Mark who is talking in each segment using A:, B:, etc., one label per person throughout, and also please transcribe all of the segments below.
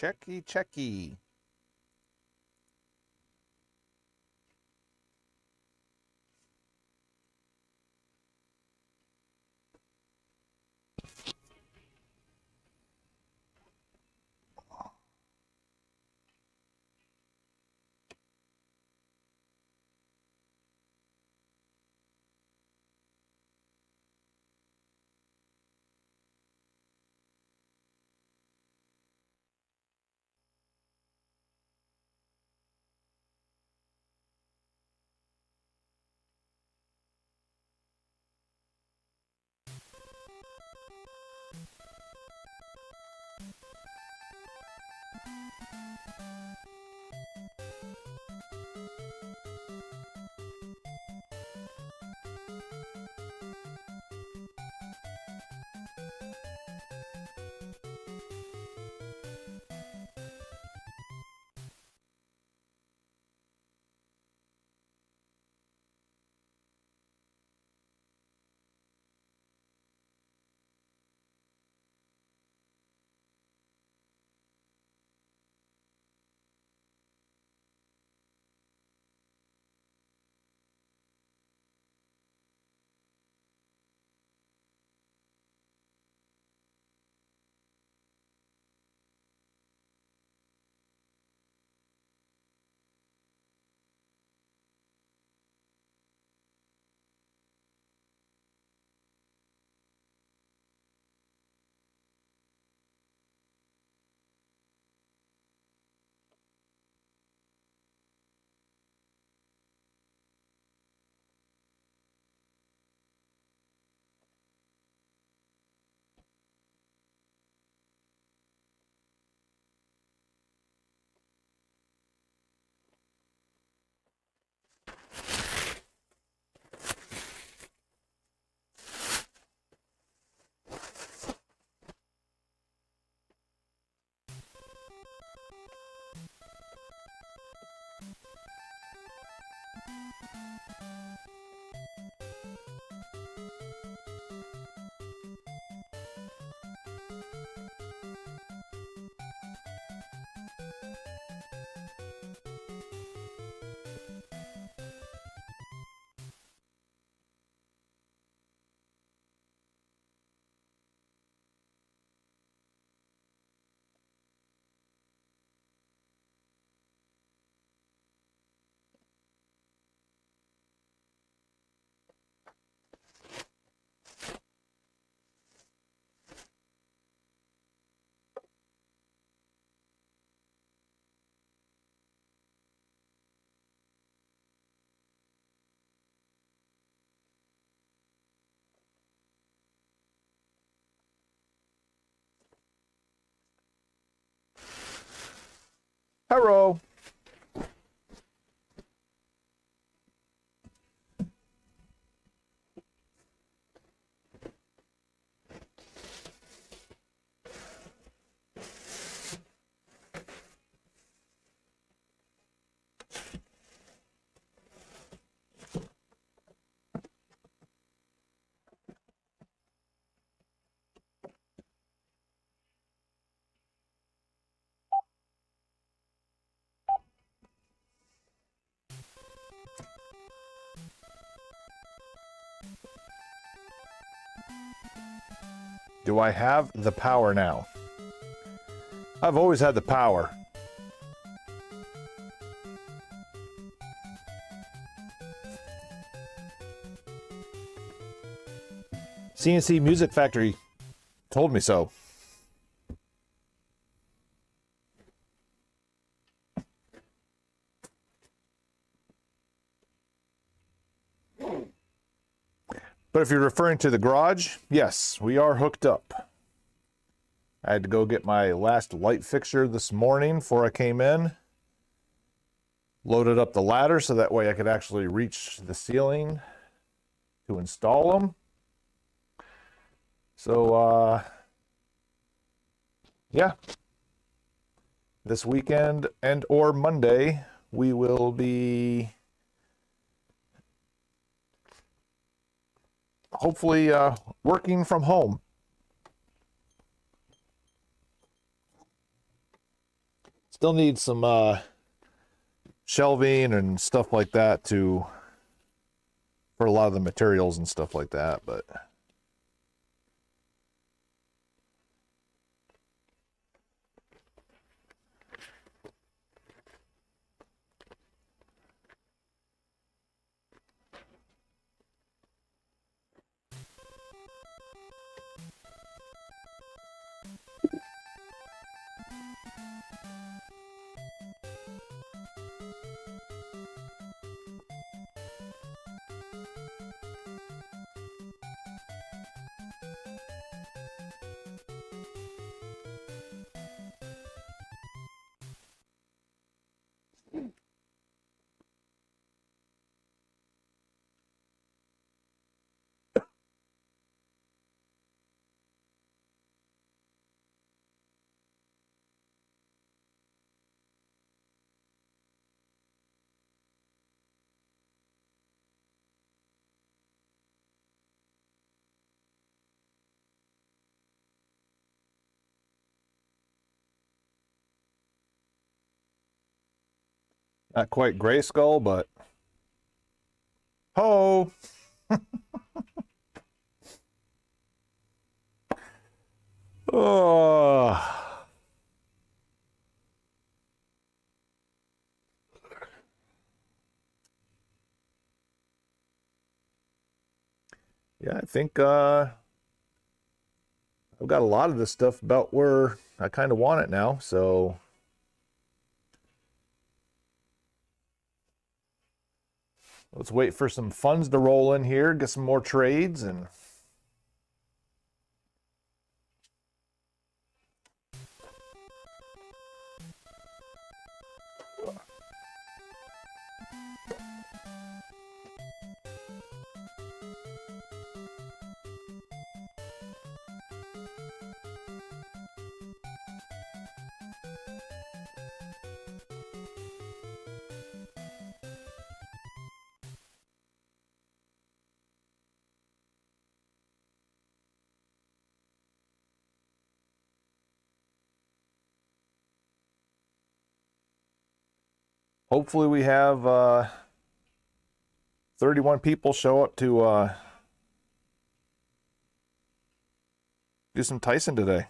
A: Checky, checky. Hello. Do I have the power now? I've always had the power. CNC Music Factory told me so. But if you're referring to the garage, yes, we are hooked up. I had to go get my last light fixture this morning before I came in. Loaded up the ladder so that way I could actually reach the ceiling to install them. So, yeah. This weekend and or Monday, we will be hopefully working from home. Still need some shelving and stuff like that for a lot of the materials and stuff like that, but not quite grayskull, but ho! Oh. Yeah, I think I've got a lot of this stuff about where I kind of want it now, so let's wait for some funds to roll in here, get some more trades, and hopefully we have 31 people show up to do some Tyson today.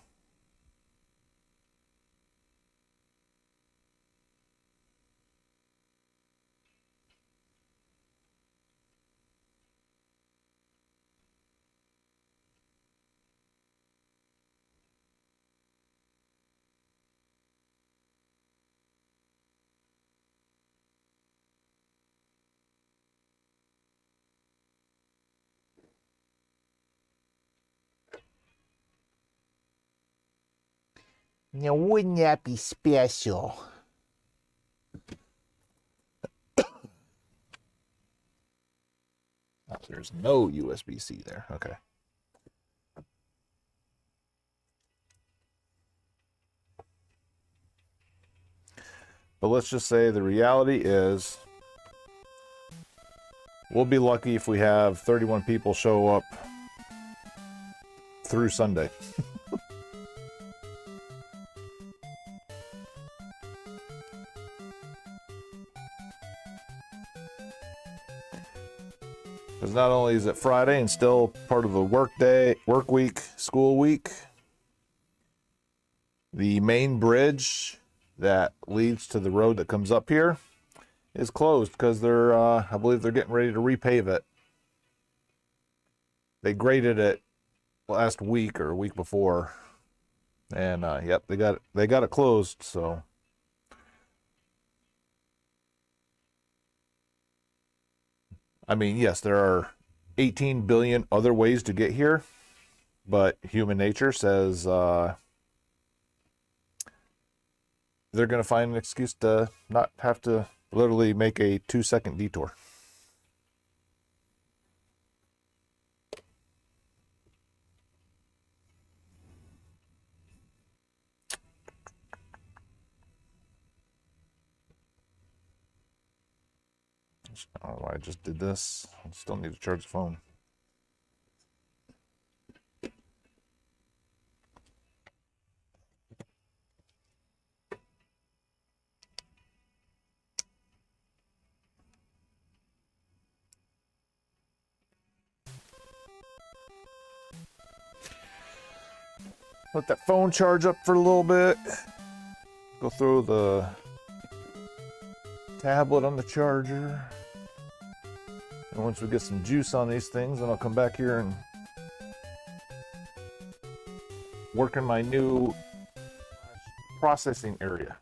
B: Now, wouldn't that be special?
A: Oh, there's no USB-C there. Okay. But let's just say the reality is we'll be lucky if we have 31 people show up through Sunday. Because not only is it Friday and still part of the work week, school week, the main bridge that leads to the road that comes up here is closed because they're, I believe they're getting ready to repave it. They graded it last week or week before, and yep, they got it closed. So I mean, yes, there are 18 billion other ways to get here, but human nature says they're going to find an excuse to not have to literally make a 2-second detour. I don't know why I just did this. I still need to charge the phone. Let that phone charge up for a little bit. Go throw the tablet on the charger. And once we get some juice on these things, then I'll come back here and work in my new processing area.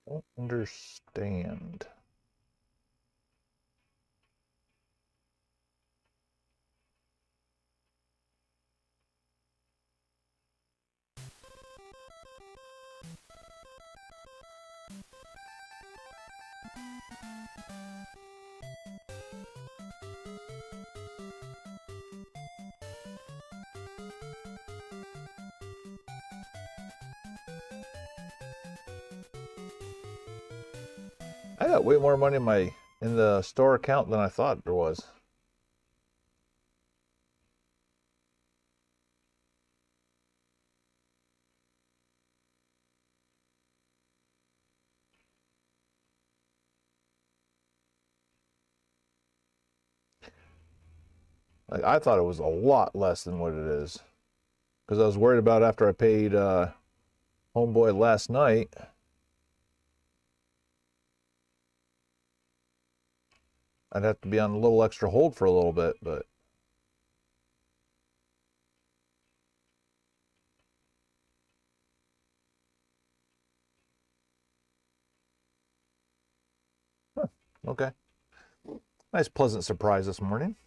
A: Don't understand. I got way more money in the store account than I thought there was. Like I thought it was a lot less than what it is. Because I was worried about after I paid homeboy last night. I'd have to be on a little extra hold for a little bit, but okay. Nice pleasant surprise this morning.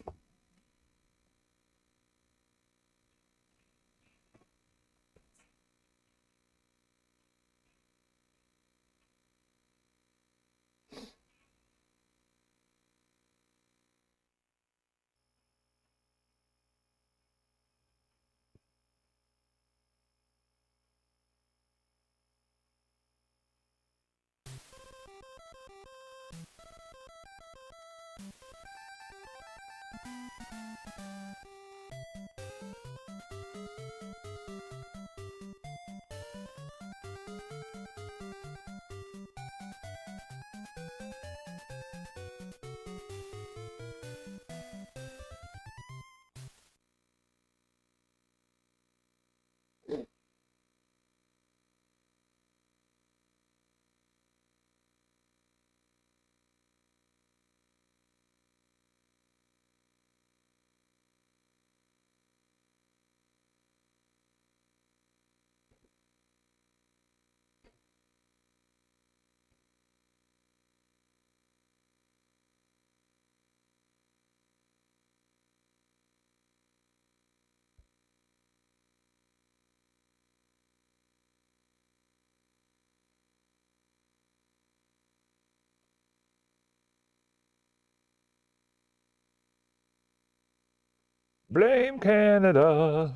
A: Blame Canada.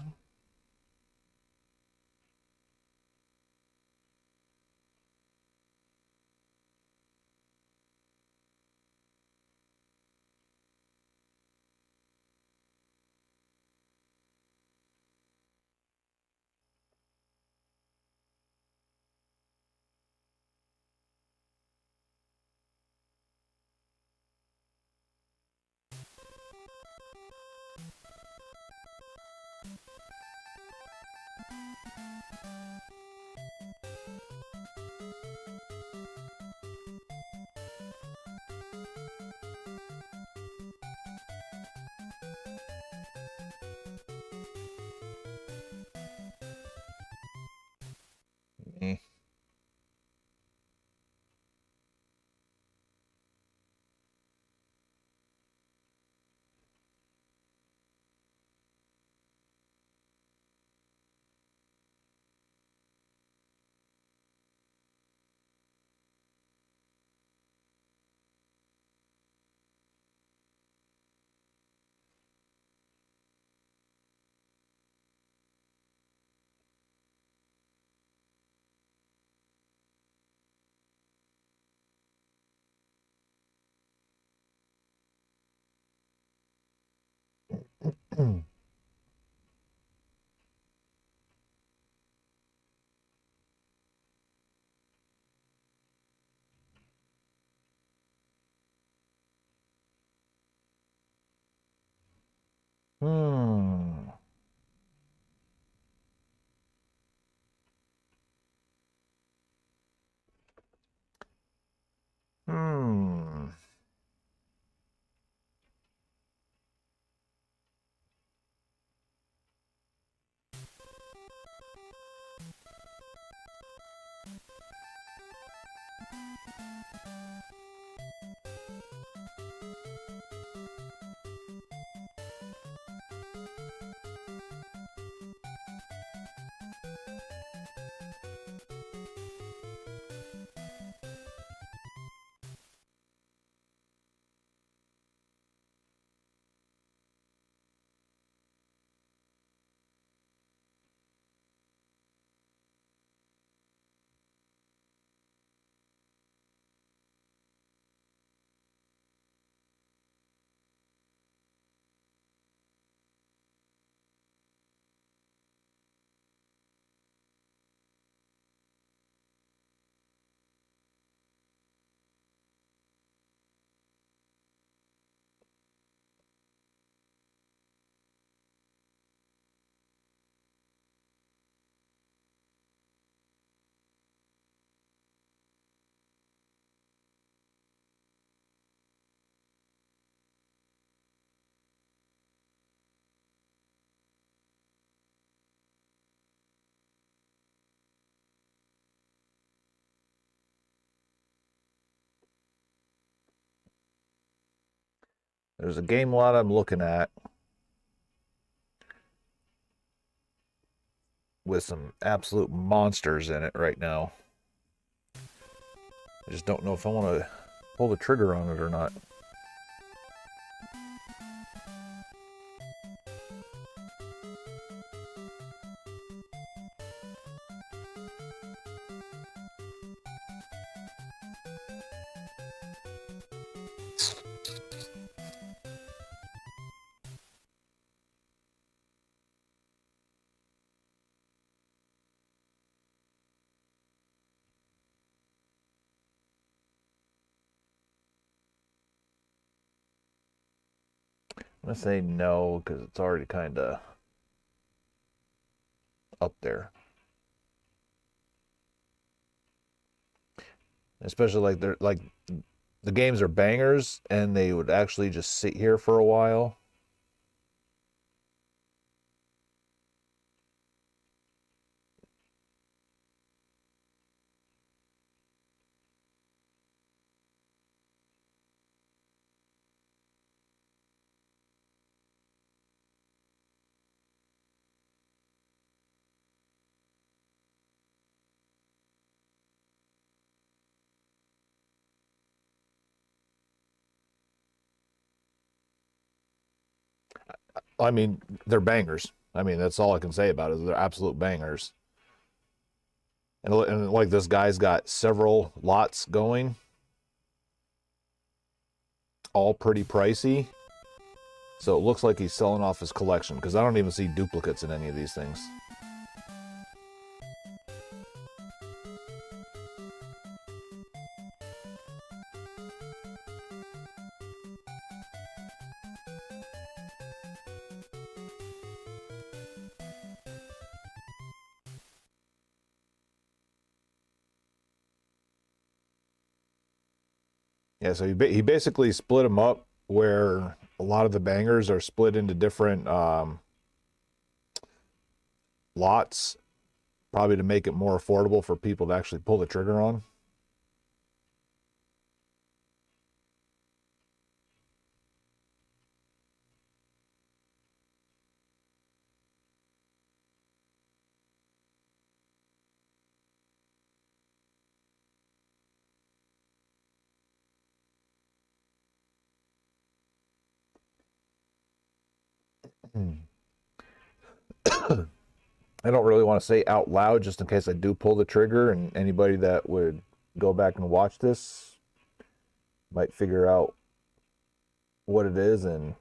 A: Mm. Hmm. Hmm. There's a game lot I'm looking at with some absolute monsters in it right now. I just don't know if I want to pull the trigger on it or not. I'm going to say no because it's already kind of up there. Especially like they're like the games are bangers and they would actually just sit here for a while. I mean, they're bangers. I mean, that's all I can say about it. They're absolute bangers. And like this guy's got several lots going, all pretty pricey. So it looks like he's selling off his collection because I don't even see duplicates in any of these things. Yeah, so he basically split them up where a lot of the bangers are split into different lots, probably to make it more affordable for people to actually pull the trigger on. I don't really want to say out loud just in case I do pull the trigger, and anybody that would go back and watch this might figure out what it is and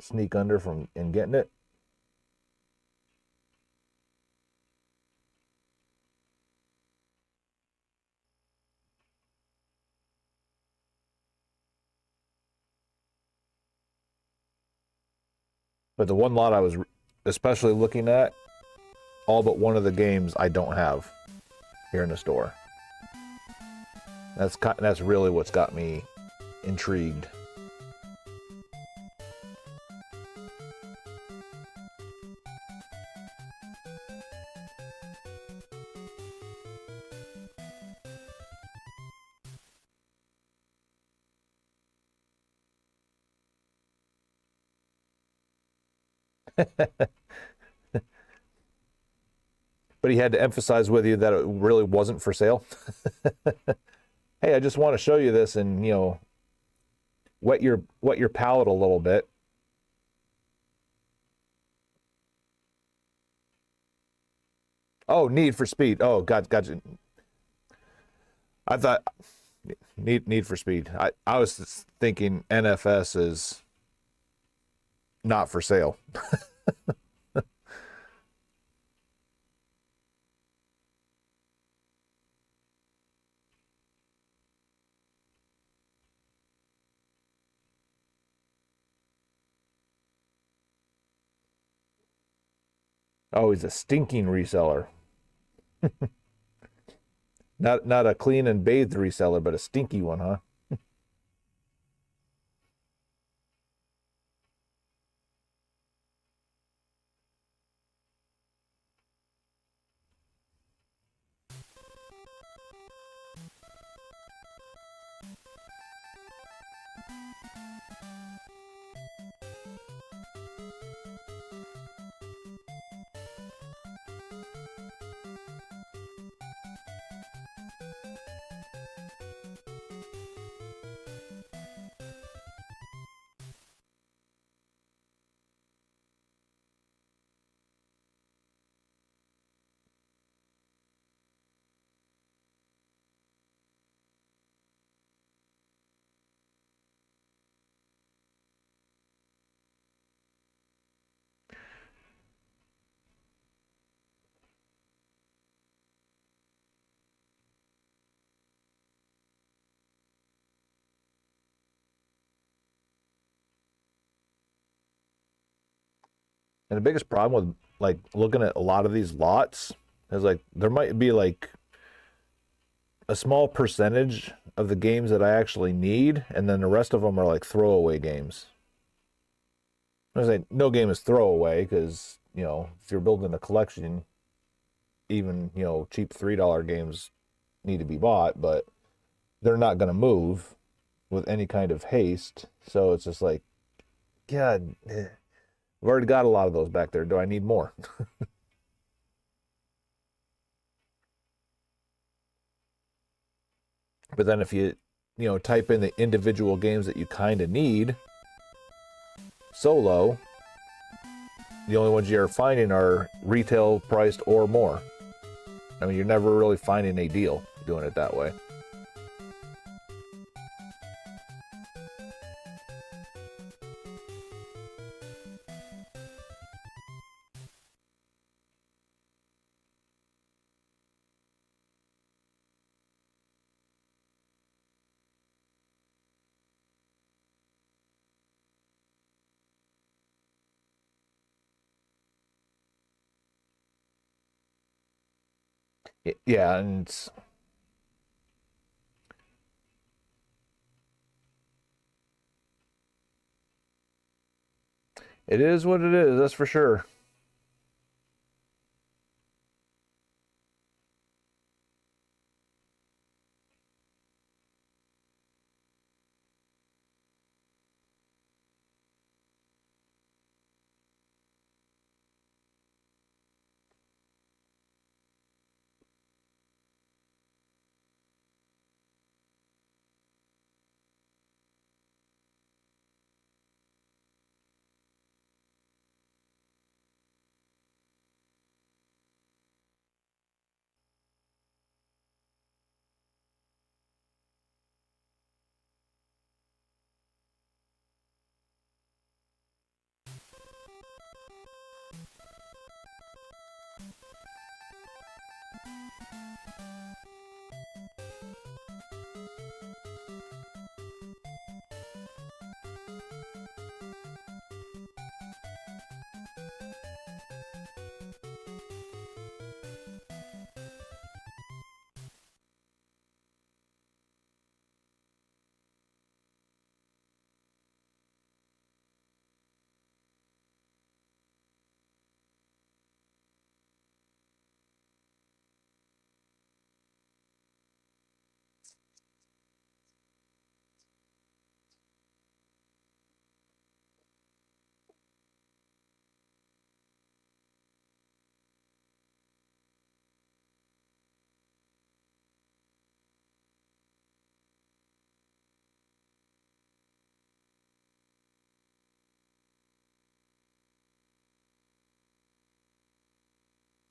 A: sneak under from and getting it. But the one lot I was especially looking at, all but one of the games I don't have here in the store. That's really what's got me intrigued. But he had to emphasize with you that it really wasn't for sale. Hey, I just want to show you this and, wet your palate a little bit. Oh, Need for Speed. Oh, gotcha. I thought Need for Speed. I was thinking NFS is not for sale. Oh, he's a stinking reseller. Not a clean and bathed reseller, but a stinky one, huh? And the biggest problem with like looking at a lot of these lots is like there might be like a small percentage of the games that I actually need, and then the rest of them are like throwaway games. I say no game is throwaway because if you're building a collection, even cheap $3 games need to be bought, but they're not going to move with any kind of haste. So it's just like, God, I've already got a lot of those back there. Do I need more? But then if you type in the individual games that you kind of need solo, the only ones you're finding are retail priced or more. I mean, you're never really finding a deal doing it that way. Yeah, and it is what it is, that's for sure.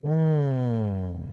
A: Mm.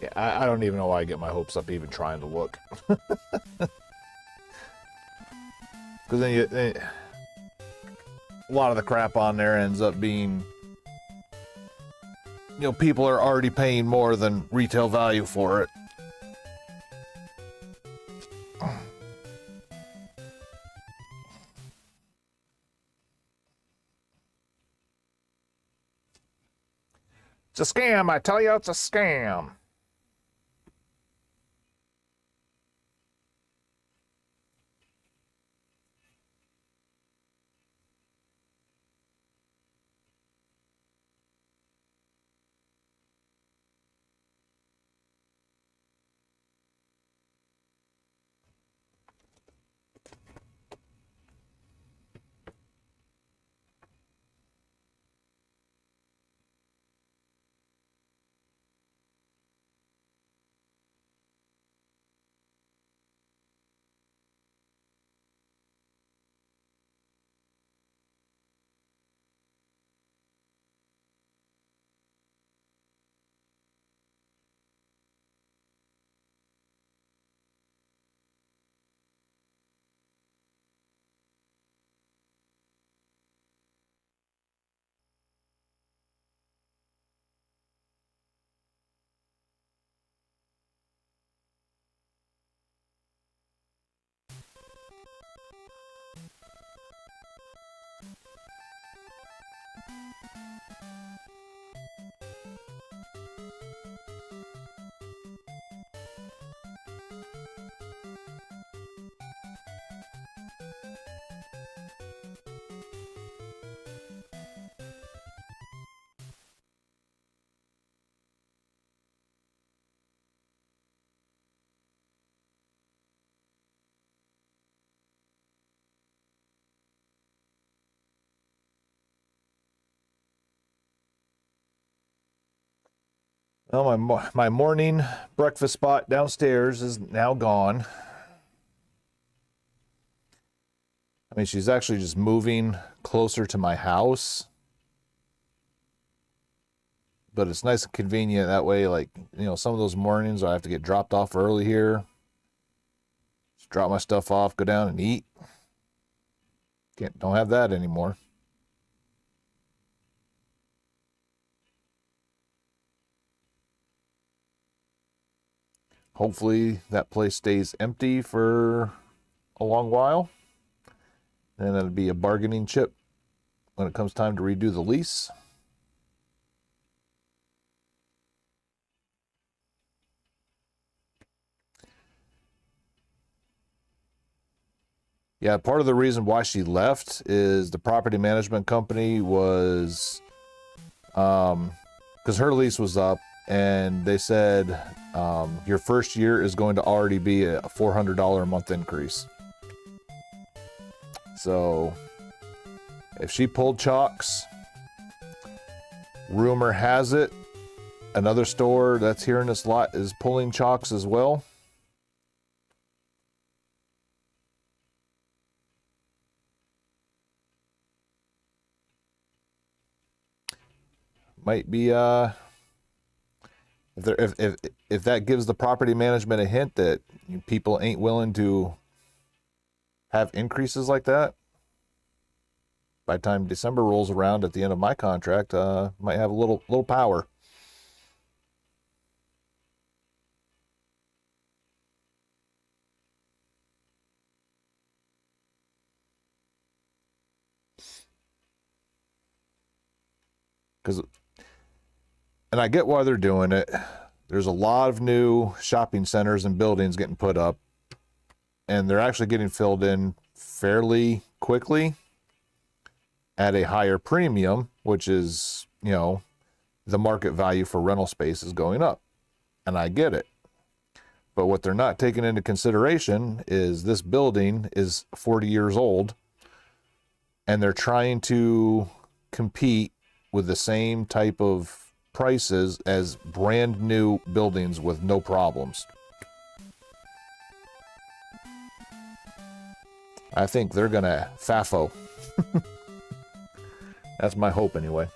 A: Yeah, I don't even know why I get my hopes up even trying to look. Because then a lot of the crap on there ends up being, you know, people are already paying more than retail value for it. It's a scam, I tell you, it's a scam. Well, my morning breakfast spot downstairs is now gone. I mean, she's actually just moving closer to my house. But it's nice and convenient that way. Like, you know, some of those mornings I have to get dropped off early here. Just drop my stuff off, go down and eat. Don't have that anymore. Hopefully that place stays empty for a long while. And it'll be a bargaining chip when it comes time to redo the lease. Yeah, part of the reason why she left is the property management company was, because her lease was up, and they said your first year is going to already be a $400 a month increase. So if she pulled chalks, rumor has it another store that's here in this lot is pulling chalks as well. Might be if that gives the property management a hint that people ain't willing to have increases like that, by the time December rolls around at the end of my contract, might have a little power. Because, and I get why they're doing it. There's a lot of new shopping centers and buildings getting put up, and they're actually getting filled in fairly quickly at a higher premium, which is, you know, the market value for rental space is going up. And I get it. But what they're not taking into consideration is this building is 40 years old, and they're trying to compete with the same type of prices as brand new buildings with no problems. I think they're gonna FAFO. That's my hope anyway.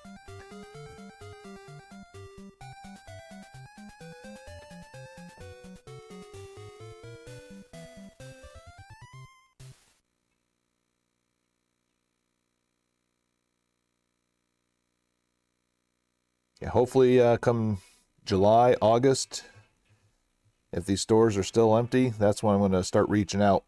A: Yeah, hopefully come July, August, if these stores are still empty, that's when I'm going to start reaching out.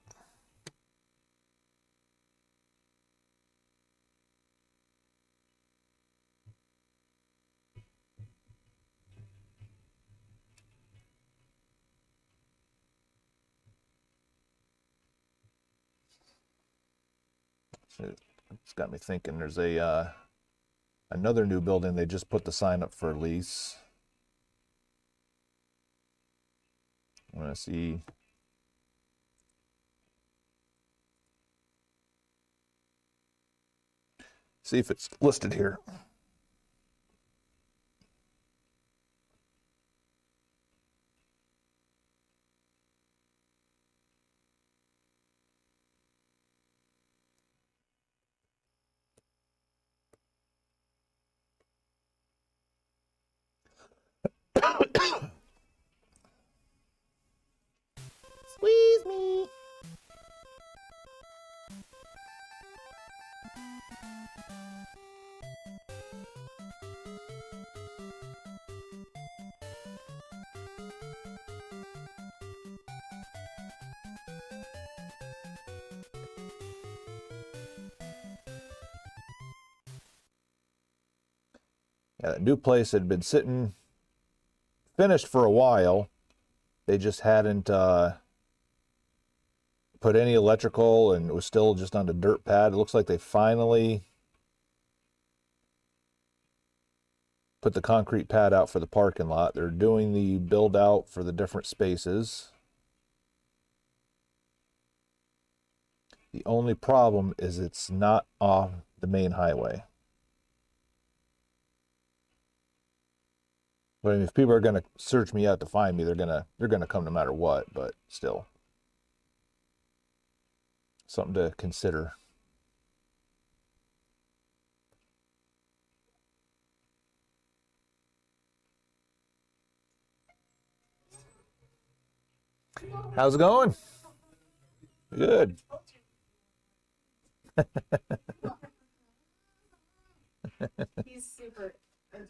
A: It's got me thinking there's a another new building they just put the sign up for lease. I'm going to see if it's listed here.
B: Squeeze me.
A: Yeah, that new place had been sitting finished for a while. They just hadn't put any electrical, and it was still just on the dirt pad. It looks like they finally put the concrete pad out for the parking lot. They're doing the build out for the different spaces. The only problem is it's not off the main highway. But I mean, if people are going to search me out to find me, they're gonna come no matter what. But still, something to consider. How's it going? Good.
C: He's super into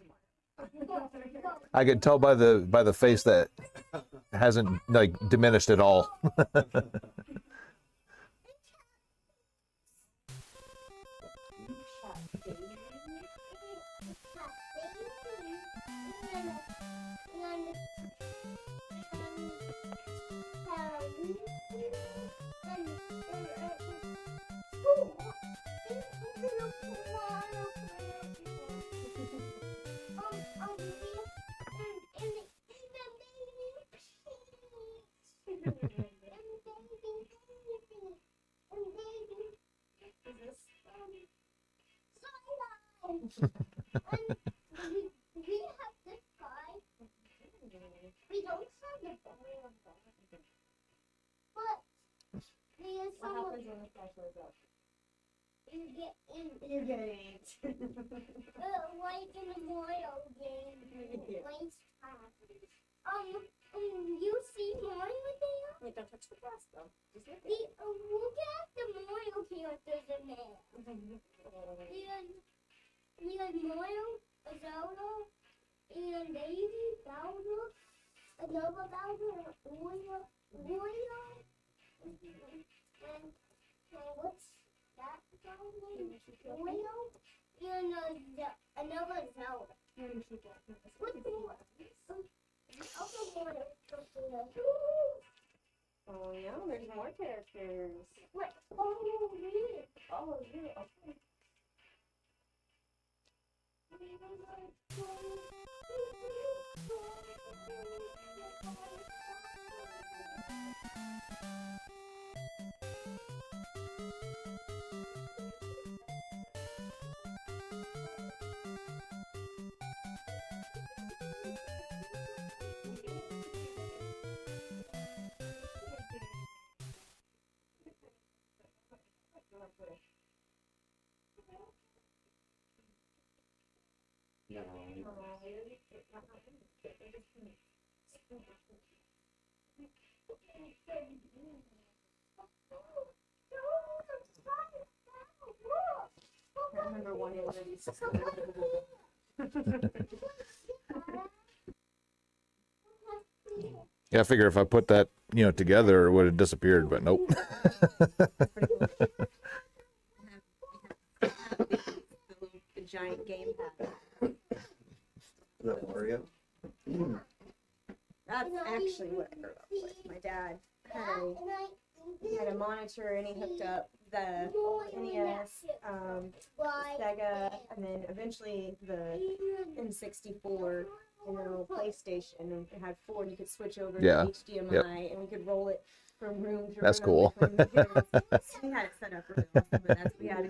A: I could tell by the face that hasn't like diminished at all.
C: What happens when the flash goes up? You get it.
D: Like in the Mario game, you see Mario there?
C: Wait, don't touch the glass though. Just look at
D: The,
C: it.
D: look at the Mario characters in there. We had Mario, Zelda, and Daisy, Bowser, another Bowser, Wario, and what's that guy's name? Wario, and another Zelda. What's the other Mario character?
C: Oh yeah, there's more characters.
D: What? Oh, really?
C: Oh yeah. Okay. I remember one of these.
A: Yeah, I figure if I put that, together, it would have disappeared, but nope.
C: The giant game pad.
B: Is that Mario?
C: That's actually what I grew up with. My dad had a monitor and he hooked up the NES, Sega, and then eventually the N64 and then a little PlayStation. And it had four, and you could switch over
A: Yeah.
C: to HDMI,
A: Yep.
C: and we could roll it from room to
A: That's
C: room.
A: cool.
C: We had it set up really awesome, but that's we had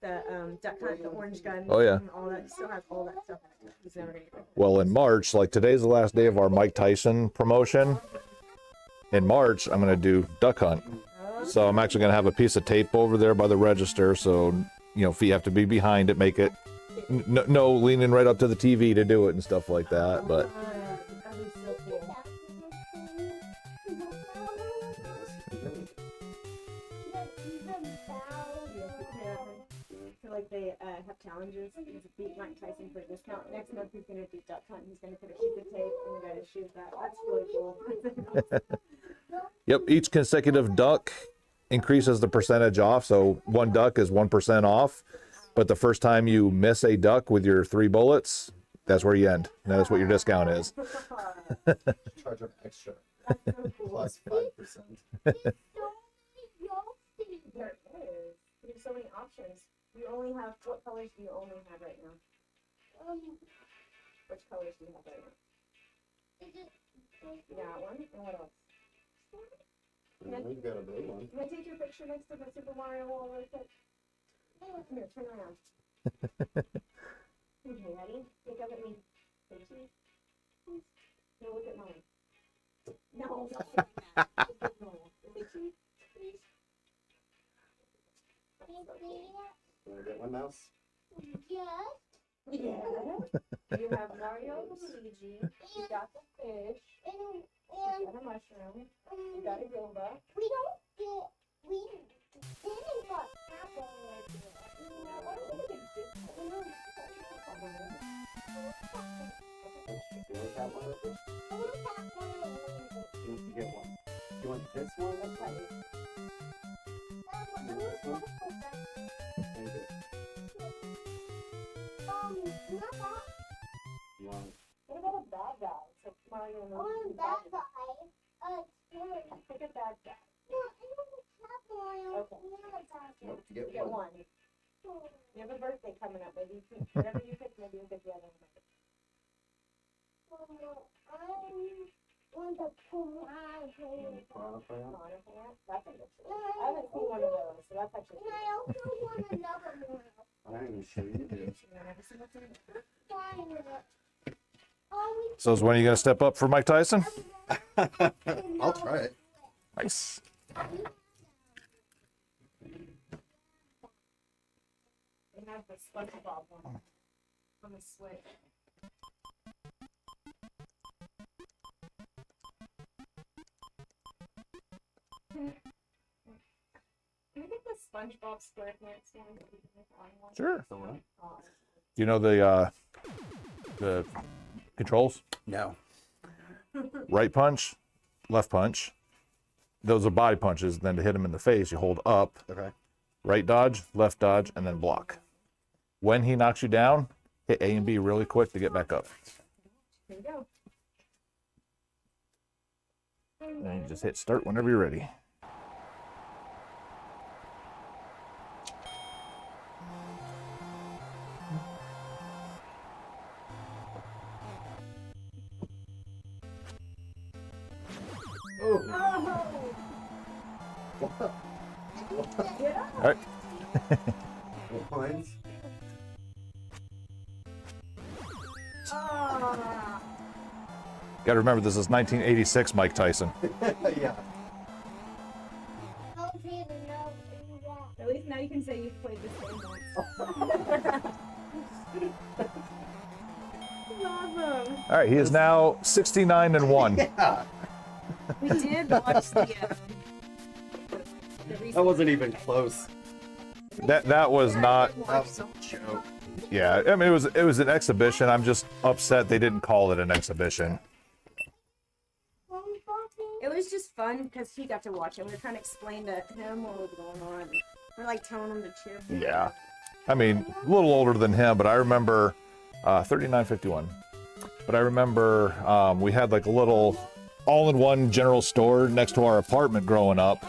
C: the duck hunt, the orange gun.
A: Oh, yeah.
C: And all that. Still has all that stuff in it. He's never gonna get rid of it.
A: Well, in March, like today's the last day of our Mike Tyson promotion. In March, I'm going to do duck hunt. So I'm actually going to have a piece of tape over there by the register. So, if you have to be behind it, make it no leaning right up to the TV to do it and stuff like that. But
C: That'd be so cool. So like they have challenges. He's beat Mike Tyson for this month. Next month he's gonna do duck hunt. He's gonna put a piece of tape and you gotta shoot that. That's really cool.
A: yep, each consecutive duck increases the percentage off. So one duck is 1% off. But the first time you miss a duck with your 3 bullets, that's where you end. And that's what your discount is.
B: Charge up extra.
C: That's so cool.
B: Plus 5%.
C: There is. There's so many options. You only have what colors do you only have right now? Which colors do you have right now? You got one, and what else?
B: We've got a blue one.
C: Can I take your picture next to the Super Mario wall real quick? Come here, turn around. Okay, ready? Look up at me. Say cheese. No, look at mine. No, don't say that. Look at mine. Say cheese.
B: Can I get one mouse?
C: Yeah. You have Mario, Luigi. You got the fish. You got a mushroom. You got a Goomba.
D: We didn't got apple like it.
B: You want that one? You want to get one? You want this one? This one? And this. You want
C: What about a bad guy? So Mario and Luigi. Pick a bad guy.
B: nope, you
C: You
B: get
C: get
B: one.
C: one. You have a birthday coming up. Maybe you pick whatever you pick. Maybe you'll get the other one.
B: Piranha plant?
C: That's a good choice. I haven't seen one of those, so that's actually good.
B: I'm sure you do.
A: so is when are you going to step up for Mike Tyson?
B: I'll try it.
A: Nice.
C: They have the SpongeBob one on the Switch. Can we get the SpongeBob SquarePants one? That we can make on one?
A: Sure.
B: So what?
A: Do you know the controls?
B: No.
A: Right punch, left punch. Those are body punches. Then to hit him in the face, you hold up,
B: Okay.
A: right dodge, left dodge, and then block. When he knocks you down, hit A and B really quick to get back up.
C: Here you go.
A: And you just hit start whenever you're ready. All right.
B: What points?
A: Got to remember, this is 1986 Mike Tyson.
B: Yeah.
C: At least now you can say you've played this game once. Awesome.
A: All right, he is now 69-1.
B: Yeah.
C: We did watch the
B: That wasn't even close.
A: That was not.
B: That was a joke.
A: Yeah, I mean it was an exhibition. I'm just upset they didn't call it an exhibition.
C: was just fun because he got to watch it. We were trying to explain to him what was going on. We're like telling him to cheer.
A: Yeah. I mean, a little older than him, but I remember 3951. But I remember we had like a little all-in-one general store next to our apartment growing up,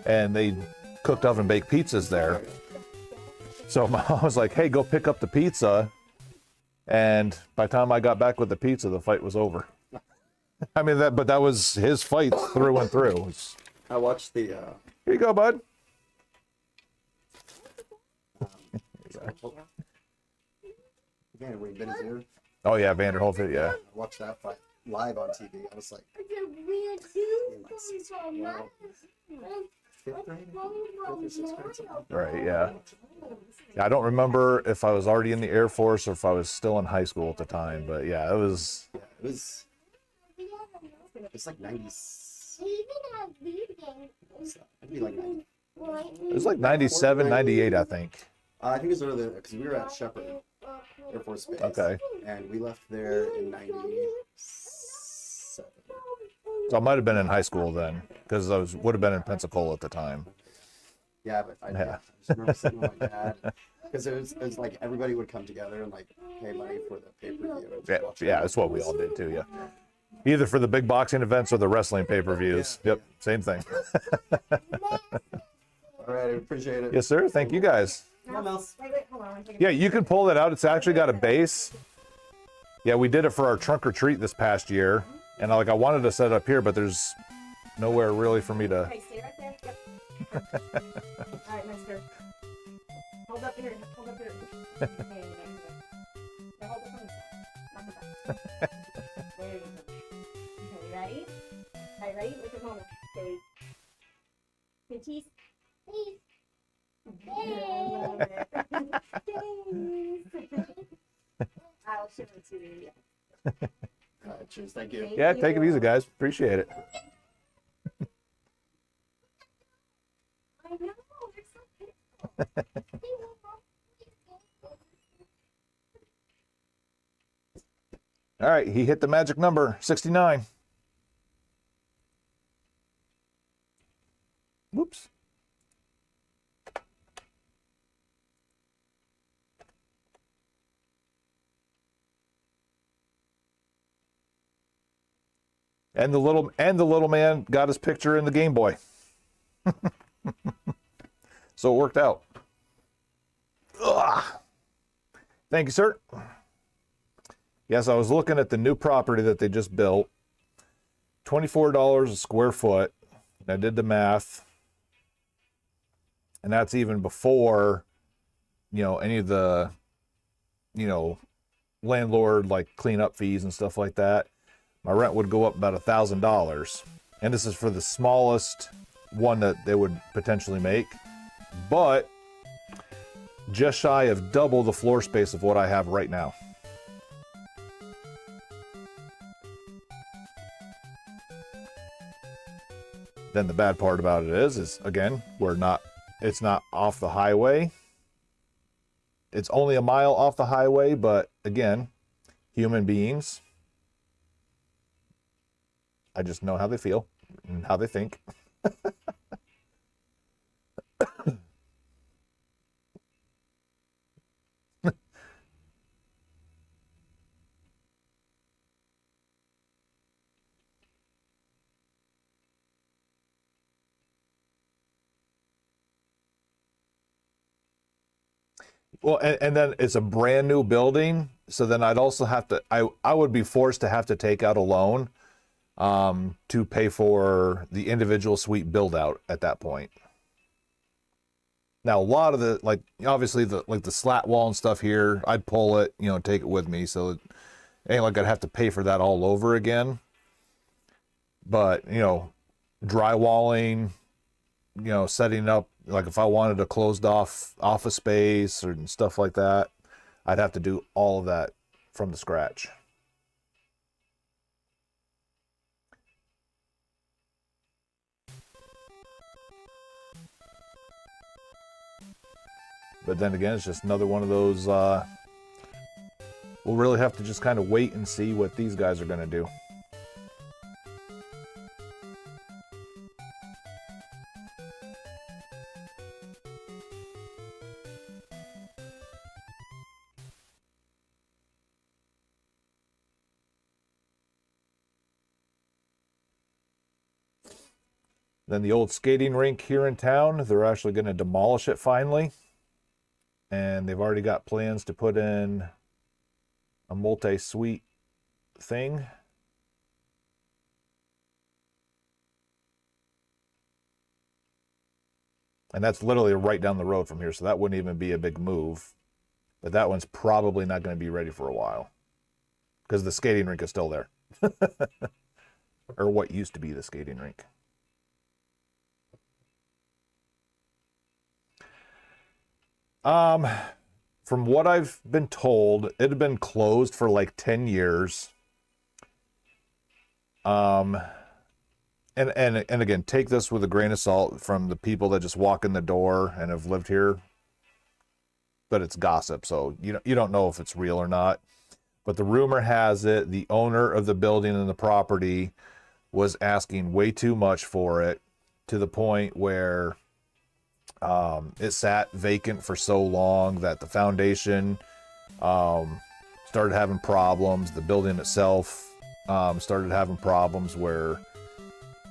A: and they cooked oven baked pizzas there. So I was like, hey, go pick up the pizza. And by the time I got back with the pizza, the fight was over. I mean, but that was his fight through and through.
B: I watched the.
A: Here you go, bud.
B: Man, when he bit his ear.
A: Oh yeah, Vanderholt, yeah.
B: I watched that fight live on TV. I was like, fifth grade, fifth or sixth grade, something.
A: Right, yeah. I don't remember if I was already in the Air Force or if I was still in high school at the time, but yeah, it was.
B: Yeah, it was. It's like 90s. It'd be like 90.
A: It was like 97, 98, I think.
B: I think it was earlier because we were at Shepherd Air Force Base.
A: Okay.
B: And we left there in 97.
A: So I might have been in high school then, because would have been in Pensacola at the time.
B: Yeah, but I just remember sitting with my dad because it was like everybody would come together and like pay money for the pay-per-view.
A: Yeah, that's what we all did too, yeah. Either for the big boxing events or the wrestling pay-per-views.
B: Yeah,
A: Yep, same thing.
B: All right, I appreciate it.
A: Yes, sir. Thank you guys.
B: Come on, Mouse.
C: Wait, hold on.
A: Yeah, you can pull that out. It's actually got a base. Yeah, we did it for our trunk or treat this past year. And I wanted to set it up here, but there's nowhere really for me to.
C: Okay, stay right there. Yep. All right, mister. Hold up here. Hold up here. Yeah, hold up on this side. Not the back. There you go. Okay, ready? All right, ready? Look at mama. Okay. Okay, cheese. Cheese. I'll show it to you.
B: All right, cheers. Thank you.
A: Yeah, take it easy, guys. Appreciate it.
C: I know. They're so beautiful.
A: All right, he hit the magic number, 69. Whoops. And the little man got his picture in the Game Boy. So it worked out. Ugh. Thank you, sir. Yes, I was looking at the new property that they just built. $24 a square foot. I did the math. And that's even before, any of the, landlord cleanup fees and stuff like that. My rent would go up about $1,000. And this is for the smallest one that they would potentially make. But just shy of double the floor space of what I have right now. Then the bad part about it is again, it's not off the highway. It's only a mile off the highway, but again, human beings, I just know how they feel and how they think. Well, and then it's a brand new building, so then I'd also have to, I would be forced to have to take out a loan to pay for the individual suite build out at that point. Now, a lot of the, obviously the slat wall and stuff here, I'd pull it, take it with me, so it ain't like I'd have to pay for that all over again. But, drywalling, setting up, if I wanted a closed off office space or stuff like that, I'd have to do all of that from the scratch. But then again, it's just another one of those, we'll really have to just kind of wait and see what these guys are going to do. Then the old skating rink here in town, they're actually going to demolish it finally. And they've already got plans to put in a multi-suite thing. And that's literally right down the road from here, so that wouldn't even be a big move. But that one's probably not going to be ready for a while because the skating rink is still there. Or what used to be the skating rink. From what I've been told, it had been closed for like 10 years. And again, take this with a grain of salt from the people that just walk in the door and have lived here. But it's gossip, so you don't know if it's real or not. But the rumor has it the owner of the building and the property was asking way too much for it, to the point where it sat vacant for so long that the foundation started having problems. The building itself started having problems where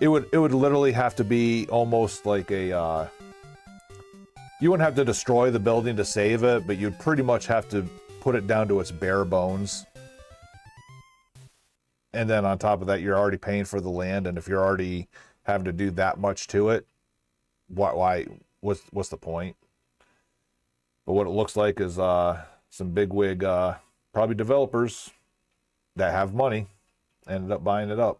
A: it would literally have to be almost like a you wouldn't have to destroy the building to save it, but you'd pretty much have to put it down to its bare bones. And then on top of that, you're already paying for the land, and if you're already having to do that much to it, what's the point? But what it looks like is some bigwig, probably developers that have money, ended up buying it up.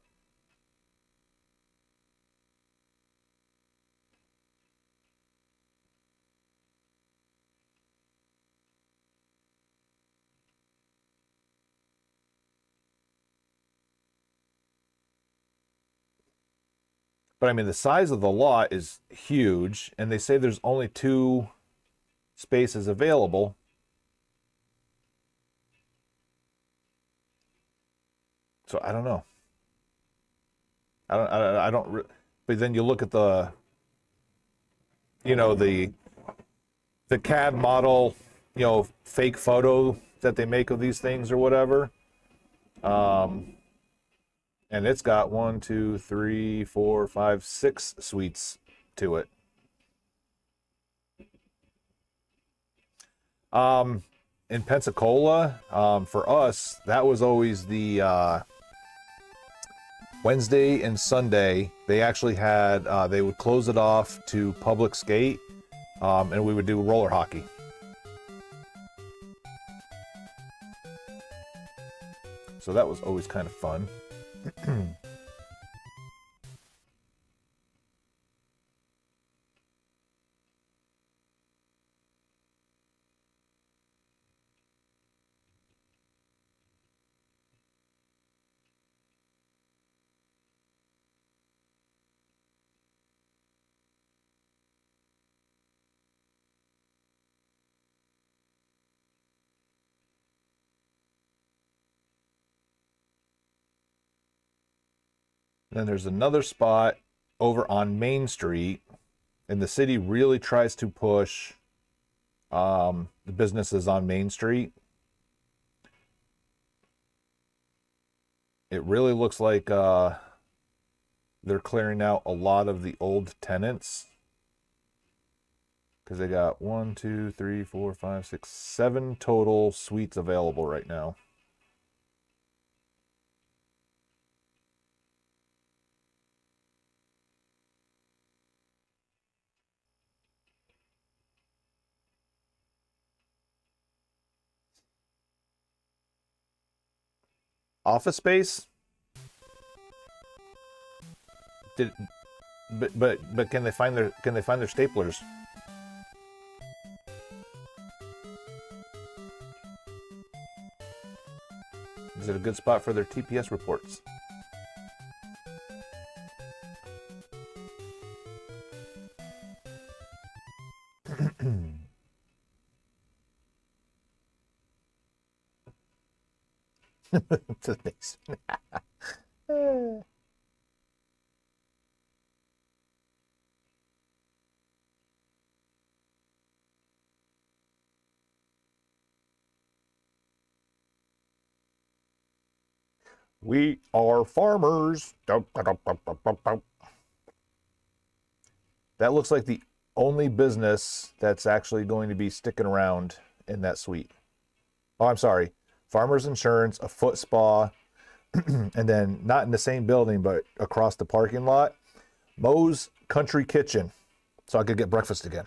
A: But I mean, the size of the lot is huge, and they say there's only 2 spaces available. So I don't know. I don't. But then you look at the CAD model, fake photo that they make of these things or whatever. And it's got 1, 2, 3, 4, 5, 6 suites to it. In Pensacola, for us, that was always the Wednesday and Sunday. They actually had, they would close it off to public skate, and we would do roller hockey. So that was always kind of fun. Then there's another spot over on Main Street, and the city really tries to push the businesses on Main Street. It really looks like they're clearing out a lot of the old tenants, because they got 1, 2, 3, 4, 5, 6, 7 total suites available right now. Office space? But can they find their staplers? Is it a good spot for their TPS reports? To the basement. We are farmers. Dum, dum, dum, dum, dum, dum. That looks like the only business that's actually going to be sticking around in that suite. Oh, I'm sorry. Farmers Insurance, a foot spa, and then not in the same building, but across the parking lot, Moe's Country Kitchen. So I could get breakfast again.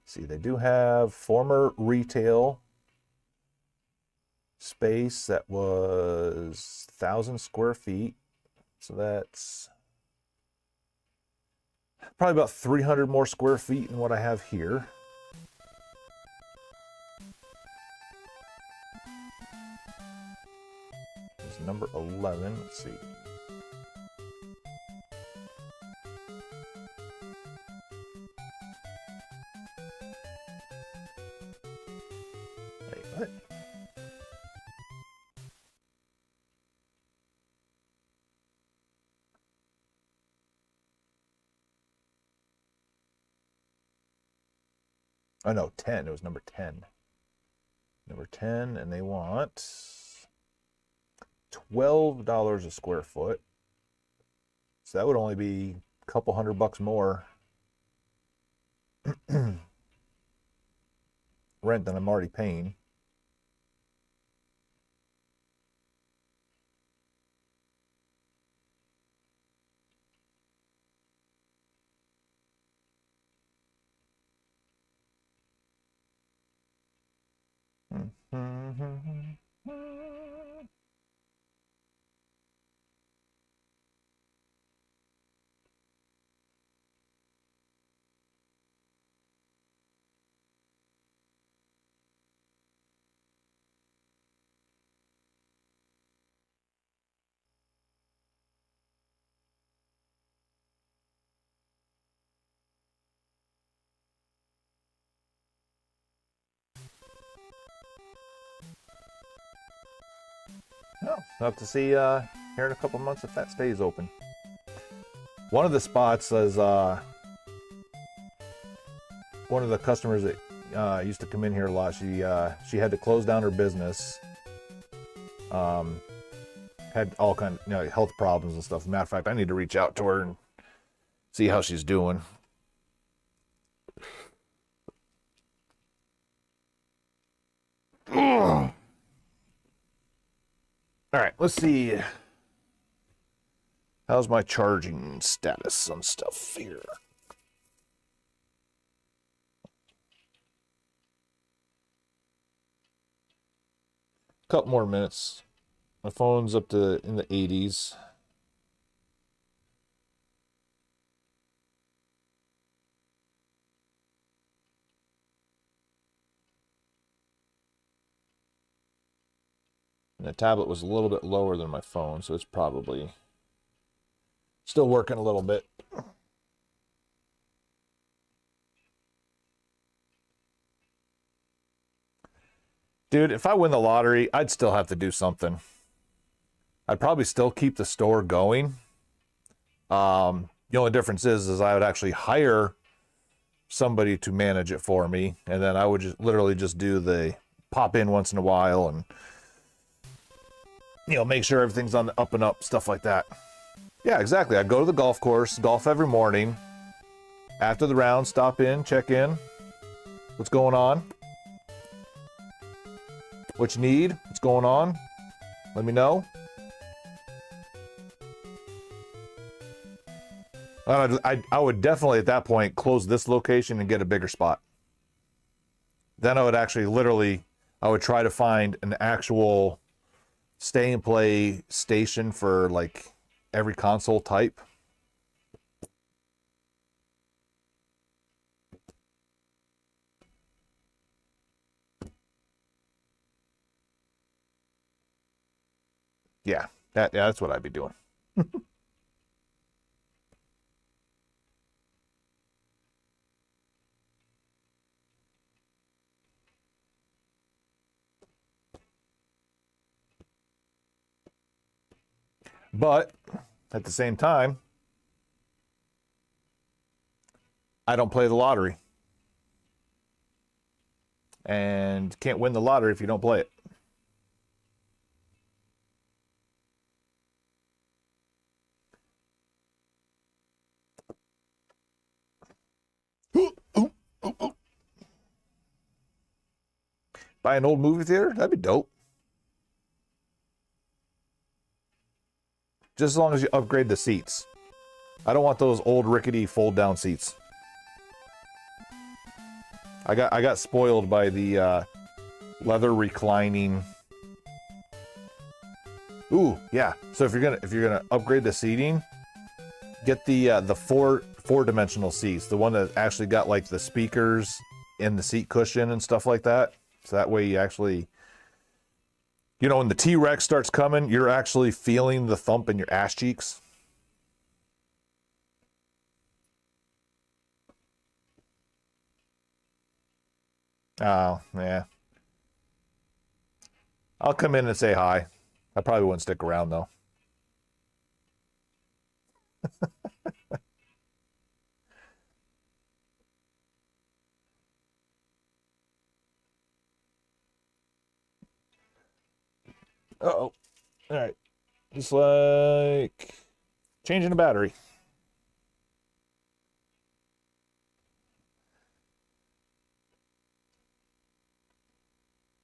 A: See, they do have former retail space that was 1,000 square feet. So that's probably about 300 more square feet than what I have here. This is number 11. Let's see. Wait, what? Oh no, 10. It was number 10. Number 10, and they want $12 a square foot. So that would only be a couple $100 more rent than I'm already paying. Oh, we'll have to see here in a couple months if that stays open. One of the spots is one of the customers that used to come in here a lot. She had to close down her business. Had all kind of health problems and stuff. Matter of fact, I need to reach out to her and see how she's doing. All right, let's see. How's my charging status on stuff here? Couple more minutes. My phone's up to in the 80s. And the tablet was a little bit lower than my phone, so it's probably still working a little bit. Dude, if I win the lottery, I'd still have to do something. I'd probably still keep the store going. The only difference is I would actually hire somebody to manage it for me, and then I would just literally just do the pop in once in a while and make sure everything's on the up and up, stuff like that. Yeah, exactly. I'd go to the golf course, golf every morning. After the round, stop in, check in. What's going on? What you need? What's going on? Let me know. I would definitely at that point close this location and get a bigger spot. Then I would actually I would try to find an actual stay and play station for like every console type. Yeah, that's what I'd be doing. But at the same time, I don't play the lottery. And can't win the lottery if you don't play it. Buy an old movie theater? That'd be dope. Just as long as you upgrade the seats. I don't want those old rickety fold down seats. I got spoiled by the leather reclining. Ooh, yeah. So if you're gonna upgrade the seating, get the four-dimensional seats, the one that actually got like the speakers in the seat cushion and stuff like that. So that way you actually, you know, when the T-Rex starts coming, you're actually feeling the thump in your ass cheeks. Oh, yeah. I'll come in and say hi. I probably wouldn't stick around though. Uh-oh. All right. Just like changing the battery.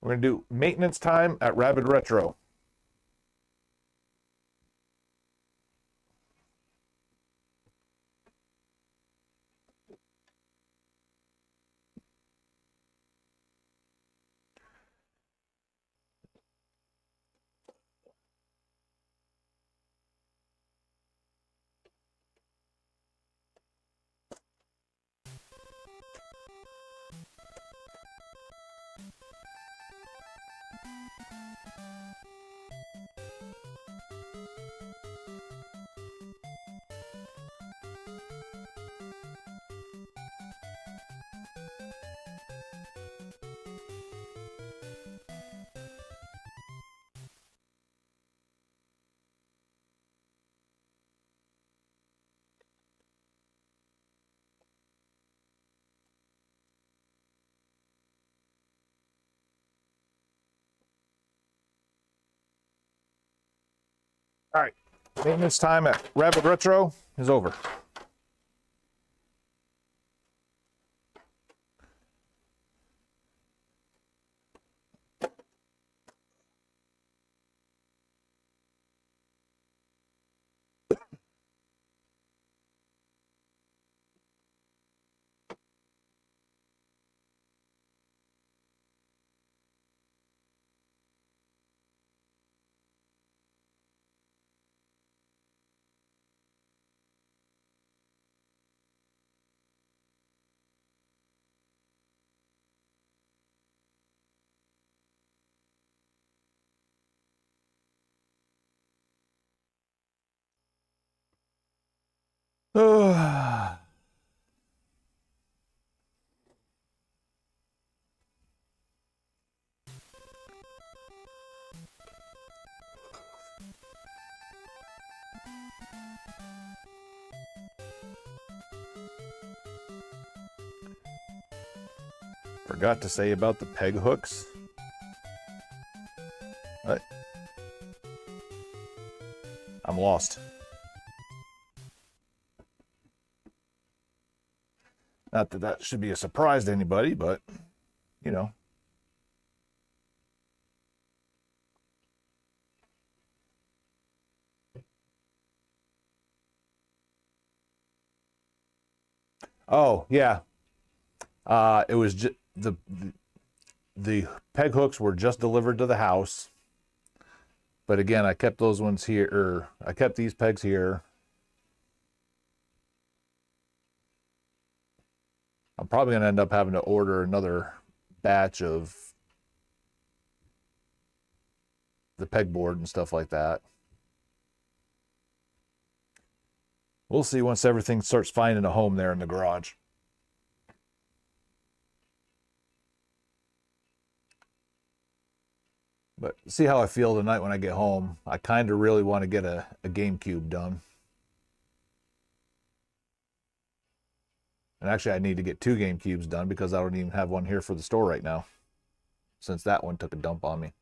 A: We're going to do maintenance time at Rabid Retro. All right. Maintenance time at Rabid Retro is over. Forgot to say about the peg hooks. I'm lost. Not that that should be a surprise to anybody, but, you know. Oh, yeah. It was just the peg hooks were just delivered to the house. But again, I kept those ones here, or I kept these pegs here. I'm probably going to end up having to order another batch of the pegboard and stuff like that. We'll see once everything starts finding a home there in the garage. But see how I feel tonight when I get home. I kind of really want to get a GameCube done. And actually, I need to get 2 game cubes done because I don't even have one here for the store right now, since that one took a dump on me.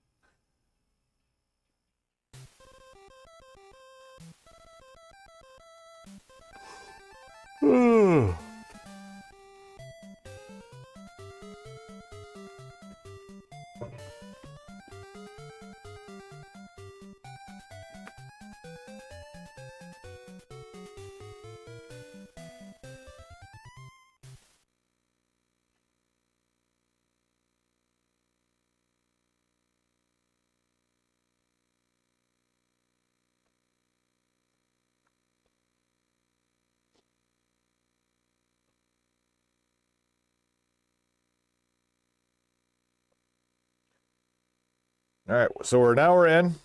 A: All right, so we're in.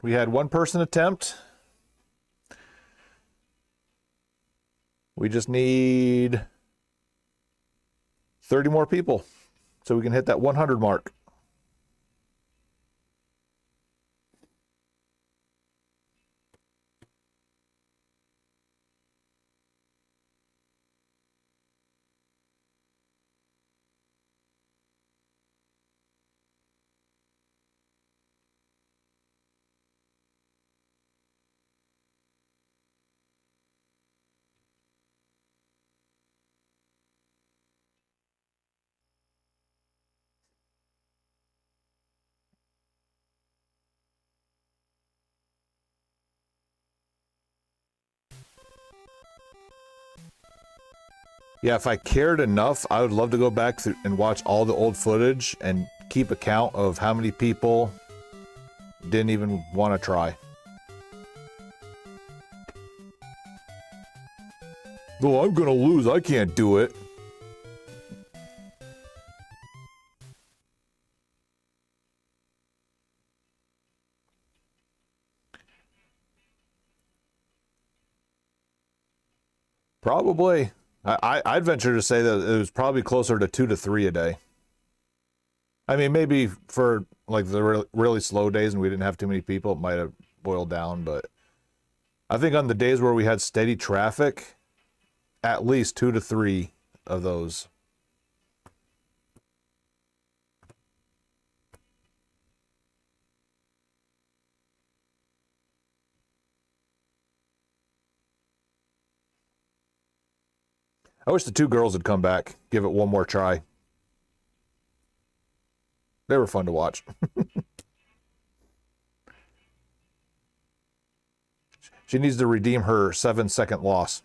A: We had 1 person attempt. We just need 30 more people so we can hit that 100 mark. Yeah, if I cared enough, I would love to go back through and watch all the old footage and keep account of how many people didn't even want to try. Oh, I'm gonna lose. I can't do it. Probably. I'd venture to say that it was probably closer to 2 to 3 a day. I mean, maybe for like the really slow days and we didn't have too many people, it might have boiled down. But I think on the days where we had steady traffic, at least 2 to 3 of those. I wish the 2 girls had come back, give it one more try. They were fun to watch. She needs to redeem her 7-second loss.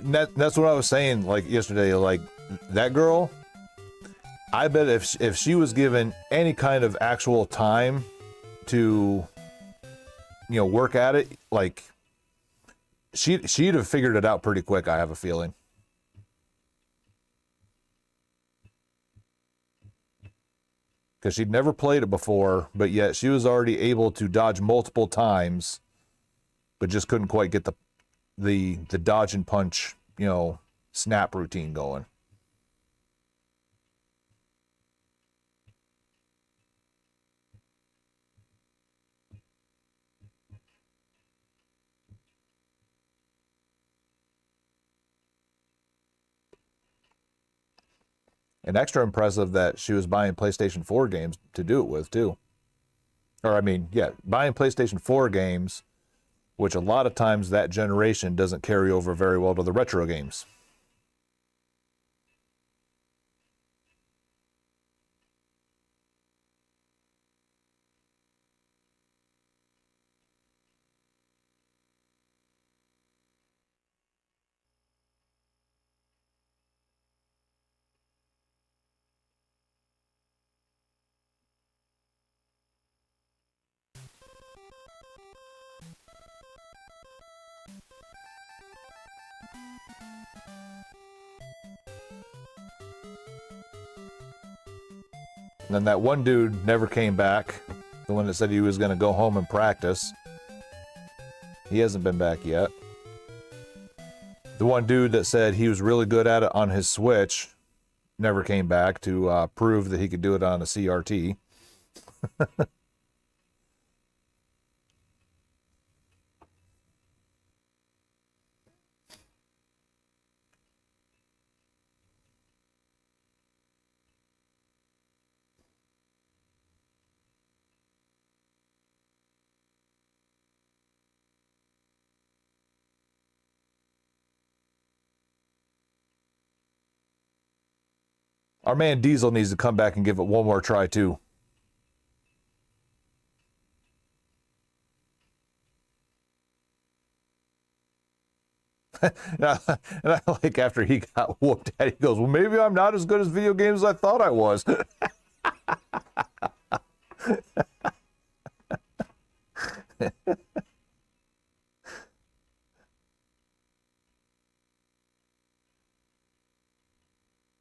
A: That's what I was saying like yesterday. Like that girl, I bet if she was given any kind of actual time to, work at it, like she'd have figured it out pretty quick. I have a feeling. Because she'd never played it before, but yet she was already able to dodge multiple times, but just couldn't quite get the dodge and punch, snap routine going. And extra impressive that she was buying PlayStation 4 games to do it with, too. Or, buying PlayStation 4 games, which a lot of times that generation doesn't carry over very well to the retro games. And then that one dude never came back. The one that said he was going to go home and practice. He hasn't been back yet. The one dude that said he was really good at it on his Switch never came back to prove that he could do it on a CRT. Our man Diesel needs to come back and give it one more try, too. And I like after he got whooped at, he goes, well, maybe I'm not as good as video games as I thought I was.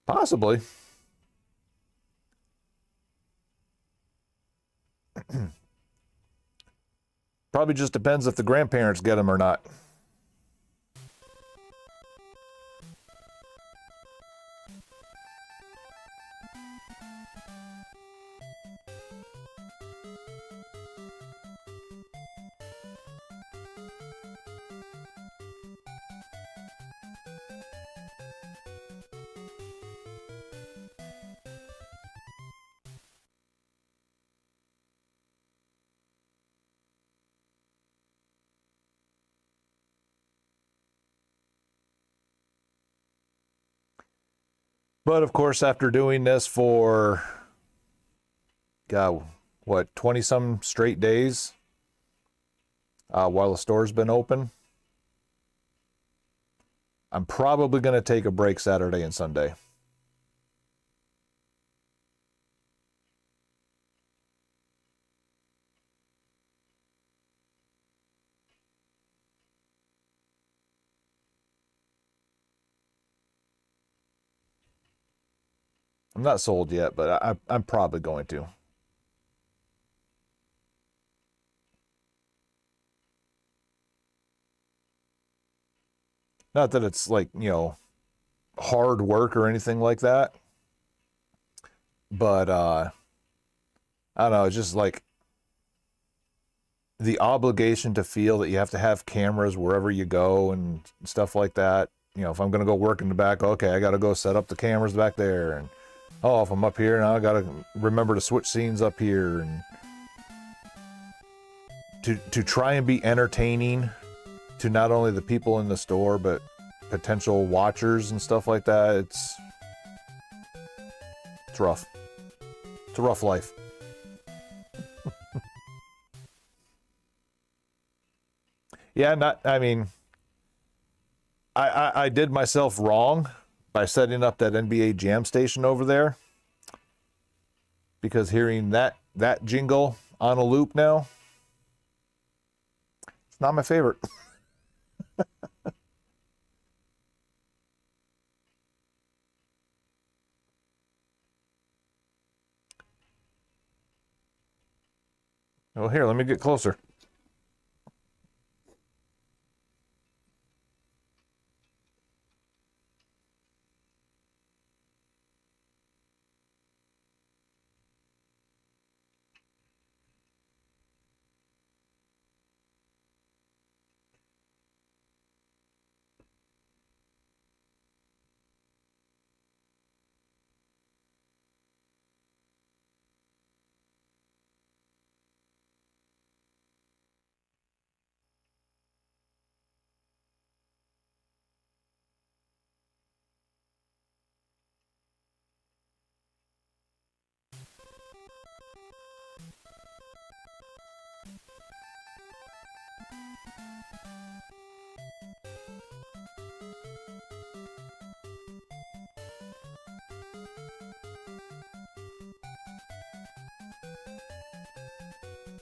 A: Possibly. Probably just depends if the grandparents get them or not. But of course, after doing this for, God, what, 20 some straight days while the store's been open, I'm probably going to take a break Saturday and Sunday. I'm not sold yet, but I'm probably going to. Not that it's like, you know, hard work or anything like that. But I don't know, it's just like the obligation to feel that you have to have cameras wherever you go and stuff like that. You know, if I'm going to go work in the back, okay, I got to go set up the cameras back there. And, oh, if I'm up here now, I got to remember to switch scenes up here. And to try and be entertaining to not only the people in the store, but potential watchers and stuff like that, it's rough. It's a rough life. Yeah, I did myself wrong by setting up that NBA Jam station over there, because hearing that jingle on a loop now, it's not my favorite. Well, here, let me get closer.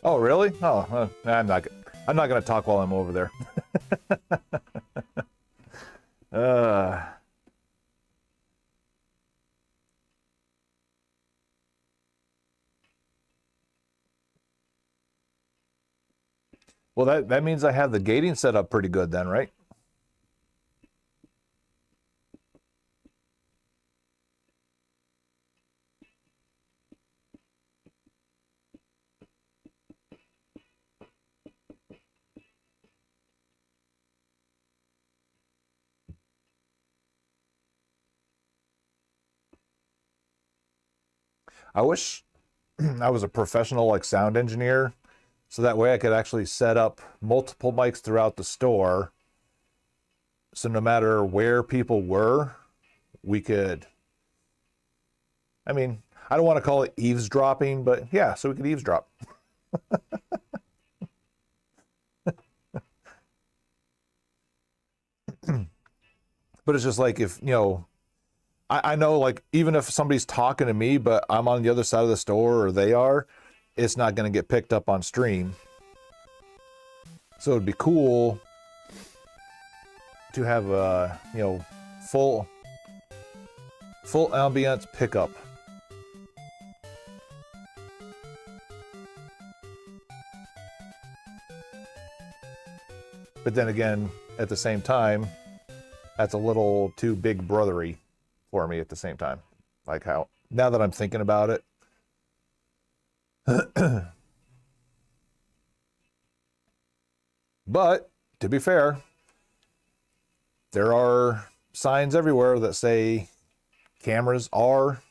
A: Oh, really? Oh, I'm not going to talk while I'm over there. uh, Well, that means I have the gating set up pretty good then, right? I wish I was a professional like sound engineer, so that way I could actually set up multiple mics throughout the store. So no matter where people were, we could, I mean, I don't want to call it eavesdropping, but yeah, so we could eavesdrop. But it's just like if, I know like even if somebody's talking to me, but I'm on the other side of the store or they are, it's not going to get picked up on stream. So it'd be cool to have a, full ambience pickup. But then again, at the same time, that's a little too big brothery for me at the same time. Like how, now that I'm thinking about it. But to be fair, there are signs everywhere that say cameras are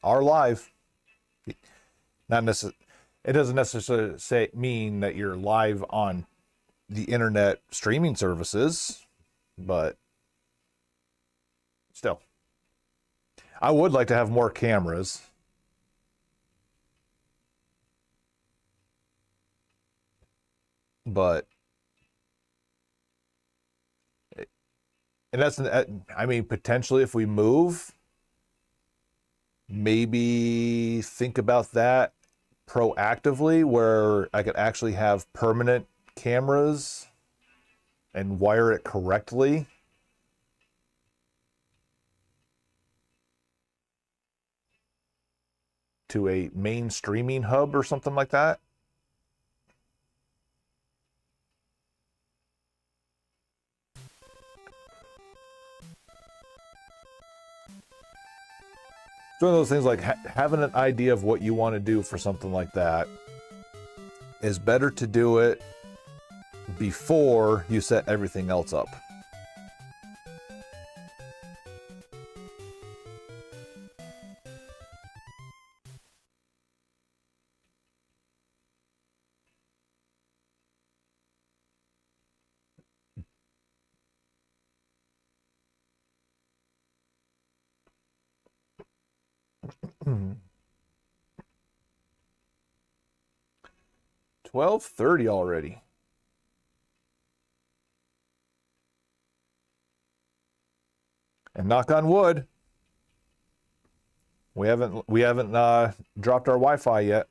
A: live. Not necessarily, it doesn't necessarily mean that you're live on the internet streaming services, but still, I would like to have more cameras. But and that's, I mean, potentially if we move, maybe think about that proactively where I could actually have permanent cameras and wire it correctly. To a main streaming hub or something like that. It's one of those things like having an idea of what you want to do for something like that is better to do it before you set everything else up. Hmm. 12:30 already. And knock on wood, we haven't dropped our Wi-Fi yet.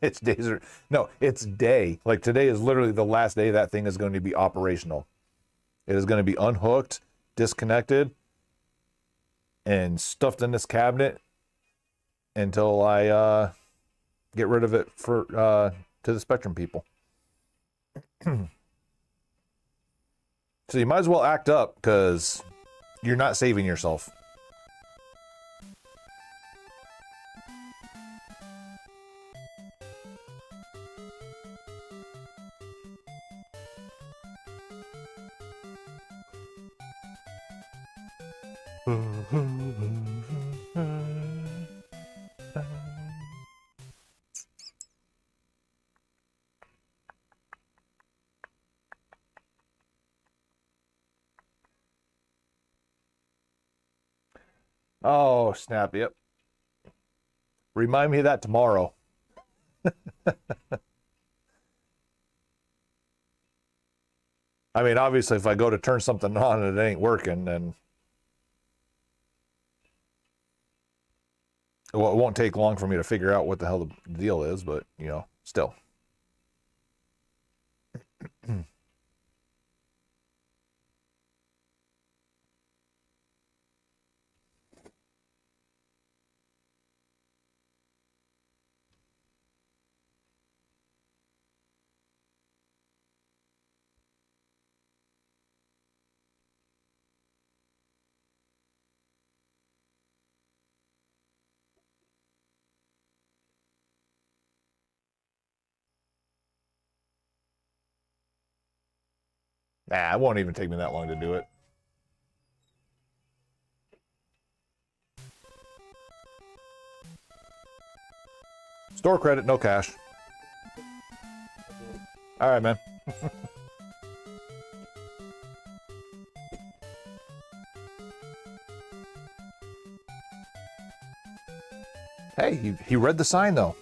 A: It's days or no, it's day. Like today is literally the last day that thing is going to be operational. It is going to be unhooked, disconnected, and stuffed in this cabinet until I get rid of it for to the Spectrum people. So you might as well act up because you're not saving yourself. Oh, snap. Yep. Remind me of that tomorrow. I mean, obviously, if I go to turn something on and it ain't working, then Well, it won't take long for me to figure out what the hell the deal is, but you know, still. Nah, it won't even take me that long to do it. Store credit, no cash. All right, man. Hey, he read the sign though.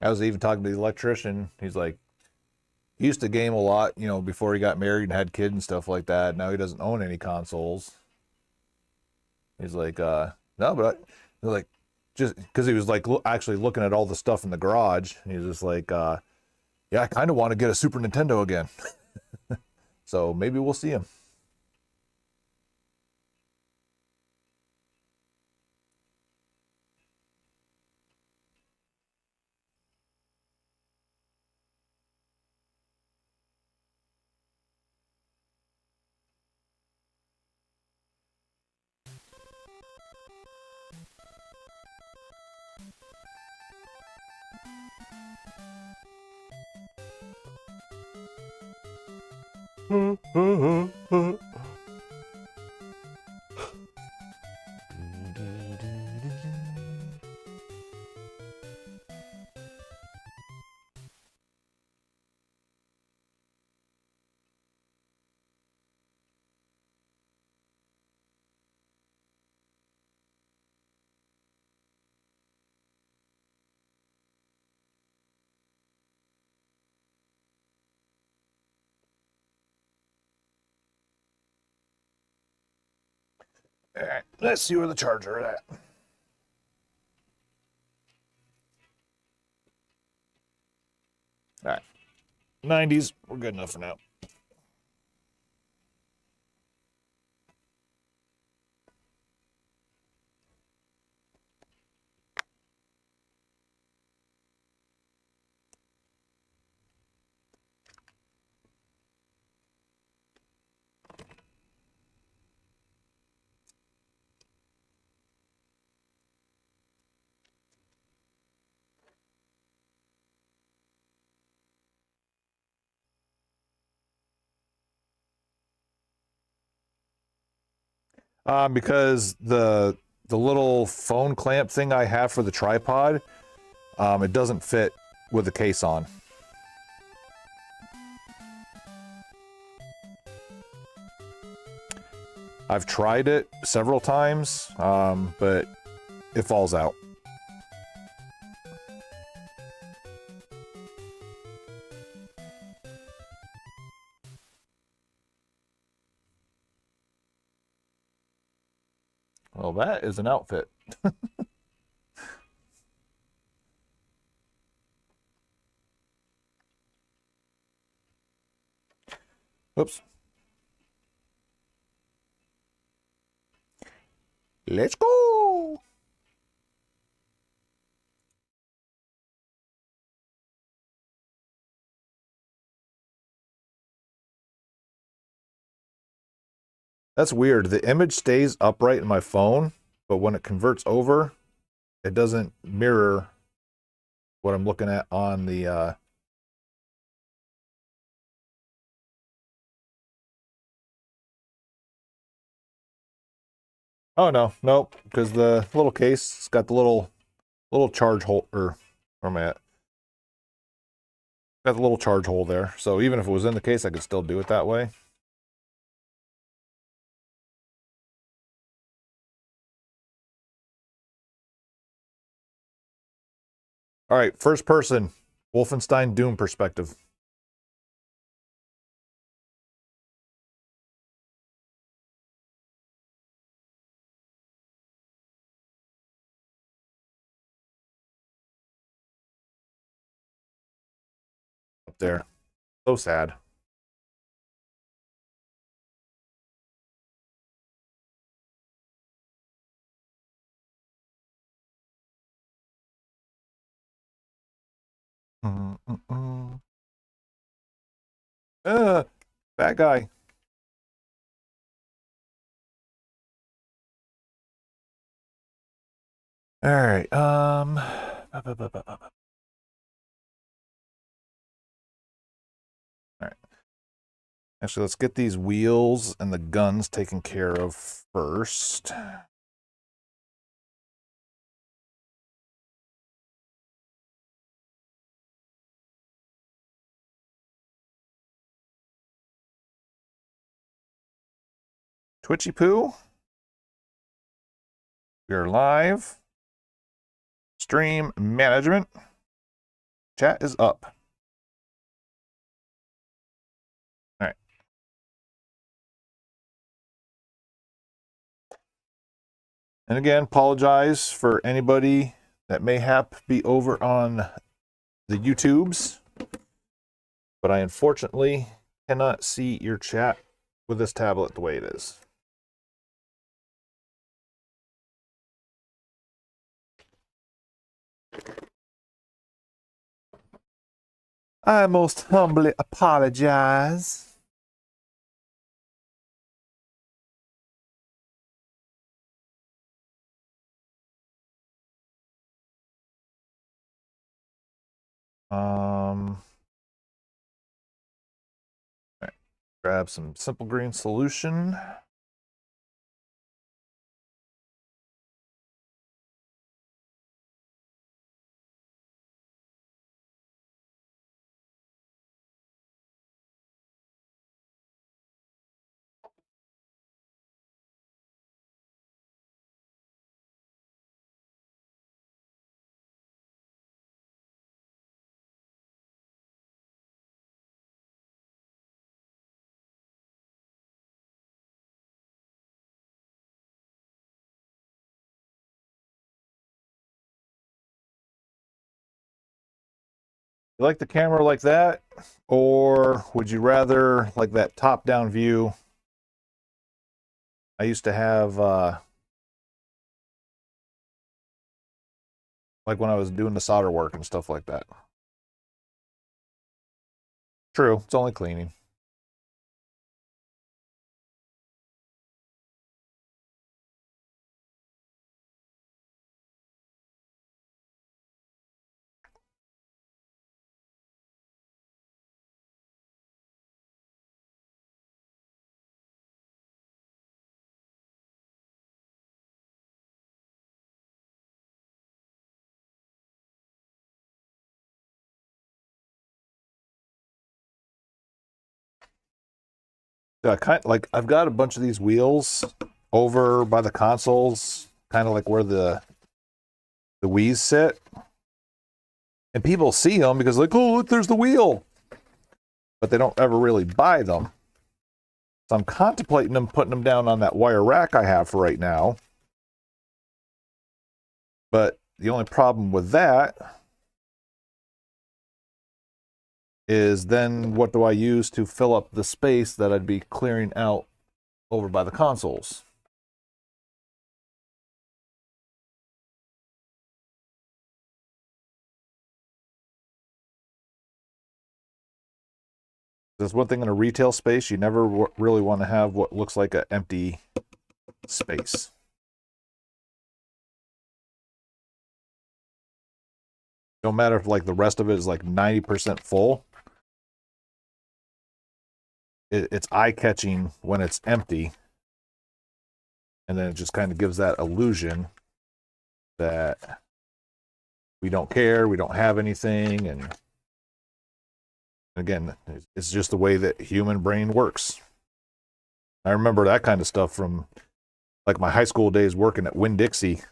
A: I was even talking to the electrician. He's like, he used to game a lot, you know, before he got married and had kids and stuff like that. Now he doesn't own any consoles. He's like, no, but they're like, just because he was like actually looking at all the stuff in the garage. And he's just like, yeah, I kind of want to get a Super Nintendo again. So maybe we'll see him. All right, let's see where the charger is at. All right, 90s, we're good enough for now. Because the little phone clamp thing I have for the tripod, it doesn't fit with the case on. I've tried it several times, but it falls out. Well, that is an outfit. Oops. Let's go. That's weird. The image stays upright in my phone, but when it converts over, it doesn't mirror what I'm looking at on the Oh no, nope, because the little case, it's got the little charge hole, or where am I at? Got the little charge hole there. So even if it was in the case, I could still do it that way. All right, first person, Wolfenstein Doom perspective. Up there. So sad. Bad guy. All right. All right. Actually, let's get these wheels and the guns taken care of first. Twitchy Poo. We are live. Stream management. Chat is up. All right. And again, apologize for anybody that may be over on the YouTubes, but I unfortunately cannot see your chat with this tablet the way it is. I most humbly apologize. All right. Grab some simple green solution. You like the camera like that, or would you rather like that top-down view? I used to have, like when I was doing the solder work and stuff like that. True, it's only cleaning. Yeah, I've got a bunch of these wheels over by the consoles, kind of like where the Wii's sit. And people see them because like, oh, look, there's the wheel. But they don't ever really buy them. So I'm contemplating putting them down on that wire rack I have for right now. But the only problem with that is then what do I use to fill up the space that I'd be clearing out over by the consoles? There's one thing in a retail space, you never really want to have what looks like an empty space. No matter if like the rest of it is like 90% full. It's eye-catching when it's empty. And then it just kind of gives that illusion that we don't care, we don't have anything. And again, it's just the way that human brain works. I remember that kind of stuff from like my high school days working at Winn-Dixie.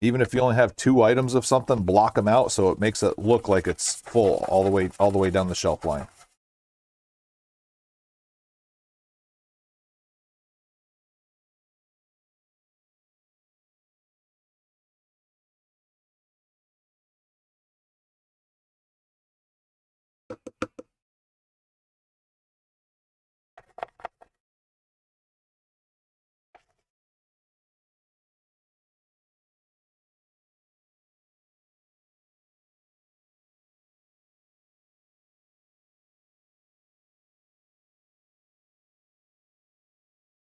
A: Even if you only have 2 items of something, block them out so it makes it look like it's full all the way down the shelf line.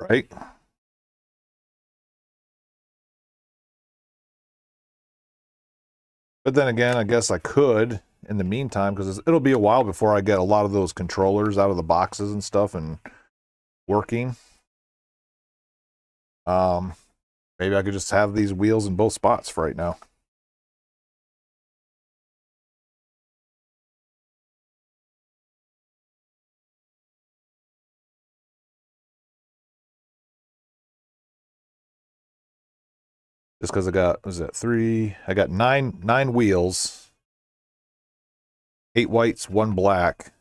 A: Right? But then again, I guess I could in the meantime, because it'll be a while before I get a lot of those controllers out of the boxes and stuff and working. Maybe I could just have these wheels in both spots for right now. Just because I got, was it 3? I got nine wheels, 8 whites, 1 black,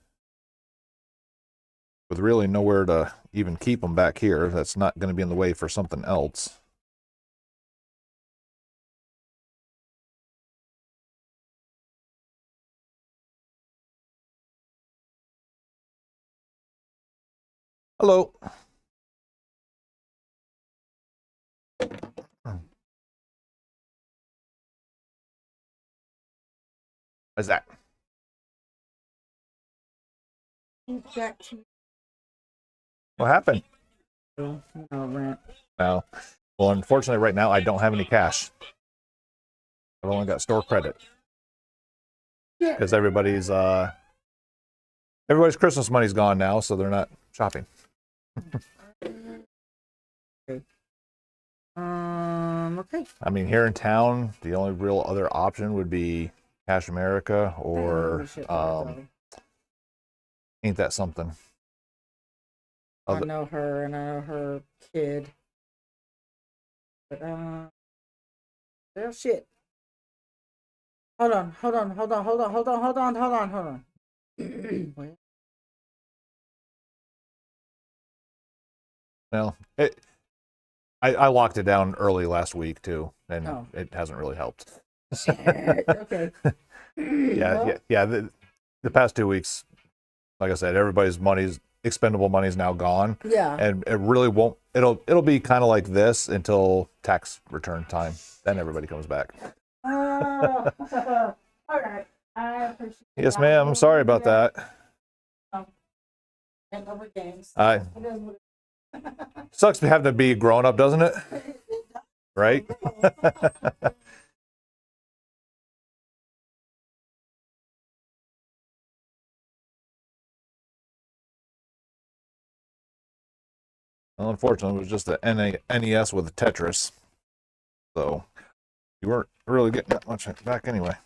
A: with really nowhere to even keep them back here. That's not going to be in the way for something else. Hello. What's that?
E: Back to
A: What happened?
E: rent.
A: No. Well, unfortunately, right now I don't have any cash. I've only got store credit because everybody's Christmas money's gone now, so they're not shopping.
E: Okay.
A: I mean, here in town, the only real other option would be Cash America or Ain't That Something.
E: I know her and I know her kid. But well, shit. Hold on. Wait.
A: Well, I locked it down early last week too, and
E: Oh.
A: it hasn't really helped.
E: Okay.
A: Yeah. The past 2 weeks, like I said, everybody's expendable money is now gone,
E: Yeah.
A: and it really won't. It'll be kind of like this until tax return time. Then everybody comes back.
E: All right. I appreciate it.
A: Yes, ma'am. I'm sorry about that.
E: And over games.
A: I sucks to have to be grown up, doesn't it? Right? Well, unfortunately, it was just the NES with a Tetris, so you weren't really getting that much back anyway.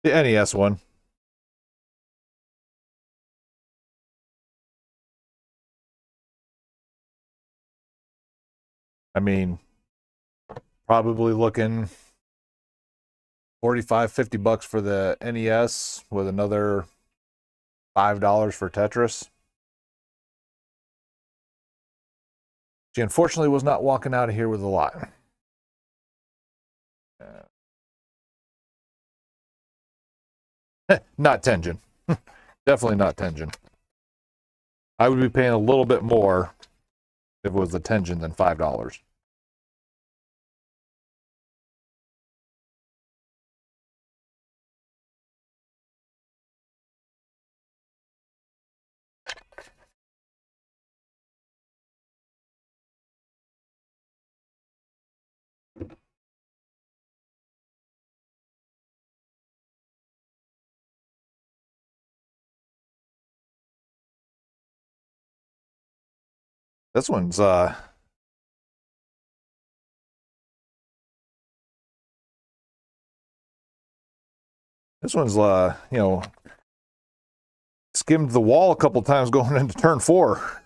A: The NES one. I mean, probably looking 45, $50 for the NES with another $5 for Tetris. She unfortunately was not walking out of here with a lot. Not Tenjin. Definitely not Tenjin. I would be paying a little bit more if it was the Tenjin than $5. This one's skimmed the wall a couple times going into turn 4.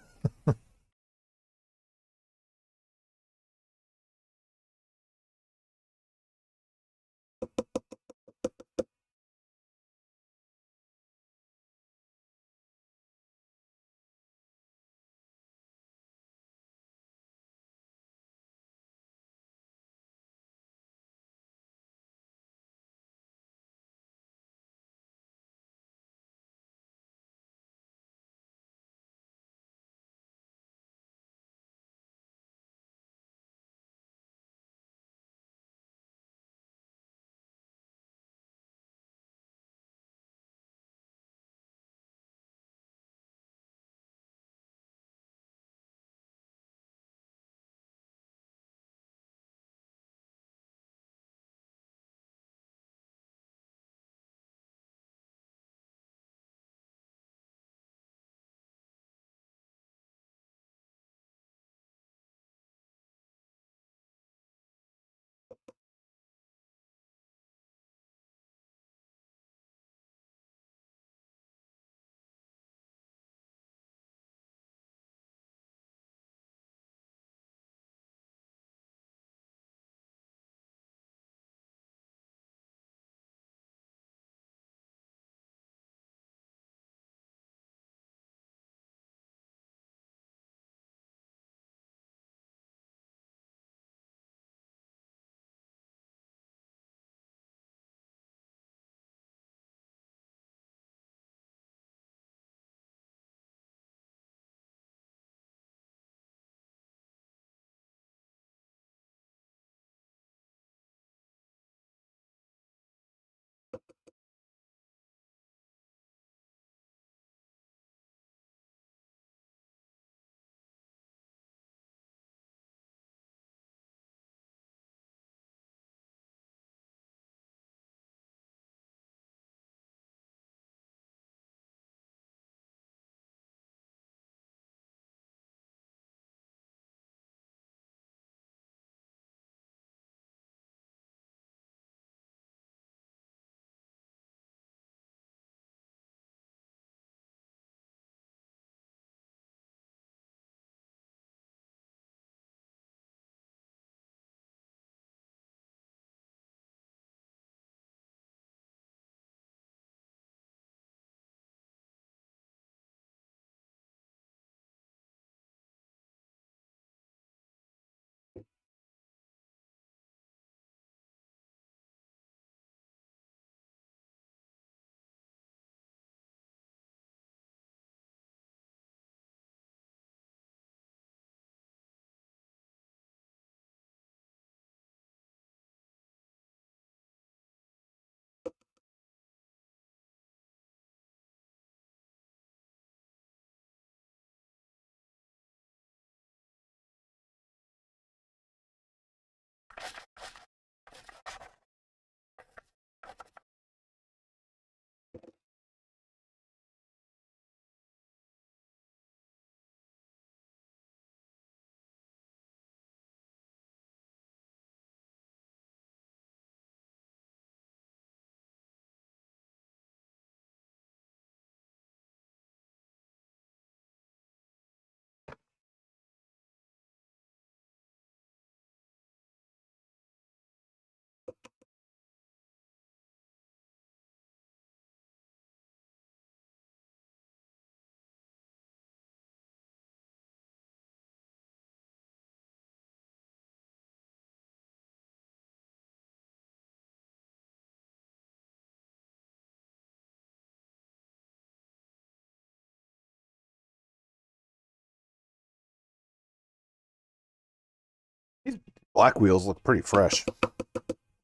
A: Black wheels look pretty fresh.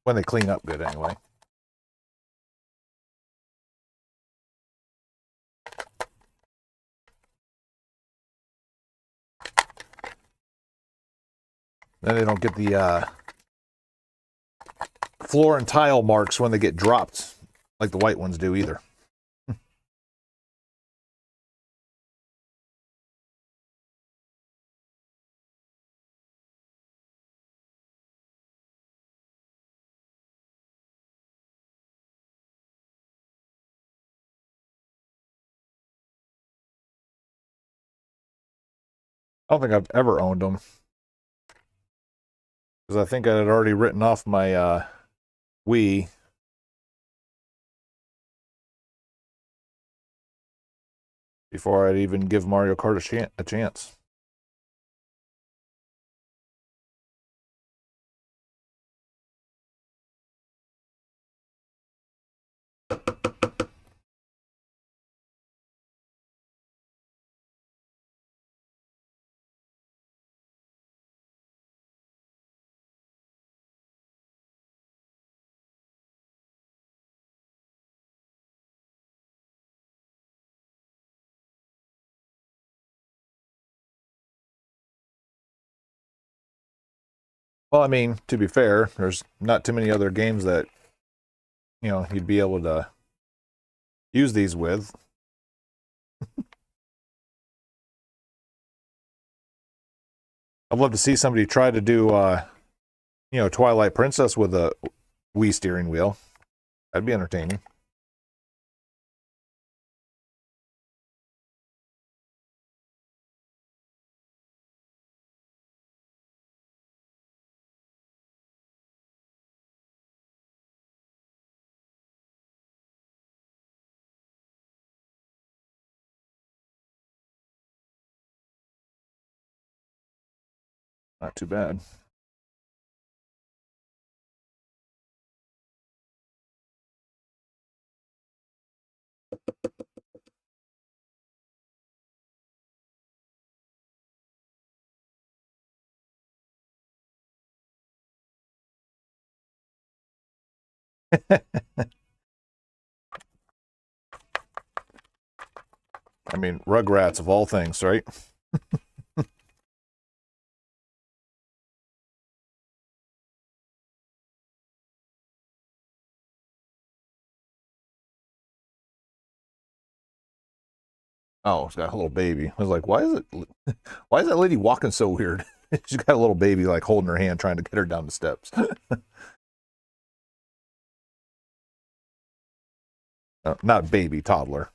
A: When they clean up good, anyway. Then they don't get the floor and tile marks when they get dropped like the white ones do either. I don't think I've ever owned them. Because I think I had already written off my Wii. Before I'd even give Mario Kart a chance. Well, I mean, to be fair, there's not too many other games that, you know, you'd be able to use these with. I'd love to see somebody try to do, you know, Twilight Princess with a Wii steering wheel. That'd be entertaining. Not too bad. I mean, Rugrats of all things, right? Oh, it's got a little baby. I was like, why is that lady walking so weird? She's got a little baby like holding her hand trying to get her down the steps. Not baby, toddler.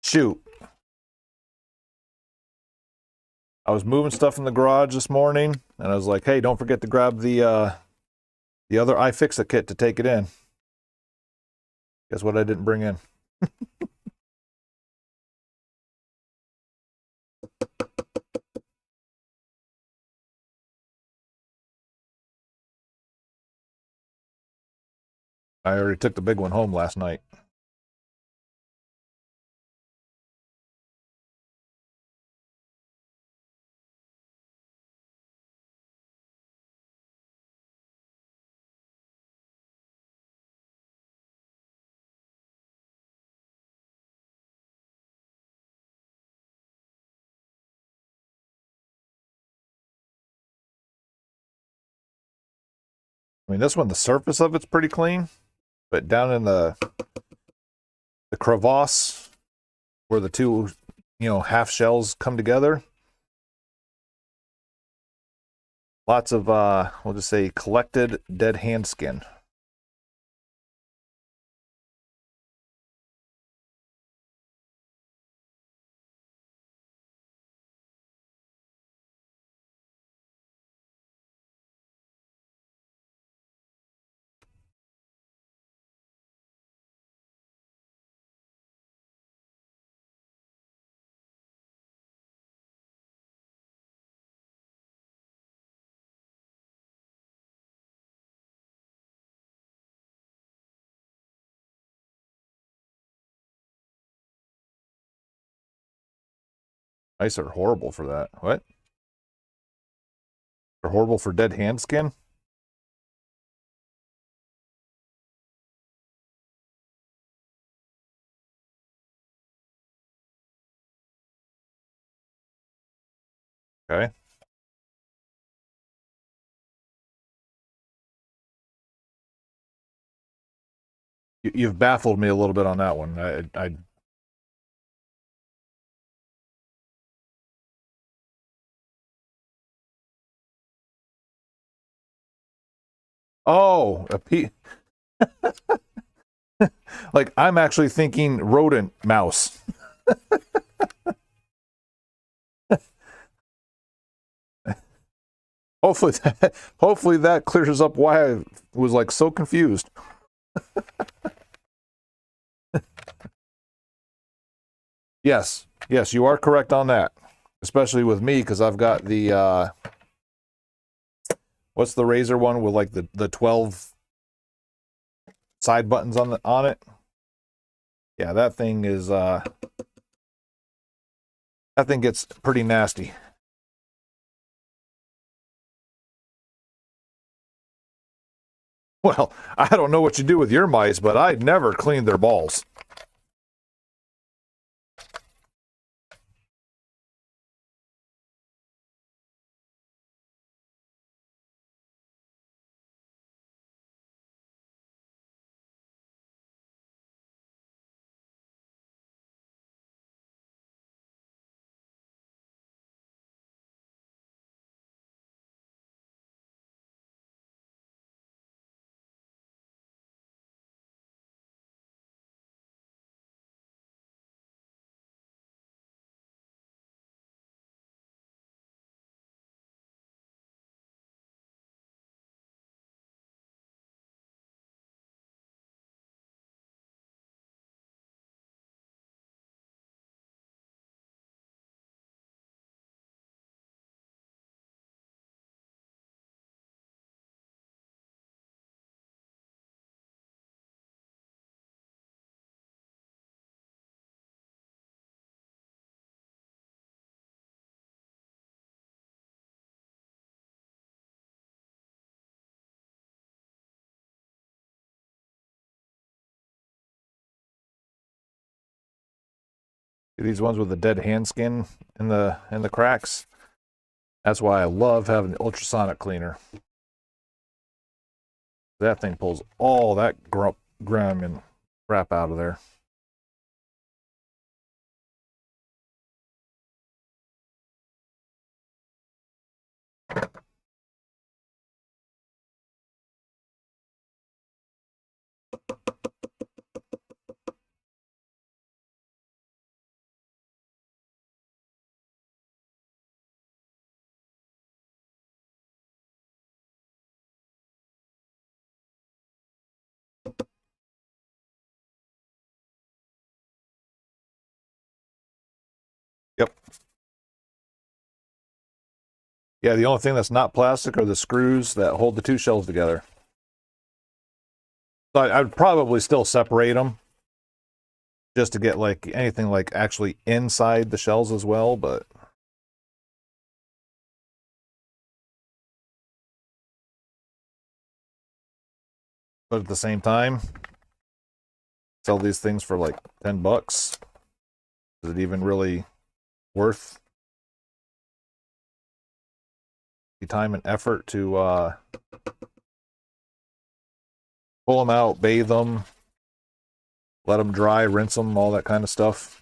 A: Shoot. I was moving stuff in the garage this morning, and I was like, hey, don't forget to grab the other iFixit kit to take it in. Guess what I didn't bring in? I already took the big one home last night. I mean, this one, the surface of it's pretty clean, but down in the crevasse where the two, you know, half shells come together, lots of, we'll just say, collected dead hand skin. Mice are horrible for that. What? They're horrible for dead hand skin? Okay. You've baffled me a little bit on that one. Oh, like I'm actually thinking rodent mouse. Hopefully that clears up why I was like so confused. Yes, you are correct on that. Especially with me, because I've got the what's the razor one with like the 12 side buttons on it? Yeah, that thing is that thing gets pretty nasty. Well, I don't know what you do with your mice, but I'd never cleaned their balls. These ones with the dead hand skin in the cracks. That's why I love having the ultrasonic cleaner. That thing pulls all that grime and crap out of there. Yep. Yeah, the only thing that's not plastic are the screws that hold the two shells together. So I'd probably still separate them just to get like anything like actually inside the shells as well, but at the same time, sell these things for like $10. Is it even really worth the time and effort to pull them out, bathe them, let them dry, rinse them, all that kind of stuff?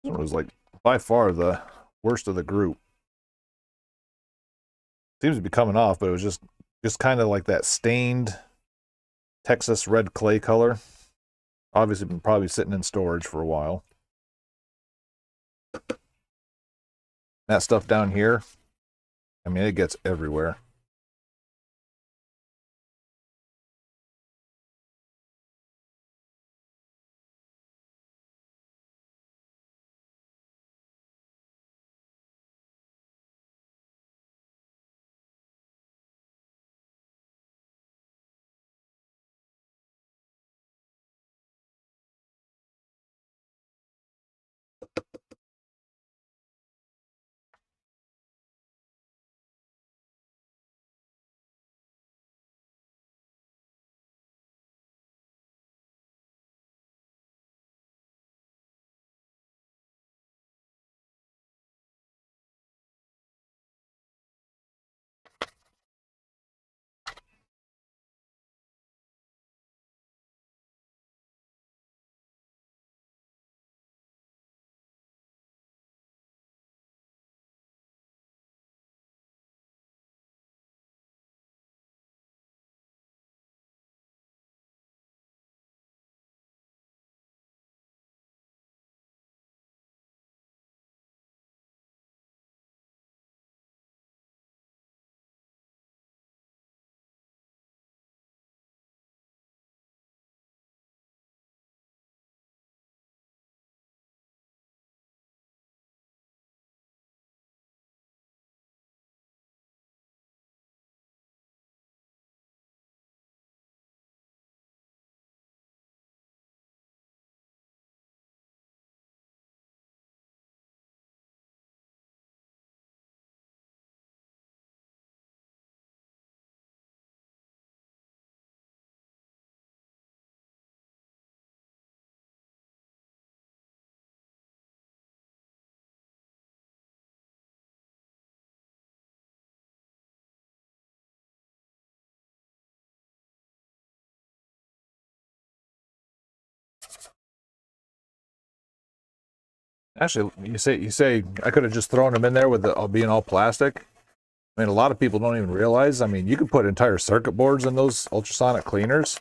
A: It was like by far the worst of the group. Seems to be coming off, but it was just kind of like that stained Texas red clay color. Obviously been probably sitting in storage for a while. That stuff down here, I mean, it gets everywhere. Actually, you say I could have just thrown them in there with the being all plastic. I mean, a lot of people don't even realize. I mean, you could put entire circuit boards in those ultrasonic cleaners.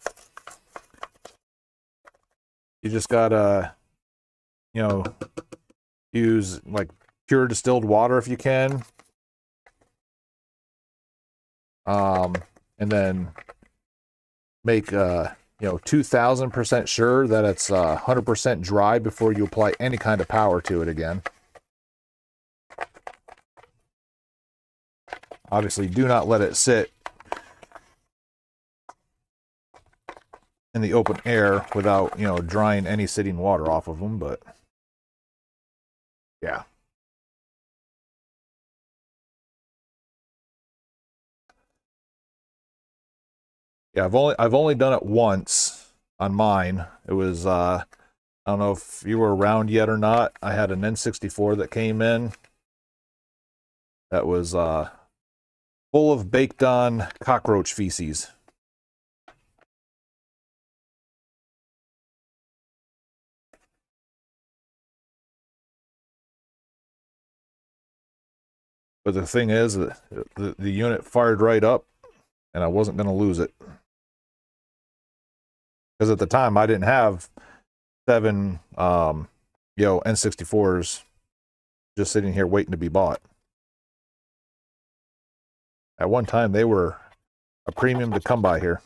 A: You just gotta, you know, use like pure distilled water if you can. And then make 2000% sure that it's 100% dry before you apply any kind of power to it again. Obviously, do not let it sit in the open air without, drying any sitting water off of them, but yeah. Yeah, I've only done it once on mine. It was I don't know if you were around yet or not. I had an N64 that came in that was full of baked on cockroach feces. But the thing is, the unit fired right up, and I wasn't going to lose it. Because at the time, I didn't have 7, N64s just sitting here waiting to be bought. At one time, they were a premium to come by here.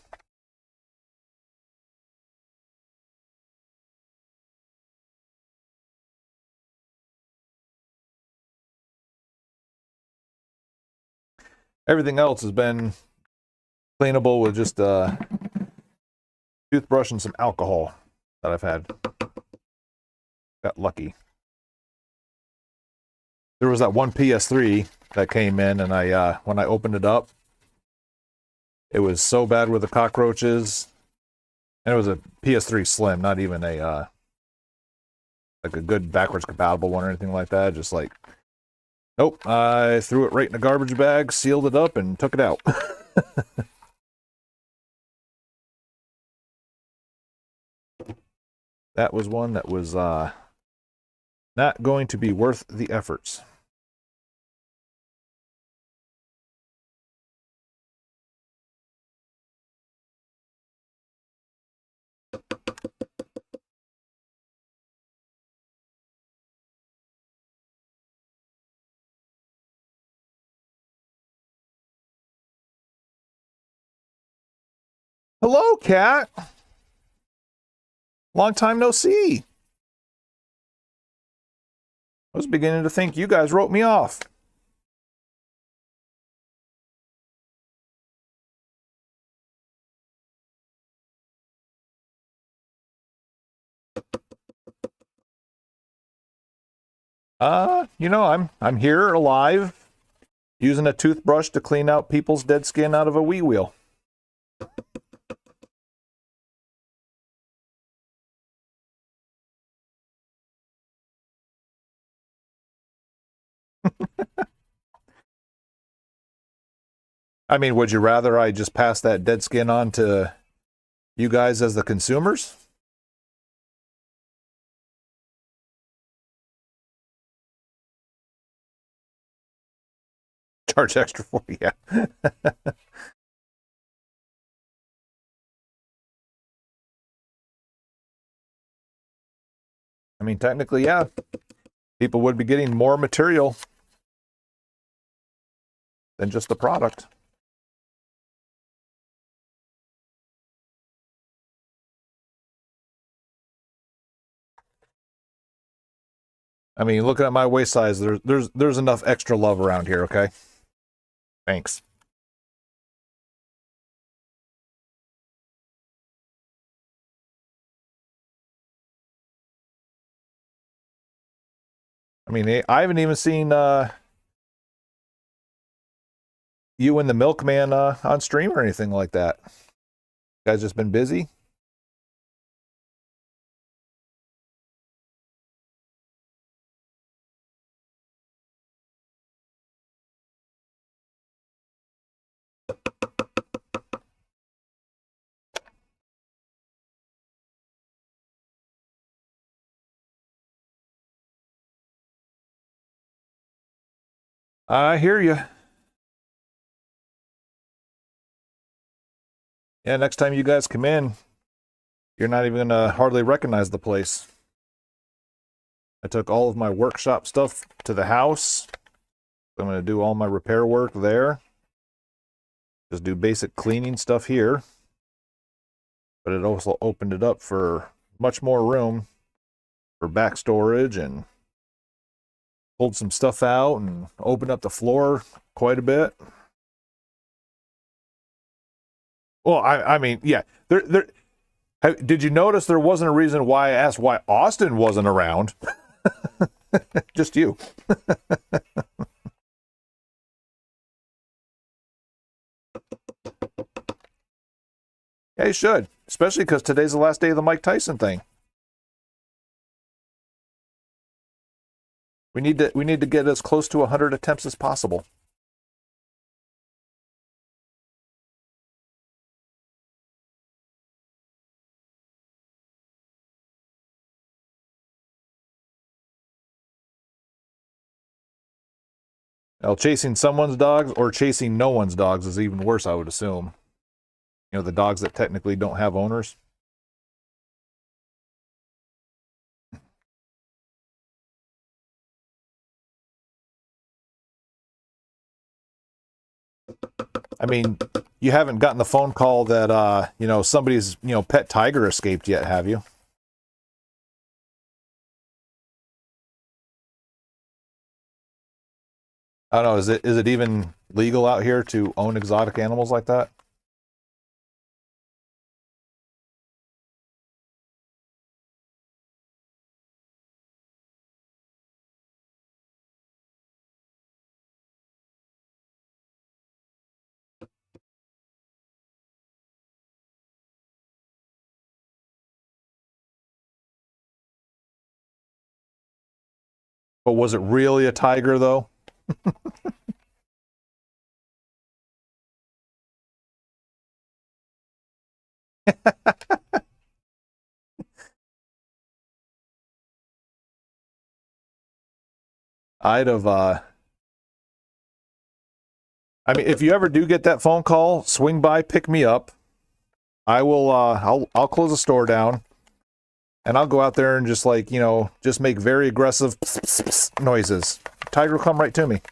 A: Everything else has been cleanable with just toothbrush and some alcohol that I've had. Got lucky. There was that one PS3 that came in, and when I opened it up, it was so bad with the cockroaches. And it was a PS3 Slim, not even a like a good backwards compatible one or anything like that. Just like, nope. I threw it right in a garbage bag, sealed it up, and took it out. That was one that was not going to be worth the efforts. Hello, cat. Long time no see. I was beginning to think you guys wrote me off. I'm here alive, using a toothbrush to clean out people's dead skin out of a wee wheel. I mean, would you rather I just pass that dead skin on to you guys as the consumers? Charge extra for you, yeah. I mean, technically, yeah. People would be getting more material than just the product. I mean, looking at my waist size, there's enough extra love around here, okay? Thanks. I mean, I haven't even seen you and the milkman on stream or anything like that. You guys just been busy? I hear you. Yeah, next time you guys come in, you're not even gonna hardly recognize the place. I took all of my workshop stuff to the house. I'm gonna do all my repair work there. Just do basic cleaning stuff here. But it also opened it up for much more room for back storage, and pulled some stuff out and opened up the floor quite a bit. Well, I mean, yeah. Did you notice there wasn't a reason why I asked why Austin wasn't around? Just you. Yeah, you should, especially because today's the last day of the Mike Tyson thing. We need to get as close to 100 attempts as possible. Now, chasing someone's dogs or chasing no one's dogs is even worse, I would assume. You know, the dogs that technically don't have owners. I mean, you haven't gotten the phone call that, somebody's, pet tiger escaped yet, have you? I don't know. Is it even legal out here to own exotic animals like that? But was it really a tiger, though? I'd have. I mean, if you ever do get that phone call, swing by, pick me up. I will. I'll close the store down, and I'll go out there and just just make very aggressive pss, pss, pss noises. Tiger will come right to me.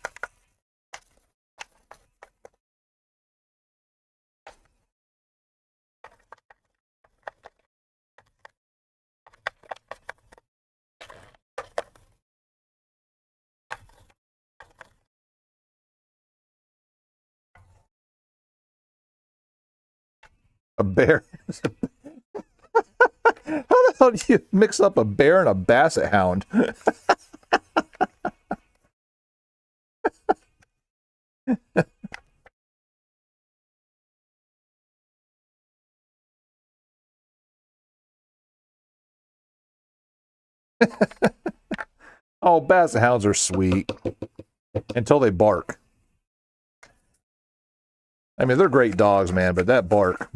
A: A bear. How the hell do you mix up a bear and a basset hound? Oh, basset hounds are sweet until they bark. I mean, they're great dogs, man, but that bark.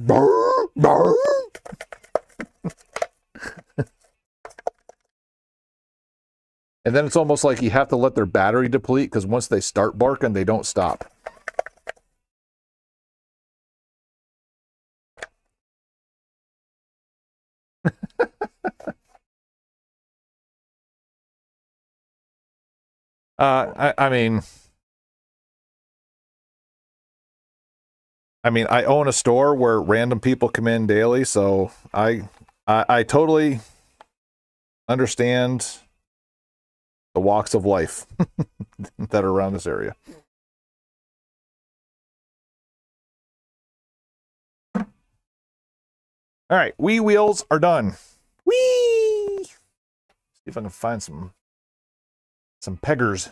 A: And then it's almost like you have to let their battery deplete, because once they start barking, they don't stop. I own a store where random people come in daily, so I totally understand the walks of life that are around this area. All right, wee wheels are done. Wee! See if I can find some peggers.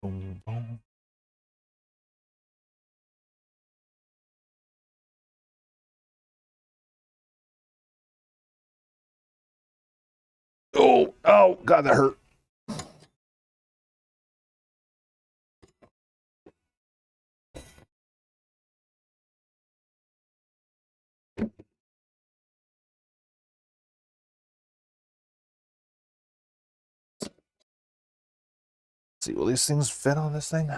A: Boom, boom. Oh, God, that hurt. See, will these things fit on this thing?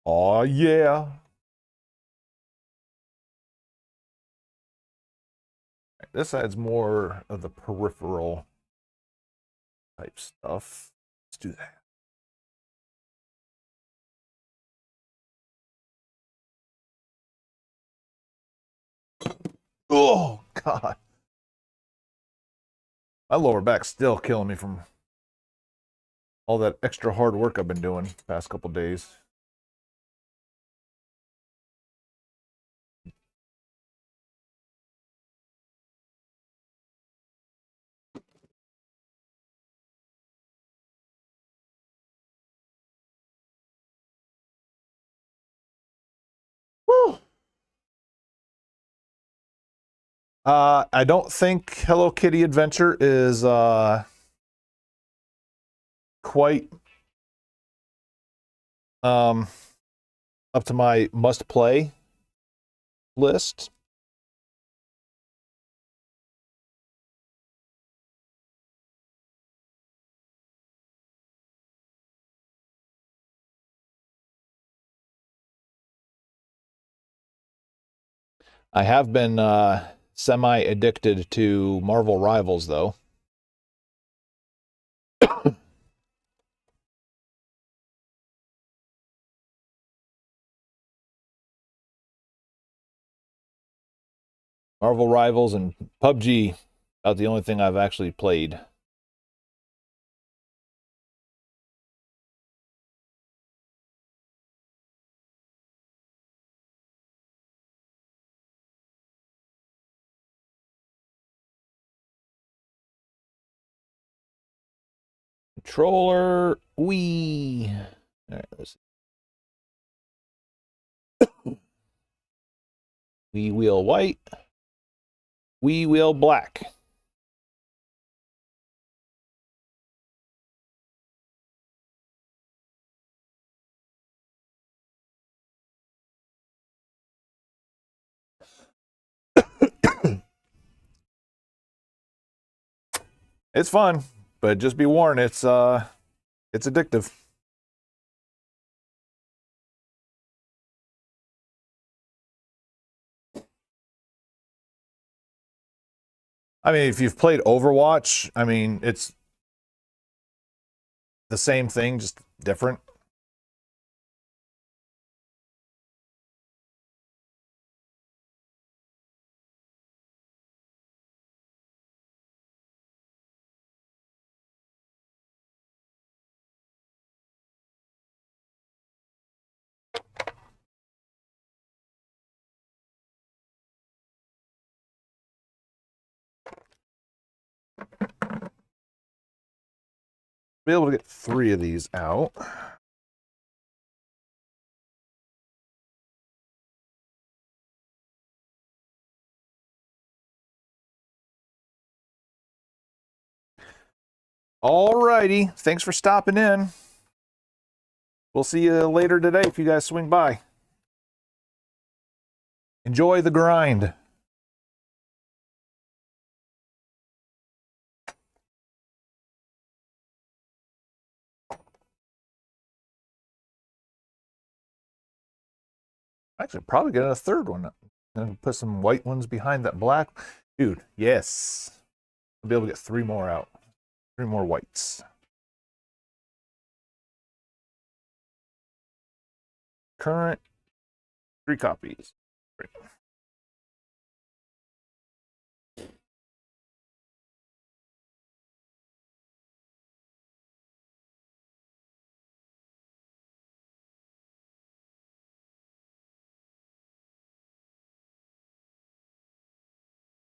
A: Oh yeah. This adds more of the peripheral type stuff. Let's do that. Oh God. My lower back's still killing me from all that extra hard work I've been doing the past couple days. Woo. I don't think Hello Kitty Adventure is quite up to my must play list. I have been semi addicted to Marvel Rivals though. Marvel Rivals and PUBG, about the only thing I've actually played. Controller, Wii. All right, let's see. Wii wheel white, Wii wheel black. It's fun, but just be warned, it's addictive. I mean, if you've played Overwatch, I mean, it's the same thing, just different. Be able to get 3 of these out. Alrighty, thanks for stopping in. We'll see you later today if you guys swing by. Enjoy the grind. Actually, probably get a third one. And put some white ones behind that black. Dude, yes. I'll be able to get 3 more out. 3 more whites. Current 3 copies. Great.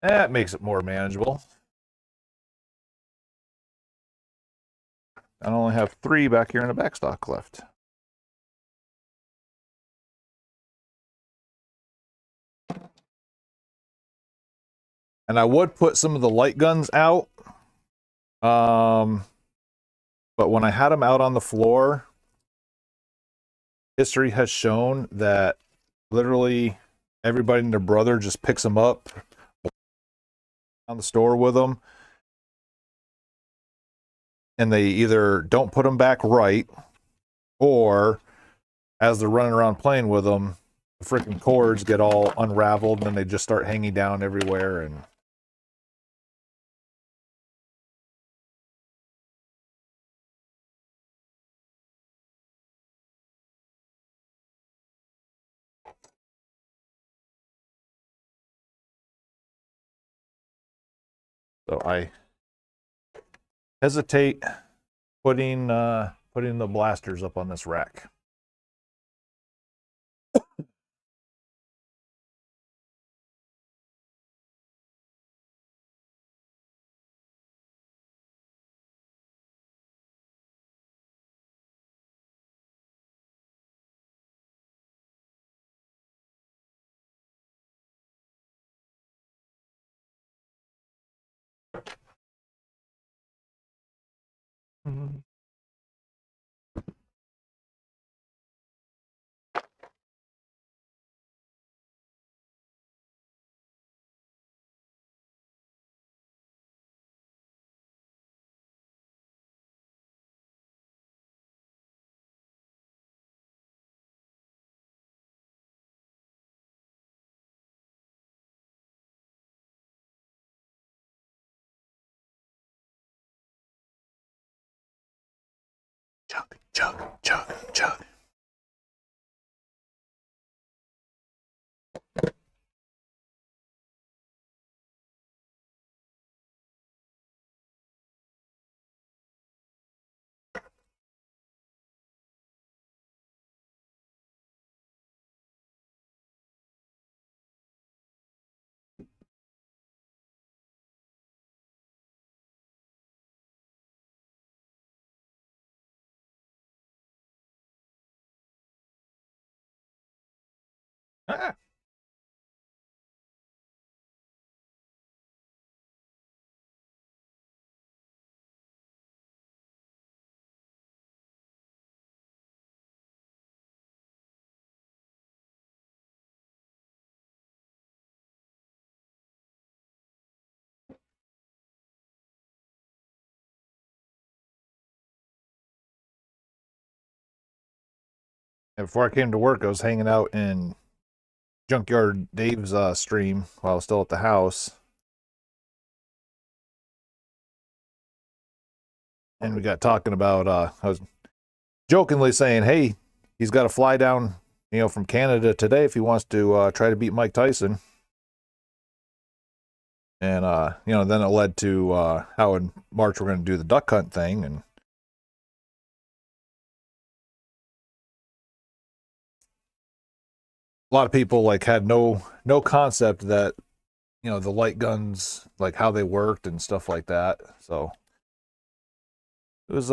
A: That makes it more manageable. I only have 3 back here in the back stock left. And I would put some of the light guns out. But when I had them out on the floor, history has shown that literally everybody and their brother just picks them up on the store with them. and they either don't put them back right, or as they're running around playing with them, the freaking cords get all unraveled and then they just start hanging down everywhere. And so I hesitate putting the blasters up on this rack. Mhm. Chug, chug, chug, chug. Ah. And before I came to work, I was hanging out in Junkyard Dave's stream while I was still at the house. And we got talking about, I was jokingly saying, hey, he's got to fly down, from Canada today if he wants to try to beat Mike Tyson. And, then it led to how in March we're going to do the duck hunt thing. And a lot of people had no concept that, the light guns, like how they worked and stuff like that. So it was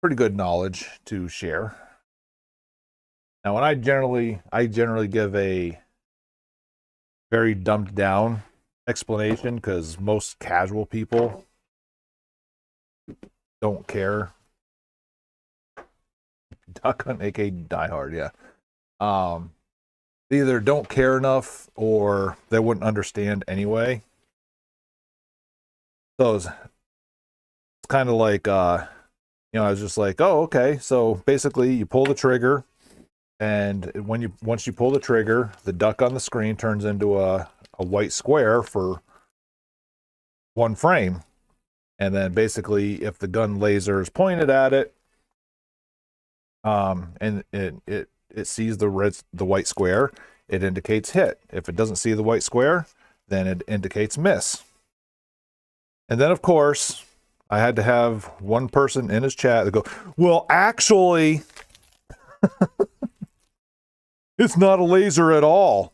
A: pretty good knowledge to share. Now, when I generally give a very dumbed down explanation because most casual people don't care. Duck Hunt, aka Die Hard, yeah. They either don't care enough or they wouldn't understand anyway. So it's kind of like, I was just like, oh, okay. So basically, you pull the trigger, and once you pull the trigger, the duck on the screen turns into a white square for one frame. And then basically, if the gun laser is pointed at it, and it sees the white square, it indicates hit. If it doesn't see the white square, then it indicates miss. And then, of course, I had to have one person in his chat that go, well, actually, it's not a laser at all.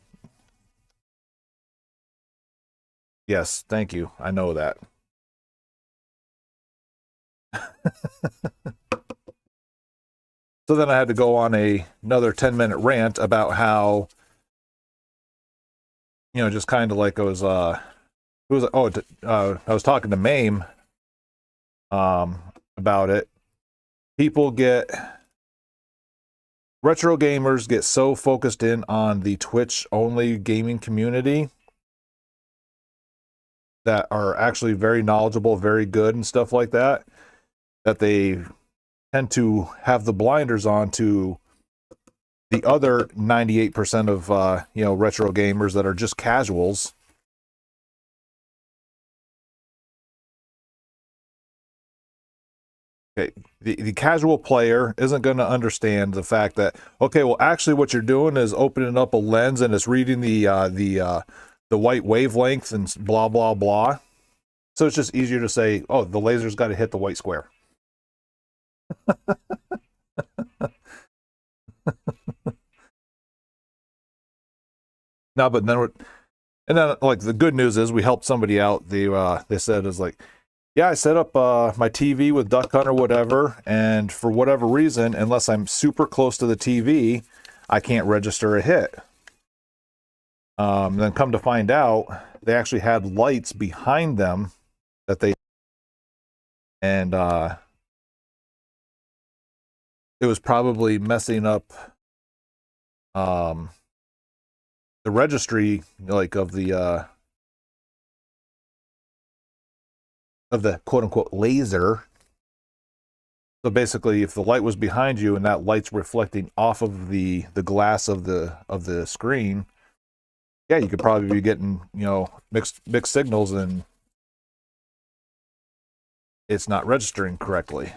A: Yes, thank you. I know that. So then I had to go on another 10-minute rant about how, just kind of like I was talking to Mame about it. Retro gamers get so focused in on the Twitch only gaming community that are actually very knowledgeable, very good and stuff like that. that they tend to have the blinders on to the other 98% of retro gamers that are just casuals. Okay, the casual player isn't going to understand the fact that, okay, well, actually what you're doing is opening up a lens and it's reading the white wavelength and blah, blah, blah. So it's just easier to say, oh, the laser's got to hit the white square. No, but then like the good news is we helped somebody out. They said is like, yeah, I set up my TV with Duck Hunt or whatever, and for whatever reason, unless I'm super close to the TV, I can't register a hit. Then come to find out, they actually had lights behind them that they, and it was probably messing up the registry, like of the quote unquote laser. So basically, if the light was behind you and that light's reflecting off of the glass of the screen, yeah, you could probably be getting, mixed signals and it's not registering correctly.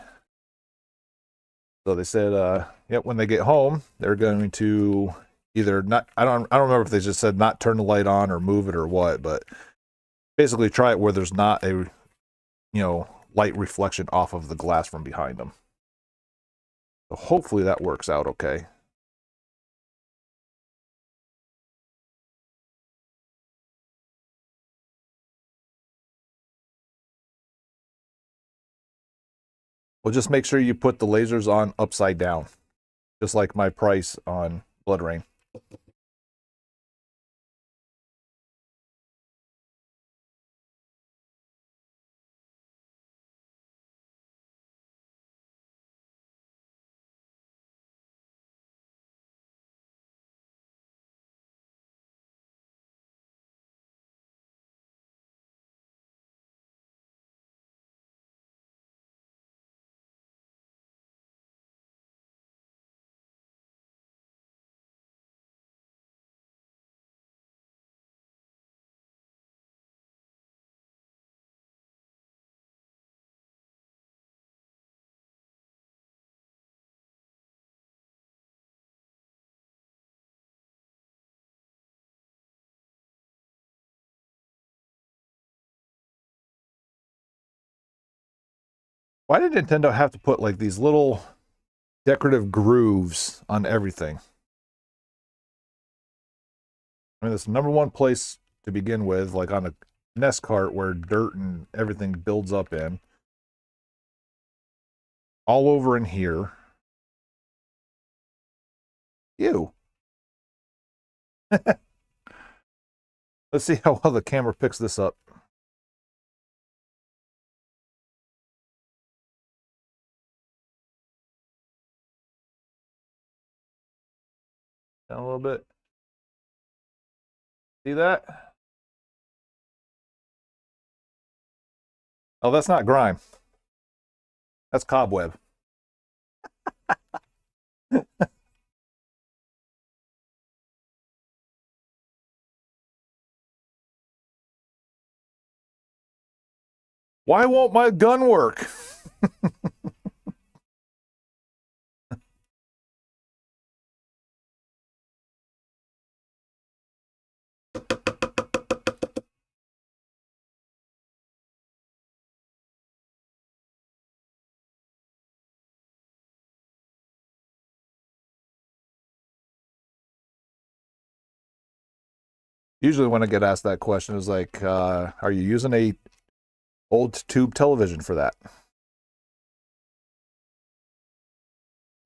A: So they said, yep, when they get home, they're going to either not, I don't remember if they just said not turn the light on or move it or what, but basically try it where there's not a, light reflection off of the glass from behind them. So hopefully that works out okay. Well, just make sure you put the lasers on upside down, just like my price on Blood Rain. Why did Nintendo have to put like these little decorative grooves on everything? I mean, that's the number one place to begin with, like on a NES cart where dirt and everything builds up in. All over in here. Ew. Let's see how well the camera picks this up. Down a little bit. See that? Oh, that's not grime. That's cobweb. Why won't my gun work? Usually when I get asked that question is like, are you using a old tube television for that?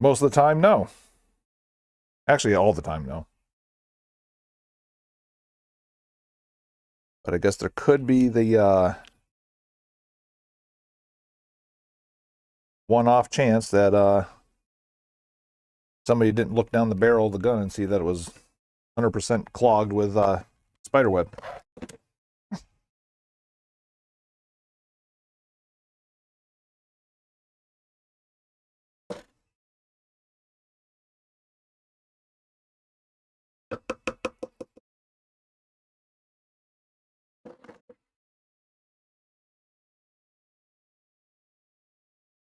A: Most of the time, no. Actually, all the time, no. But I guess there could be the one-off chance that somebody didn't look down the barrel of the gun and see that it was 100% clogged with spiderweb.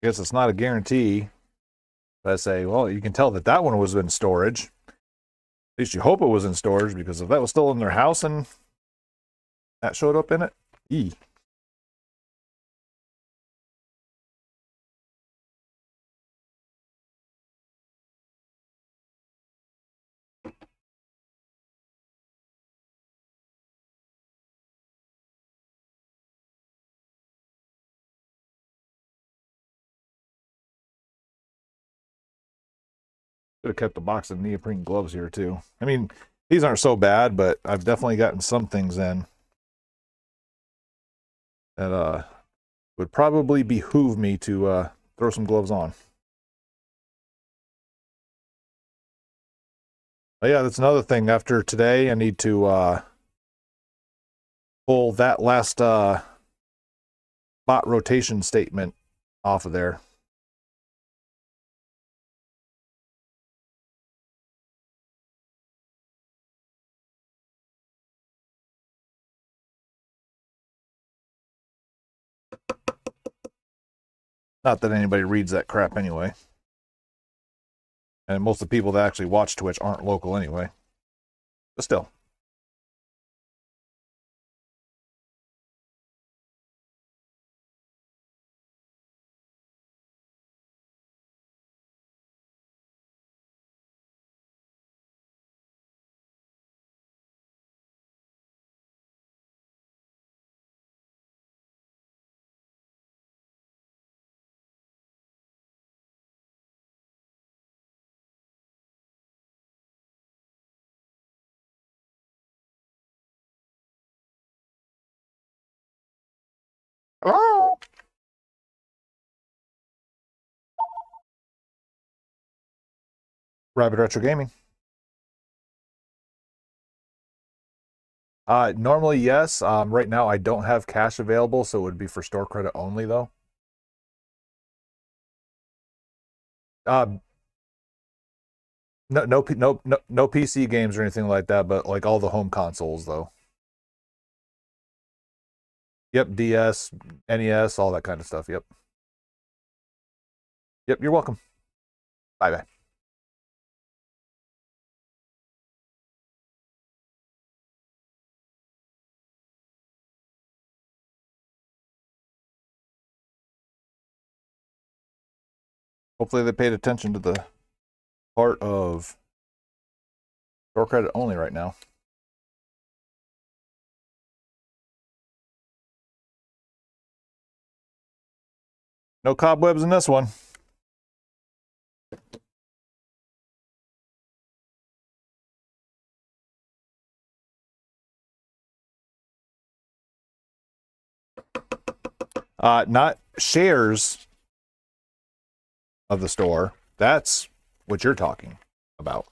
A: I guess it's not a guarantee. But I say, well, you can tell that that one was in storage. At least you hope it was in storage, because if that was still in their house and that showed up in it, eee. Could have kept a box of neoprene gloves here too. I mean, these aren't so bad, but I've definitely gotten some things in that would probably behoove me to throw some gloves on. But yeah, that's another thing. After today, I need to pull that last bot rotation statement off of there. Not that anybody reads that crap anyway. And most of the people that actually watch Twitch aren't local anyway. But still. Hello? Rabbit Retro Gaming. Normally, yes. Right now, I don't have cash available, so it would be for store credit only, though. No PC games or anything like that, but like all the home consoles, though. Yep, DS, NES, all that kind of stuff. Yep. Yep, you're welcome. Bye-bye. Hopefully they paid attention to the part of store credit only right now. No cobwebs in this one. Not shares of the store. That's what you're talking about.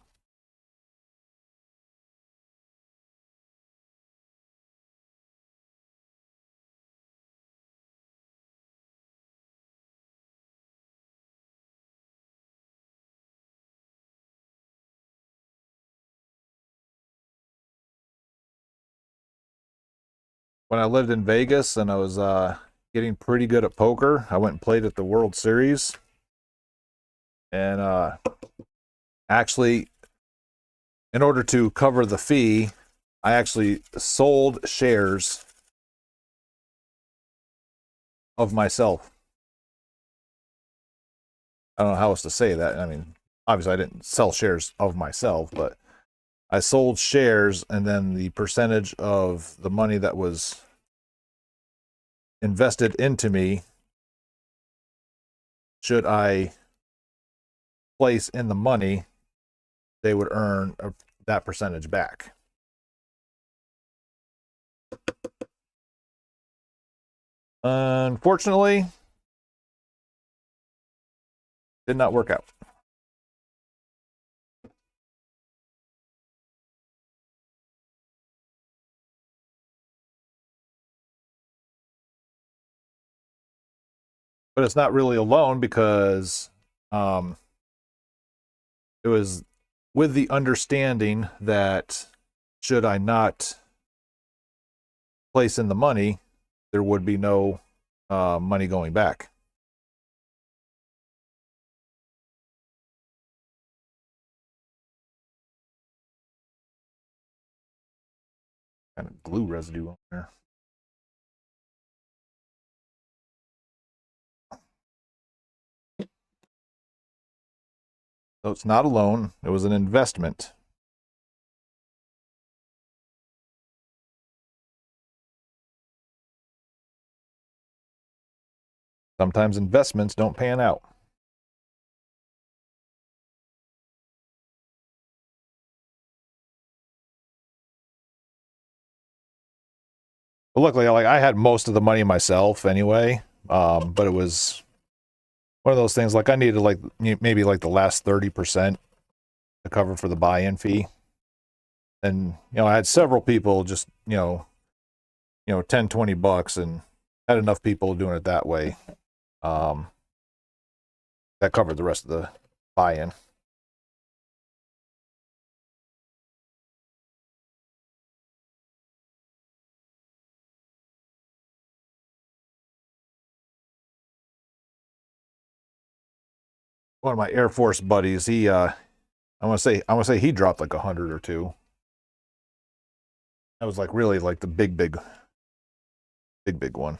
A: When I lived in Vegas and I was getting pretty good at poker, I went and played at the World Series. And actually, in order to cover the fee, I actually sold shares of myself. I don't know how else to say that. I mean, obviously I didn't sell shares of myself, but I sold shares, and then the percentage of the money that was invested into me, should I place in the money, they would earn that percentage back. Unfortunately, did not work out. But it's not really a loan, because it was with the understanding that should I not place in the money, there would be no money going back. Kind of glue residue on there. So it's not a loan, it was an investment. Sometimes investments don't pan out. But luckily, like I had most of the money myself anyway. But it was one of those things like I needed like maybe like the last 30% to cover for the buy-in fee. And I had several people just 10, 20 bucks, and had enough people doing it that way. That covered the rest of the buy-in. One of my Air Force buddies, he I want to say he dropped like 100 or two. That was like really like the big one.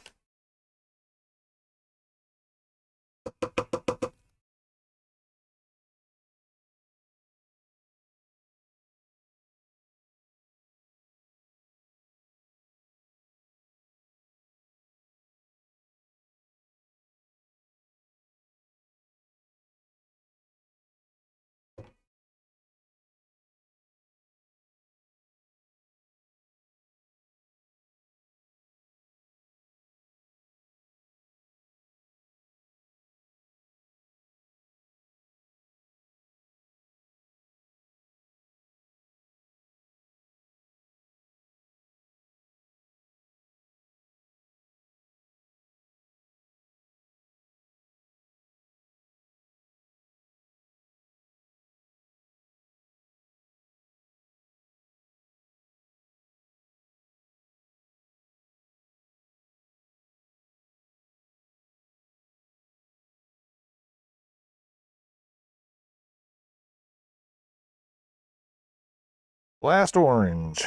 A: Blast orange.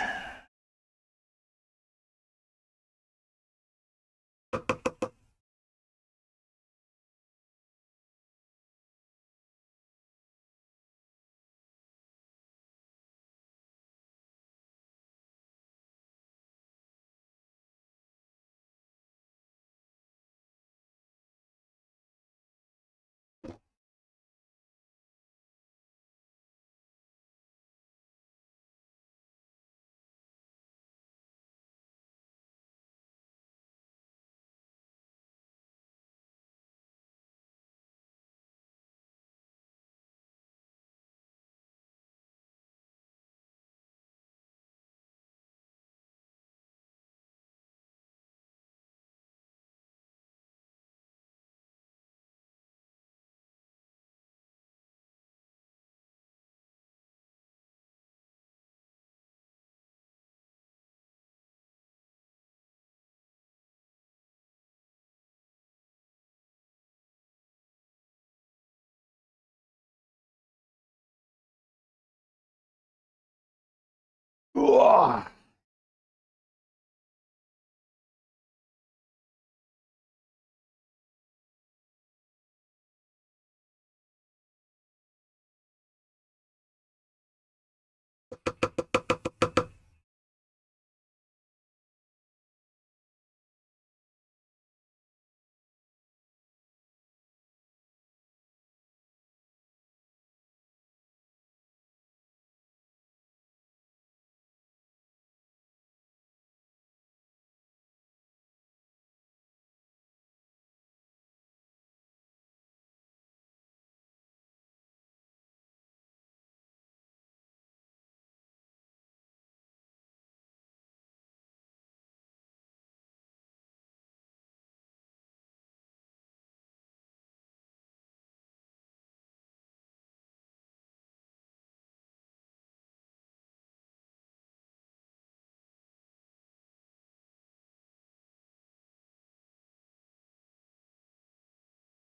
A: Ugh.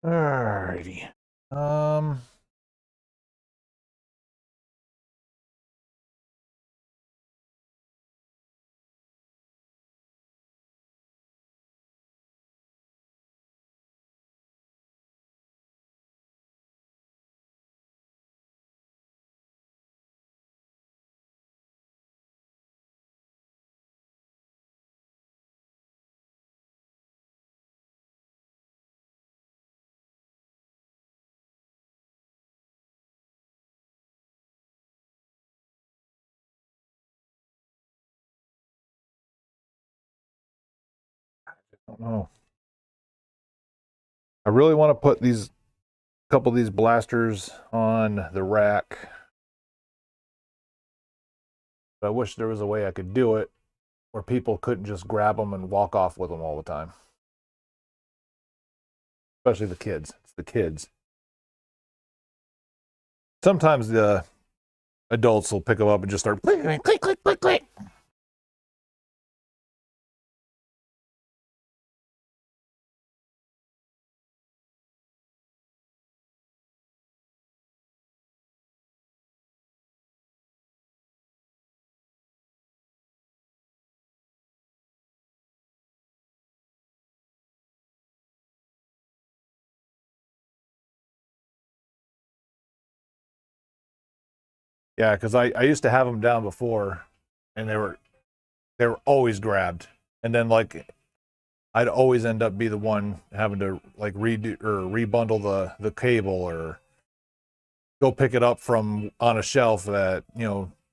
A: Alrighty. I don't know. I really want to put these couple of these blasters on the rack. But I wish there was a way I could do it where people couldn't just grab them and walk off with them all the time. Especially the kids. It's the kids. Sometimes the adults will pick them up and just start click, click, click, click, click. Yeah, because I used to have them down before, and they were always grabbed, and then like I'd always end up be the one having to like redo or rebundle the cable or go pick it up from on a shelf that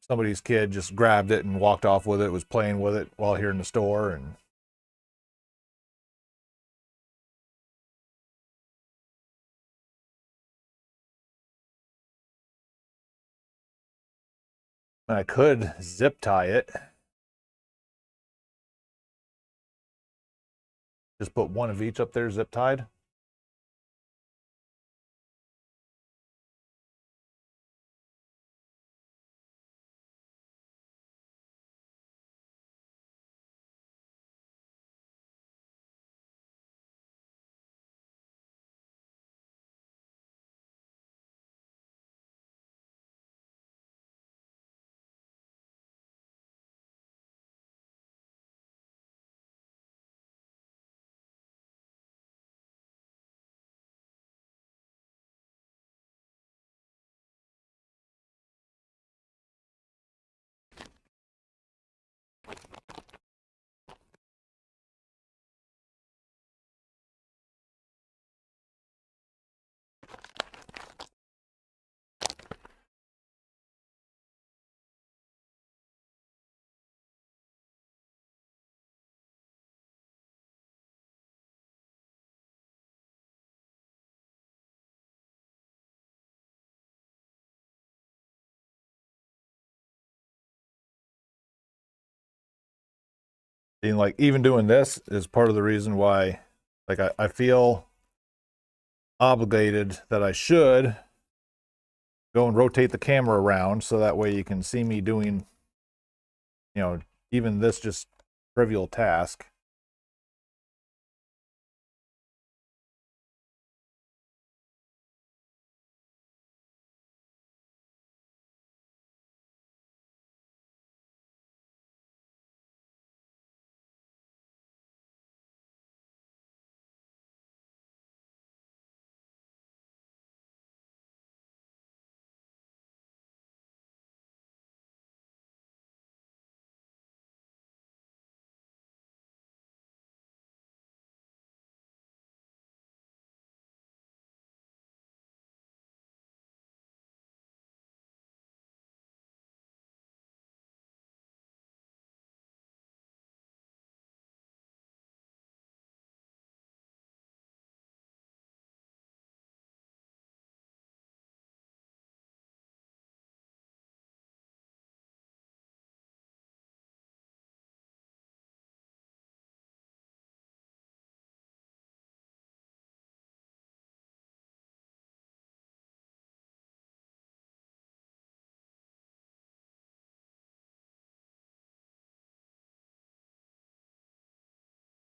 A: somebody's kid just grabbed it and walked off with it, was playing with it while here in the store, and I could zip tie it. Just put one of each up there zip tied. And like even doing this is part of the reason why like I feel obligated that I should go and rotate the camera around so that way you can see me doing even this just trivial task.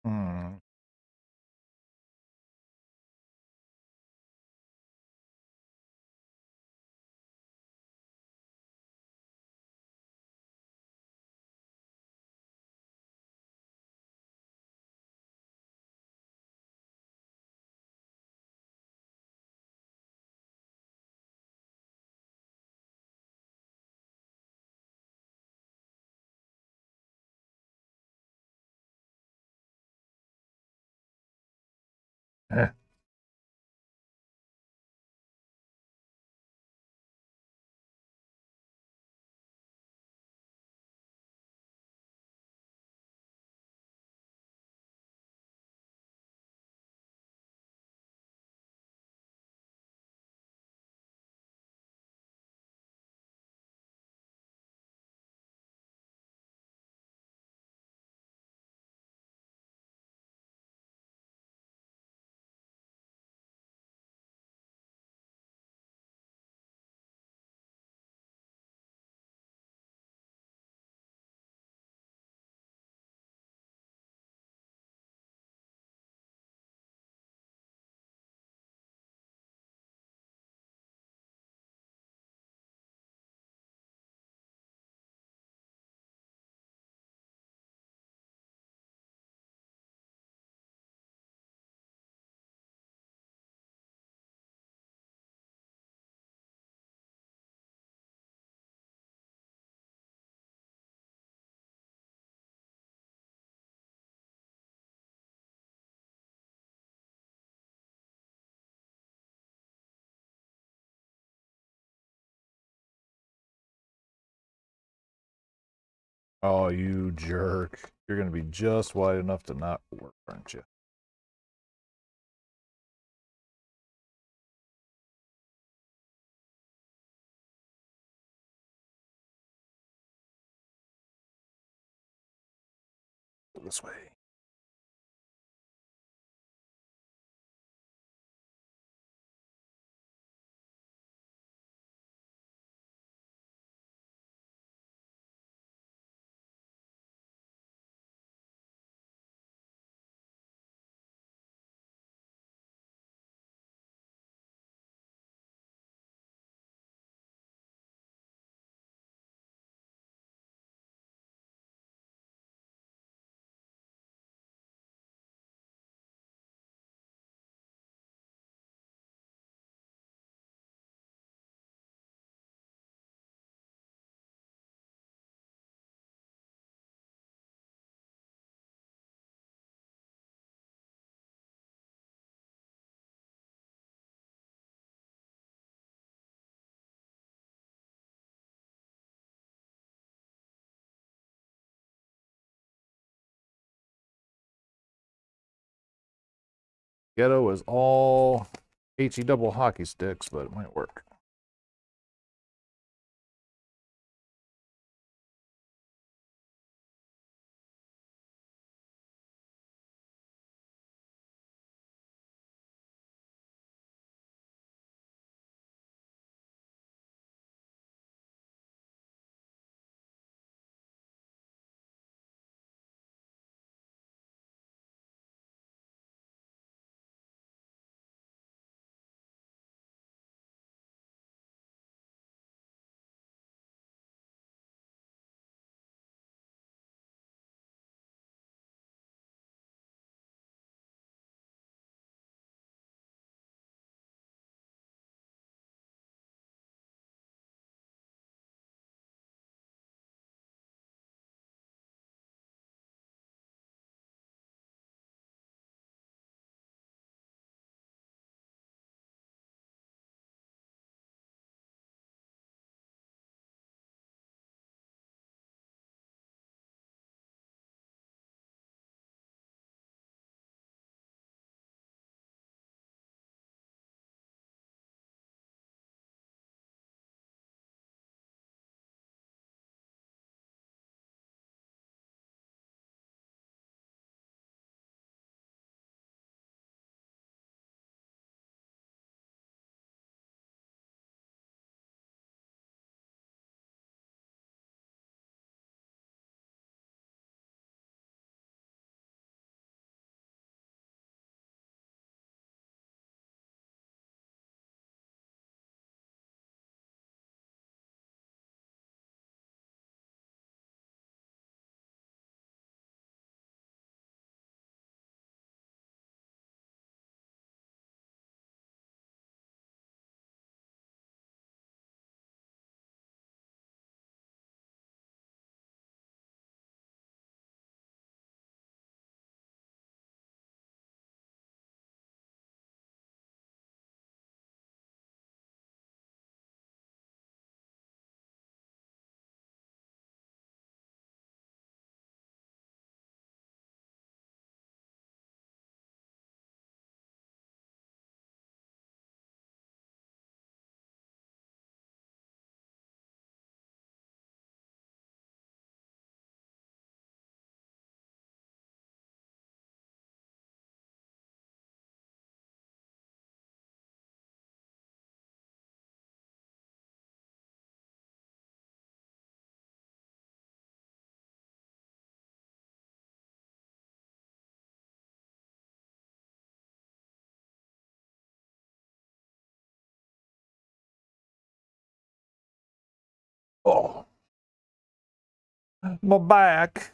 A: Hmm. Eh. Oh, you jerk. You're going to be just wide enough to not work, aren't you? This way. Ghetto is all HE double hockey sticks, but it might work. Oh, my back.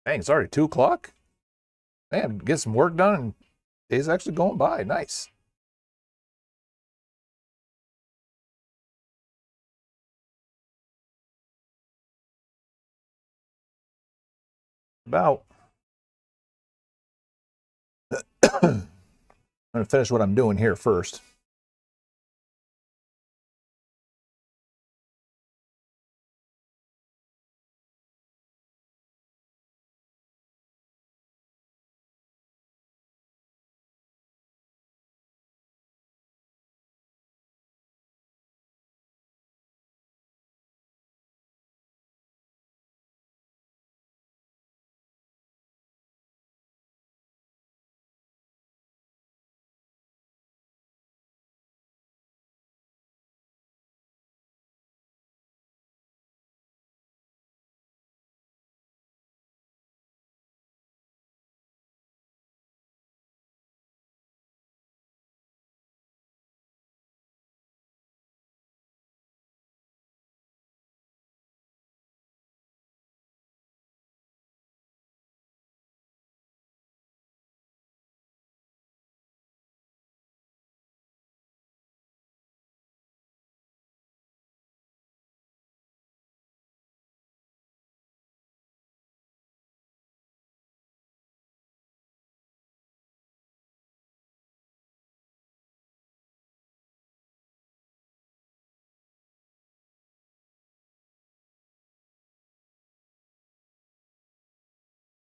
A: Dang, it's already 2 o'clock. Man, get some work done and day's actually going by. Nice. About. I'm going to finish what I'm doing here first.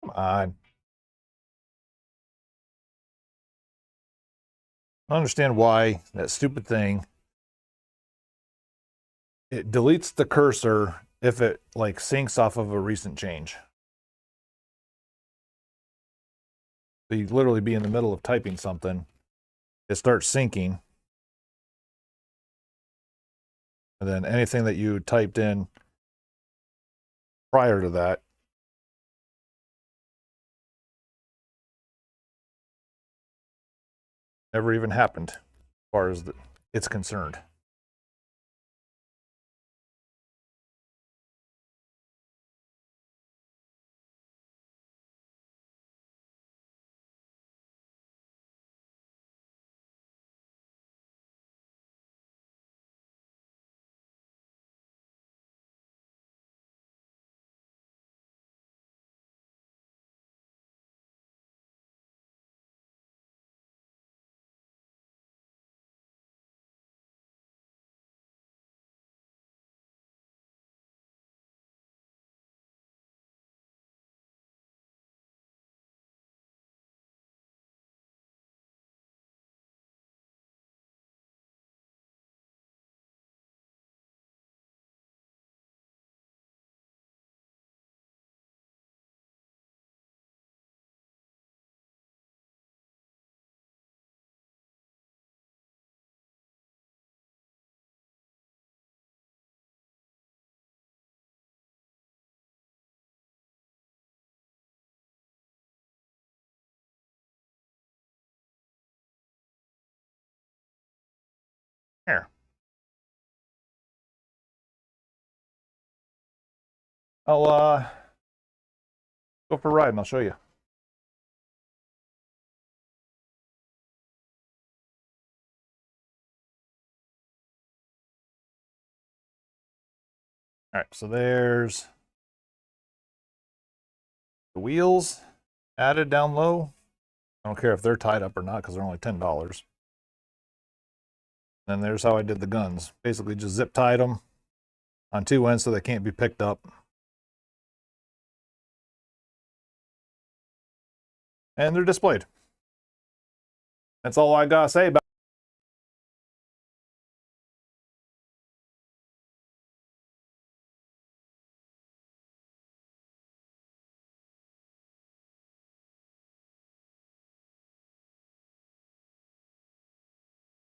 A: Come on. I understand why that stupid thing, it deletes the cursor if it like syncs off of a recent change. So you literally be in the middle of typing something, it starts syncing, and then anything that you typed in prior to that never even happened as far as it's concerned. Here, I'll go for a ride and I'll show you. All right, so there's the wheels added down low. I don't care if they're tied up or not because they're only $10. And there's how I did the guns. Basically just zip tied them on two ends so they can't be picked up. And they're displayed. That's all I gotta say about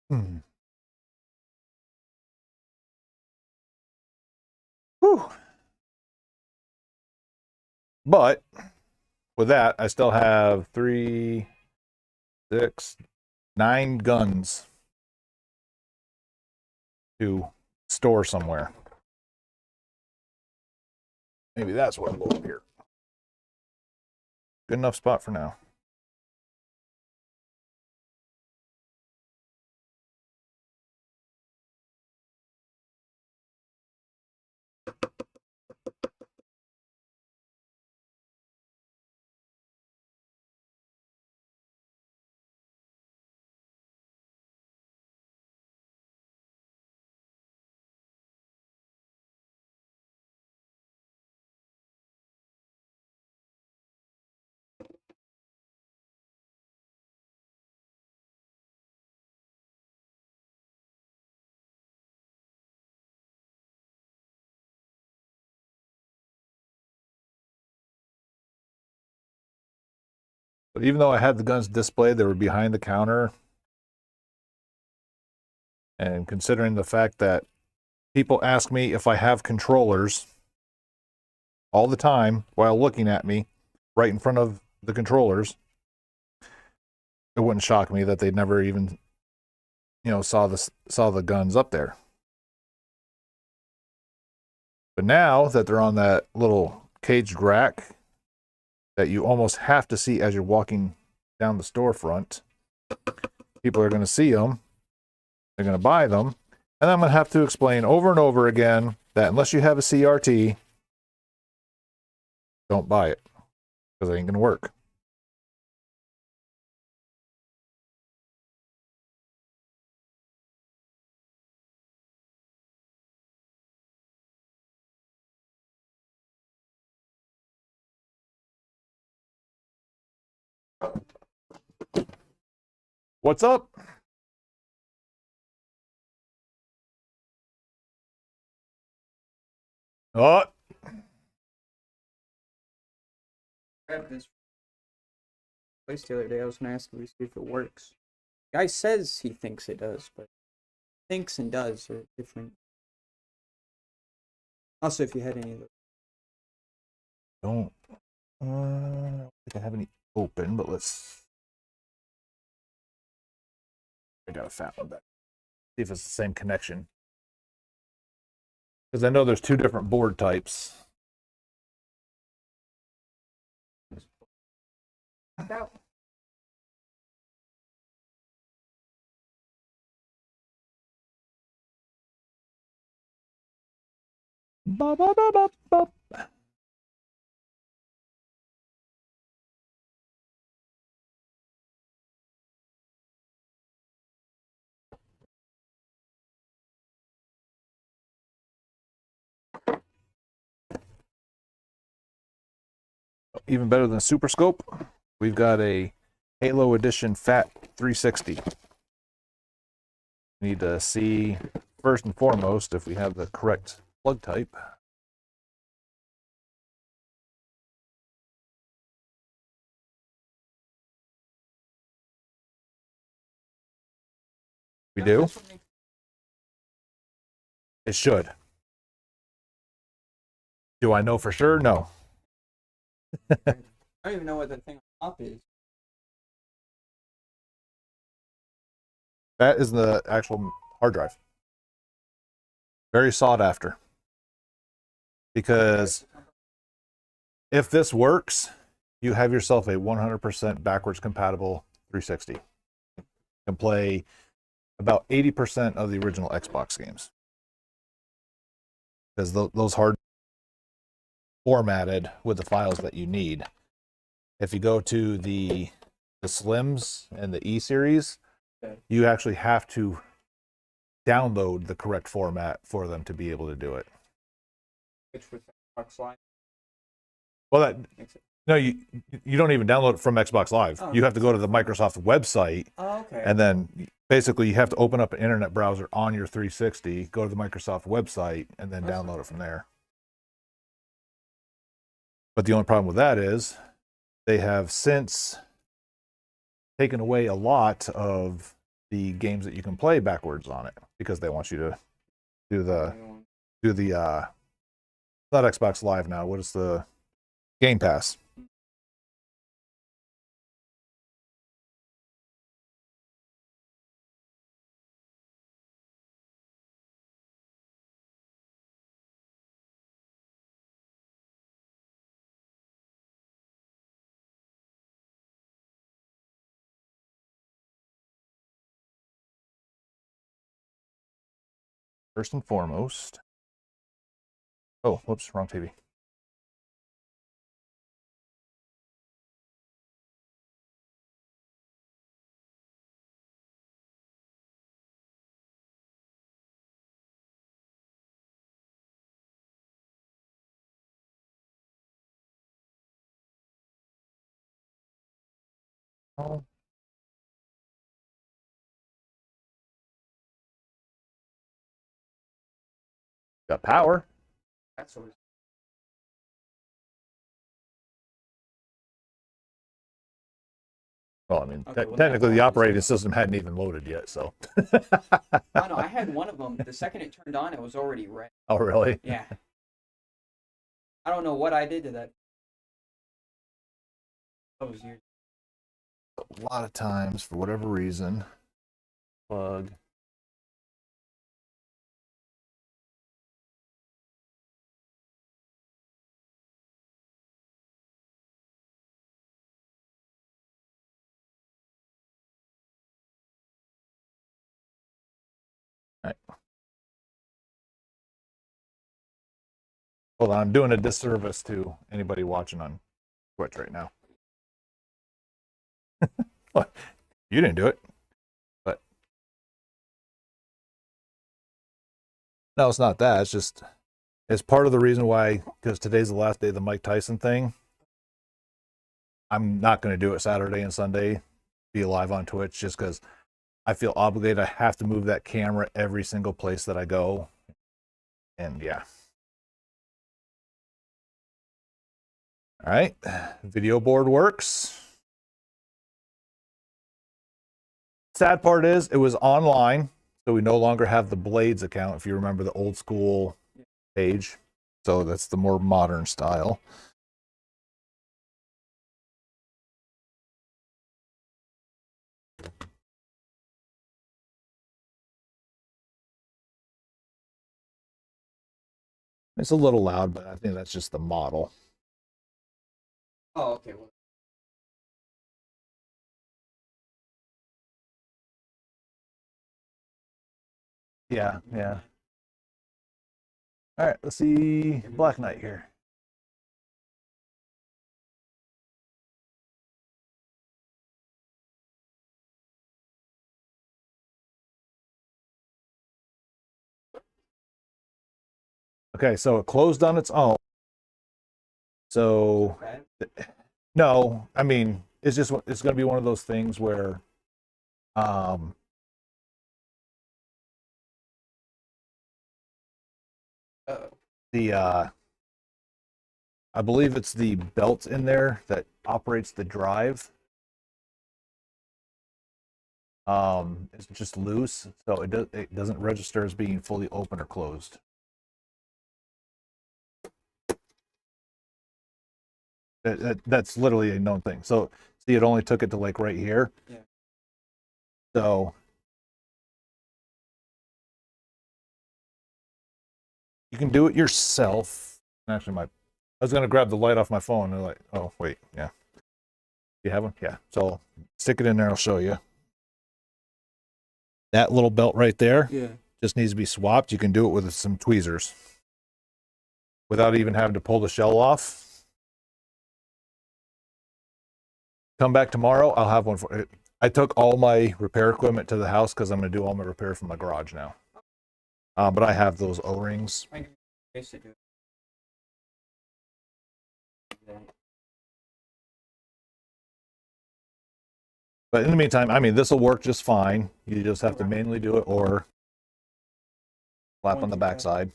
A: it. Whew. But with that, I still have 3, 6, 9 guns to store somewhere. Maybe that's what I'll go up here. Good enough spot for now. But even though I had the guns displayed, they were behind the counter. And considering the fact that people ask me if I have controllers all the time while looking at me right in front of the controllers, it wouldn't shock me that they never even, saw the guns up there. But now that they're on that little caged rack that you almost have to see as you're walking down the storefront, people are going to see them. They're going to buy them. And I'm going to have to explain over and over again that unless you have a CRT, don't buy it because it ain't going to work. What's up? Oh,
E: Grabbed this place the other day. I was gonna ask him to see if it works. Guy says he thinks it does, but thinks and does are different. Also, if you had any of those.
A: I don't think I have any open, but I got a fat one back. See if it's the same connection. Because I know there's two different board types.
E: Out.
A: Ba, ba, ba, ba, ba. Even better than Super Scope, we've got a Halo Edition Fat 360. We need to see first and foremost if we have the correct plug type. We do? It should. Do I know for sure? No.
E: I don't even know what that thing on top is.
A: That is the actual hard drive. Very sought after. Because if this works, you have yourself a 100% backwards compatible 360. You can play about 80% of the original Xbox games. Because those hard formatted with the files that you need. If you go to the Slims and the E series,
E: Okay.
A: you actually have to download the correct format for them to be able to do it.
E: Which was Xbox Live.
A: Well, no, you don't even download it from Xbox Live.
E: Oh,
A: You have to go to the Microsoft website,
E: Oh, okay.
A: and then basically you have to open up an internet browser on your 360, go to the Microsoft website, and then download it from there. But the only problem with that is they have since taken away a lot of the games that you can play backwards on it because they want you to do the not Xbox Live now. What is the Game Pass? First and foremost. Oh, whoops, wrong TV. Oh. Got power.
E: That's always
A: Well, I mean,
E: Okay, well,
A: technically the
E: that's
A: operating
E: fine.
A: system hadn't even loaded yet, so.
E: I know, I had one of them. The second it turned on, it was already red.
A: Oh, really?
E: Yeah. I don't know what I did to that. That was weird.
A: A lot of times, for whatever reason, plug. All right. Hold on, I'm doing a disservice to anybody watching on Twitch right now. What? You didn't do it, but no, it's not that. It's just it's part of the reason why, because today's the last day of the Mike Tyson thing. I'm not going to do it Saturday and Sunday, be live on Twitch, just because I feel obligated. I have to move that camera every single place that I go, and yeah. All right, video board works. Sad part is it was online, so we no longer have the Blades account, if you remember the old school page. So that's the more modern style. It's a little loud, but I think that's just the model.
E: Oh, okay. Well,
A: Yeah, yeah. All right, let's see Black Knight here. Okay, so it closed on its own. So no, I mean, it's just it's going to be one of those things where um the I believe it's the belt in there that operates the drive. It's just loose, so it doesn't register as being fully open or closed. That's literally a known thing. So see, it only took it to like right here.
E: Yeah.
A: So you can do it yourself. Actually, I was gonna grab the light off my phone and like, oh wait, yeah. You have one? Yeah. So stick it in there, I'll show you. That little belt right there
E: yeah.
A: just needs to be swapped. You can do it with some tweezers without even having to pull the shell off. Come back tomorrow, I'll have one for it. I took all my repair equipment to the house because I'm going to do all my repair from my garage now. But I have those O-rings.
E: I guess to do that.
A: But in the meantime, I mean, this will work just fine. You just have to manually do it or slap on the backside.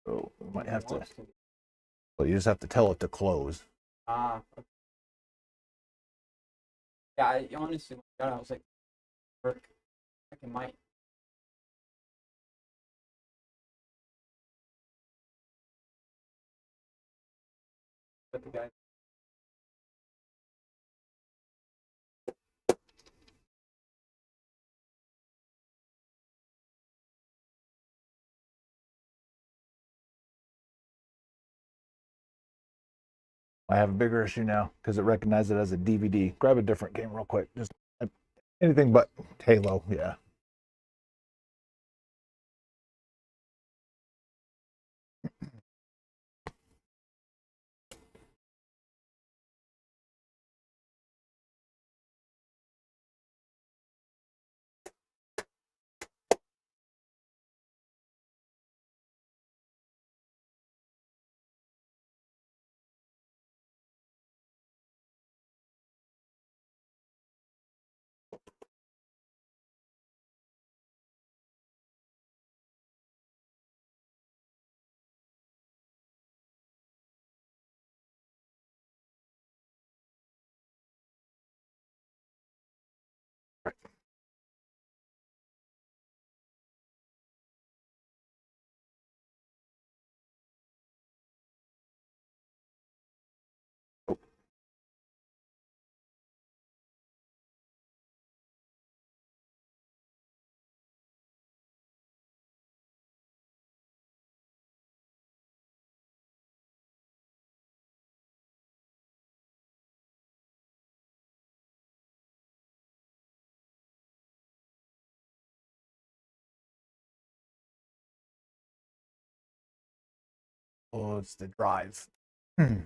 A: So we might have to, well, you just have to tell it to close.
E: Okay. Yeah, I honestly, I was like, work. I might. But the guy.
A: I have a bigger issue now because it recognized it as a DVD. Grab a different game real quick. Just anything but Halo, yeah. Oh, it's the drive. Hmm.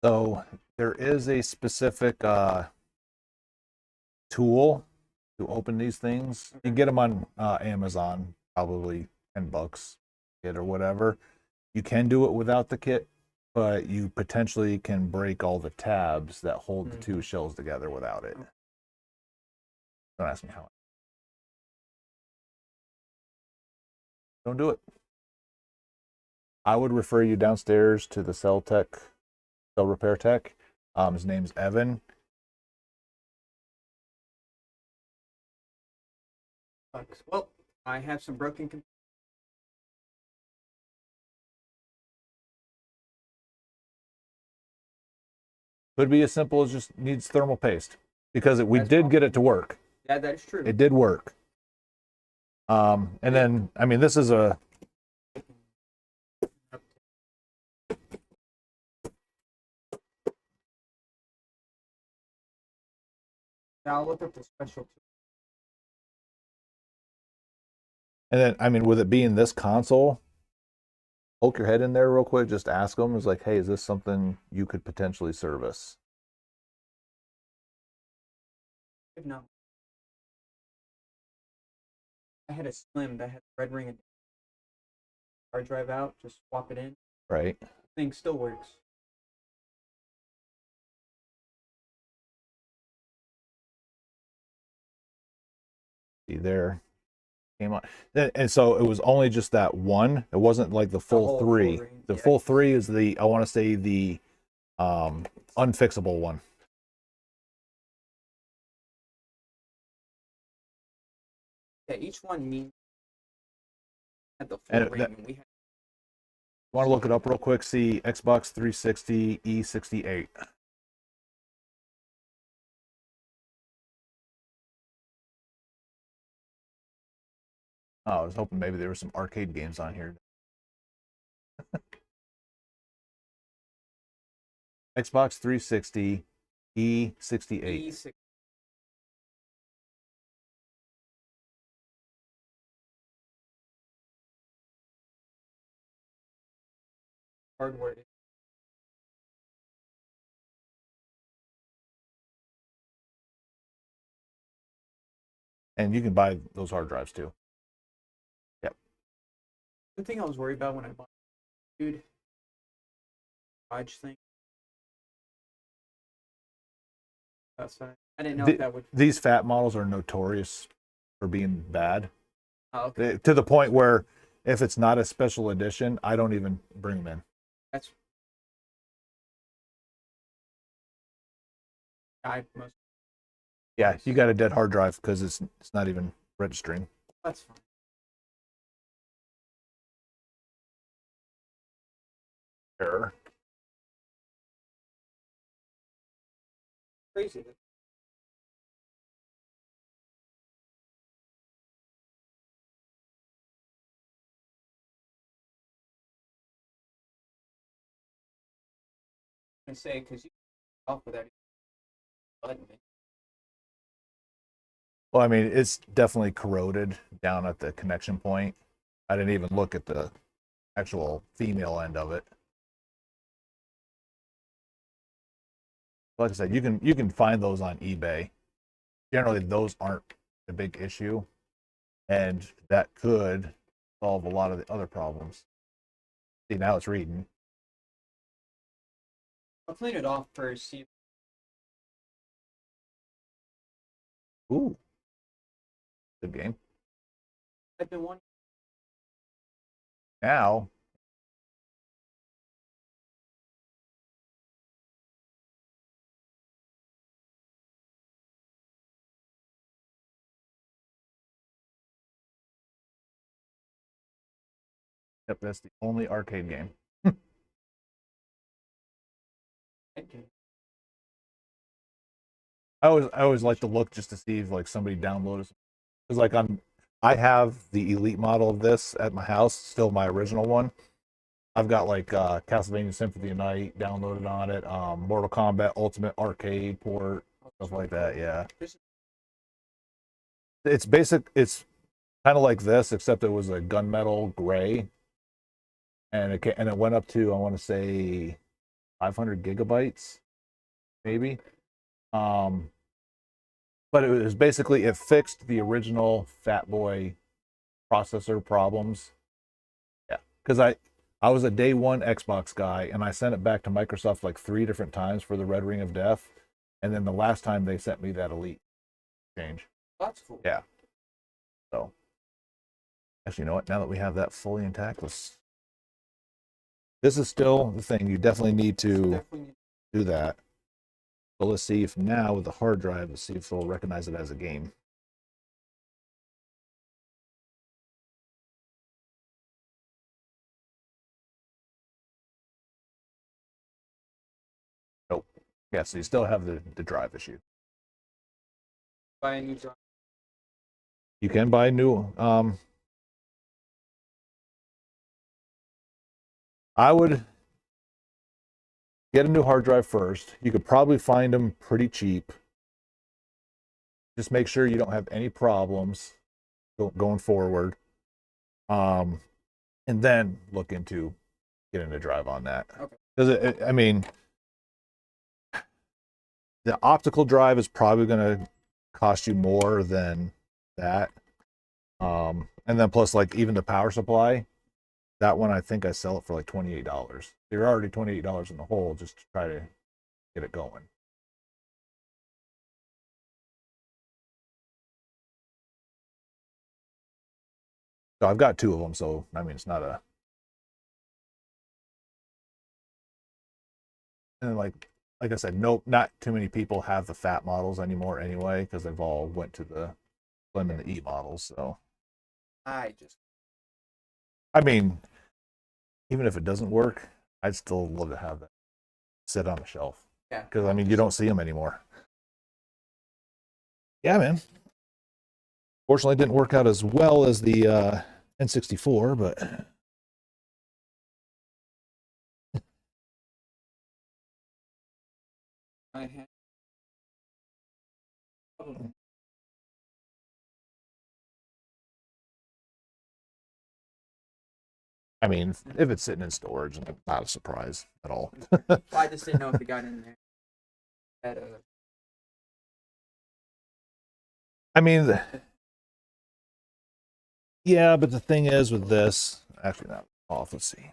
A: So there is a specific tool to open these things. You can get them on Amazon, probably $10 kit or whatever. You can do it without the kit, but you potentially can break all the tabs that hold the two shells together without it. Don't ask me how. Don't do it. I would refer you downstairs to the cell repair tech. His name's Evan.
E: Well, I have some broken.
A: Could be as simple as just needs thermal paste because we
E: That's
A: did
E: possible.
A: get it to work.
E: Yeah, that is true.
A: It did work. And then, I mean, this is a.
E: Now I'll look up the special.
A: And then, I mean, with it being this console, poke your head in there real quick. Just ask them. It's like, hey, is this something you could potentially service?
E: No. I had a Slim that had red ring and hard drive out. Just swap it in.
A: Right.
E: Thing still works.
A: See there. Came on. And so it was only just that one. It wasn't like the full
E: whole
A: three.
E: full ring,
A: The
E: yeah.
A: full three is the, I want to say, the unfixable one.
E: Yeah, each one means had the full
A: And
E: ring, and we had.
A: Want to look it up real quick? See Xbox 360 E68. Oh, I was hoping maybe there were some arcade games on here. Xbox 360 E68.
E: E6. Hardware.
A: And you can buy those hard drives too. Yep.
E: The thing I was worried about when I bought, dude, garage thing outside. I didn't know if that would.
A: These fat models are notorious for being bad.
E: Oh, okay.
A: To the point where if it's not a special edition, I don't even bring them in.
E: That's. I most.
A: Yeah, you got a dead hard drive because it's not even registering.
E: That's fine.
A: Error.
E: Crazy. I say because you off with that button.
A: Well, I mean, it's definitely corroded down at the connection point. I didn't even look at the actual female end of it. Like I said, you can find those on eBay. Generally, those aren't a big issue, and that could solve a lot of the other problems. See, now it's reading.
E: I'll clean it off first. See.
A: Ooh, good game.
E: I've been wanting.
A: Now Yep, that's the only arcade game.
E: Okay.
A: I always like to look just to see if like somebody downloaded, because like I have the elite model of this at my house, still my original one. I've got like Castlevania Symphony of Night downloaded on it, Mortal Kombat Ultimate Arcade port, stuff like that. Yeah, it's basic. It's kind of like this, except it was a gunmetal gray, and it went up to, I want to say 500 gigabytes, maybe. Um, but it was basically, it fixed the original Fat Boy processor problems. Yeah, because I was a day one Xbox guy, and I sent it back to Microsoft like 3 different times for the Red Ring of Death, and then the last time they sent me that Elite change.
E: That's cool.
A: Yeah. So, actually, you know what? Now that we have that fully intact, this is still the thing. You definitely need to
E: Definitely.
A: do that. But let's see if now with the hard drive, let's see if they'll recognize it as a game. Nope. Yeah, so you still have the drive issue.
E: Buy a new drive.
A: You can buy new. I would get a new hard drive first. You could probably find them pretty cheap. Just make sure you don't have any problems going forward. And then look into getting a drive on that.
E: Okay.
A: Because I mean, the optical drive is probably going to cost you more than that. And then plus, like, even the power supply, that one I think I sell it for like $28. You're already $28 in the hole just to try to get it going. So I've got 2 of them, so I mean it's not a. And like I said, nope, not too many people have the fat models anymore anyway, because they've all went to the Slim and the E models. So
E: I
A: mean, even if it doesn't work, I'd still love to have that sit on a shelf.
E: Yeah.
A: Because I mean, you don't see them anymore. Yeah, man. Fortunately, it didn't work out as well as the N64, but
E: I have. Probably.
A: I mean, if it's sitting in storage, it's not a surprise at all.
E: I just didn't know if it got in there. At a,
A: I mean, yeah, but the thing is with this, actually not off. Let's see.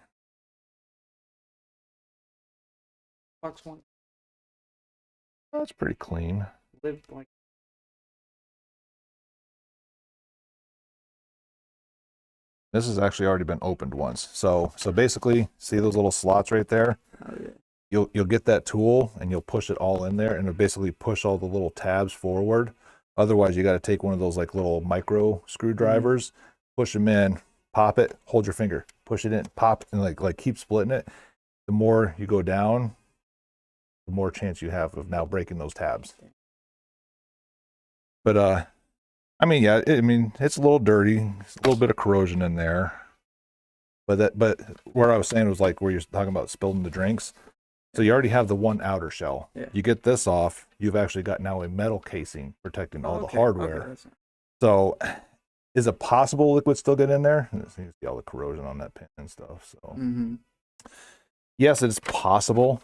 E: Fox One
A: That's pretty clean.
E: lived like.
A: This has actually already been opened once. So basically, see those little slots right there?
E: Oh yeah.
A: You'll get that tool and you'll push it all in there, and it'll basically push all the little tabs forward. Otherwise, you got to take one of those like little micro screwdrivers, push them in, pop it, hold your finger, push it in, pop, and like keep splitting it. The more you go down, the more chance you have of now breaking those tabs. But I mean, yeah, I mean it's a little dirty, it's a little bit of corrosion in there. But where I was saying was like where you're talking about spilling the drinks. So you already have the one outer shell.
E: Yeah.
A: You get this off, you've actually got now a metal casing protecting all the
E: Okay,
A: hardware.
E: okay, that's-
A: So is it possible liquid still get in there? You see all the corrosion on that pin and stuff. So yes, it's possible.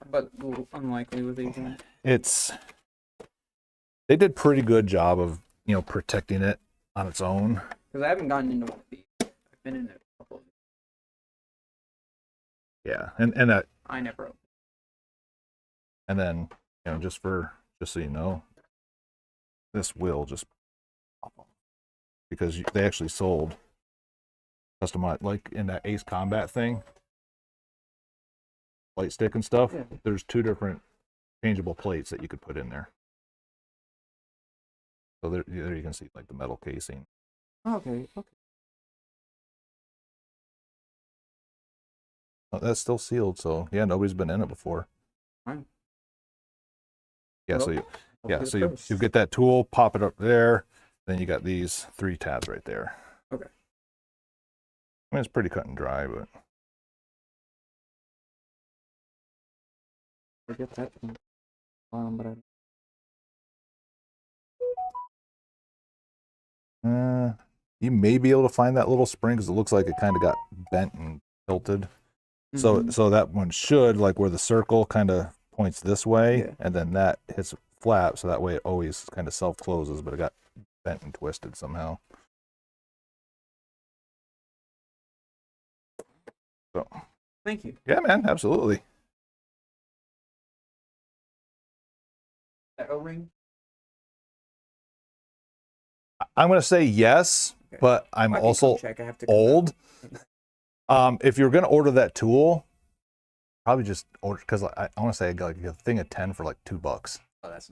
E: But unlikely with these ones.
A: They did pretty good job of, protecting it on its own.
E: Because I haven't gotten into one of these. I've been in a couple of these.
A: Yeah. And that,
E: I never opened.
A: and then, just so you know, this will just pop off. Because they actually sold customized, like in that Ace Combat thing, light stick and stuff.
E: Yeah.
A: There's 2 different changeable plates that you could put in there. So there you can see like the metal casing.
E: Okay, okay.
A: Oh, that's still sealed, so yeah, nobody's been in it before.
E: Fine.
A: Yeah,
E: Well,
A: so you,
E: I'll
A: yeah,
E: do it
A: so you
E: first.
A: get that tool, pop it up there, then you got these 3 tabs right there.
E: Okay.
A: I mean, it's pretty cut and dry, but
E: I get that from but
A: you may be able to find that little spring because it looks like it kind of got bent and tilted. So that one should, like where the circle kind of points this way,
E: Yeah.
A: and then that hits flat, so that way it always kind of self-closes, but it got bent and twisted somehow. So
E: Thank you.
A: yeah, man, absolutely.
E: That O-ring?
A: I'm gonna say yes,
E: Okay.
A: but I'm
E: I can
A: also
E: come check. I have to come
A: old.
E: back.
A: If you're gonna order that tool, probably just order, because I want to say like a thing of 10 for like $2.
E: Oh, that's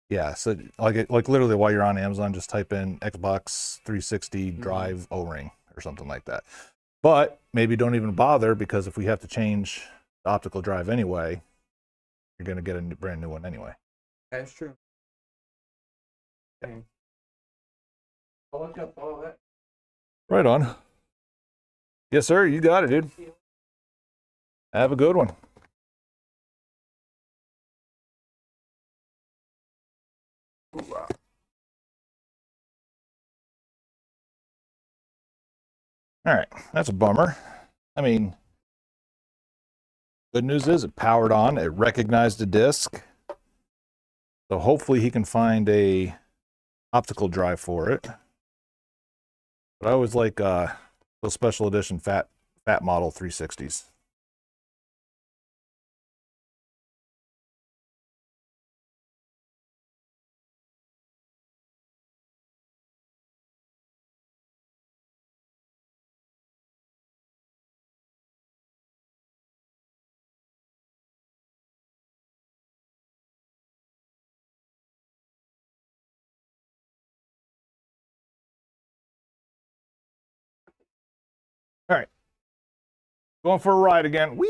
A: Yeah, so like literally while you're on Amazon, just type in Xbox 360 Drive O-ring or something like that. But maybe don't even bother, because if we have to change the optical drive anyway, you're gonna get a brand new one anyway.
E: That's true. Okay. I'll look up all that.
A: Right on. Yes, sir. You got it, dude. Have a good one. All right, that's a bummer. I mean, good news is it powered on. It recognized the disc. So hopefully he can find a optical drive for it. But I always like those special edition fat model 360s. All right, going for a ride again. Whee!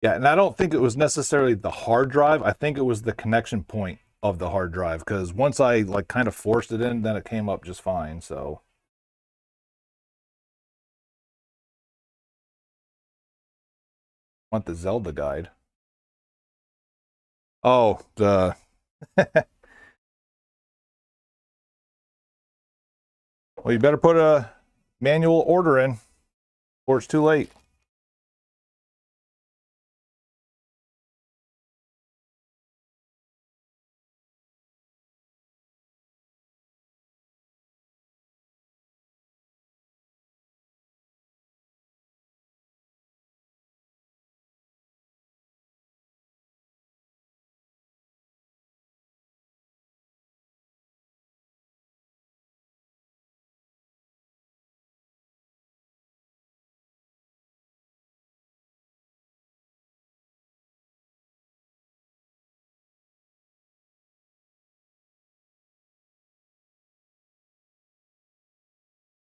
A: Yeah, and I don't think it was necessarily the hard drive. I think it was the connection point of the hard drive, because once I like kind of forced it in, then it came up just fine. So want the Zelda guide. Oh, the well, you better put a manual order in, or it's too late.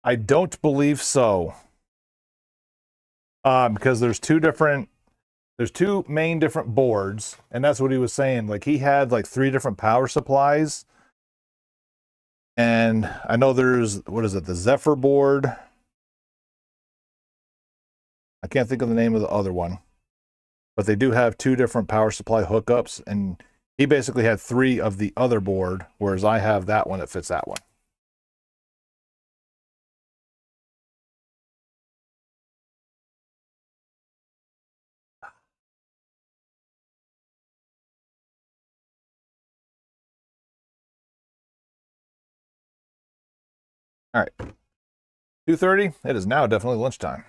A: I don't believe so. Because there's two main different boards, and that's what he was saying. Like he had like 3 different power supplies. And I know there's, what is it, the Zephyr board. I can't think of the name of the other one. But they do have 2 different power supply hookups, and he basically had 3 of the other board, whereas I have that one that fits that one. All right. 2:30. It is now definitely lunchtime.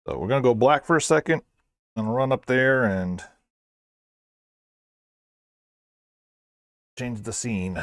A: So we're going to go black for a second and run up there and change the scene.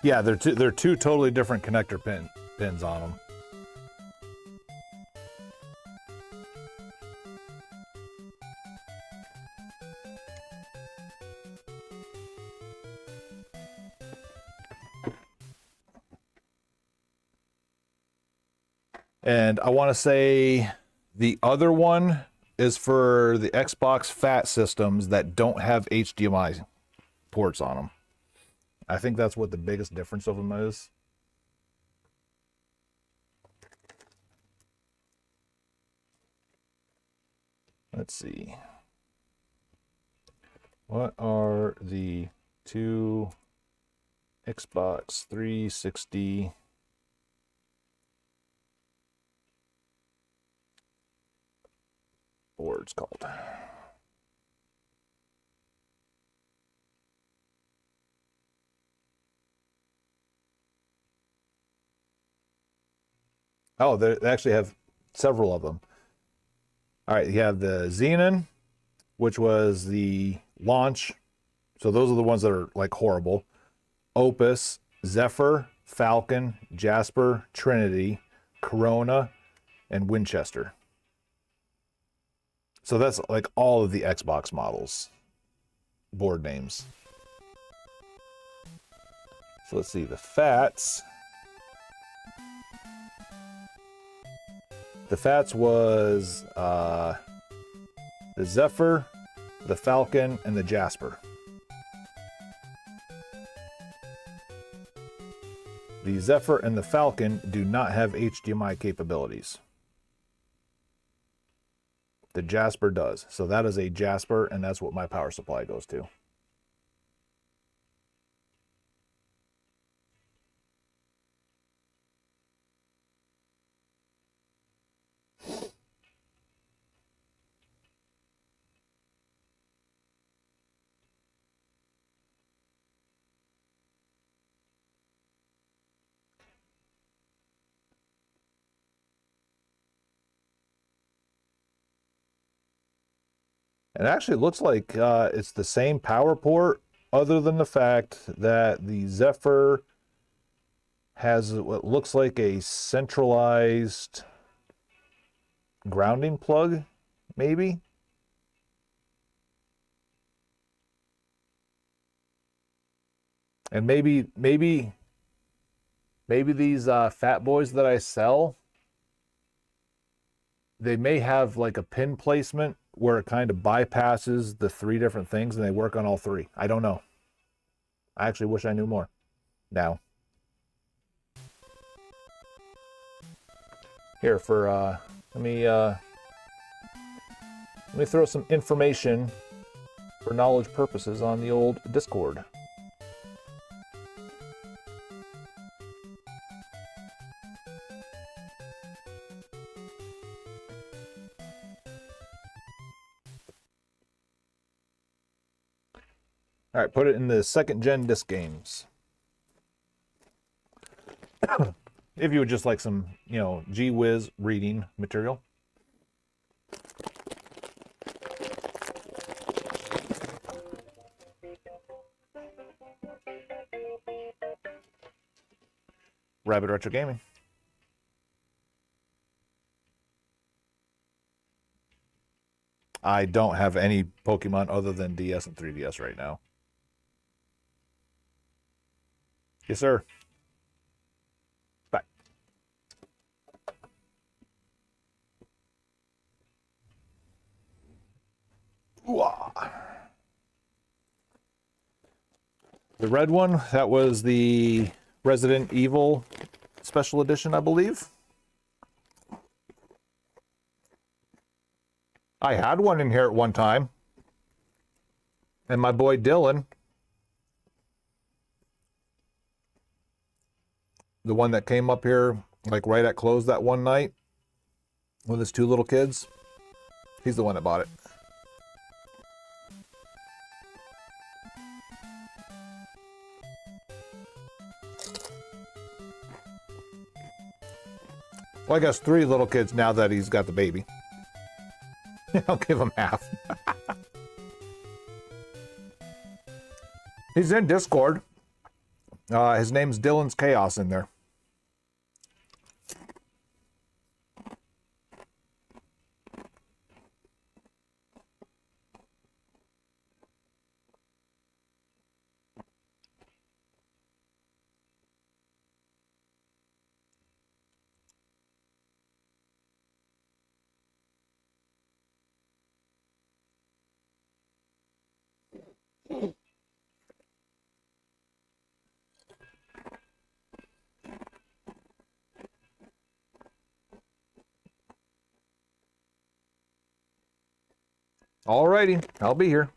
A: Yeah, they're two totally different connector pins on them. And I want to say the other one is for the Xbox Fat systems that don't have HDMI ports on them. I think that's what the biggest difference of them is. Let's see. What are the two Xbox 360 boards called? Oh, they actually have several of them. All right, you have the Xenon, which was the launch. So those are the ones that are like horrible. Opus, Zephyr, Falcon, Jasper, Trinity, Corona, and Winchester. So that's like all of the Xbox models, board names. So let's see, the Fats. The Fats was the Zephyr, the Falcon, and the Jasper. The Zephyr and the Falcon do not have HDMI capabilities. The Jasper does. So that is a Jasper, and that's what my power supply goes to. It actually looks like it's the same power port, other than the fact that the Zephyr has what looks like a centralized grounding plug, maybe. And maybe these fat boys that I sell, they may have like a pin placement where it kind of bypasses the three different things and they work on all three. I don't know. I actually wish I knew more now. Here for let me throw some information for knowledge purposes on the old Discord. All right, put it in the second gen disc games. If you would just like some, gee whiz reading material. Rabbit Retro Gaming. I don't have any Pokemon other than DS and 3DS right now. Yes, sir. Bye. Ooh-ah. The red one, that was the Resident Evil Special Edition, I believe. I had one in here at one time. And my boy Dylan, the one that came up here like right at close that one night with his two little kids, he's the one that bought it. Well, I guess 3 little kids now that he's got the baby. I'll give him half. He's in Discord. His name's Dylan's Chaos in there. Alrighty, I'll be here.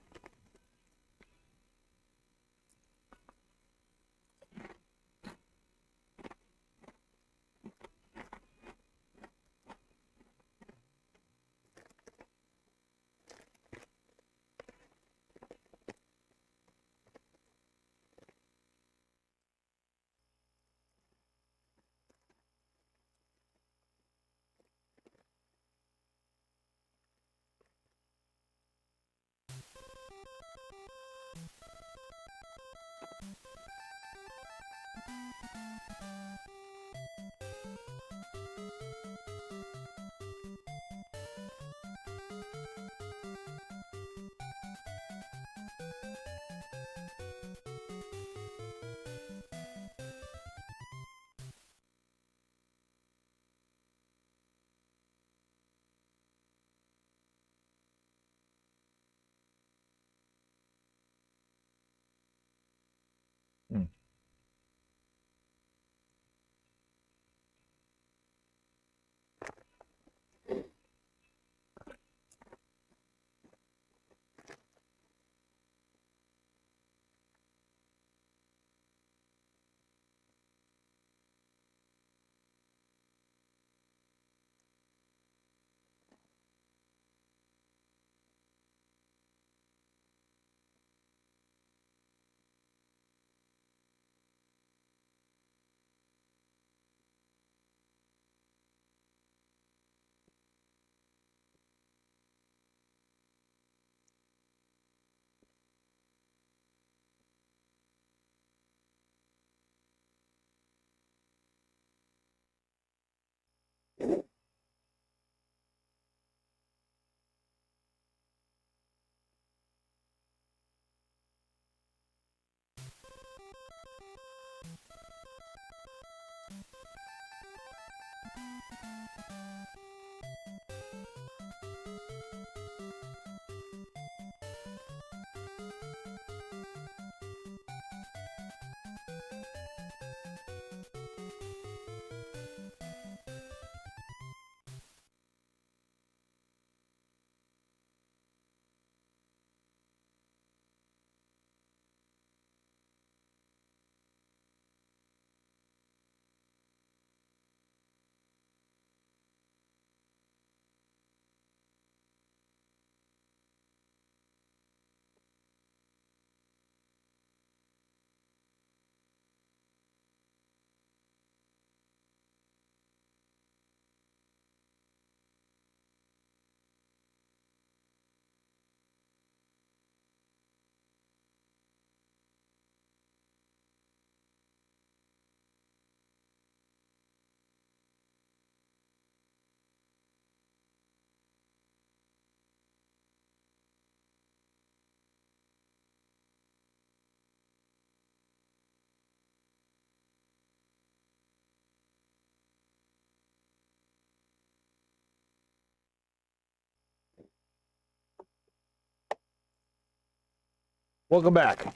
A: Welcome back.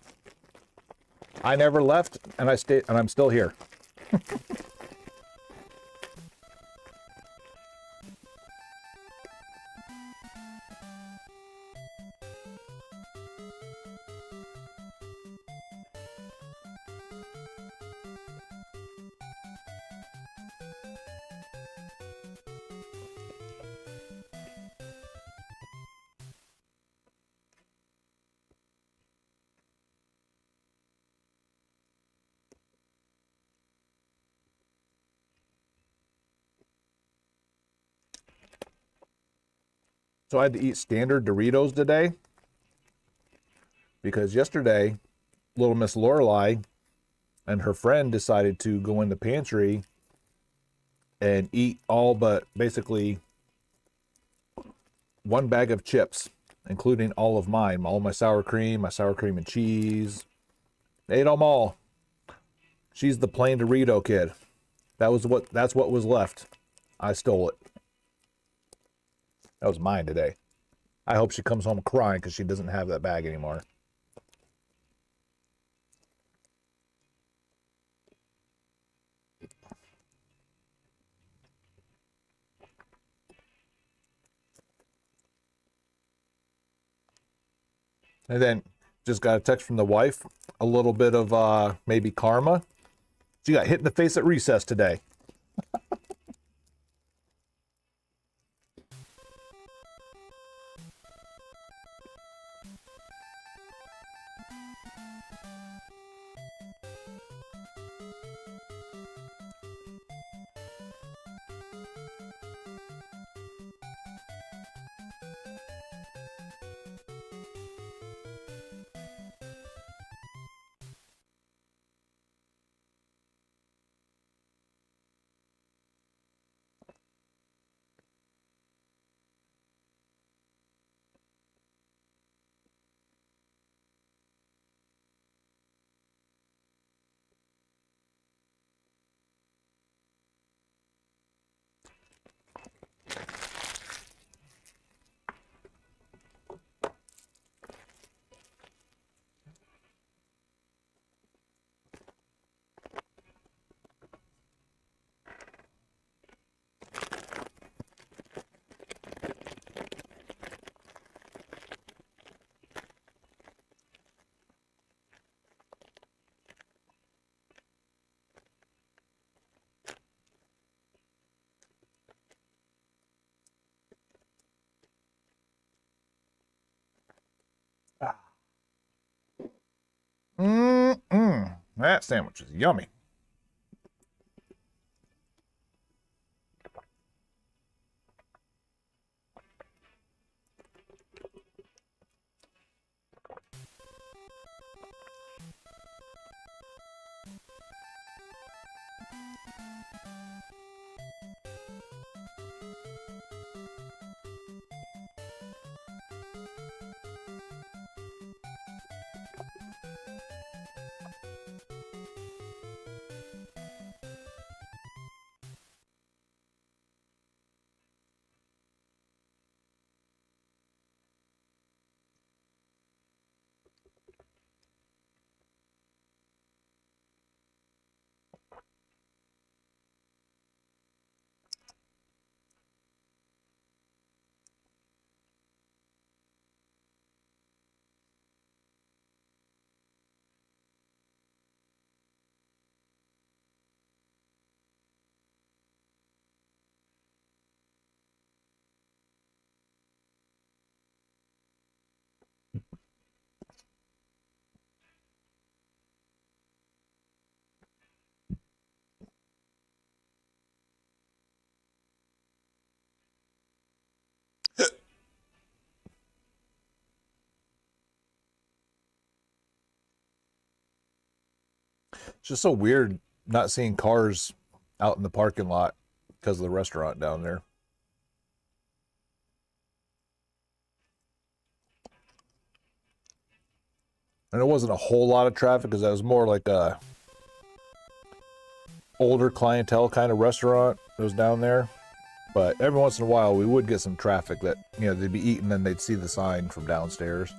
A: I never left, and I'm still here. So I had to eat standard Doritos today because yesterday, little Miss Lorelai and her friend decided to go in the pantry and eat all but basically one bag of chips, including all of mine, all my sour cream and cheese. They ate them all. She's the plain Dorito kid. That's what was left. I stole it. That was mine today. I hope she comes home crying because she doesn't have that bag anymore. And then just got a text from the wife, a little bit of maybe karma. She got hit in the face at recess today. That sandwich is yummy. It's just so weird not seeing cars out in the parking lot because of the restaurant down there. And it wasn't a whole lot of traffic because that was more like a older clientele kind of restaurant that was down there. But every once in a while we would get some traffic that, they'd be eating and they'd see the sign from downstairs.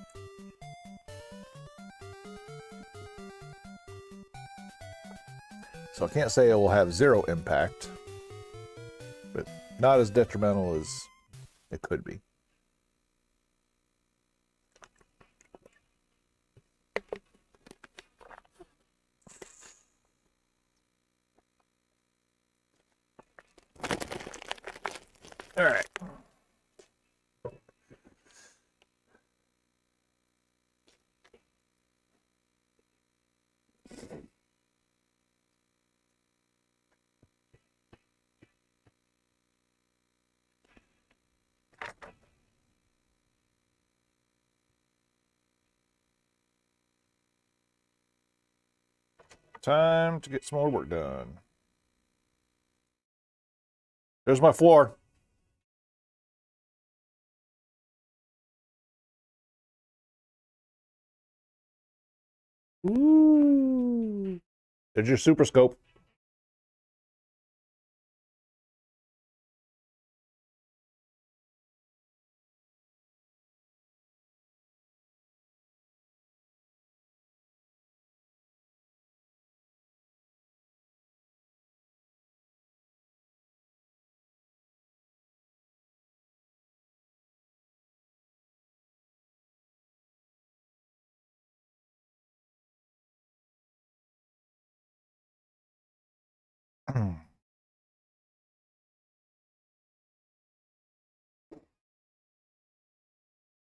A: So I can't say it will have zero impact, but not as detrimental as it could be. All right. Time to get some more work done. There's my floor.
E: Ooh.
A: There's your super scope.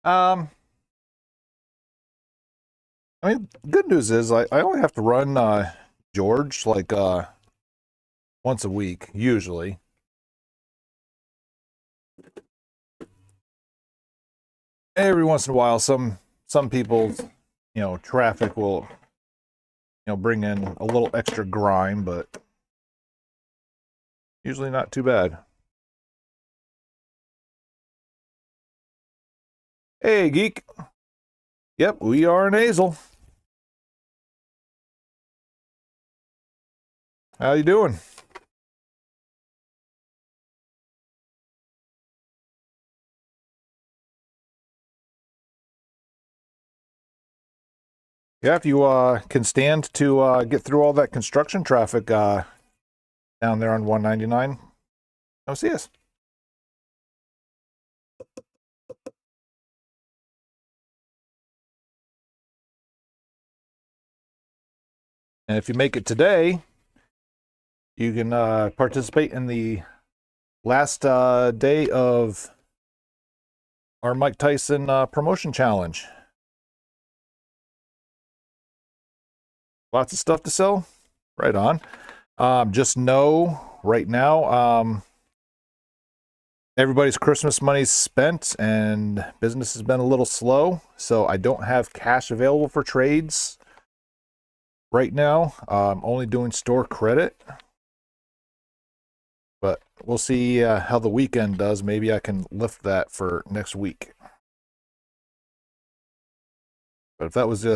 A: Um, I mean, good news is I only have to run George like once a week, usually. Every once in a while, some people's, traffic will, bring in a little extra grime, but usually not too bad. Hey, geek. Yep, we are nasal. How you doing? Yeah, if you can stand to get through all that construction traffic down there on 199, come see us. And if you make it today, you can participate in the last day of our Mike Tyson promotion challenge. Lots of stuff to sell. Right on. Just know right now, everybody's Christmas money's spent and business has been a little slow. So I don't have cash available for trades right now. I'm only doing store credit. But we'll see how the weekend does. Maybe I can lift that for next week. But if that was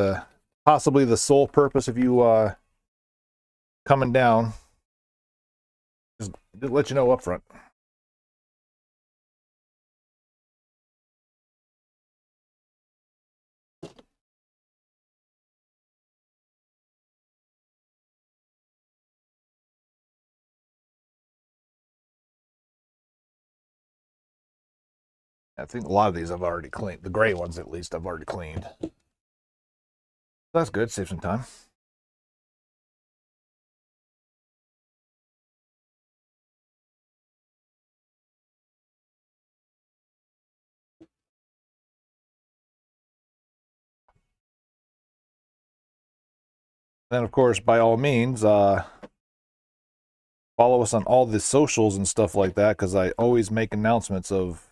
A: possibly the sole purpose of you coming down, just let you know up front. I think a lot of these I've already cleaned. The gray ones, at least, I've already cleaned. That's good. Save some time. Then, of course, by all means, follow us on all the socials and stuff like that, because I always make announcements of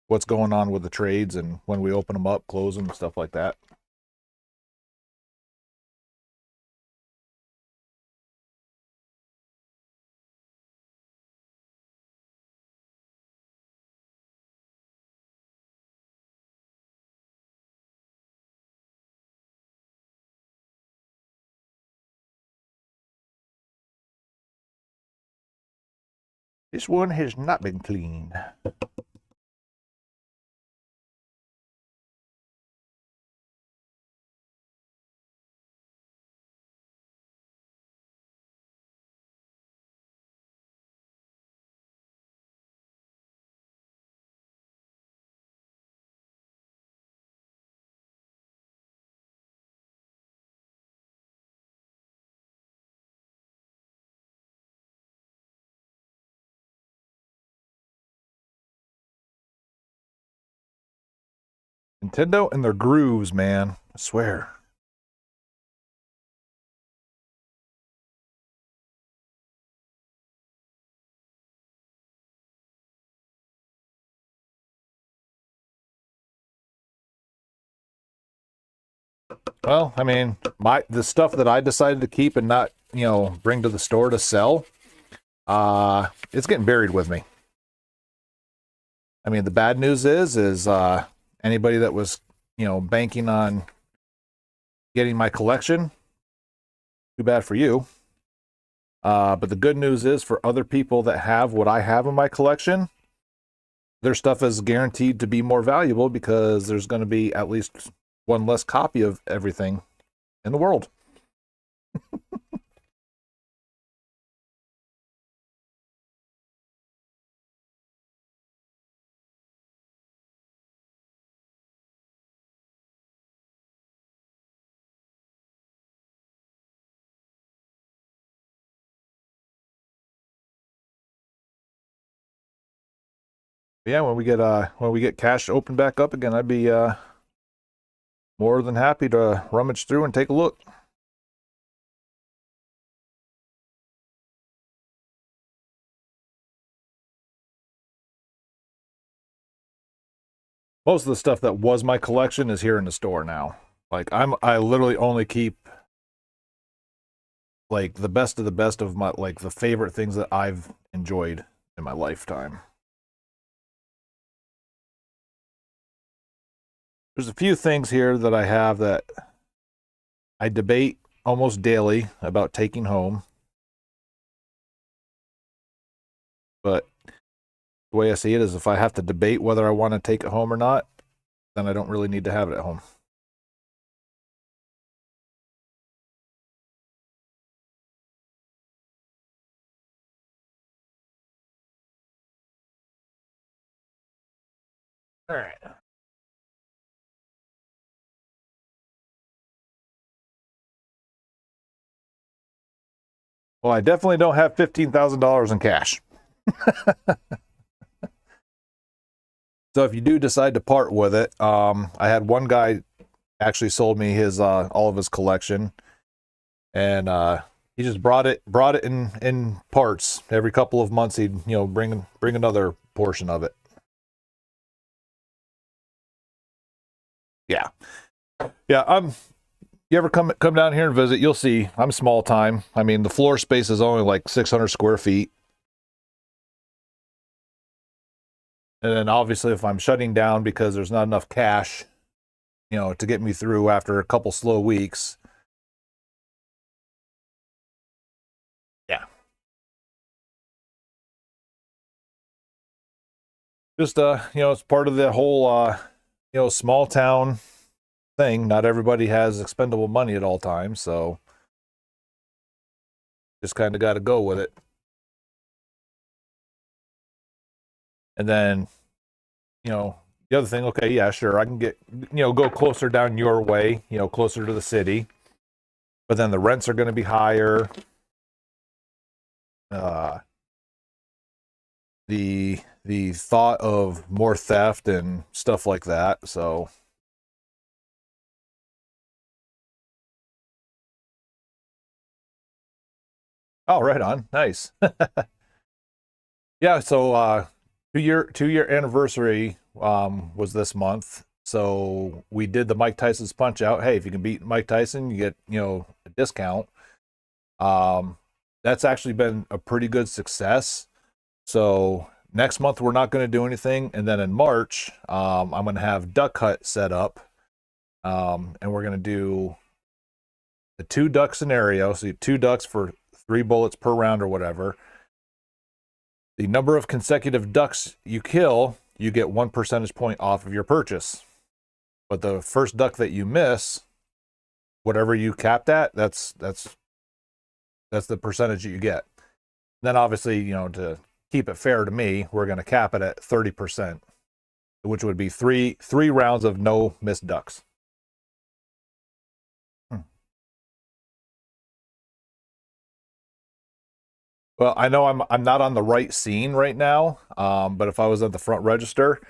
A: what's going on with the trades and when we open them up, close them, stuff like that. This one has not been cleaned. Nintendo and their grooves, man. I swear. Well, I mean, the stuff that I decided to keep and not bring to the store to sell, it's getting buried with me. I mean, the bad news is anybody that was, banking on getting my collection, too bad for you. But the good news is for other people that have what I have in my collection, their stuff is guaranteed to be more valuable because there's going to be at least one less copy of everything in the world. Yeah, when we get cash open back up again, I'd be more than happy to rummage through and take a look. Most of the stuff that was my collection is here in the store now. Like I literally only keep like the best of the best of my, like, the favorite things that I've enjoyed in my lifetime. There's a few things here that I have that I debate almost daily about taking home. But the way I see it is if I have to debate whether I want to take it home or not, then I don't really need to have it at home. All right. Well, I definitely don't have $15,000 in cash. So if you do decide to part with it, I had one guy actually sold me his all of his collection, and he just brought it in parts. Every couple of months he'd bring another portion of it. Yeah. You ever come down here and visit, you'll see I'm small time. I mean, the floor space is only like 600 square feet. And then obviously if I'm shutting down because there's not enough cash, to get me through after a couple slow weeks. Yeah. Just it's part of the whole small town thing. Not everybody has expendable money at all times, so just kind of got to go with it. And then, the other thing, okay, yeah, sure, I can get, go closer down your way, closer to the city, but then the rents are going to be higher. The thought of more theft and stuff like that, so. Oh, right on. Nice. Yeah, so 2-year anniversary was this month. So we did the Mike Tyson's Punch Out. Hey, if you can beat Mike Tyson, you get, a discount. That's actually been a pretty good success. So next month we're not going to do anything, and then in March, I'm going to have Duck Hut set up, and we're going to do the 2 duck scenario. So 2 ducks for 3 bullets per round or whatever. The number of consecutive ducks you kill, you get 1 percentage point off of your purchase. But the first duck that you miss, whatever you capped at, that's the percentage that you get. Then obviously, to keep it fair to me, we're going to cap it at 30%, which would be three rounds of no missed ducks. Well, I know I'm not on the right scene right now, but if I was at the front register,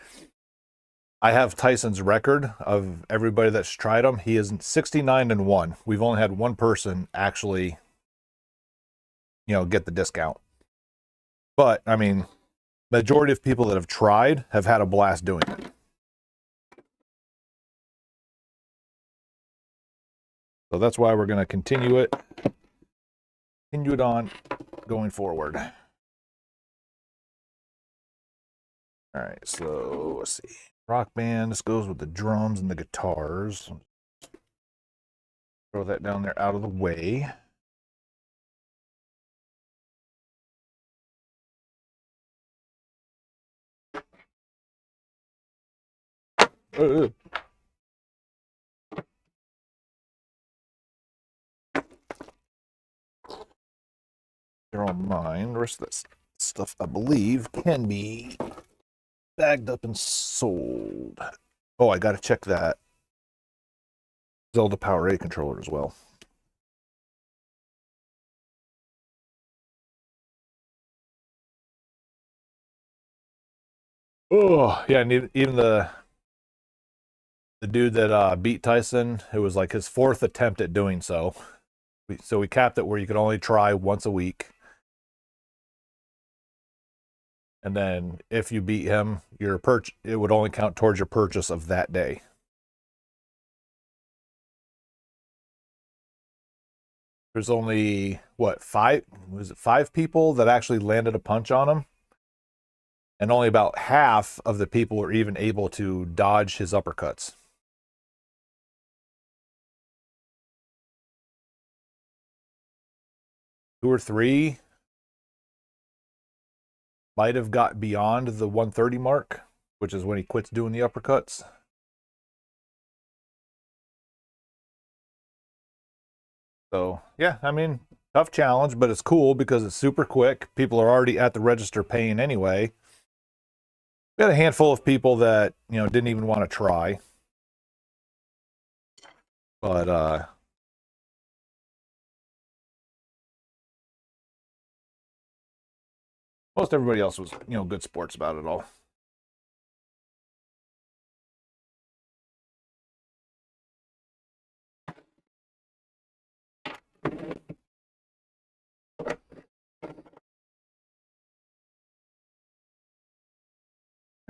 A: I have Tyson's record of everybody that's tried him. He is 69-1. We've only had one person actually, get the discount. But I mean, majority of people that have tried have had a blast doing it. So that's why we're going to continue it. continue it on going forward. All right, so let's see. Rock band. This goes with the drums and the guitars. Throw that down there out of the way. Uh, They're all mine. The rest of this stuff, I believe, can be bagged up and sold. Oh, I got to check that Zelda Power A controller as well. Oh, yeah, and even the dude that beat Tyson, it was like his 4th attempt at doing so. So we capped it where you could only try once a week. And then if you beat him, it would only count towards your purchase of that day. There's only, what, 5 people that actually landed a punch on him? And only about half of the people were even able to dodge his uppercuts. Two or three might have got beyond the 130 mark, which is when he quits doing the uppercuts. So, yeah, I mean, tough challenge, but it's cool because it's super quick. People are already at the register paying anyway. We had a handful of people that, didn't even want to try. But, most everybody else was, good sports about it all.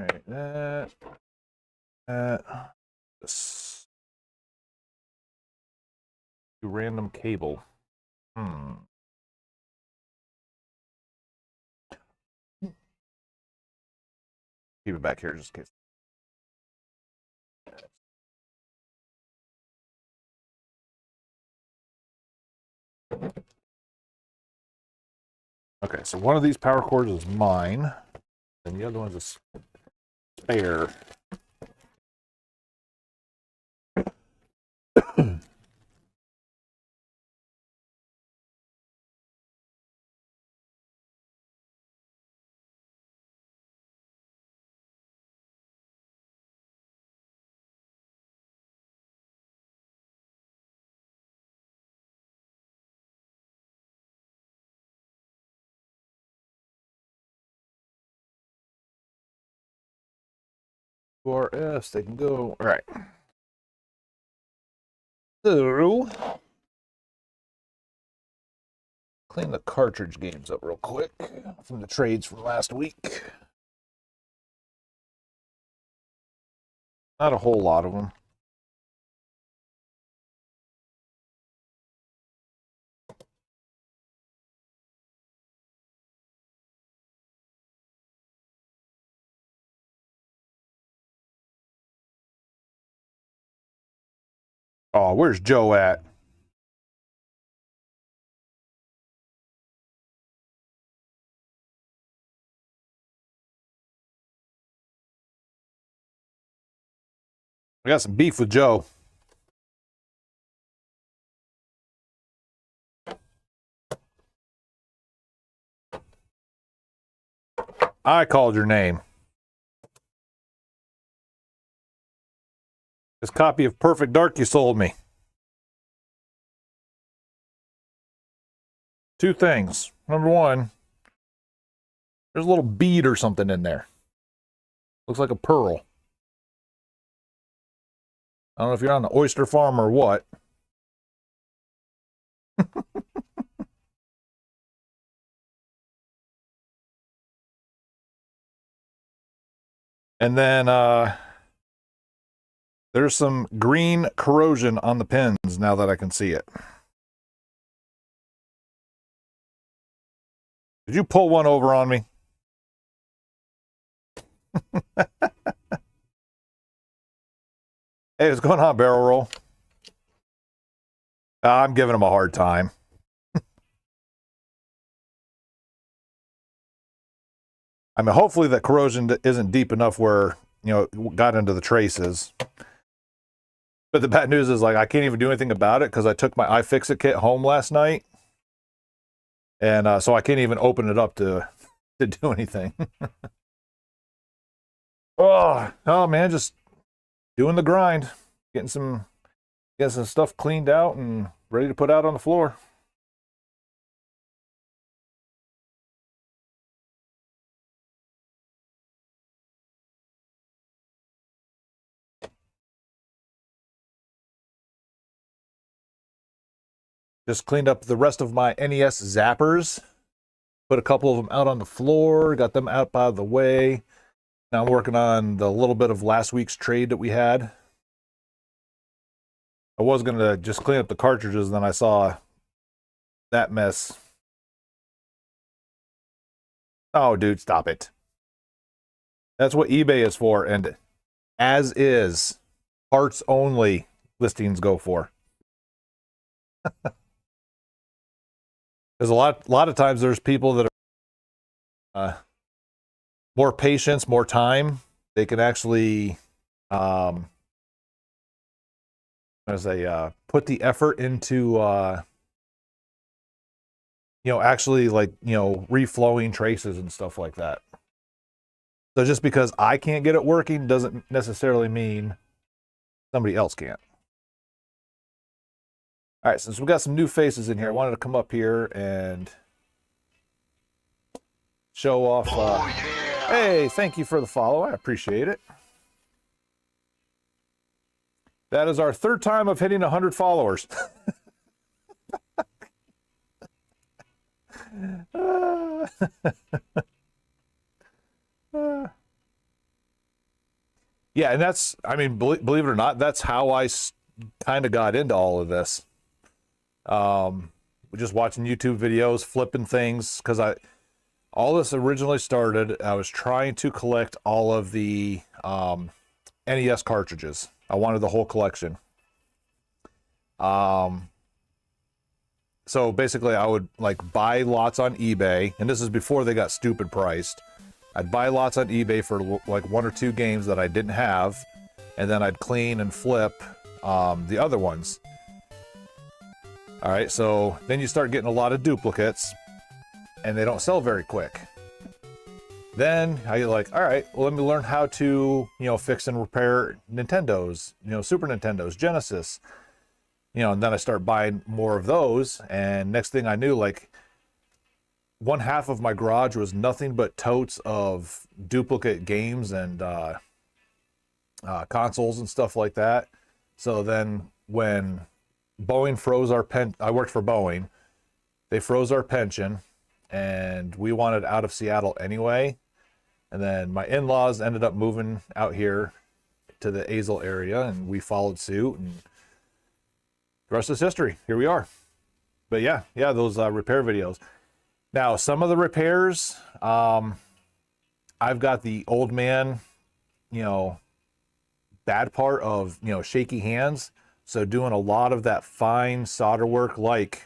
A: All right, this random cable. Keep it back here just in case. Okay, so one of these power cords is mine, and the other one's a spare. QRS, they can go. All right. So, clean the cartridge games up real quick from the trades from last week. Not a whole lot of them. Oh, where's Joe at? I got some beef with Joe. I called your name. This copy of Perfect Dark you sold me. 2 things. Number 1, there's a little bead or something in there. Looks like a pearl. I don't know if you're on the oyster farm or what. And then there's some green corrosion on the pins now that I can see it. Did you pull one over on me? Hey, what's going on, Barrel Roll? I'm giving him a hard time. I mean, hopefully that corrosion isn't deep enough where, you know, it got into the traces. But the bad news is, like, I can't even do anything about it because I took my iFixit kit home last night. And so I can't even open it up to do anything. Oh man, just doing the grind, getting some stuff cleaned out and ready to put out on the floor. Just cleaned up the rest of my NES zappers. Put a couple of them out on the floor, got them out by the way. Now I'm working on the little bit of last week's trade that we had. I was going to just clean up the cartridges, and then I saw that mess. Oh, dude, stop it. That's what eBay is for, and as is, parts only listings go for. Because a lot of times there's people that are more patience, more time. They can actually, put the effort into, you know, actually, like, you know, reflowing traces and stuff like that. So just because I can't get it working doesn't necessarily mean somebody else can't. All right, since we've got some new faces in here, I wanted to come up here and show off. Hey, thank you for the follow. I appreciate it. That is our third time of hitting 100 followers. Yeah, and that's, I mean, believe it or not, that's how I kind of got into all of this. Just watching YouTube videos, flipping things, because all this originally started, I was trying to collect all of the NES cartridges. I wanted the whole collection. So basically I would like buy lots on eBay, and this is before they got stupid priced. I'd buy lots on eBay for like 1 or 2 games that I didn't have, and then I'd clean and flip the other ones. All right, so then you start getting a lot of duplicates, and they don't sell very quick. Then you're like, all right, well, let me learn how to, you know, fix and repair Nintendos, you know, Super Nintendos, Genesis, you know, and then I start buying more of those. And next thing I knew, like, 1/2 of my garage was nothing but totes of duplicate games and consoles and stuff like that. So then when Boeing froze our I worked for Boeing. They froze our pension, and we wanted out of Seattle anyway. And then my in-laws ended up moving out here to the Azle area, and we followed suit, and the rest is history. Here we are. But yeah, those repair videos. Now, some of the repairs, I've got the old man, you know, bad part of, you know, shaky hands. So doing a lot of that fine solder work, like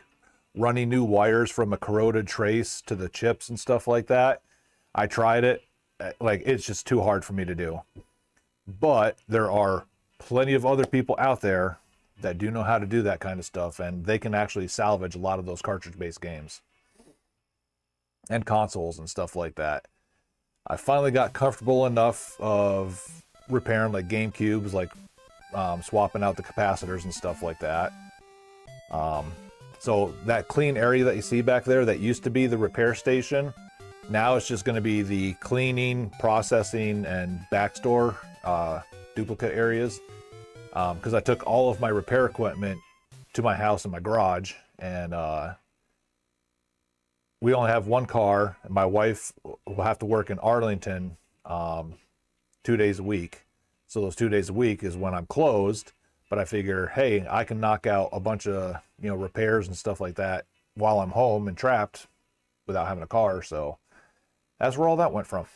A: running new wires from a corroded trace to the chips and stuff like that. I tried it. Like, it's just too hard for me to do. But there are plenty of other people out there that do know how to do that kind of stuff, and they can actually salvage a lot of those cartridge-based games and consoles and stuff like that. I finally got comfortable enough of repairing like GameCubes, like swapping out the capacitors and stuff like that. So that clean area that you see back there that used to be the repair station, now it's just going to be the cleaning, processing, and backstore duplicate areas. Because I took all of my repair equipment to my house and my garage, and we only have one car, and my wife will have to work in Arlington 2 days a week. So those 2 days a week is when I'm closed, but I figure, hey, I can knock out a bunch of, you know, repairs and stuff like that while I'm home and trapped without having a car. So that's where all that went from.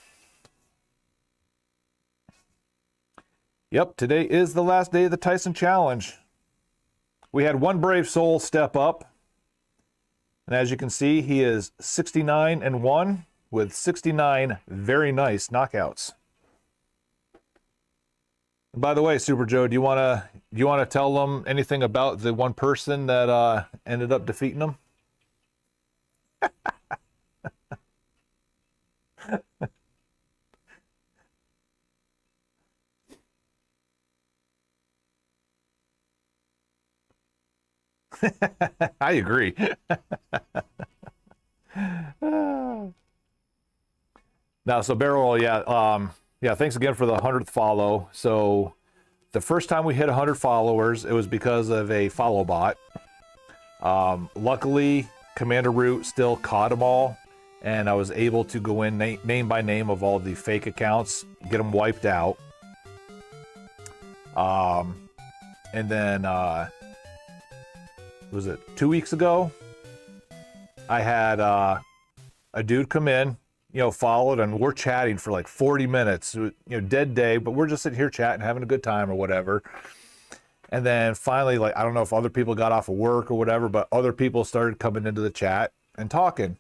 A: Yep, today is the last day of the Tyson challenge. We had one brave soul step up. And as you can see, he is 69-1 with 69 very nice knockouts. And by the way, Super Joe, do you want to tell them anything about the one person that ended up defeating him? I agree. Now, so Barrel, yeah, thanks again for the 100th follow. So the first time we hit 100 followers, it was because of a follow bot. Luckily, Commander Root still caught them all, and I was able to go in name by name of all the fake accounts, get them wiped out. And then, was it 2 weeks ago? I had a dude come in, followed, and we're chatting for like 40 minutes, dead day, but we're just sitting here chatting, having a good time or whatever. And then finally, like, I don't know if other people got off of work or whatever, but other people started coming into the chat and talking.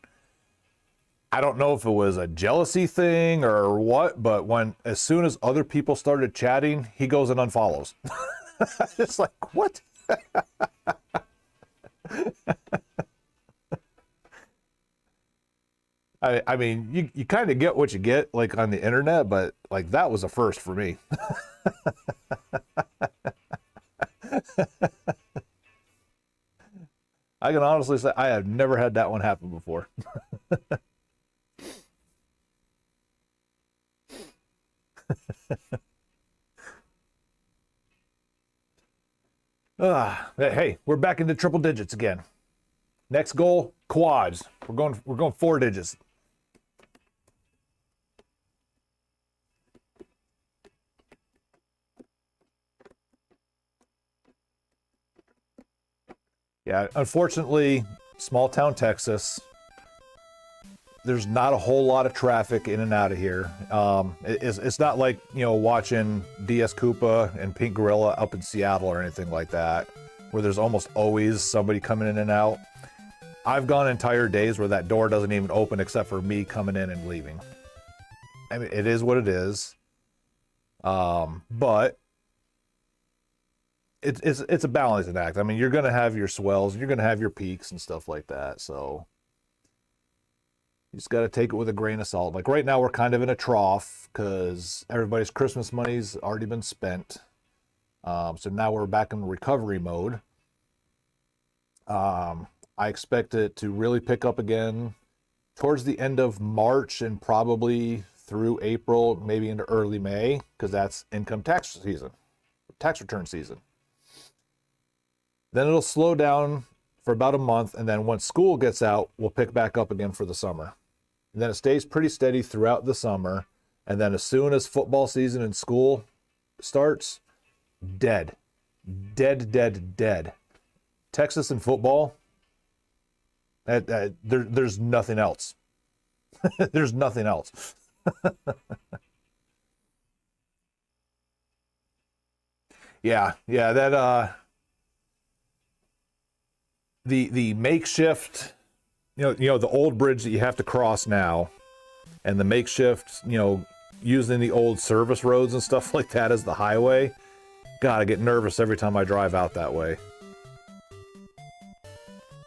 A: I don't know if it was a jealousy thing or what, but as soon as other people started chatting, he goes and unfollows. It's like, what? I mean, you kind of get what you get, like, on the internet, but, like, that was a first for me. I can honestly say I have never had that one happen before. Hey, we're back into triple digits again. Next goal, quads. We're going 4 digits. Yeah, unfortunately, small town Texas, there's not a whole lot of traffic in and out of here. It's not like, watching DS Koopa and Pink Gorilla up in Seattle or anything like that, where there's almost always somebody coming in and out. I've gone entire days where that door doesn't even open except for me coming in and leaving. I mean, it is what it is. But it's a balancing act. I mean, you're going to have your swells, and you're going to have your peaks and stuff like that. So you just got to take it with a grain of salt. Like right now, we're kind of in a trough because everybody's Christmas money's already been spent. So now we're back in recovery mode. I expect it to really pick up again towards the end of March and probably through April, maybe into early May, because that's income tax season, tax return season. Then it'll slow down for about a month, and then once school gets out, we'll pick back up again for the summer. And then it stays pretty steady throughout the summer, and then as soon as football season and school starts, dead. Texas and football, there's nothing else. There's nothing else. Yeah, that the makeshift, the old bridge that you have to cross now, and the makeshift, using the old service roads and stuff like that as the highway. God, I get nervous every time I drive out that way.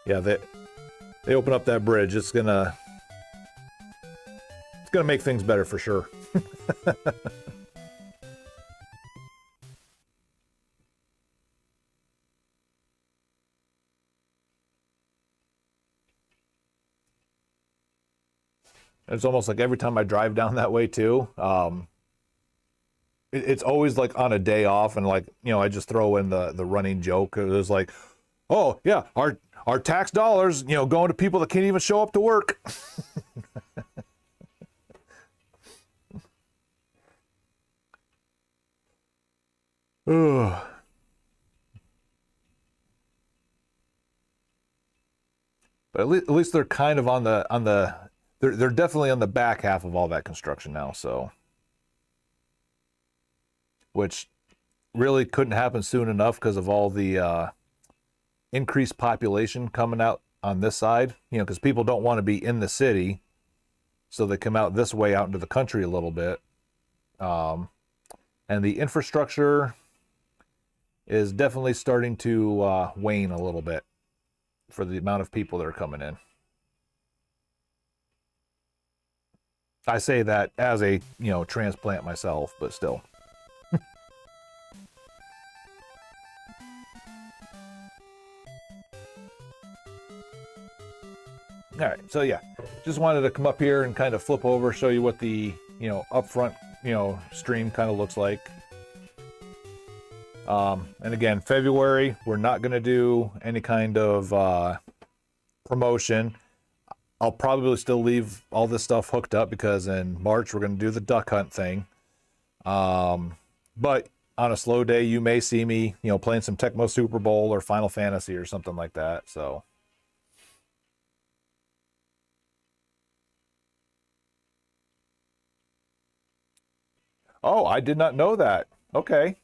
A: Yeah, they open up that bridge. It's gonna make things better for sure. It's almost like every time I drive down that way too. It's always like on a day off, and like, I just throw in the running joke. It was like, oh yeah, our tax dollars, going to people that can't even show up to work. But But at least they're kind of on the they're definitely on the back half of all that construction now. So, which really couldn't happen soon enough because of all the increased population coming out on this side. You know, because people don't want to be in the city, so they come out this way out into the country a little bit. And the infrastructure is definitely starting to wane a little bit for the amount of people that are coming in. I say that as a, transplant myself, but still. All right, so yeah, just wanted to come up here and kind of flip over, show you what the, upfront, stream kind of looks like. And again, February, we're not going to do any kind of promotion. I'll probably still leave all this stuff hooked up because in March we're going to do the duck hunt thing. But on a slow day, you may see me, playing some Tecmo Super Bowl or Final Fantasy or something like that. So. Oh, I did not know that. Okay.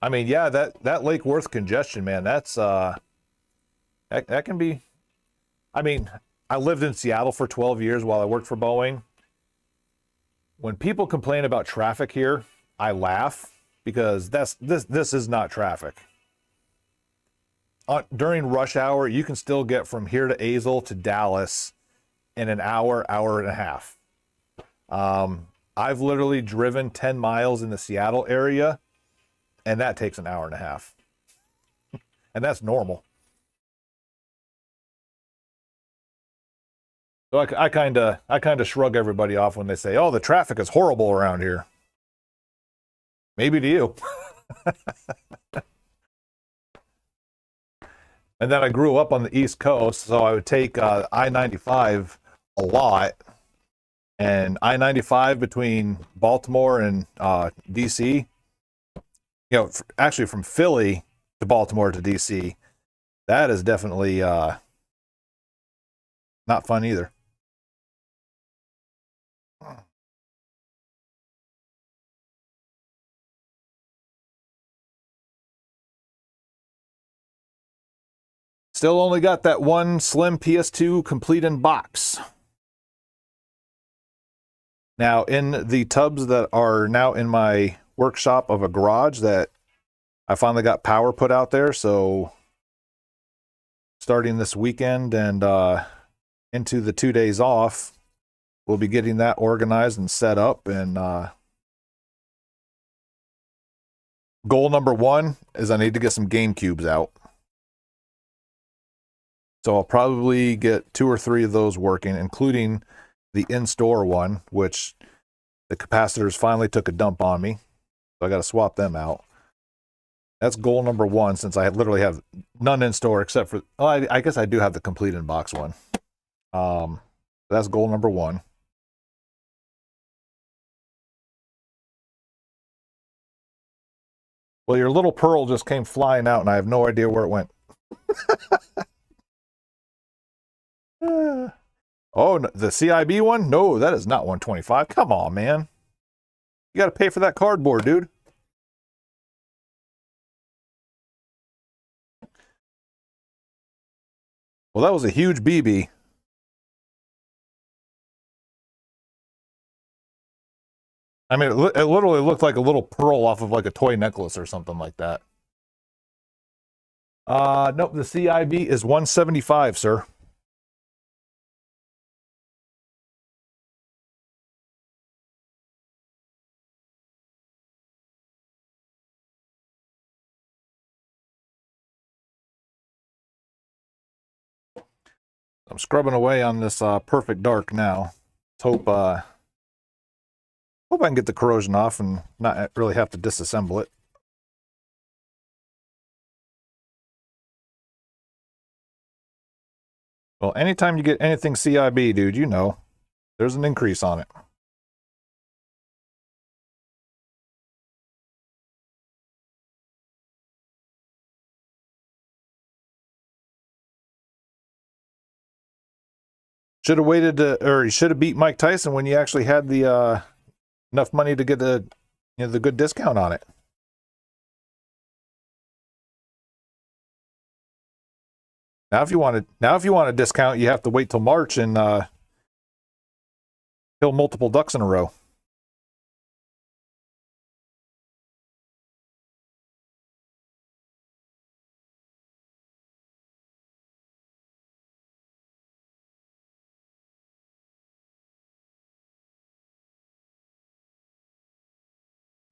A: I mean, yeah, that Lake Worth congestion, man, that's that can be. I mean, I lived in Seattle for 12 years while I worked for Boeing. When people complain about traffic here, I laugh because this is not traffic. During rush hour, you can still get from here to Azle to Dallas in an hour and a half. I've literally driven 10 miles in the Seattle area, and that takes an hour and a half. And that's normal. So I kind of shrug everybody off when they say, "Oh, the traffic is horrible around here." Maybe to you. And then I grew up on the East Coast, so I would take I-95 a lot. And I-95 between Baltimore and DC, actually from Philly to Baltimore to DC, that is definitely not fun either. Still only got that one slim PS2 complete in box. Now, in the tubs that are now in my workshop of a garage that I finally got power put out there, so starting this weekend and into the 2 days off, we'll be getting that organized and set up. And goal number one is I need to get some GameCubes out. So I'll probably get 2 or 3 of those working, including the in-store one, which the capacitors finally took a dump on me. So I got to swap them out. That's goal number one, since I literally have none in store except for, I guess I do have the complete in box one. That's goal number one. Well, your little pearl just came flying out and I have no idea where it went. Oh, the CIB one? No, that is not 125. Come on, man. You got to pay for that cardboard, dude. Well, that was a huge BB. I mean, it literally looked like a little pearl off of like a toy necklace or something like that. Nope, the CIB is 175, sir. I'm scrubbing away on this perfect dark now. Let's hope I can get the corrosion off and not really have to disassemble it. Well, anytime you get anything CIB, dude, there's an increase on it. Should have waited or you should have beat Mike Tyson when you actually had the enough money to get the the good discount on it. Now if you want a discount, you have to wait till March and kill multiple ducks in a row.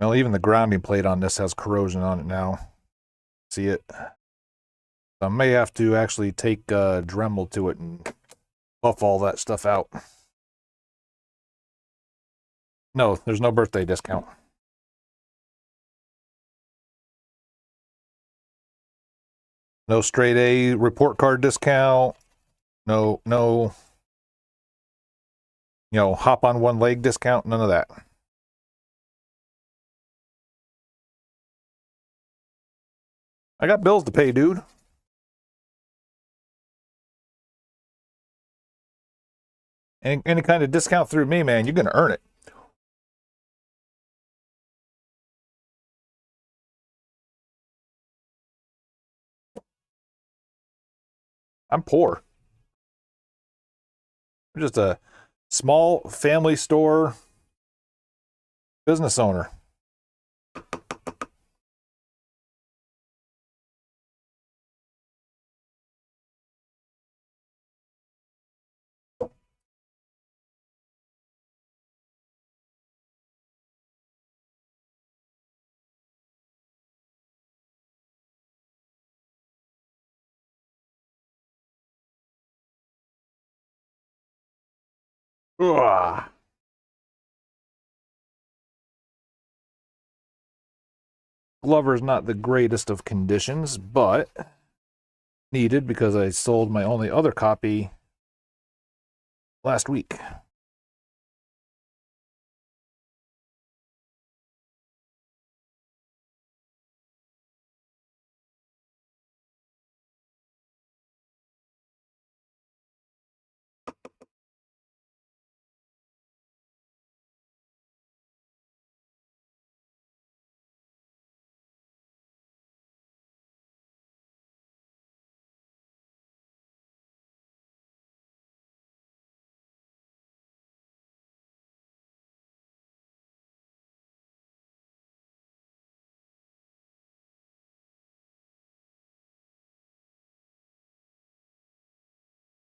A: Well, even the grounding plate on this has corrosion on it now. See it? I may have to actually take Dremel to it and buff all that stuff out. No, there's no birthday discount. No straight A report card discount. No, hop on one leg discount. None of that. I got bills to pay, dude. Any kind of discount through me, man, you're going to earn it. I'm poor. I'm just a small family store business owner. Ugh. Glover's not the greatest of conditions, but needed because I sold my only other copy last week.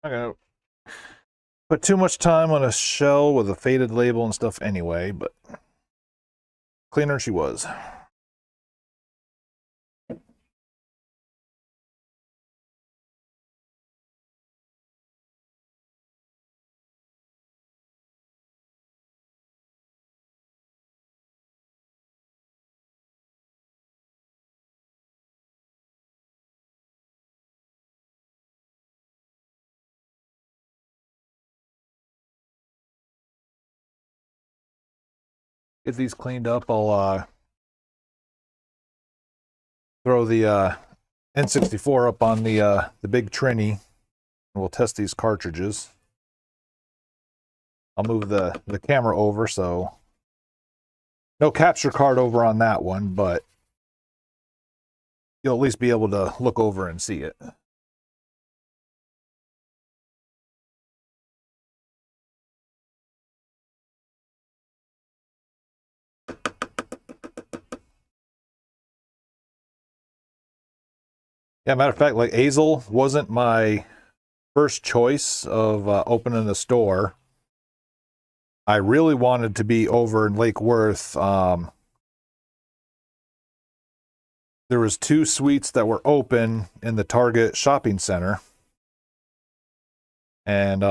A: I'm gonna put too much time on a shell with a faded label and stuff anyway, but cleaner she was. Get these cleaned up. I'll throw the N64 up on the big Trini, and we'll test these cartridges. I'll move the camera over, so no capture card over on that one, but you'll at least be able to look over and see it. Yeah, matter of fact, like Azel wasn't my first choice of opening a store. I really wanted to be over in Lake Worth. There was 2 suites that were open in the Target shopping center. And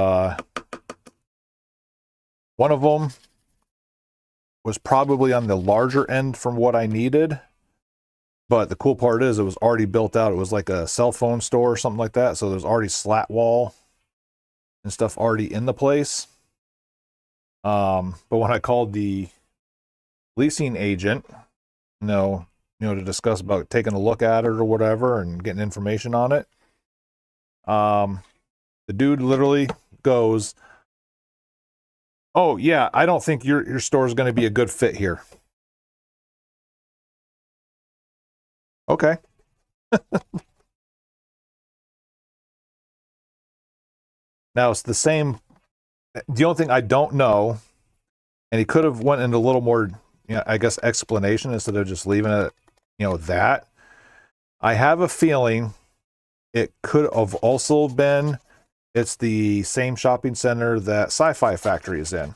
A: one of them was probably on the larger end from what I needed. But the cool part is it was already built out. It was like a cell phone store or something like that. So there's already slat wall and stuff already in the place. But when I called the leasing agent, to discuss about taking a look at it or whatever and getting information on it, the dude literally goes, Oh yeah, I don't think your store is going to be a good fit here. Okay. Now it's the same. The only thing I don't know, and he could have went into a little more, I guess, explanation instead of just leaving it, that. I have a feeling it could have also been, it's the same shopping center that Sci-Fi Factory is in.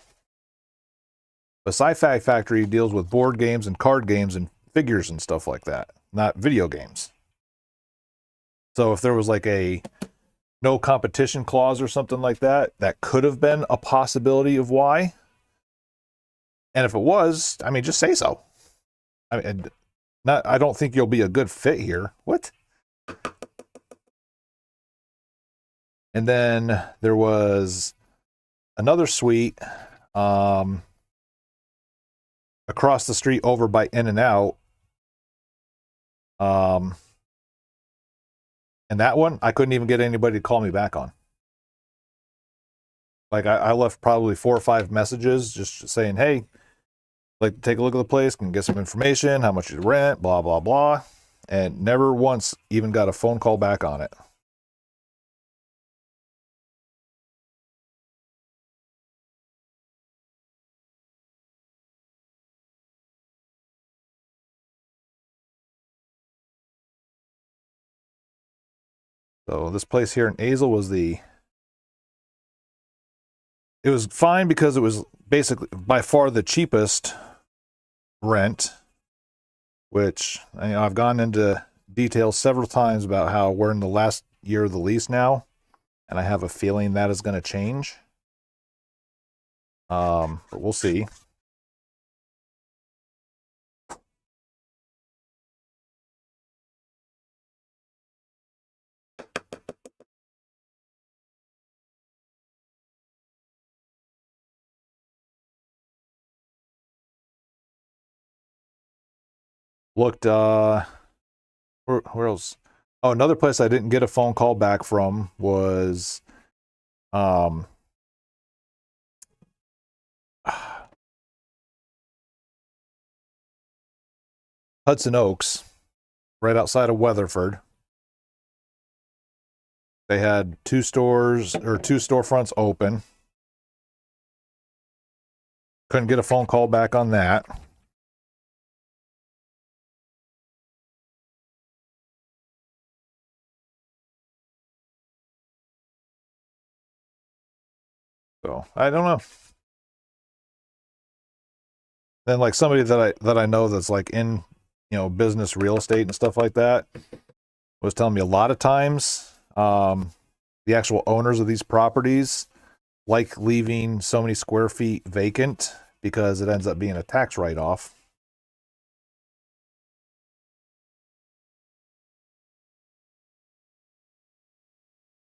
A: The Sci-Fi Factory deals with board games and card games and figures and stuff like that, not video games. So if there was like a no competition clause or something like that, that could have been a possibility of why. And if it was, I mean, just say so. I mean, I don't think you'll be a good fit here. What? And then there was another suite across the street over by In-N-Out. And that one, I couldn't even get anybody to call me back on. Like, I left probably 4 or 5 messages just saying, hey, like, take a look at the place, can get some information, how much you rent, blah, blah, blah. And never once even got a phone call back on it. So this place here in Azel was it was fine because it was basically by far the cheapest rent, which I've gone into detail several times about how we're in the last year of the lease now, and I have a feeling that is going to change. But we'll see. Looked, where else? Oh, another place I didn't get a phone call back from was, Hudson Oaks, right outside of Weatherford. They had 2 storefronts open. Couldn't get a phone call back on that. So I don't know. Then like somebody that I know that's like in business real estate and stuff like that was telling me a lot of times the actual owners of these properties like leaving so many square feet vacant because it ends up being a tax write-off.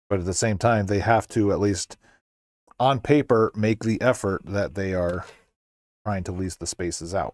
A: But at the same time, they have to at least on paper make the effort that they are trying to lease the spaces out.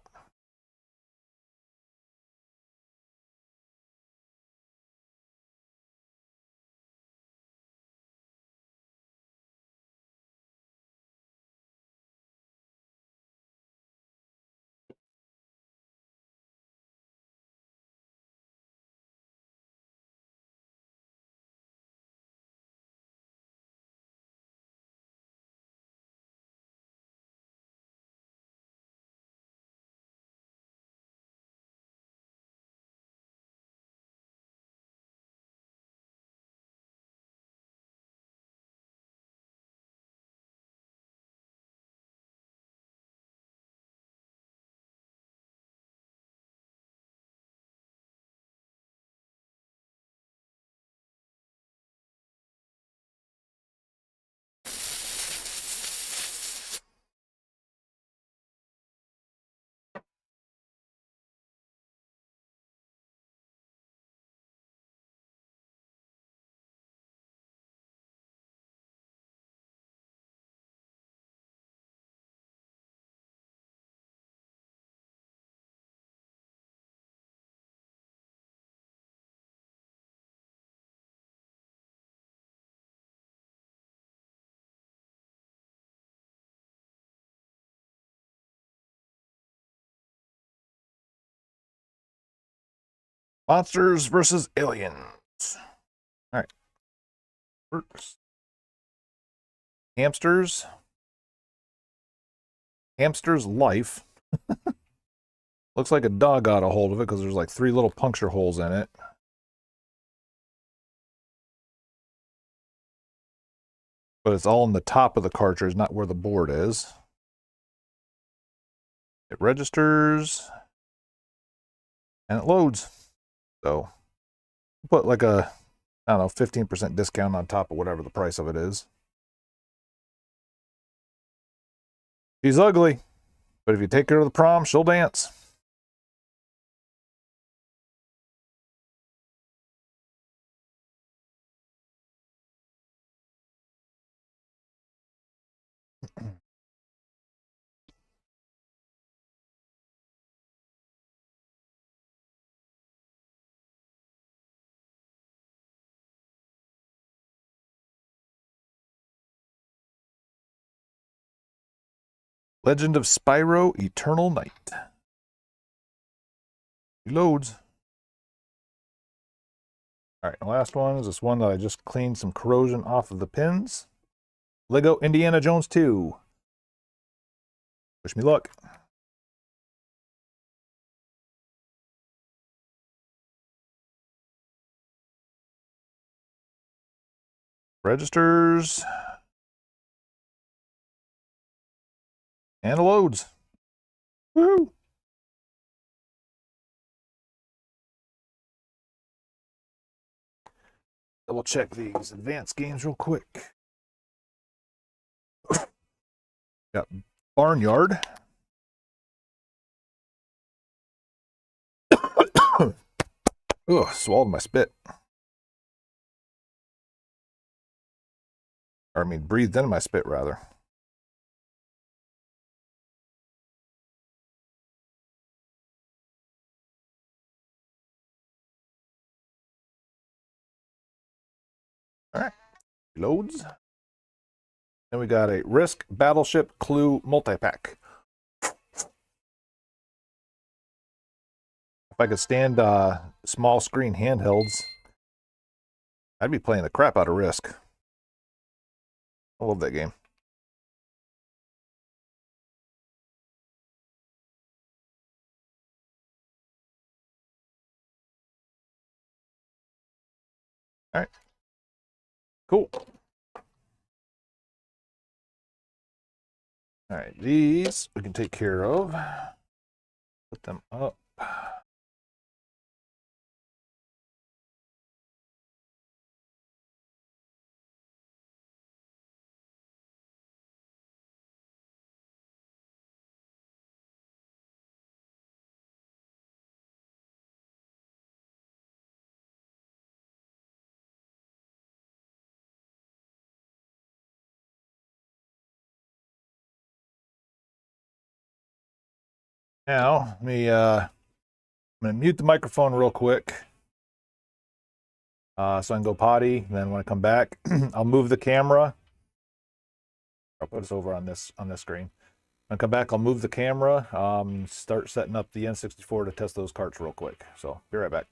A: Monsters versus aliens. All right. First. Hamsters. Hamster's life. Looks like a dog got a hold of it because there's like 3 little puncture holes in it. But it's all in the top of the cartridge, not where the board is. It registers. And it loads. So, put like a, I don't know, 15% discount on top of whatever the price of it is. She's ugly, but if you take her to the prom, she'll dance. Legend of Spyro Eternal Night. He loads. All right, the last one is this one that I just cleaned some corrosion off of the pins. Lego Indiana Jones 2. Wish me luck. Registers. And it loads. Woo! Double check these advanced games real quick. Got Barnyard. Ugh, swallowed my spit. Or I mean, breathed in my spit, rather. All right, loads. Then we got a Risk Battleship Clue multi-pack. If I could stand small screen handhelds, I'd be playing the crap out of Risk. I love that game. All right. Cool. All right, these we can take care of. Put them up. Now, I'm gonna mute the microphone real quick. So I can go potty. Then when I come back, I'll move the camera. I'll put this over on this screen. When I come back, I'll move the camera. Start setting up the N64 to test those carts real quick. So be right back.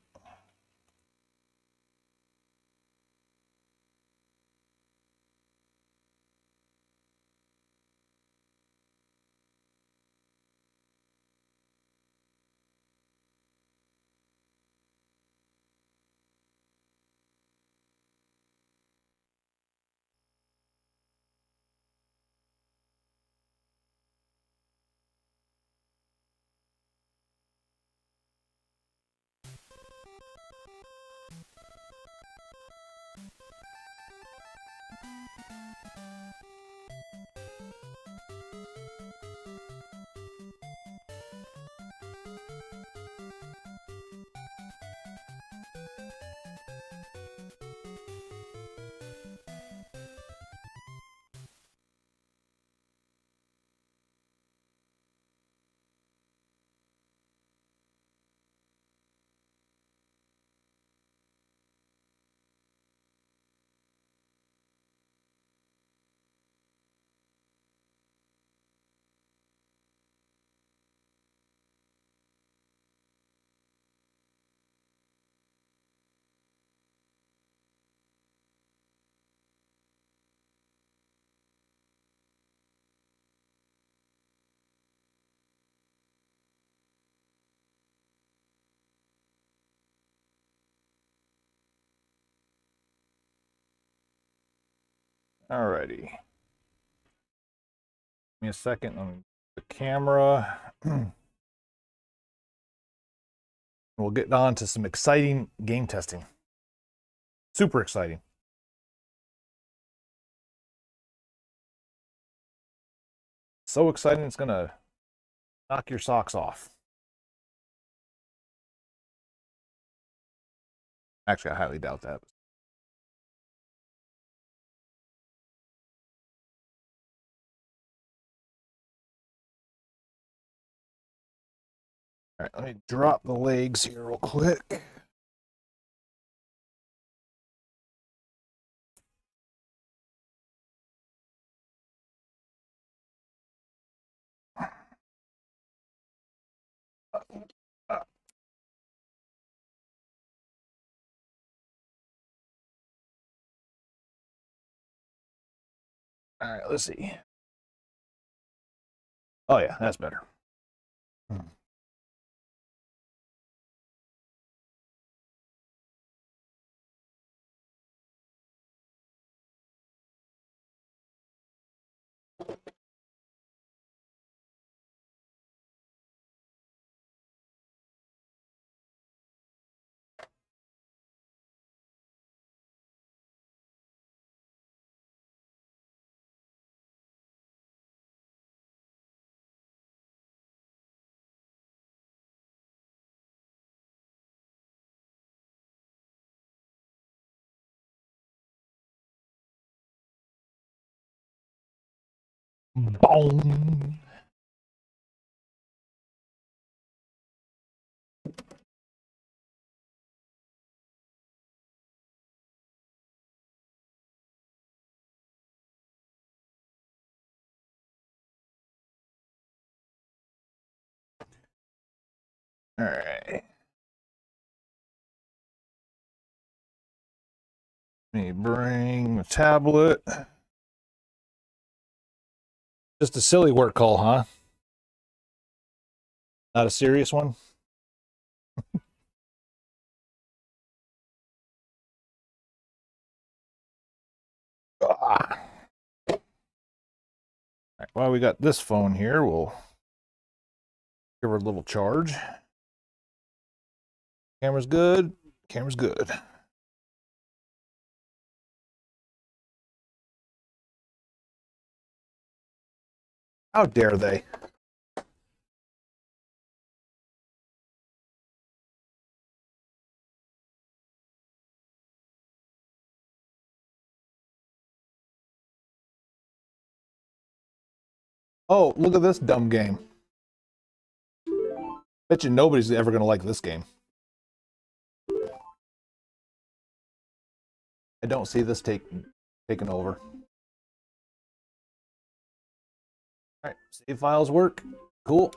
A: Alrighty. Give me a second on the camera. We'll get on to some exciting game testing. Super exciting. So exciting it's gonna knock your socks off. Actually, I highly doubt that. All right, let me drop the legs here real quick. All right, let's see. Oh yeah, that's better. Boom. All right. Let me bring the tablet. Just a silly work call, huh? Not a serious one? Ah. All right, well, we got this phone here. We'll give her a little charge. Camera's good. Camera's good. How dare they? Oh, look at this dumb game. Bet you nobody's ever going to like this game. I don't see this taking over. All right, save files work. Cool.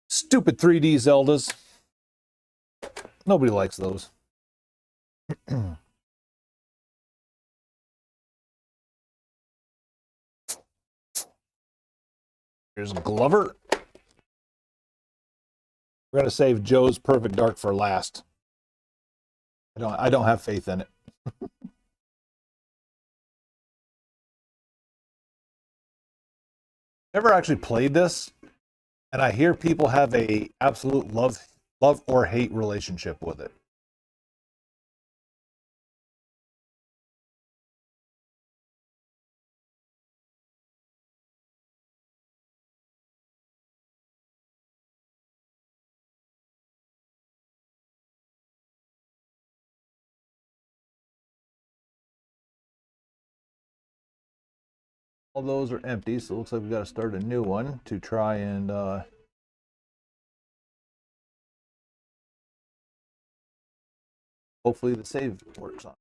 A: Stupid 3D Zeldas. Nobody likes those. Here's Glover. We're gonna save Joe's Perfect Dark for last. I don't have faith in it. Never actually played this, and I hear people have a absolute love or hate relationship with it. All those are empty, so it looks like we got to start a new one to try and hopefully the save works on.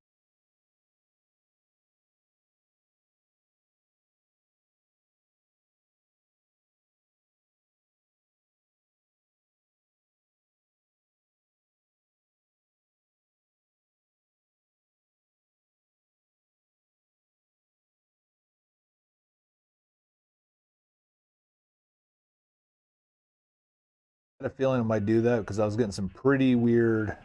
A: I had a feeling I might do that because I was getting some pretty weird.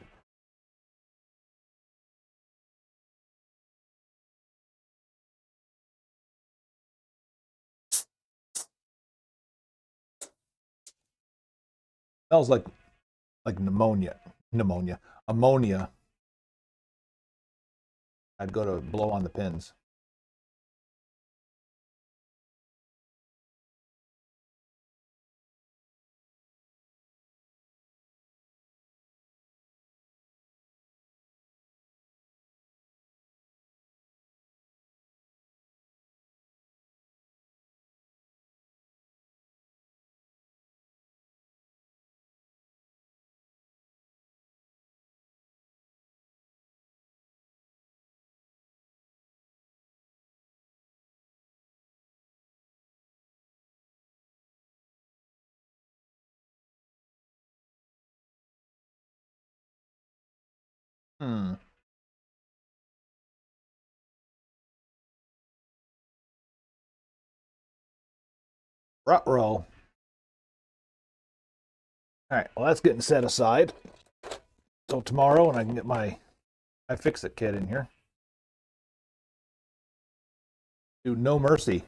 A: Smells like ammonia. I'd go to blow on the pins. Hmm. Ruh-roh. All right, well, that's getting set aside. So tomorrow, when I can get my iFixit kit in here. Do No Mercy.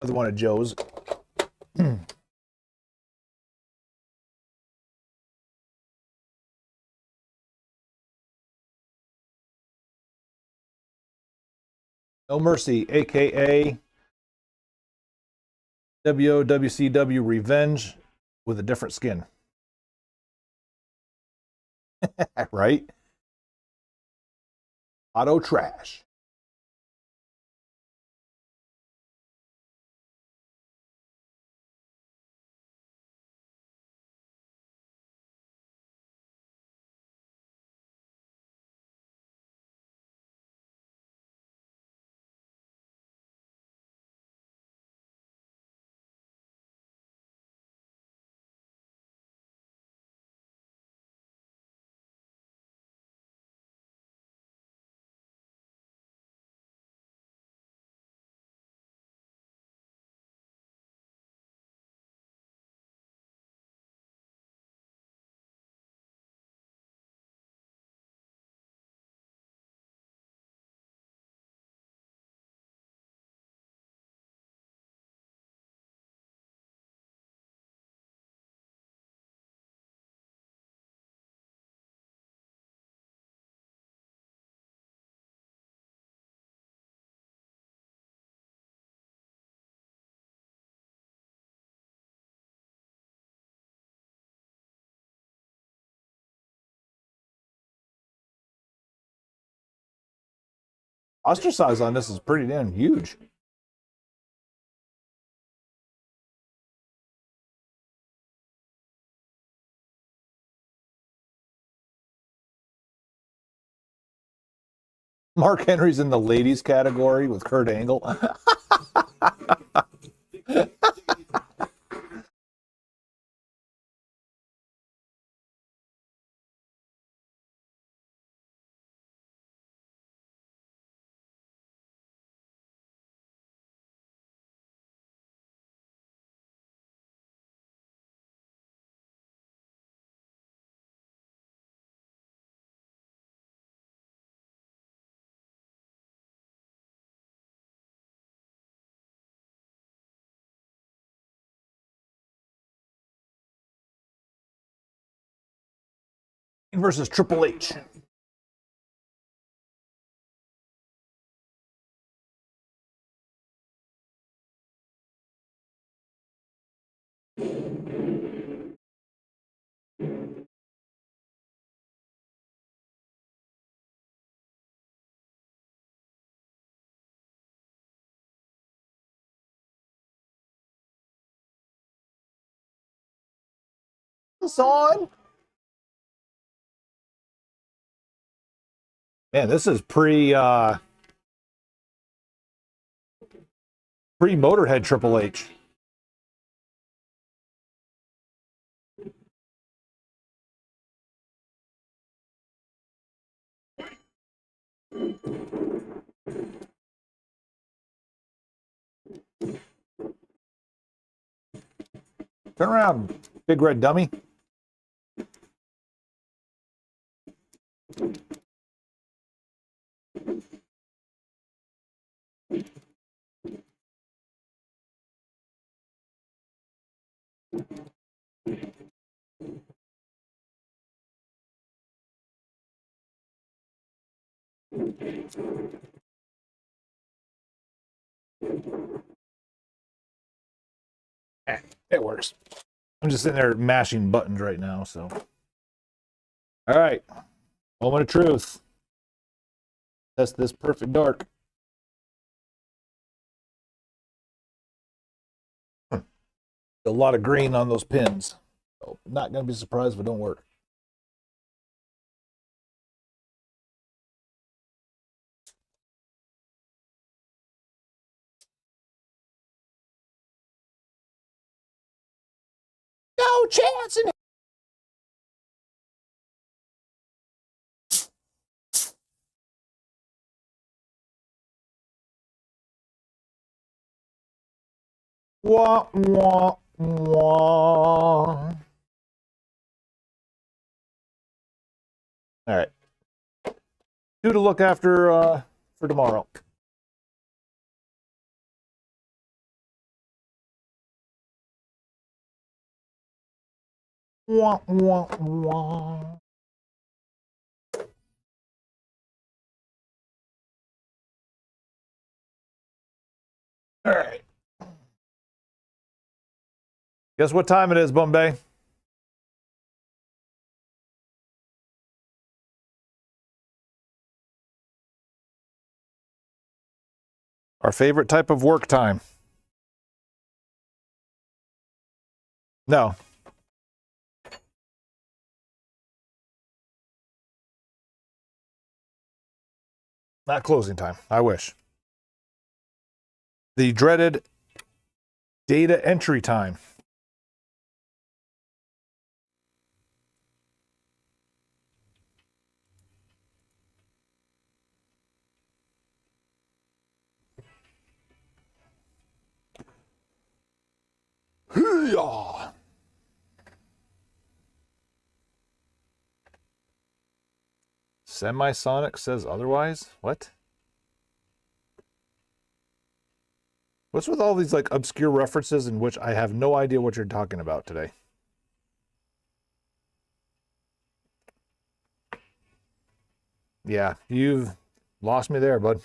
A: Another one of Joe's. No Mercy, aka WOWCW Revenge with a different skin. Right? Auto trash. Ostracize on this is pretty damn huge. Mark Henry's in the ladies category with Kurt Angle. Versus Triple H. This on? Man, this is pre Motorhead Triple H. Turn around, big red dummy. It works. I'm just sitting there mashing buttons right now, so. All right. Moment of truth. Test this perfect dark. A lot of green on those pins. So not going to be surprised if it don't work. No chance in Wah, wah, wah. All right. Two to look after for tomorrow. Wah, wah, wah. All right. Guess what time it is, Bombay? Our favorite type of work time. No. Not closing time. I wish. The dreaded data entry time. Hee-yaw. Semisonic says otherwise? What? What's with all these like obscure references in which I have no idea what you're talking about today? Yeah, you've lost me there, bud.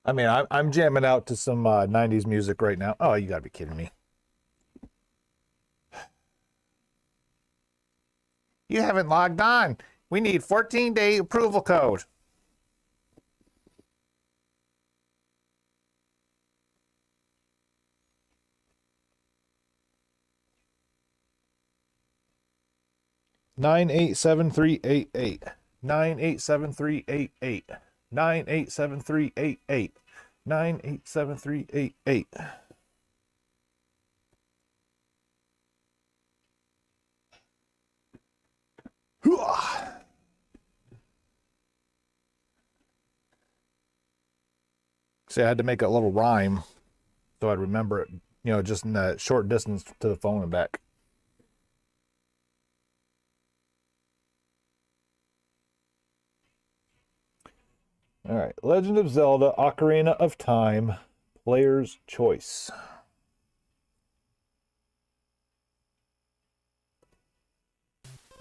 A: I mean, I'm jamming out to some 90s music right now. Oh, you gotta be kidding me. You haven't logged on. We need 14-day approval code. Nine 87388. 9873888. 9873888. 9873888. See, I had to make a little rhyme so I'd remember it, just in that short distance to the phone and back. All right, Legend of Zelda: Ocarina of Time, player's choice.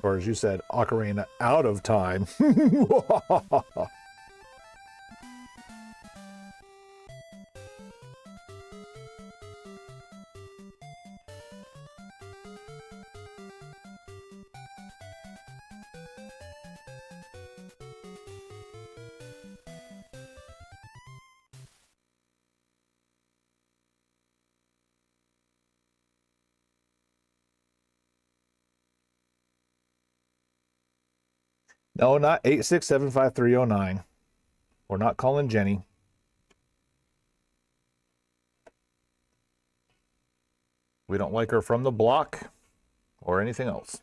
A: Or as you said, Ocarina out of time. No, not 8675309. We're not calling Jenny. We don't like her from the block or anything else.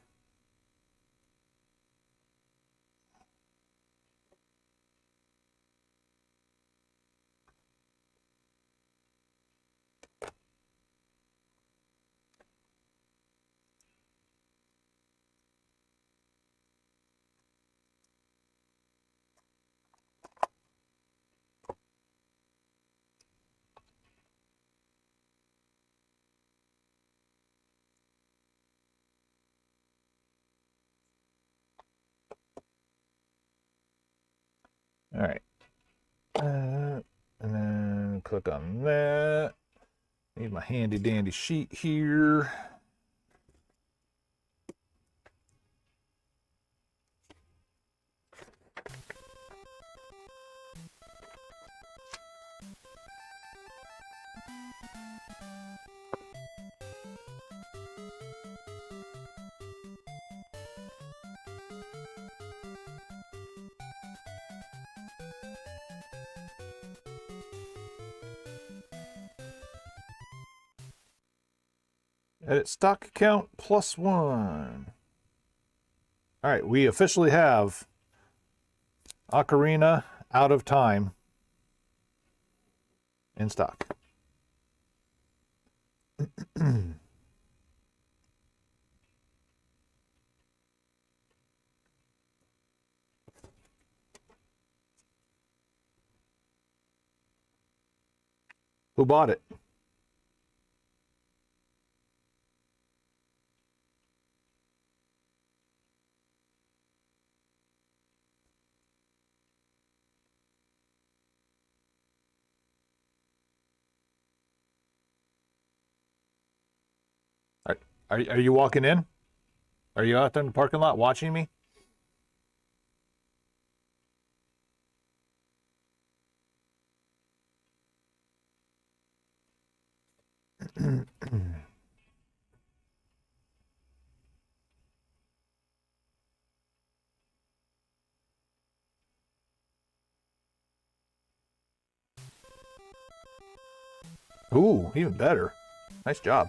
A: All right. And then click on that. Need my handy dandy sheet here. Edit stock account +1. All right, we officially have Ocarina Out of Time in stock. Who bought it? Are you walking in? Are you out there in the parking lot watching me? Ooh, even better. Nice job.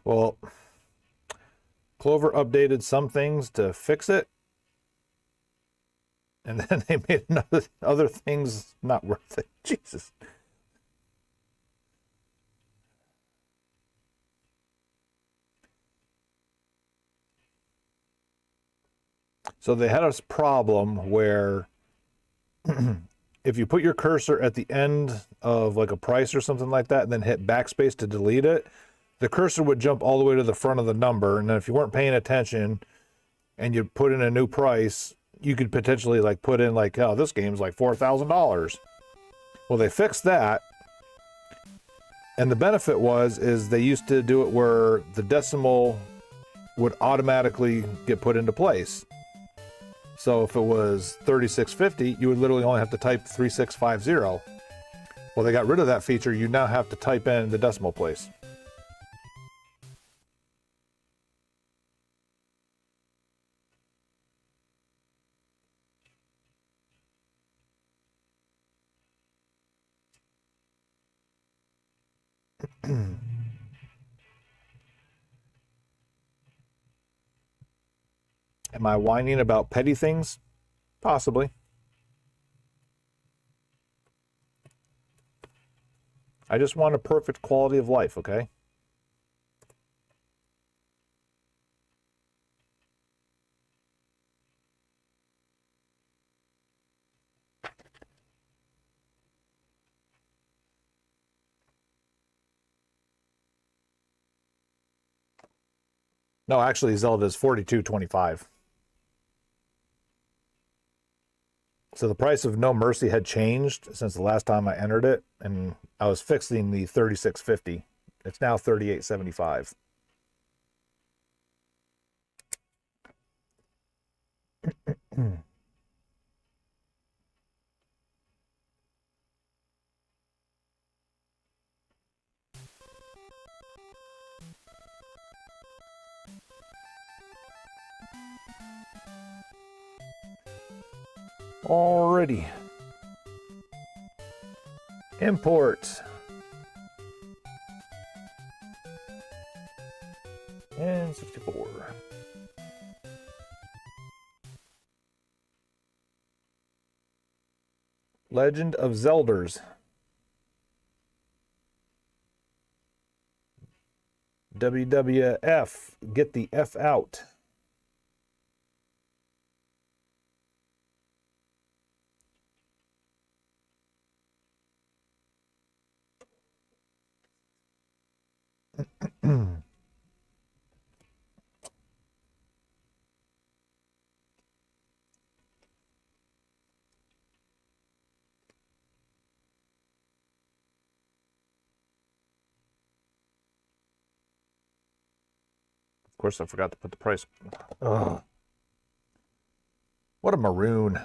A: Well, Clover updated some things to fix it, and then they made other things not worth it. Jesus. So they had a problem where if you put your cursor at the end of like a price or something like that, and then hit backspace to delete it, the cursor would jump all the way to the front of the number. And then if you weren't paying attention and you put in a new price, you could potentially like put in like, oh, this game's like $4,000. Well, they fixed that. And the benefit is they used to do it where the decimal would automatically get put into place. So if it was 3650, you would literally only have to type 3650. Well, they got rid of that feature. You now have to type in the decimal place. Am I whining about petty things? Possibly. I just want a perfect quality of life, okay? No, actually, Zelda's $42.25. So the price of No Mercy had changed since the last time I entered it, and I was fixing the $36.50. It's now $38.75. Alrighty. Import. And 64. Legend of Zelders. WWF. Get the F out. Of course, I forgot to put the price. Ugh. What a maroon.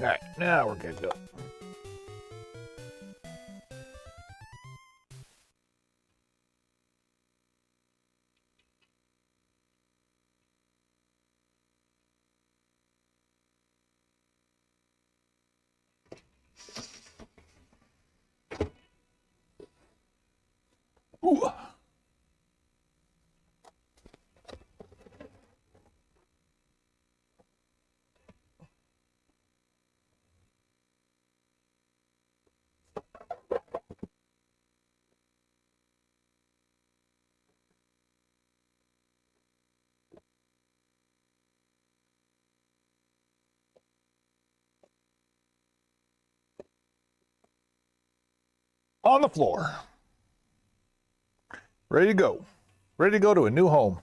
A: All right, now we're good to go. Ooh. On the floor. Ready to go. Ready to go to a new home.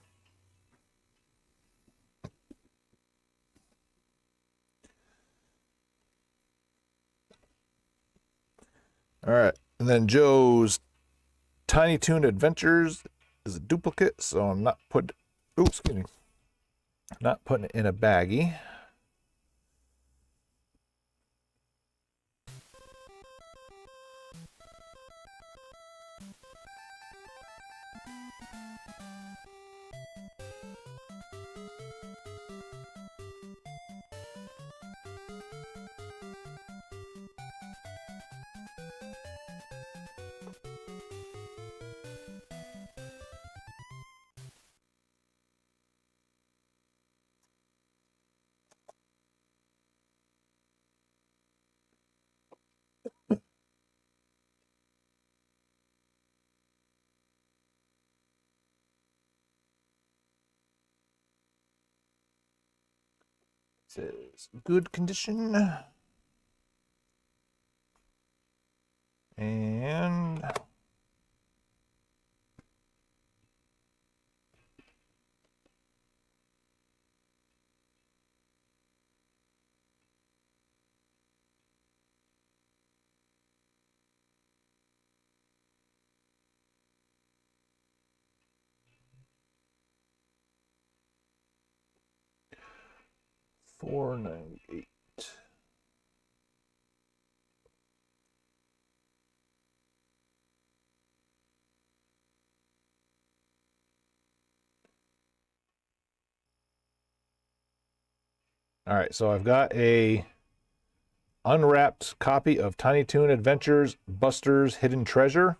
A: All right. And then Joe's Tiny Toon Adventures is a duplicate, so I'm not not putting it in a baggie. Says good condition. And $4.98. All right, so I've got a unwrapped copy of Tiny Toon Adventures Buster's Hidden Treasure.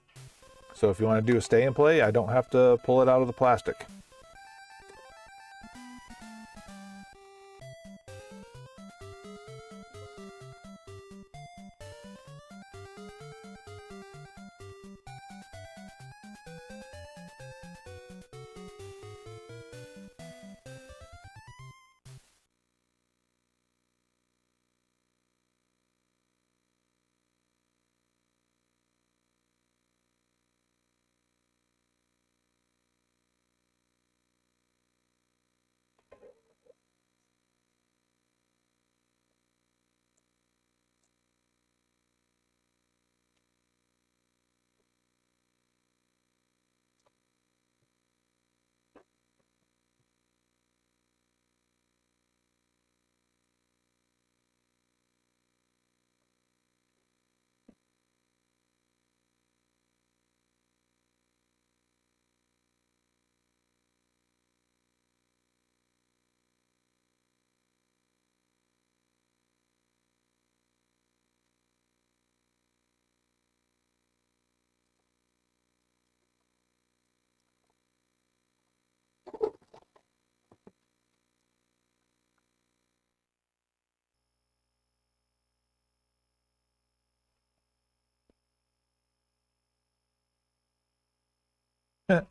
A: So if you want to do a stay and play, I don't have to pull it out of the plastic.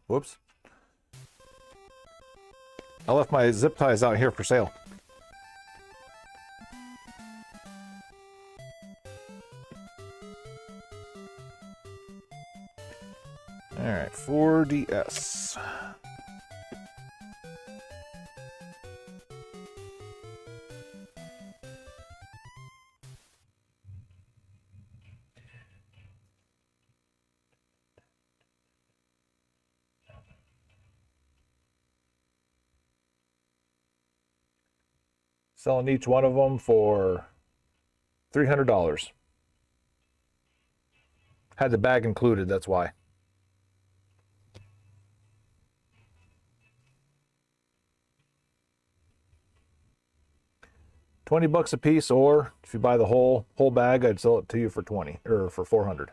A: Whoops. I left my zip ties out here for sale. All right, 4DS. Selling each one of them for $300. Had the bag included, that's why. $20 a piece, or if you buy the whole bag, I'd sell it to you for 20 or for 400.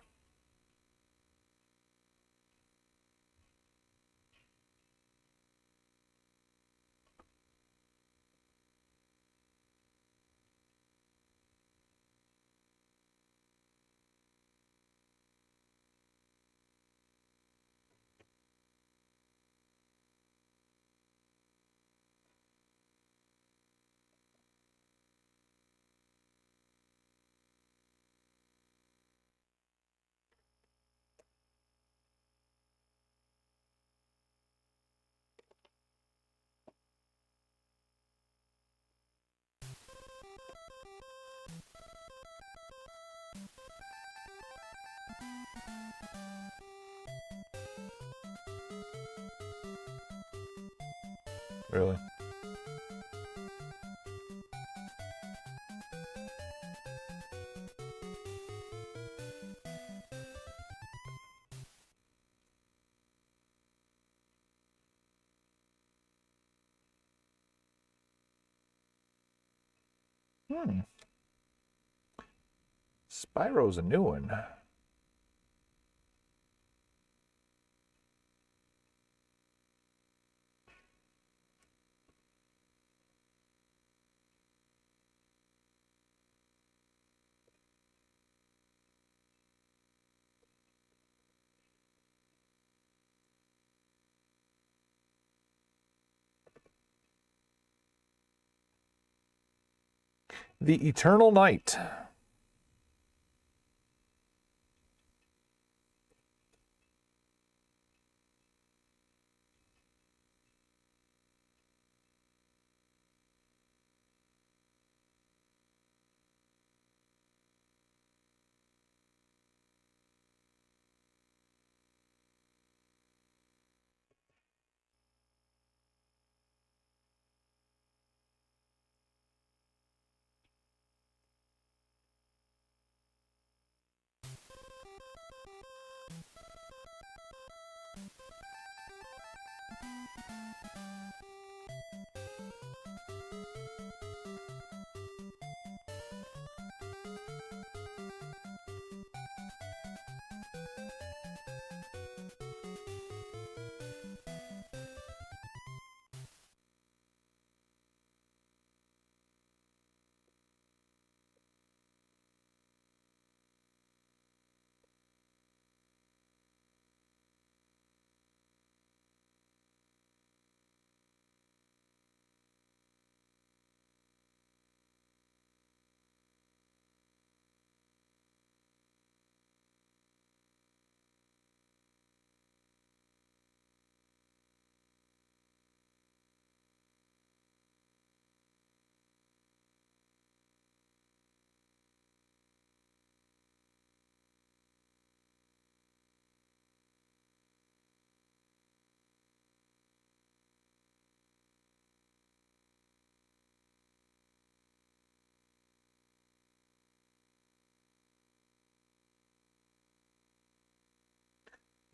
A: Really? Spyro's a new one. The Eternal Night.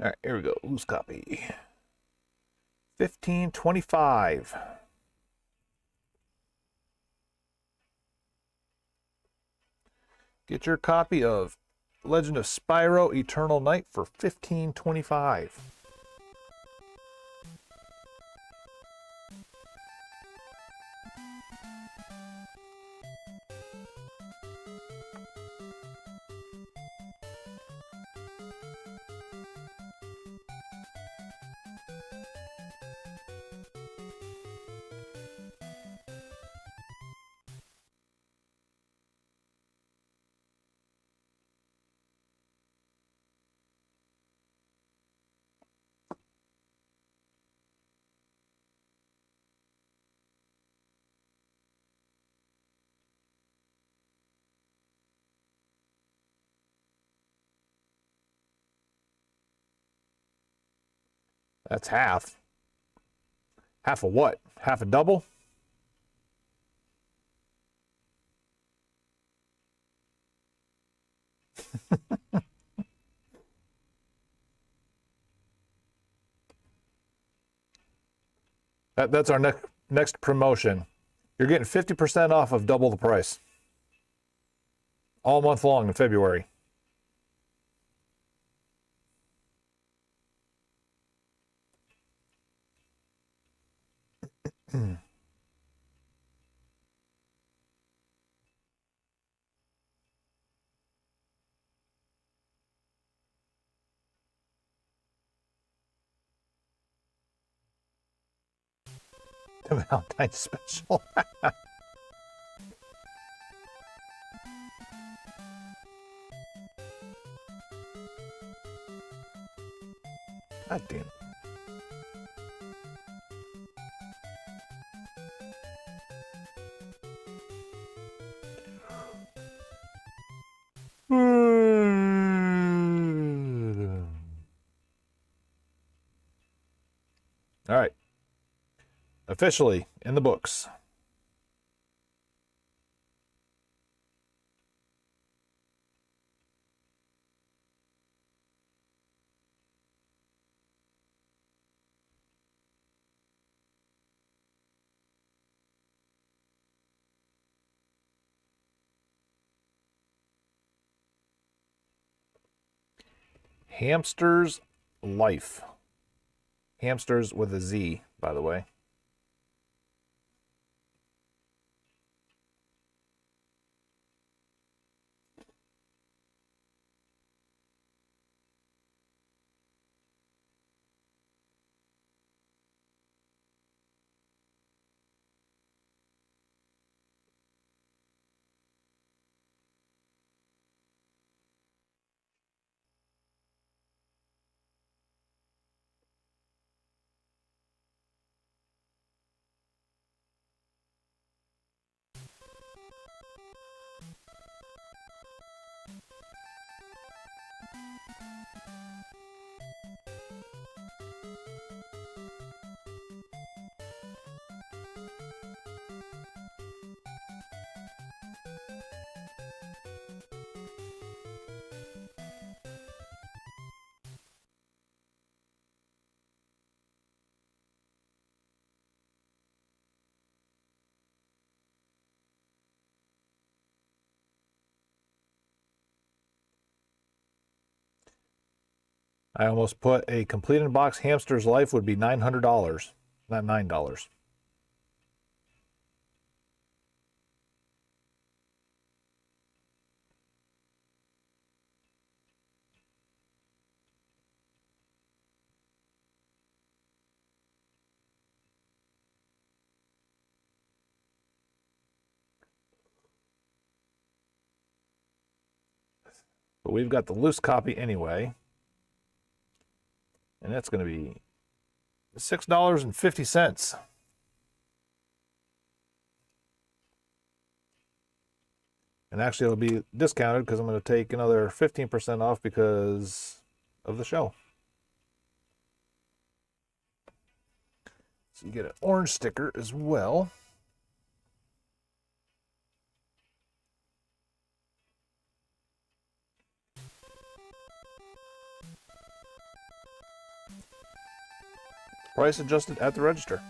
A: All right, here we go. Loose copy. 1525. Get your copy of Legend of Spyro Eternal Night for 1525. That's half. Half of what? Half a double? That's our next promotion. You're getting 50% off of double the price. All month long in February. The Valentine's special. God damn it. All right. Officially in the books. Hamster's Life. Hamsters with a Z, by the way. I almost put a complete in box Hamster's Life would be $900, not $9. But we've got the loose copy anyway. And that's going to be $6.50. And actually, it'll be discounted because I'm going to take another 15% off because of the show. So you get an orange sticker as well. Price adjusted at the register.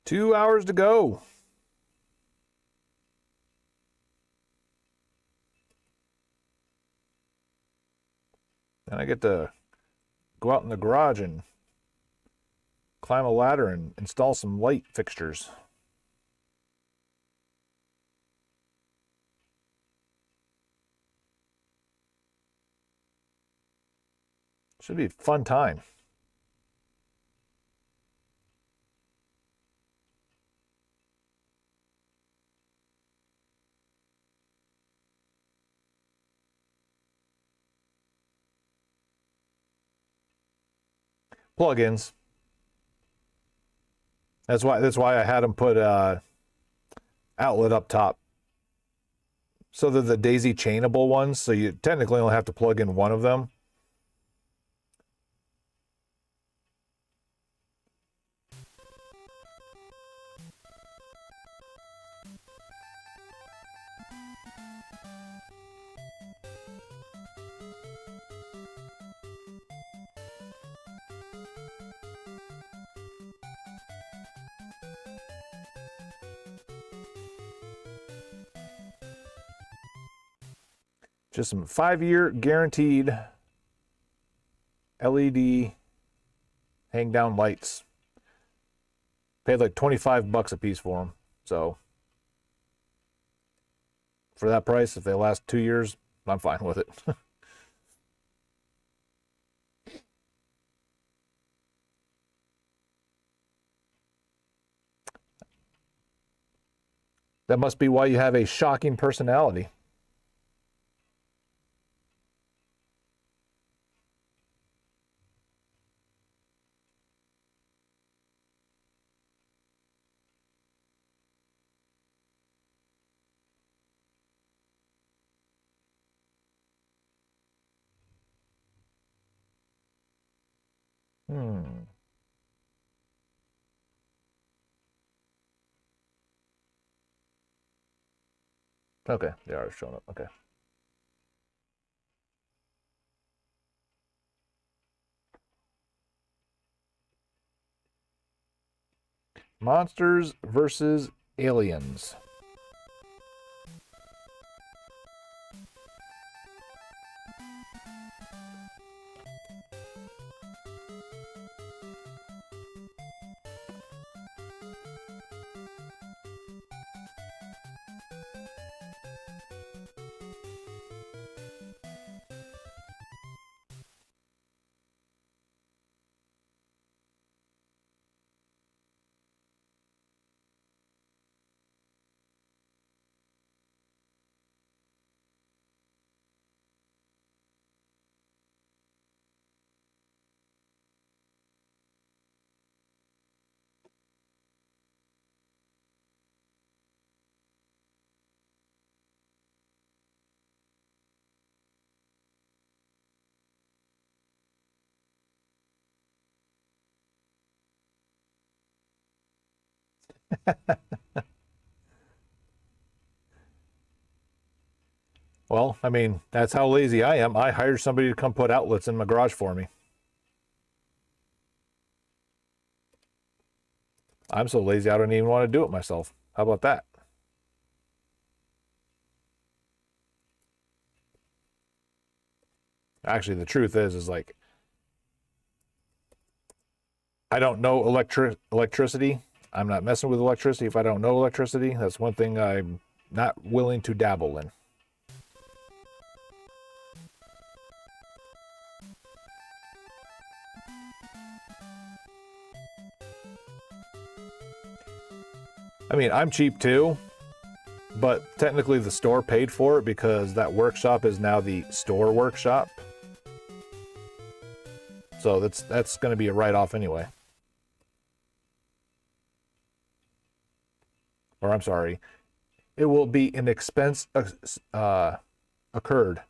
A: Two hours to go. And I get to go out in the garage and climb a ladder and install some light fixtures. Should be a fun time. Plugins. That's why I had them put outlet up top. So they're the daisy chainable ones, so you technically only have to plug in one of them. Just some 5-year guaranteed LED hang down lights. Paid like $25 a piece for them. So for that price, if they last 2 years, I'm fine with it. That must be why you have a shocking personality. Okay, they are showing up. Okay. Monsters versus aliens. Well, I mean, that's how lazy I am. I hired somebody to come put outlets in my garage for me. I'm so lazy I don't even want to do it myself. How about that? Actually, the truth is like, I don't know electricity. I'm not messing with electricity if I don't know electricity. That's one thing I'm not willing to dabble in. I mean, I'm cheap too, but technically the store paid for it because that workshop is now the store workshop. So that's going to be a write-off anyway. or I'm sorry, it will be an expense occurred.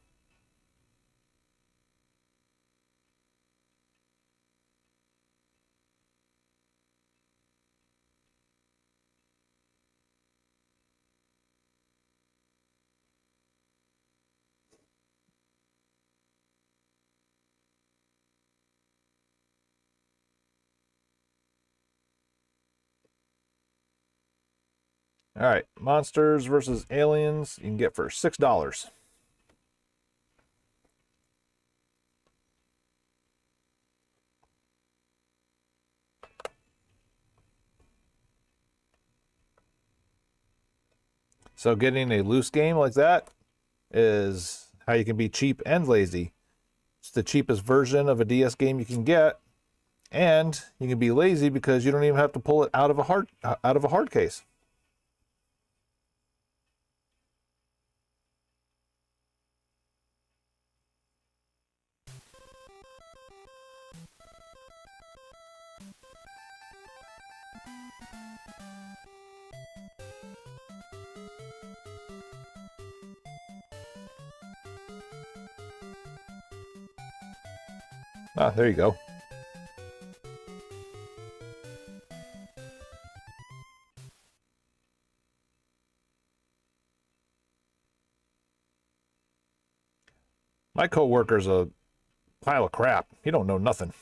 A: All right, monsters versus aliens you can get for $6. So getting a loose game like that is how you can be cheap and lazy. It's the cheapest version of a DS game you can get, and you can be lazy because you don't even have to pull it out of a hard case. Ah, there you go. My coworker's a pile of crap. He don't know nothing.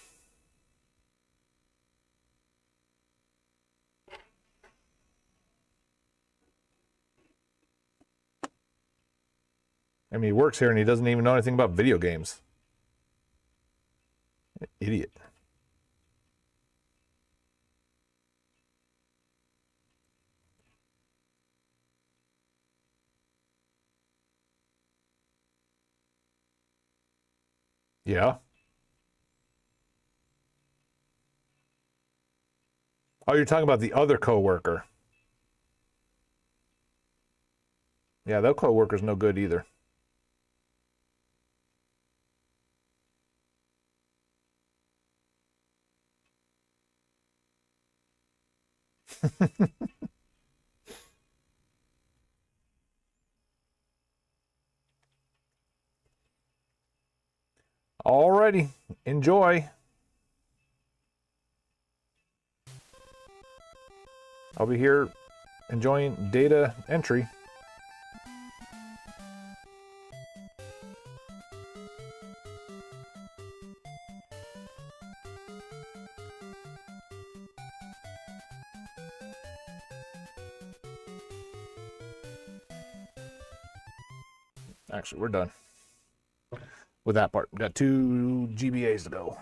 A: I mean, he works here and he doesn't even know anything about video games. Idiot. Yeah. Oh, you're talking about the other coworker. Yeah, that coworker's no good either. Alrighty, enjoy. I'll be here enjoying data entry. Actually, we're done with that part. Got 2 GBAs to go.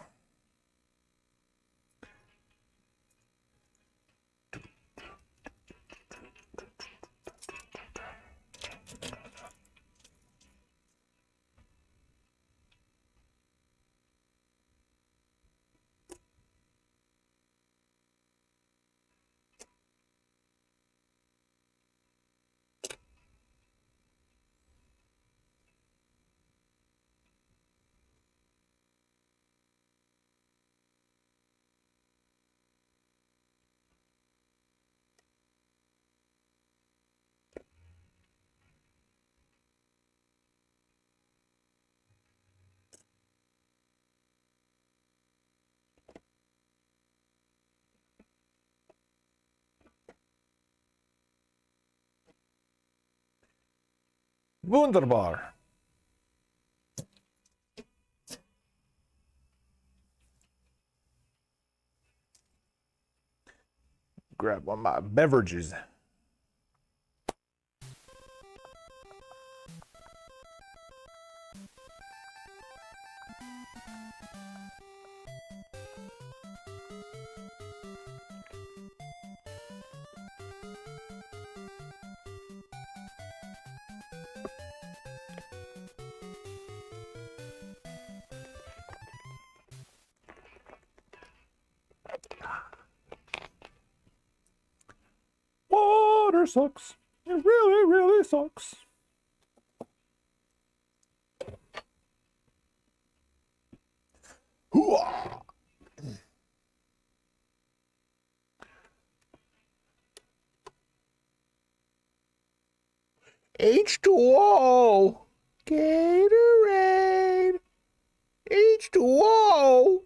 A: Wunderbar. Grab one of my beverages. Water sucks. It really, really sucks. Hooah! H2O. Gatorade. H2O.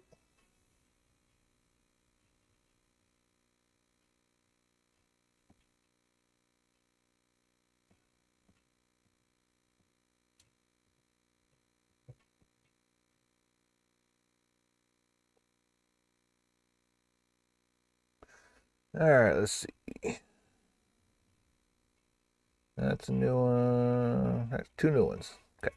A: All right, let's see. That's a new one. That's two new ones. Okay.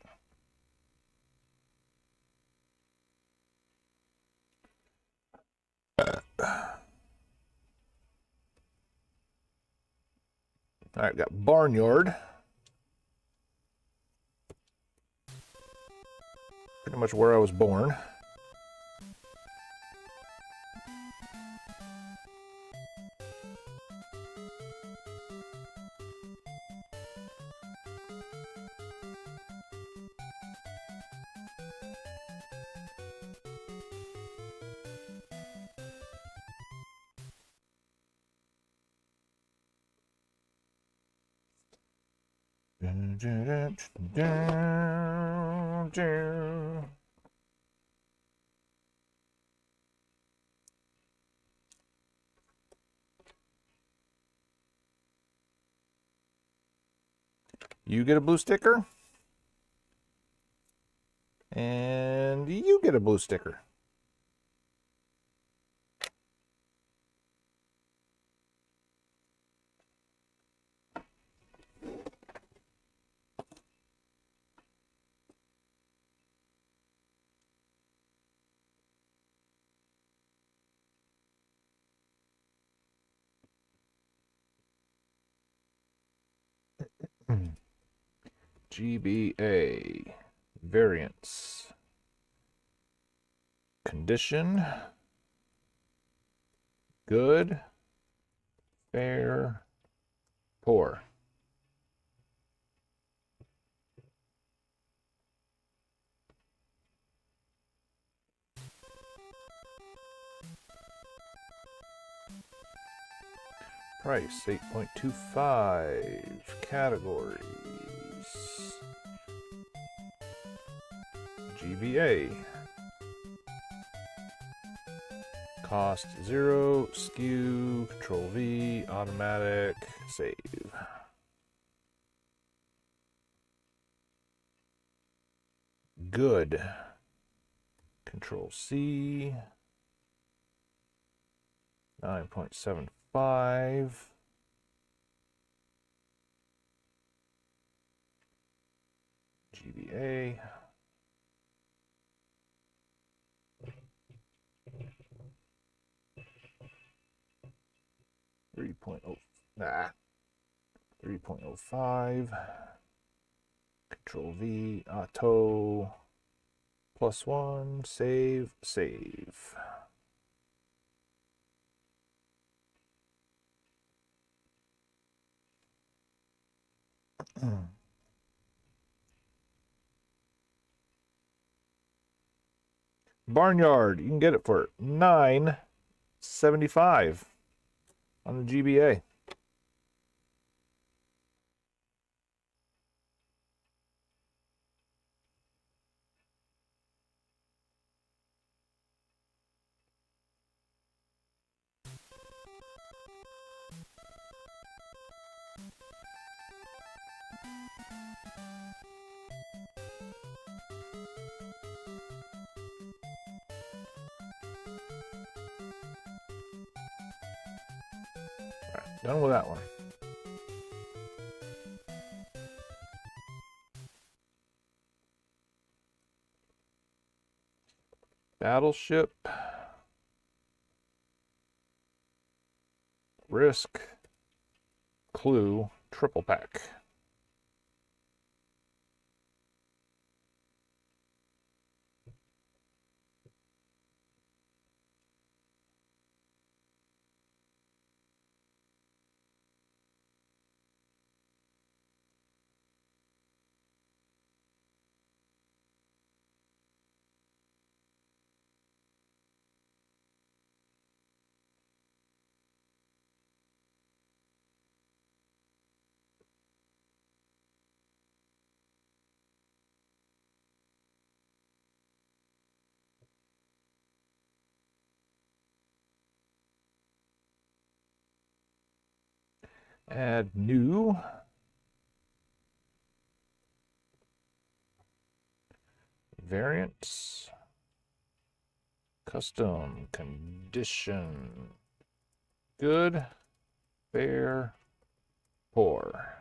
A: All right, got Barnyard. Pretty much where I was born. You get a blue sticker. And you get a blue sticker. GBA. Variance. Condition. Good. Fair. Poor. Price 8.25. Categories. GBA. Cost 0, SKU, Control V, automatic, save. Good. Control C. 9.75. GBA. Three point oh, 3.05. Control V, auto, +1, save, save. Barnyard, you can get it for $9.75 on the GBA. All right, done with that one. Battleship. Risk. Clue. Triple pack. Add new. Variants. Custom condition. Good. Fair. Poor.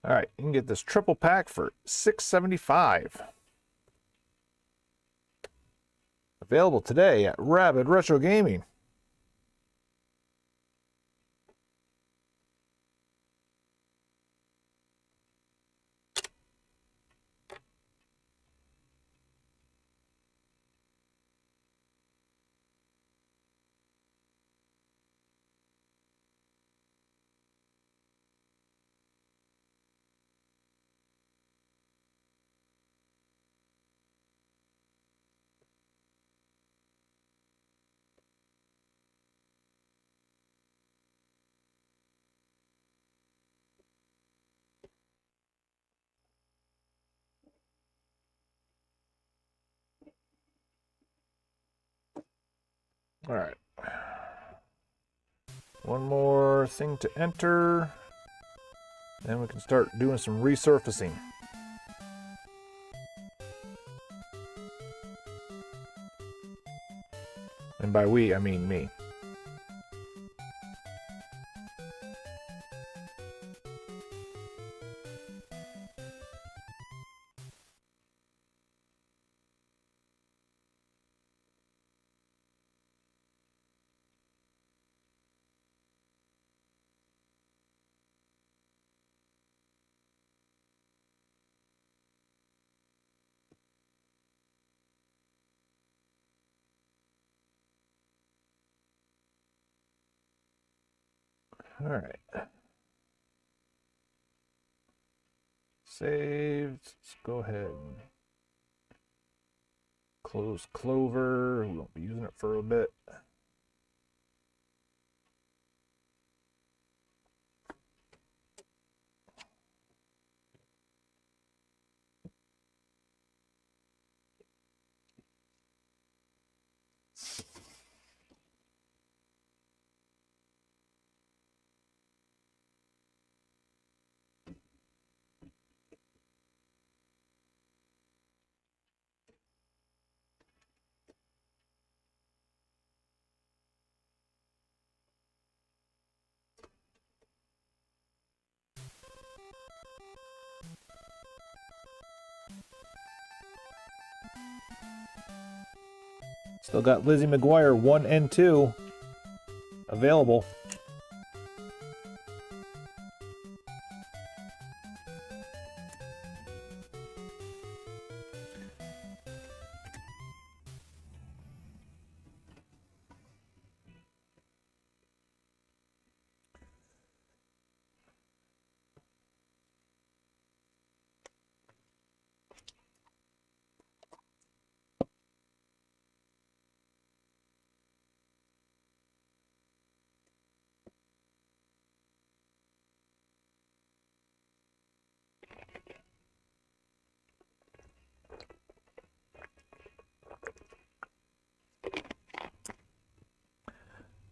A: All right, you can get this triple pack for $6.75. Available today at Rabid Retro Gaming. All right. One more thing to enter. Then we can start doing some resurfacing. And by we, I mean me. All right. Saved. Let's go ahead and close Clover. We won't be using it for a bit. Still got Lizzie McGuire 1 and 2 available.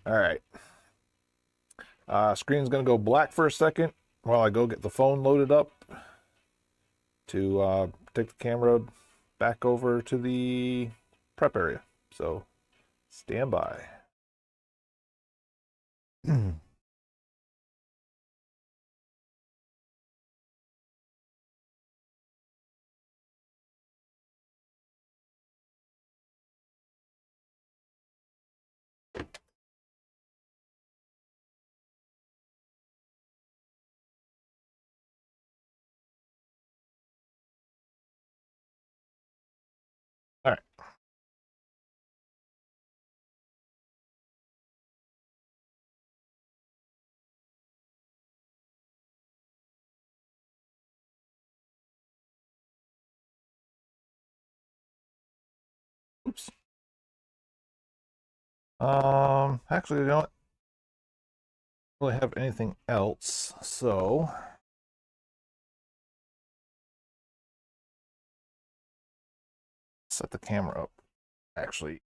A: All right. Screen's going to go black for a second while I go get the phone loaded up to take the camera back over to the prep area. So stand by. Actually, I don't really have anything else, so set the camera up. Actually,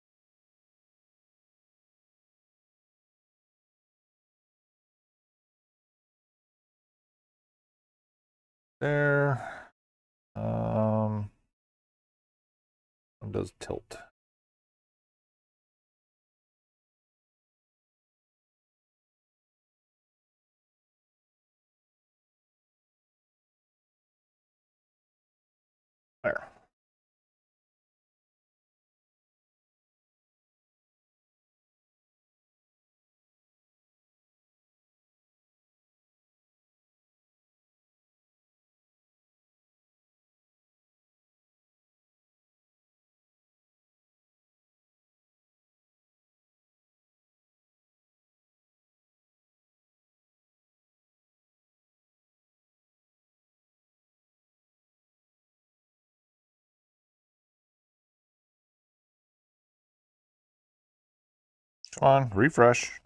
A: there. It does tilt. There. Come on, refresh.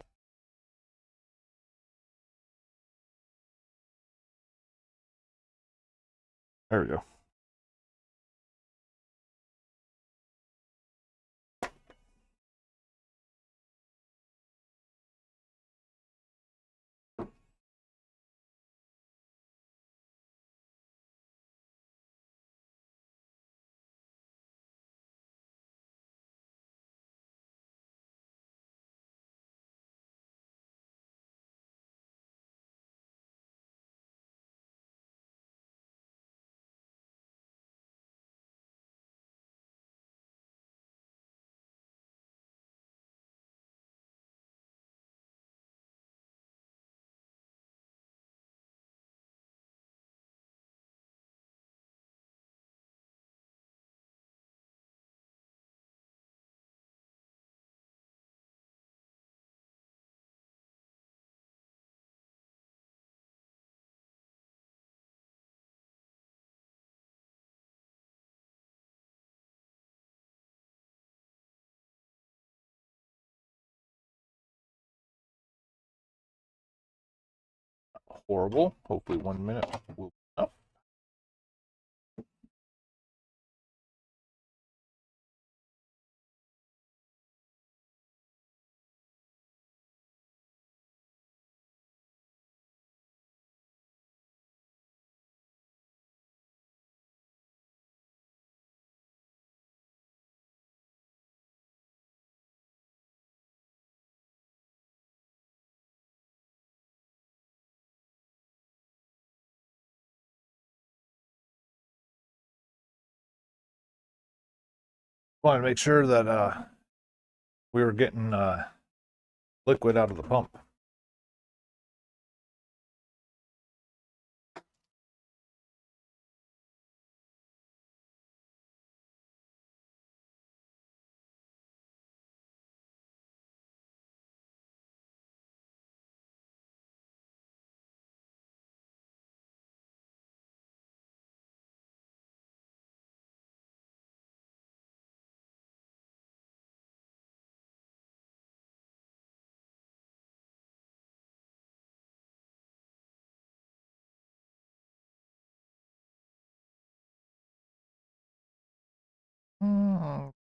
A: There we go. Horrible. Hopefully 1 minute will be enough. Want to make sure that we were getting liquid out of the pump.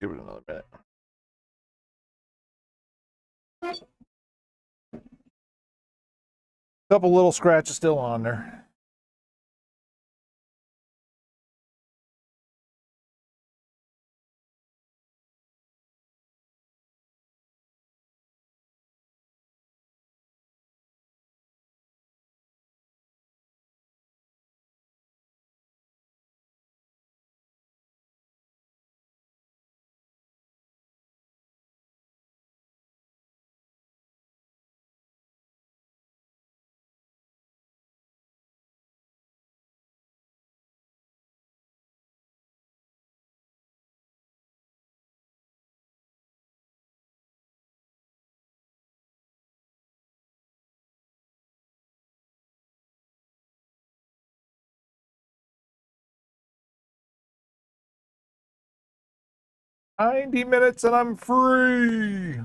A: Give it another minute. Couple little scratches still on there. "90 minutes and I'm free."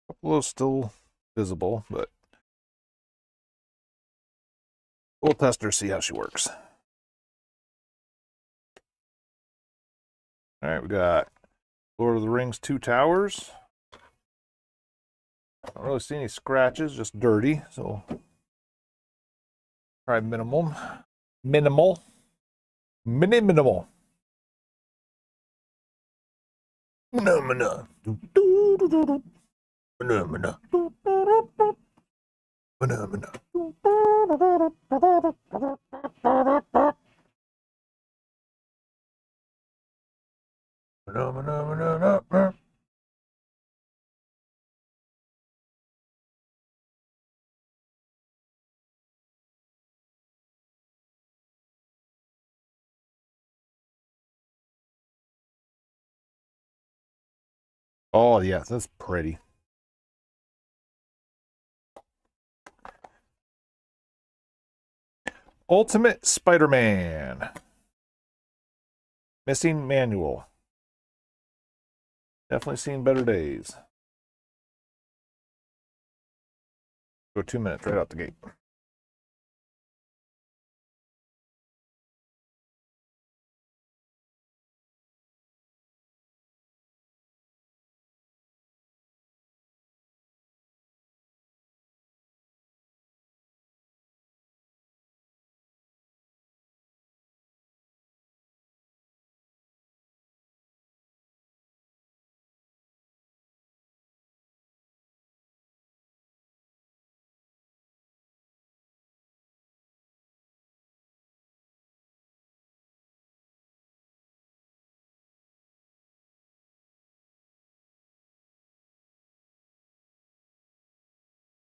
A: couple of still visible, but we'll test her, see how she works. All right, we got Lord of the Rings Two Towers. I don't really see any scratches, just dirty, so try minimal. Minimal. Minimal. Phenomena. Phenomena. Phenomena. Phenomena. Oh, yes, that's pretty. Ultimate Spider-Man. Missing manual. Definitely seen better days. Go 2 minutes right out the gate.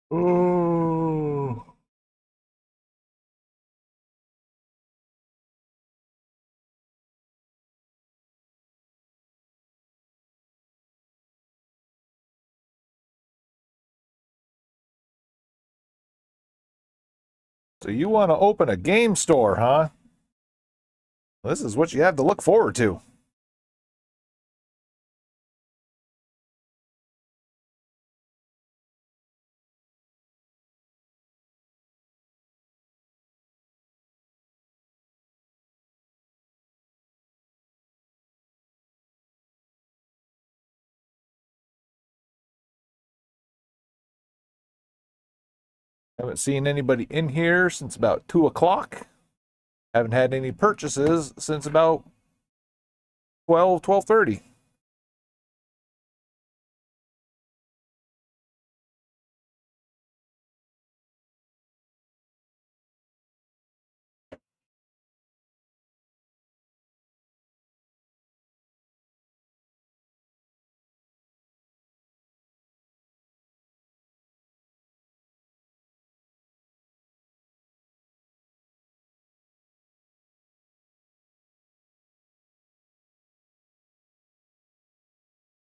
A: Oh. So you want to open a game store, huh? This is what you have to look forward to. Haven't seen anybody in here since about 2 o'clock. Haven't had any purchases since about 12:30.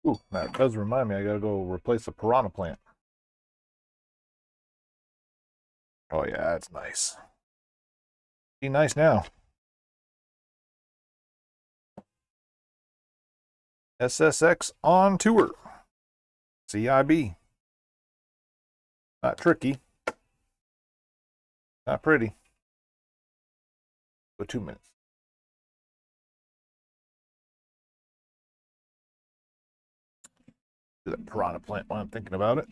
A: Ooh, that does remind me, I gotta go replace the piranha plant. Oh yeah, that's nice. Be nice now. SSX on tour. CIB. Not tricky. Not pretty. Go 2 minutes. Do that piranha plant while I'm thinking about it.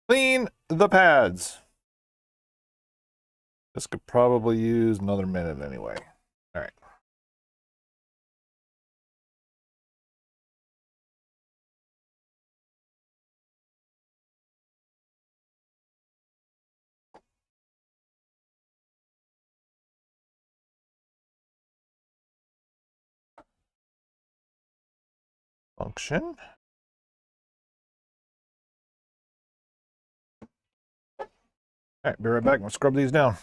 A: Clean the pads. This could probably use another minute anyway. All right. Function. All right, be right back. I'm gonna scrub these down.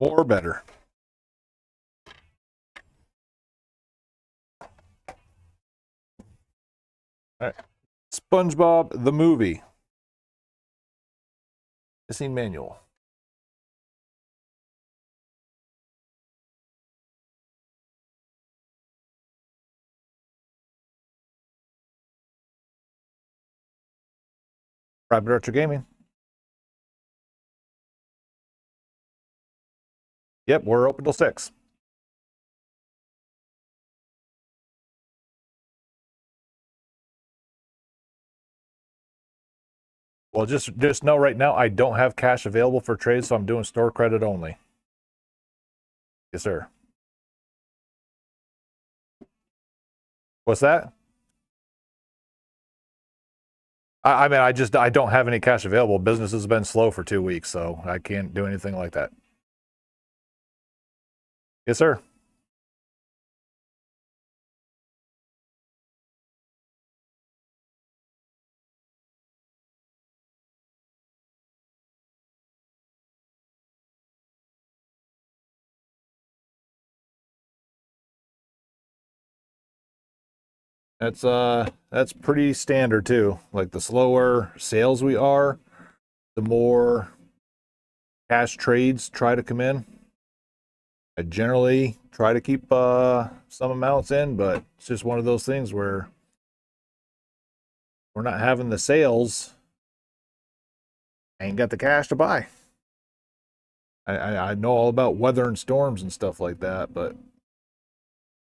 A: Or better. All right. SpongeBob the movie. Missing manual. Private Retro Gaming. Yep, we're open till 6. Well, just know right now I don't have cash available for trade, so I'm doing store credit only. Yes, sir. What's that? I mean, I don't have any cash available. Business has been slow for 2 weeks, so I can't do anything like that. Yes, sir. That's pretty standard too. Like the slower sales we are, the more cash trades try to come in. I generally try to keep some amounts in, but it's just one of those things where we're not having the sales. I ain't got the cash to buy. I know all about weather and storms and stuff like that, but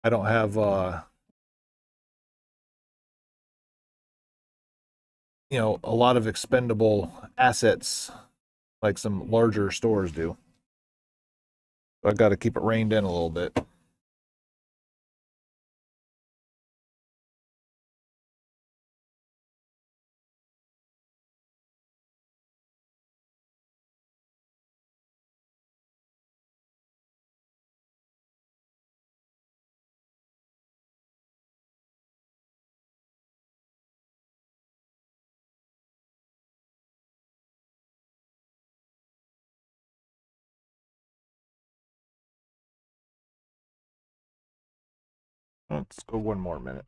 A: I don't have a lot of expendable assets like some larger stores do. So I got to keep it reined in a little bit. Let's go one more minute.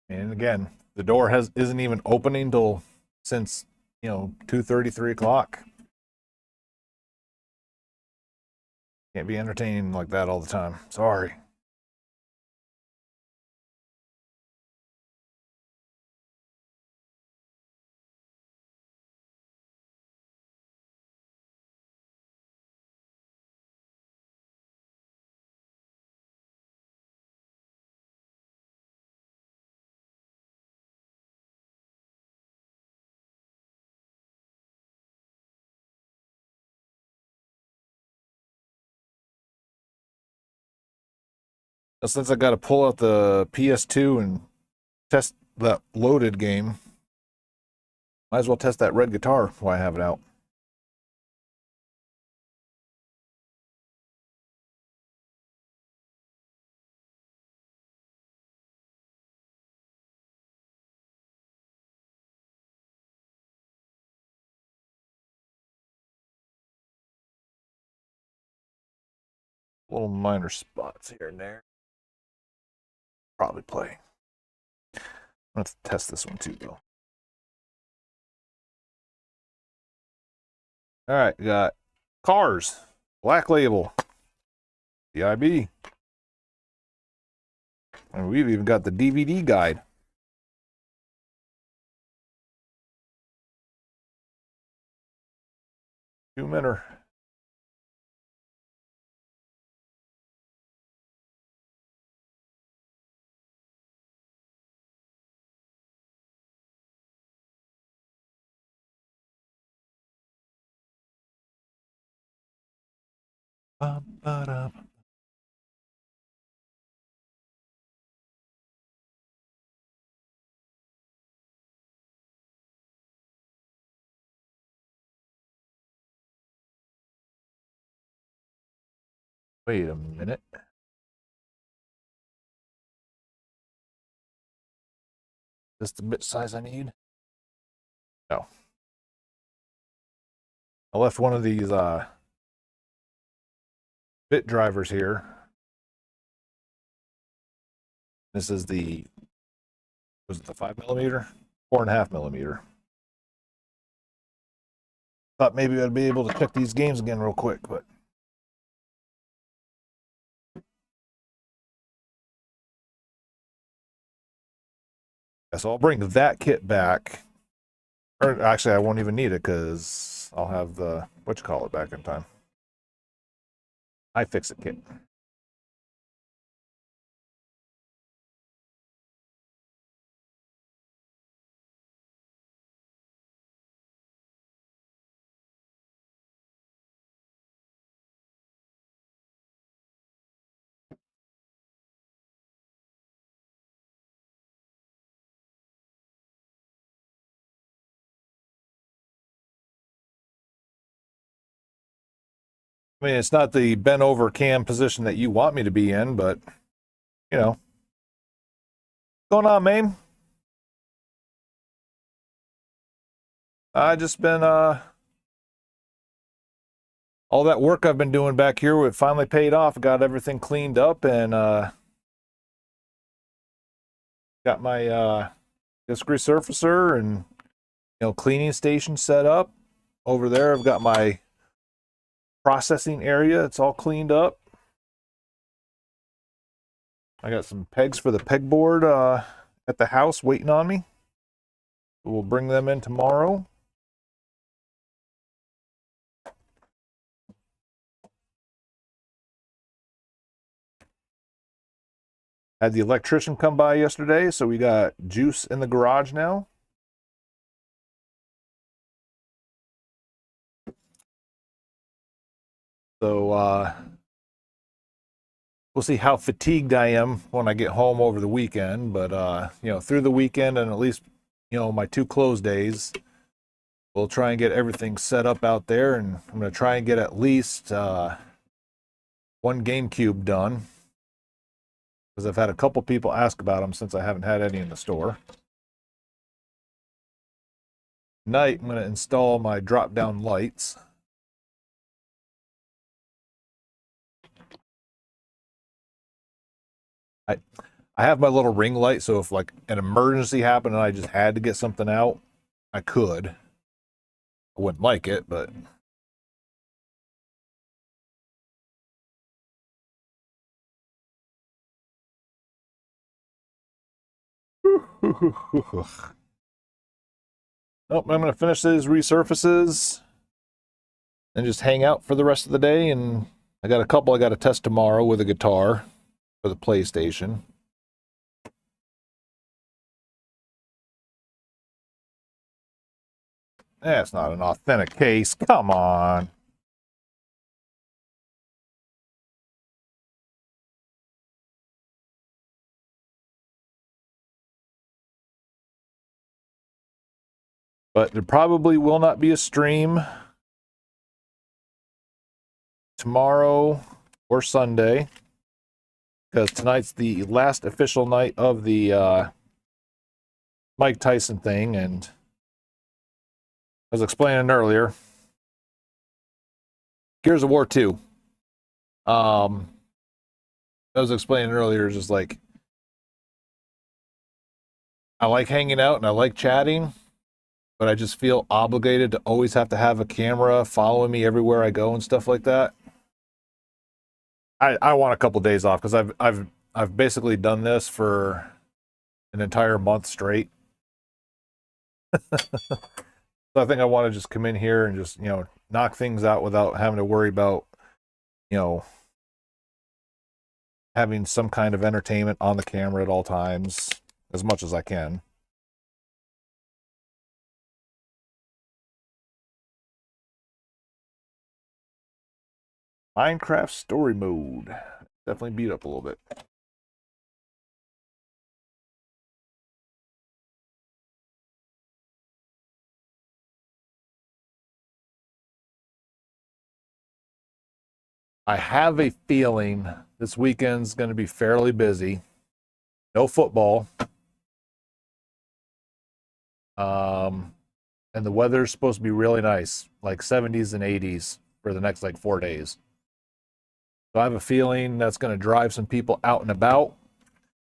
A: And again, the door isn't even opening till since 2:30, 3 o'clock. Can't be entertaining like that all the time. Sorry. Since I got to pull out the PS2 and test that loaded game, might as well test that red guitar while I have it out. Little minor spots here and there. Probably play. Let's test this one too, though. All right, got Cars, Black Label, DIB. And we've even got the DVD guide. Two-minute. Wait a minute. Is this the bit size I need? No. I left one of these bit drivers here. This is was it the 5mm? 4.5mm. Thought maybe I'd be able to check these games again real quick, but so I'll bring that kit back. Or actually, I won't even need it because I'll have the back in time. iFixit kit. I mean, it's not the bent over cam position that you want me to be in, but you know. What's going on, Mame? I just been all that work I've been doing back here, it finally paid off. Got everything cleaned up and got my disc resurfacer and cleaning station set up. Over there I've got my processing area. It's all cleaned up. I got some pegs for the pegboard at the house waiting on me. We'll bring them in tomorrow. Had the electrician come by yesterday, so we got juice in the garage now. So we'll see how fatigued I am when I get home over the weekend, but through the weekend and at least my 2 close days, we'll try and get everything set up out there, and I'm going to try and get at least 1 GameCube done, because I've had a couple people ask about them since I haven't had any in the store. Tonight, I'm going to install my drop-down lights. I have my little ring light, so if like an emergency happened and I just had to get something out, I could. I wouldn't like it, but I'm going to finish these resurfaces and just hang out for the rest of the day. And I got a couple I got to test tomorrow with a guitar for the PlayStation. That's not an authentic case. Come on. But there probably will not be a stream tomorrow or Sunday, because tonight's the last official night of the Mike Tyson thing. And I was explaining earlier, Gears of War 2. I was explaining earlier, just like, I like hanging out and I like chatting, but I just feel obligated to always have to have a camera following me everywhere I go and stuff like that. I want a couple days off, because I've basically done this for an entire month straight. So I think I want to just come in here and just, knock things out without having to worry about, having some kind of entertainment on the camera at all times, as much as I can. Minecraft story mode. Definitely beat up a little bit. I have a feeling this weekend's going to be fairly busy. No football. And the weather's supposed to be really nice, like 70s and 80s for the next 4 days. So I have a feeling that's going to drive some people out and about.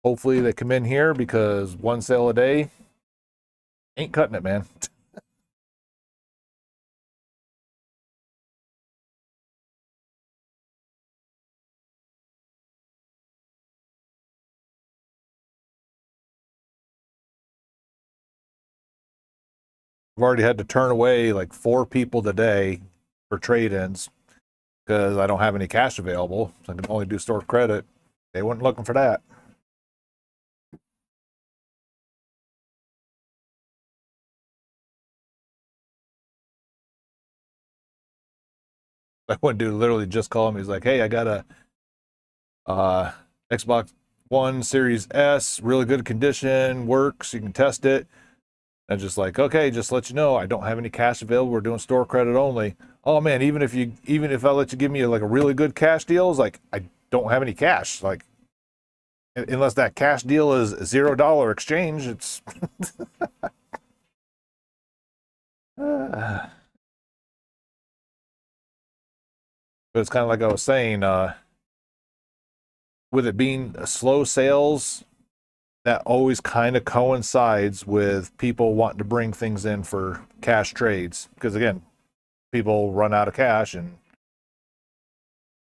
A: Hopefully they come in here, because one sale a day ain't cutting it, man. I've already had to turn away 4 people today for trade-ins, because I don't have any cash available. So I can only do store credit. They weren't looking for that. Like one dude literally just called me. He's like, "Hey, I got a Xbox One Series S, really good condition, works. You can test it." And just like, "Okay, just let you know, I don't have any cash available. We're doing store credit only." "Oh man, even if I let you give me a really good cash deal, it's like, I don't have any cash. Unless that cash deal is $0 exchange, it's." But it's kind of like I was saying, with it being slow sales, that always kind of coincides with people wanting to bring things in for cash trades. Because again, people run out of cash, and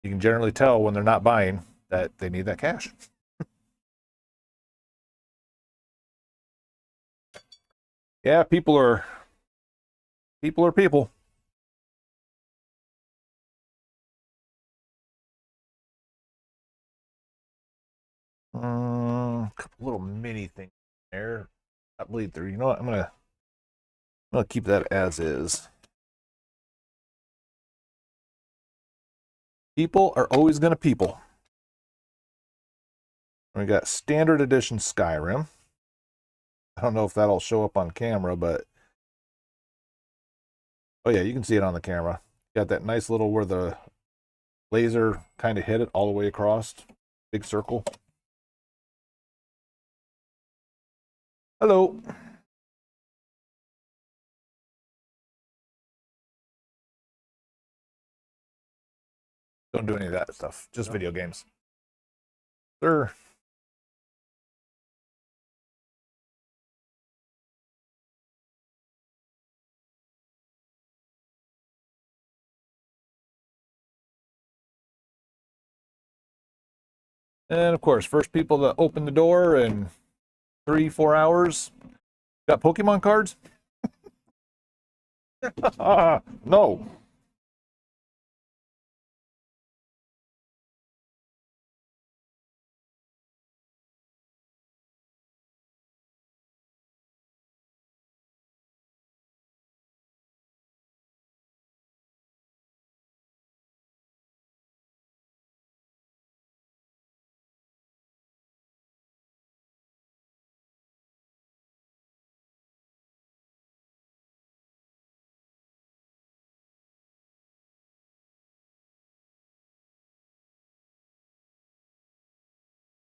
A: you can generally tell when they're not buying that they need that cash. Yeah, people are people. A couple little mini things there. Not bleed through. You know what? I'm gonna keep that as is. People are always gonna people. We got standard edition Skyrim. I don't know if that'll show up on camera, but oh yeah, you can see it on the camera. Got that nice little, where the laser kind of hit it all the way across. Big circle. Hello. Don't do any of that stuff. Just video games. Sure. And of course, first people to open the door in 3-4 hours got Pokemon cards. No.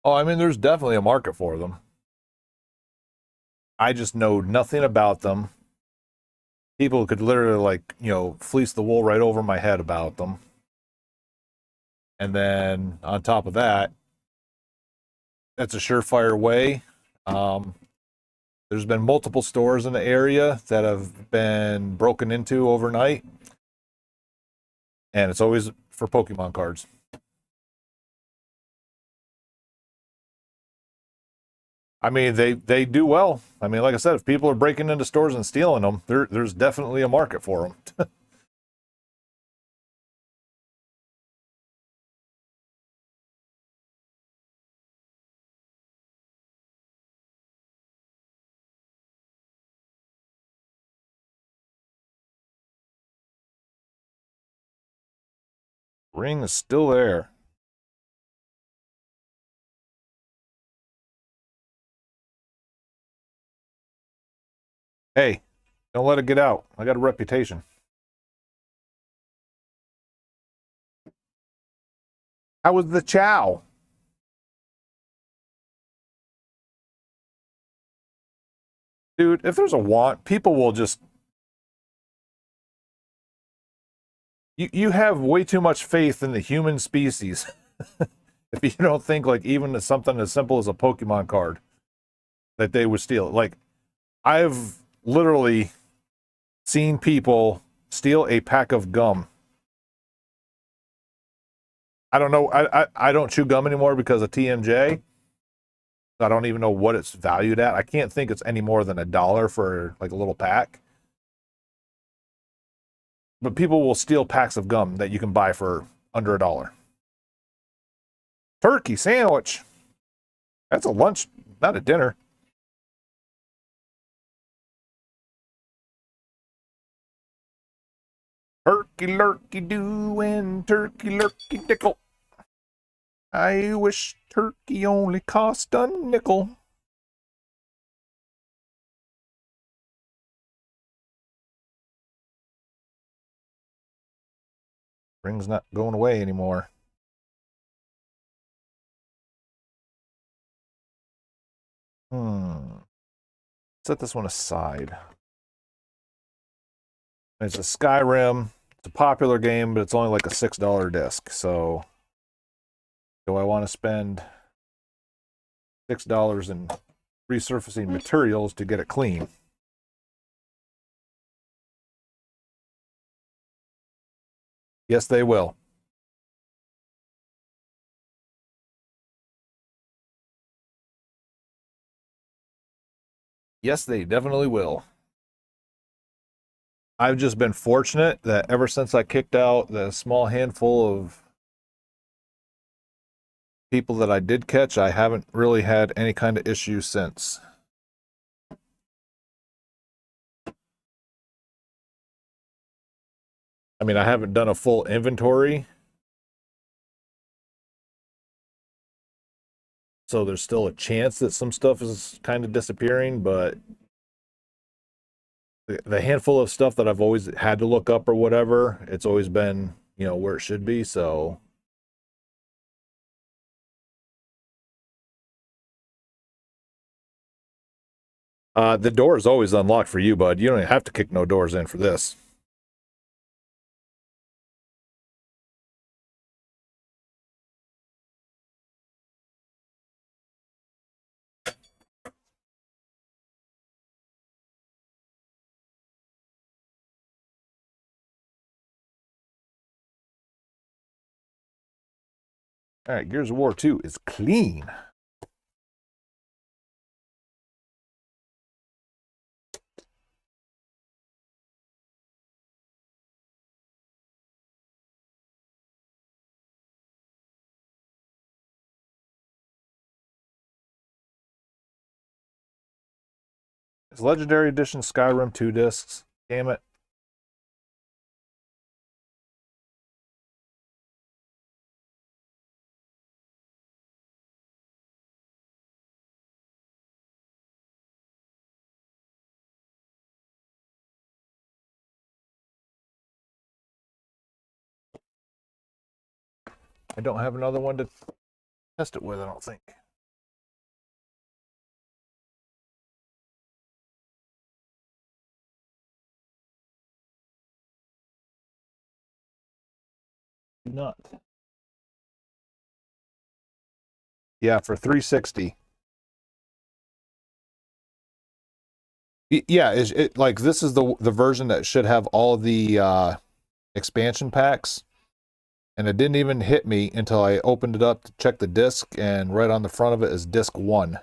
A: Oh, I mean, there's definitely a market for them. I just know nothing about them. People could literally, like, fleece the wool right over my head about them. And then on top of that, that's a surefire way. There's been multiple stores in the area that have been broken into overnight. And it's always for Pokemon cards. I mean, they do well. I mean, like I said, if people are breaking into stores and stealing them, there's definitely a market for them. Ring is still there. Hey, don't let it get out. I got a reputation. How was the chow? Dude, if there's a want, people will just. You have way too much faith in the human species. If you don't think, like, even something as simple as a Pokemon card that they would steal. Like, I've literally seen people steal a pack of gum. I don't know. I don't chew gum anymore because of TMJ. I don't even know what it's valued at. I can't think it's any more than $1 for like a little pack. But people will steal packs of gum that you can buy for under $1. Turkey sandwich. That's a lunch, not a dinner. Turkey lurkey doo and turkey lurkey dickle. I wish turkey only cost a nickel. Ring's not going away anymore. Set this one aside. It's a Skyrim. It's a popular game, but it's only like a $6 disc. So, do I want to spend $6 in resurfacing materials to get it clean? Yes, they will. Yes, they definitely will. I've just been fortunate that ever since I kicked out the small handful of people that I did catch, I haven't really had any kind of issue since. I mean, I haven't done a full inventory, so there's still a chance that some stuff is kind of disappearing, but the handful of stuff that I've always had to look up or whatever, it's always been, where it should be, so. The door is always unlocked for you, bud. You don't even have to kick no doors in for this. All right, Gears of War 2 is clean. It's Legendary Edition Skyrim 2 discs. Damn it. I don't have another one to test it with, I don't think. not. Yeah, for 360. Yeah, it like this is the version that should have all of the expansion packs, and it didn't even hit me until I opened it up to check the disc, and right on the front of it is disc 1.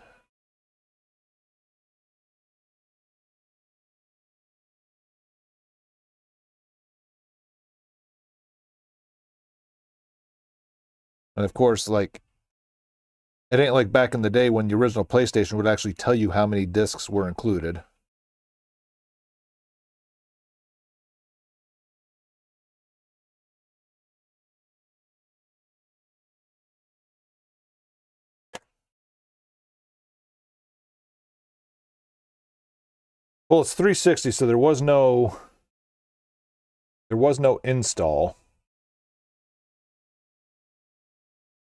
A: And of course, like, it ain't like back in the day when the original PlayStation would actually tell you how many discs were included. Well, it's 360, so there was no install.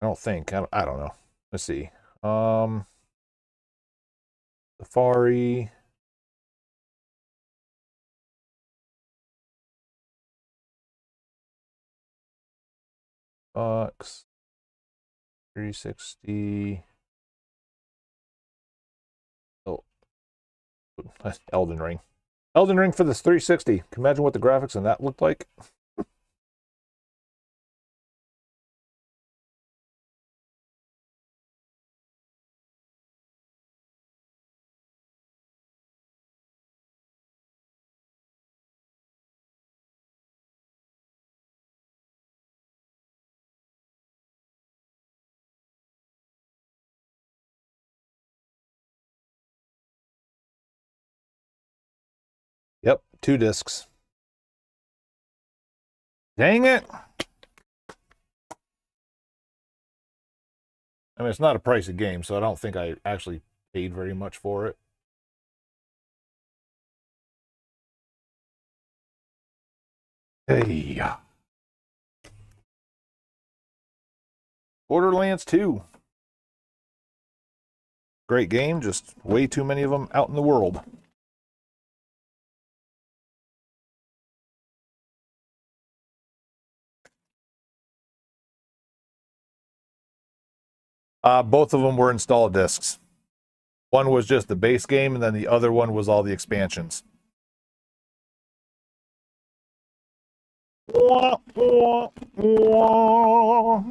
A: I don't think. I don't know. Let's see. Safari. Box. 360. Oh, Elden Ring. Elden Ring for this 360. Can you imagine what the graphics in that looked like? Yep, 2 discs. Dang it. I mean, it's not a pricey game, so I don't think I actually paid very much for it. Hey. Borderlands 2. Great game, just way too many of them out in the world. Both of them were installed discs. One was just the base game, and then the other one was all the expansions. Wah, wah, wah.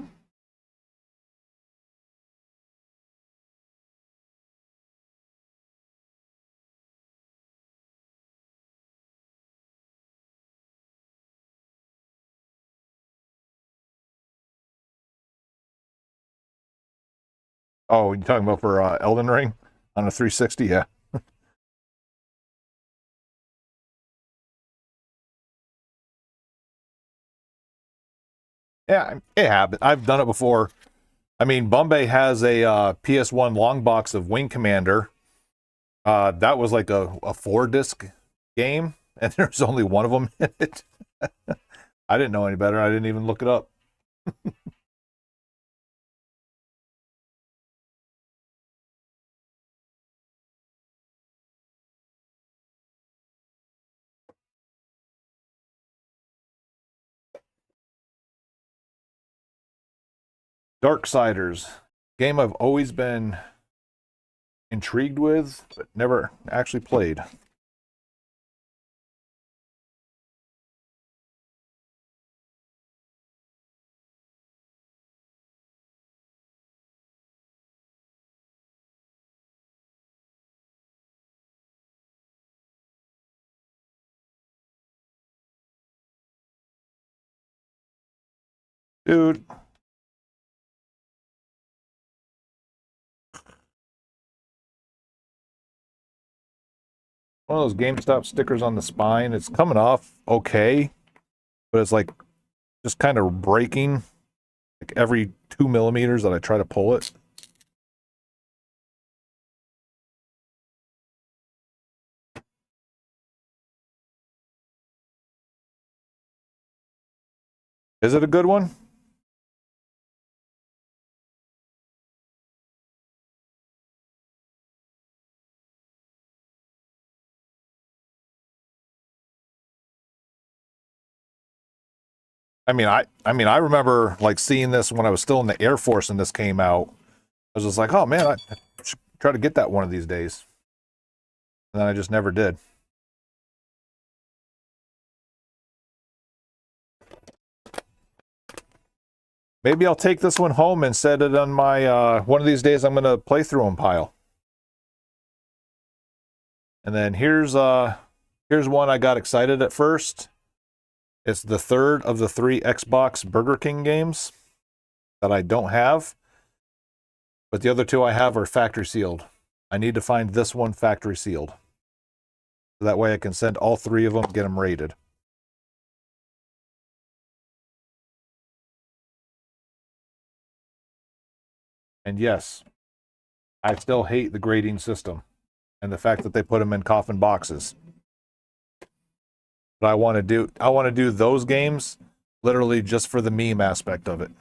A: Oh, you're talking about for Elden Ring on a 360? Yeah. Yeah, it happened. I've done it before. I mean, Bombay has a PS1 long box of Wing Commander. That was like a 4-disc game, and there's only one of them in it. I didn't know any better. I didn't even look it up. Darksiders, game I've always been intrigued with, but never actually played. Dude, one of those GameStop stickers on the spine, it's coming off okay, but it's like just kind of breaking like every 2 millimeters that I try to pull it. Is it a good one? I remember like seeing this when I was still in the Air Force and this came out. I was just like, oh man, I should try to get that one of these days. And then I just never did. Maybe I'll take this one home and set it on my, one of these days I'm going to play through them pile. And then here's one I got excited at first. It's the third of the 3 Xbox Burger King games that I don't have. But the other 2 I have are factory sealed. I need to find this one factory sealed. So that way I can send all 3 of them, get them rated. And yes, I still hate the grading system and the fact that they put them in coffin boxes. But I want to do those games literally just for the meme aspect of it.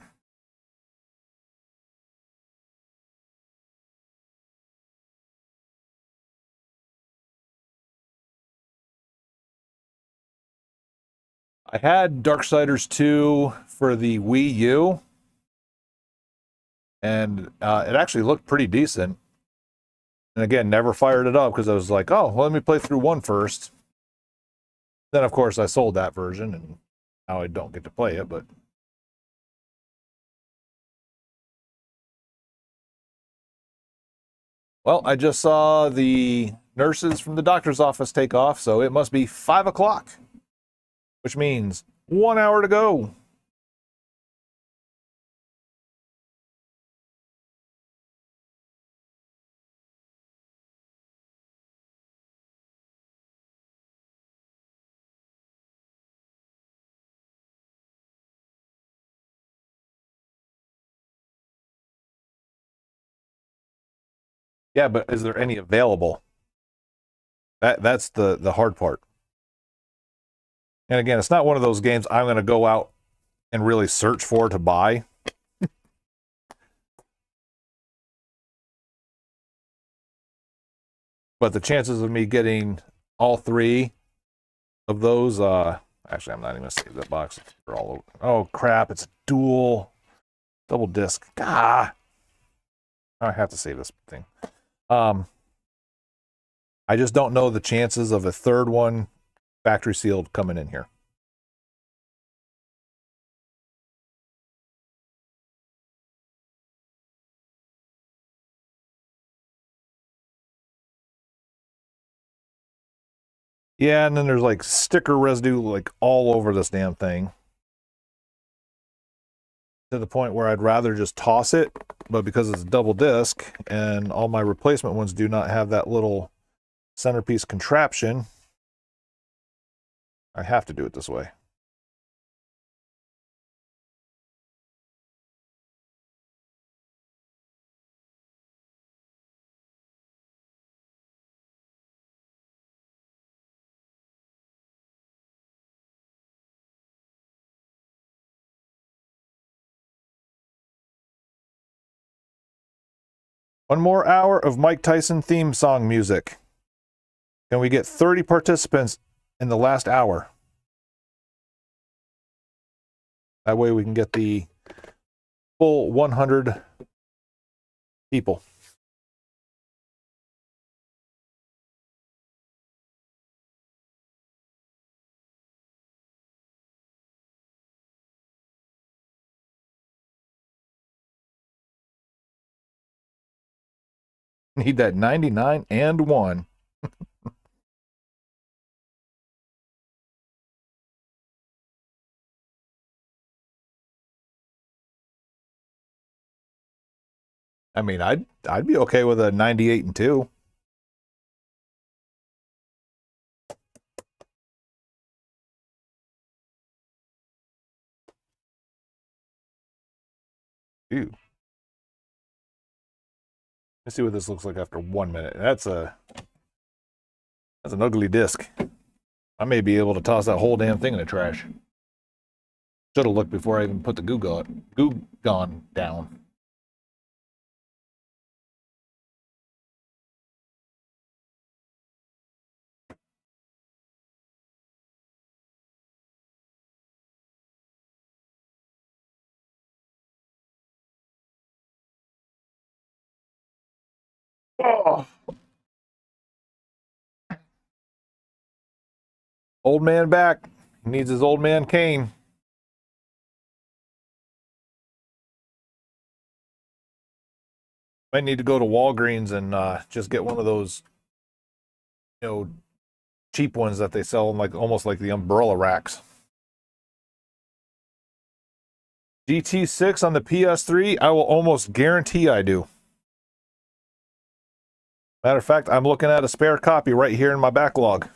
A: I had Darksiders 2 for the Wii U, and it actually looked pretty decent. And again, never fired it up because I was like, oh, well, let me play through 1 first. Then, of course, I sold that version, and now I don't get to play it, but... Well, I just saw the nurses from the doctor's office take off, so it must be 5 o'clock, which means 1 hour to go. Yeah, but is there any available? That's the hard part. And again, it's not one of those games I'm going to go out and really search for to buy. But the chances of me getting all 3 of those, actually, I'm not even going to save that box. They're all over. Oh, crap. It's dual, double disc. Ah, I have to save this thing. I just don't know the chances of a 3rd one factory sealed coming in here. Yeah, and then there's like sticker residue like all over this damn thing. To the point where I'd rather just toss it, but because it's a double disc and all my replacement ones do not have that little centerpiece contraption, I have to do it this way. One more hour of Mike Tyson theme song music. Can we get 30 participants in the last hour? That way we can get the full 100 people. Need that 99 and 1. I mean, I'd be okay with a 98 and 2. Ew. Let's see what this looks like after 1 minute. That's an ugly disc. I may be able to toss that whole damn thing in the trash. Should have looked before I even put the Goo Gone down. Oh. Old man back. He needs his old man cane. Might need to go to Walgreens and just get one of those, cheap ones that they sell in like almost like the umbrella racks. GT6 on the PS3, I will almost guarantee I do. Matter of fact, I'm looking at a spare copy right here in my backlog.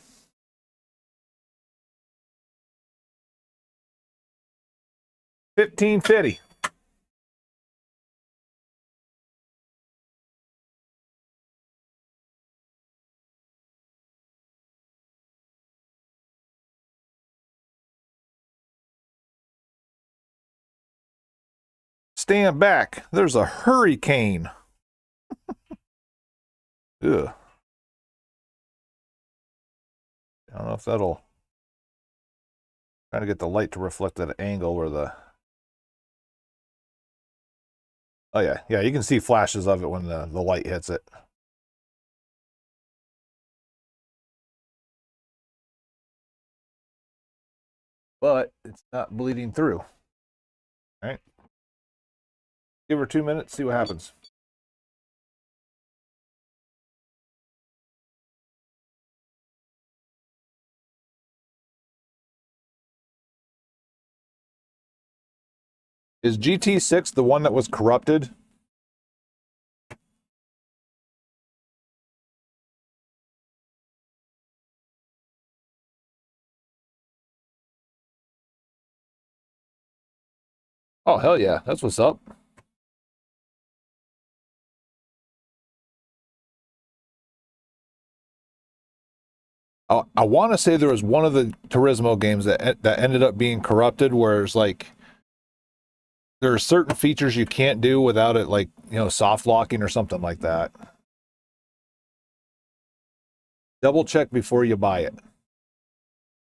A: $15.50. Stand back. There's a hurricane. Ugh. I don't know if that'll... Trying to get the light to reflect that angle where the... Oh, yeah. Yeah, you can see flashes of it when the light hits it. But it's not bleeding through. All right. Give her 2 minutes, see what happens. Is GT6 the one that was corrupted? Oh, hell yeah. That's what's up. I want to say there was one of the Turismo games that ended up being corrupted, where it's like there are certain features you can't do without it, like, soft locking or something like that. Double check before you buy it,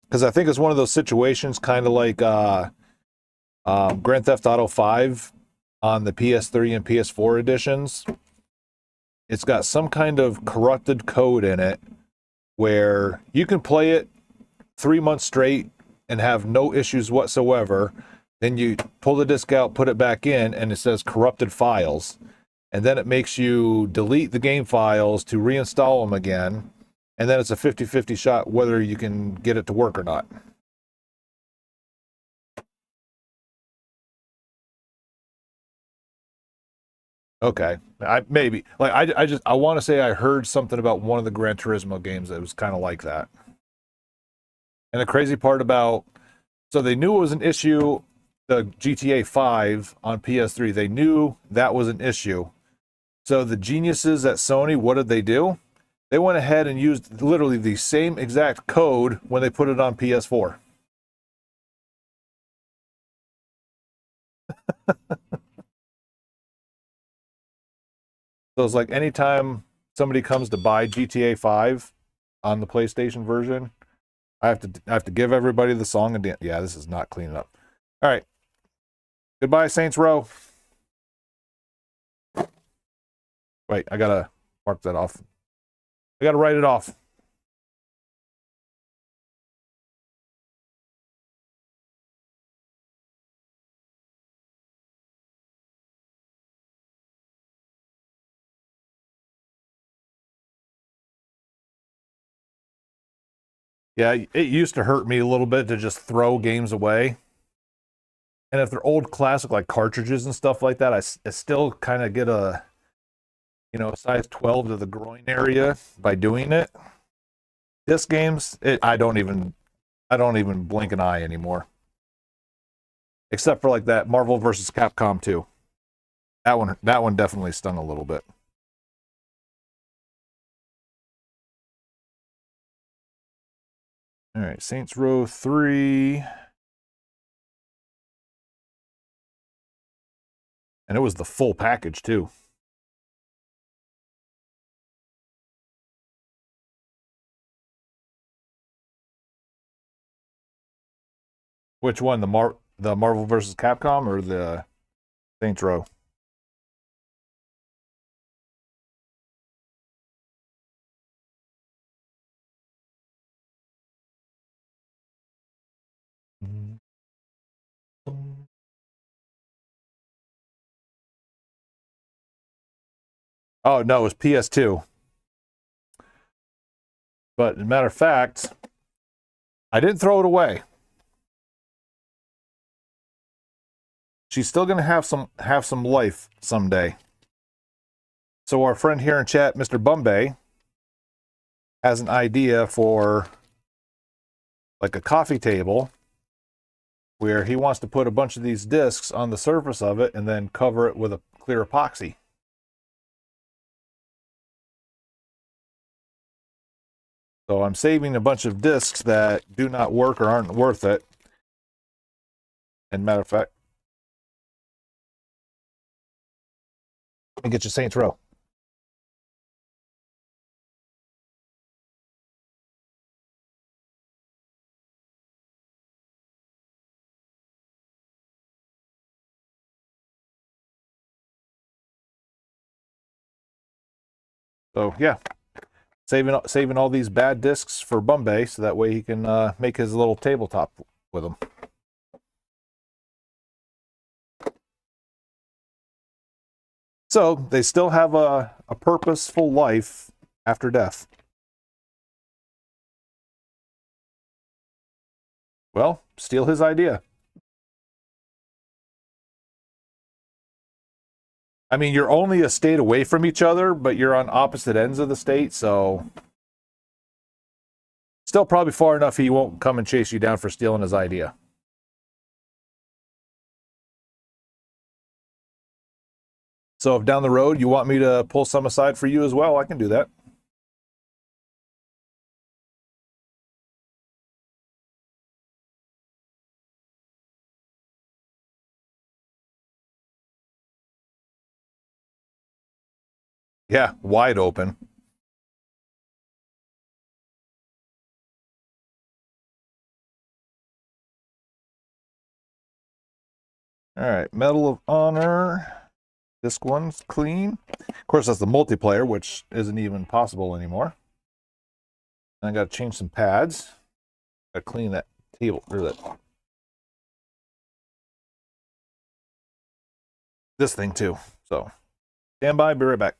A: because I think it's one of those situations, kind of like Grand Theft Auto 5 on the PS3 and PS4 editions. It's got some kind of corrupted code in it where you can play it 3 months straight and have no issues whatsoever. Then you pull the disc out, put it back in, and it says corrupted files. And then it makes you delete the game files to reinstall them again. And then it's a 50-50 shot whether you can get it to work or not. Okay, I want to say I heard something about one of the Gran Turismo games that was kind of like that. And the crazy part about, so they knew it was an issue, the GTA 5 on PS3, they knew that was an issue. So the geniuses at Sony, what did they do? They went ahead and used literally the same exact code when they put it on PS4. So it's like anytime somebody comes to buy GTA 5 on the PlayStation version, I have to give everybody the song and dance. Yeah, this is not cleaning up. All right. Goodbye, Saints Row. Wait, I gotta mark that off. I gotta write it off. Yeah, it used to hurt me a little bit to just throw games away. And if they're old classic like cartridges and stuff like that, I still kind of get a size 12 to the groin area by doing it. Disc games, I don't even blink an eye anymore. Except for like that Marvel versus Capcom 2. That one definitely stung a little bit. All right, Saints Row 3. And it was the full package too. Which one? The Marvel versus Capcom or the Saints Row? Oh, no, it was PS2. But as a matter of fact, I didn't throw it away. She's still going to have some life someday. So our friend here in chat, Mr. Bombay, has an idea for like a coffee table where he wants to put a bunch of these discs on the surface of it and then cover it with a clear epoxy. So I'm saving a bunch of discs that do not work or aren't worth it. And matter of fact, let me get you Saints Row. So yeah, saving all these bad discs for Bombay so that way he can make his little tabletop with them. So they still have a purposeful life after death. Well, steal his idea. I mean, you're only a state away from each other, but you're on opposite ends of the state, so still probably far enough he won't come and chase you down for stealing his idea. So if down the road you want me to pull some aside for you as well, I can do that. Yeah, wide open. All right, Medal of Honor. This one's clean. Of course, that's the multiplayer, which isn't even possible anymore. I got to change some pads. Got to clean that table or that this thing too. So stand by, be right back.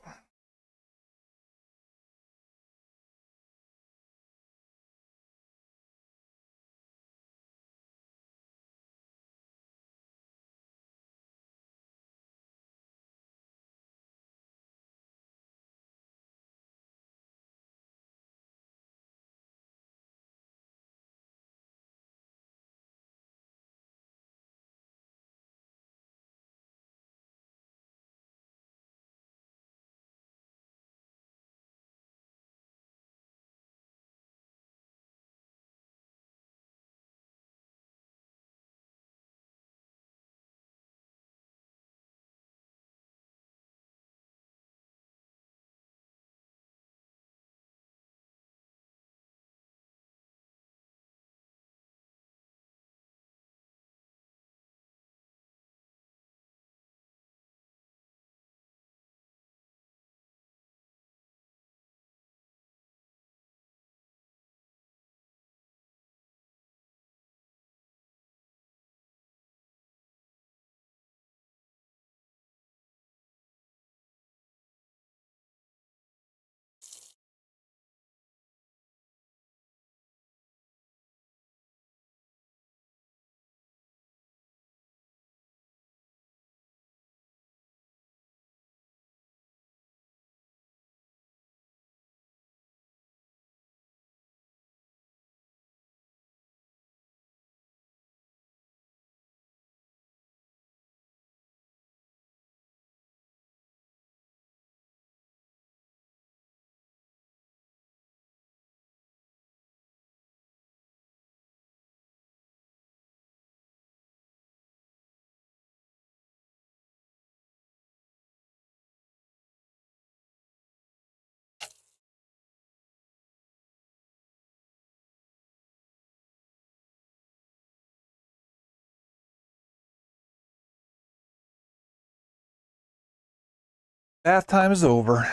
A: Bath time is over.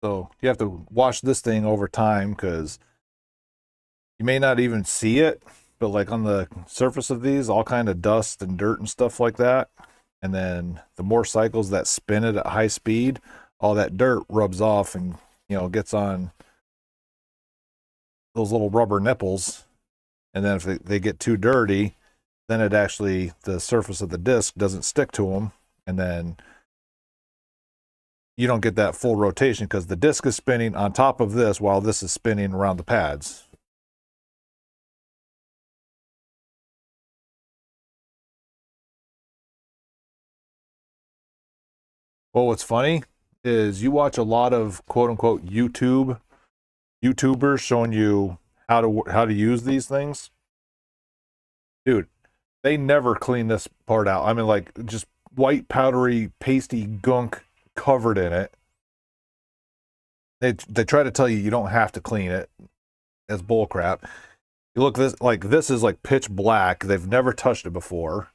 A: So you have to wash this thing over time because you may not even see it, but like on the surface of these, all kind of dust and dirt and stuff like that. And then the more cycles that spin it at high speed, all that dirt rubs off and, gets on those little rubber nipples. And then if they get too dirty, then the surface of the disc doesn't stick to them. And then you don't get that full rotation because the disc is spinning on top of this while this is spinning around the pads. Well, what's funny is you watch a lot of quote unquote YouTubers showing you how to use these things. Dude, they never clean this part out. I mean, like, just white powdery pasty gunk covered in it. They try to tell you don't have to clean it. It's bull crap. You look this is like pitch black. They've never touched it before.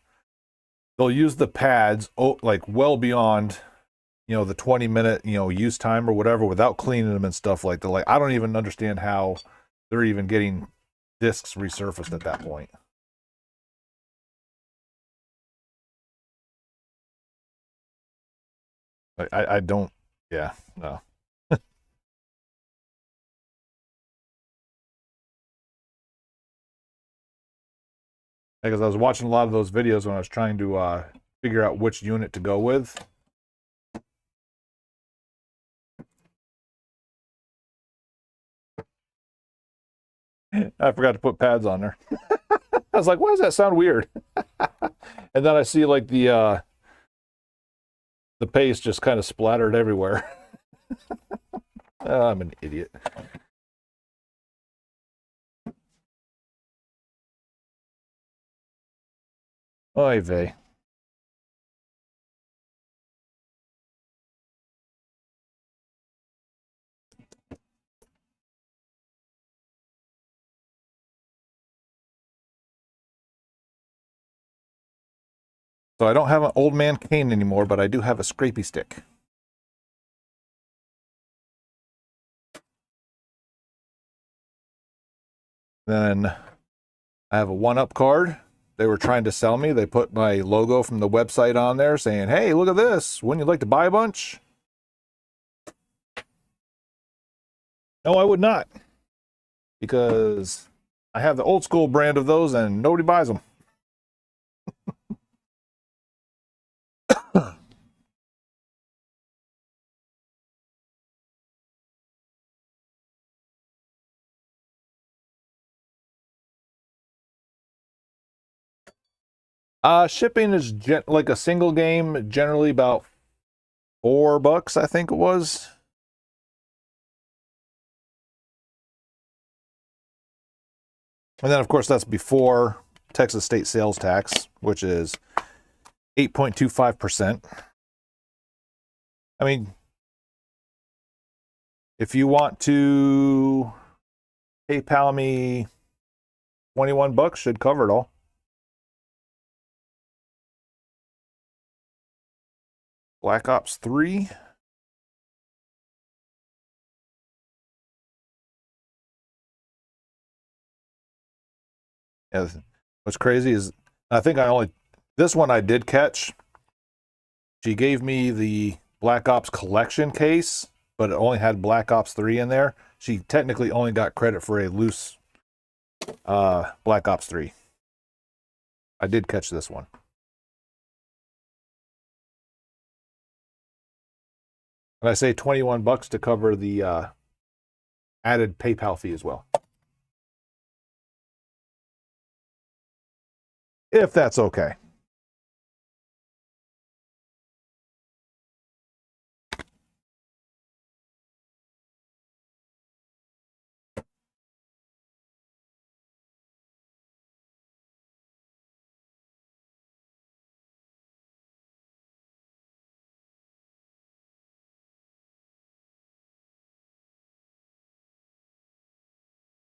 A: They'll use the pads like well beyond the 20-minute use time or whatever without cleaning them and stuff like that. Like, I don't even understand how they're even getting discs resurfaced at that point. I don't. Yeah, no. Because I was watching a lot of those videos when I was trying to figure out which unit to go with. I forgot to put pads on there. I was like, why does that sound weird? And then I see like the paste just kind of splattered everywhere. I'm an idiot. Oy vey. So I don't have an old man cane anymore, but I do have a scrapey stick. Then I have a 1-Up card. They were trying to sell me. They put my logo from the website on there saying, hey, look at this. Wouldn't you like to buy a bunch? No, I would not. Because I have the old school brand of those and nobody buys them. Shipping is like a single game, generally about $4, I think it was. And then, of course, that's before Texas state sales tax, which is 8.25%. I mean, if you want to PayPal me $21, should cover it all. Black Ops 3. Yeah, what's crazy is I think this one I did catch. She gave me the Black Ops collection case, but it only had Black Ops 3 in there. She technically only got credit for a loose Black Ops 3. I did catch this one. And I say $21 to cover the added PayPal fee as well. If that's okay.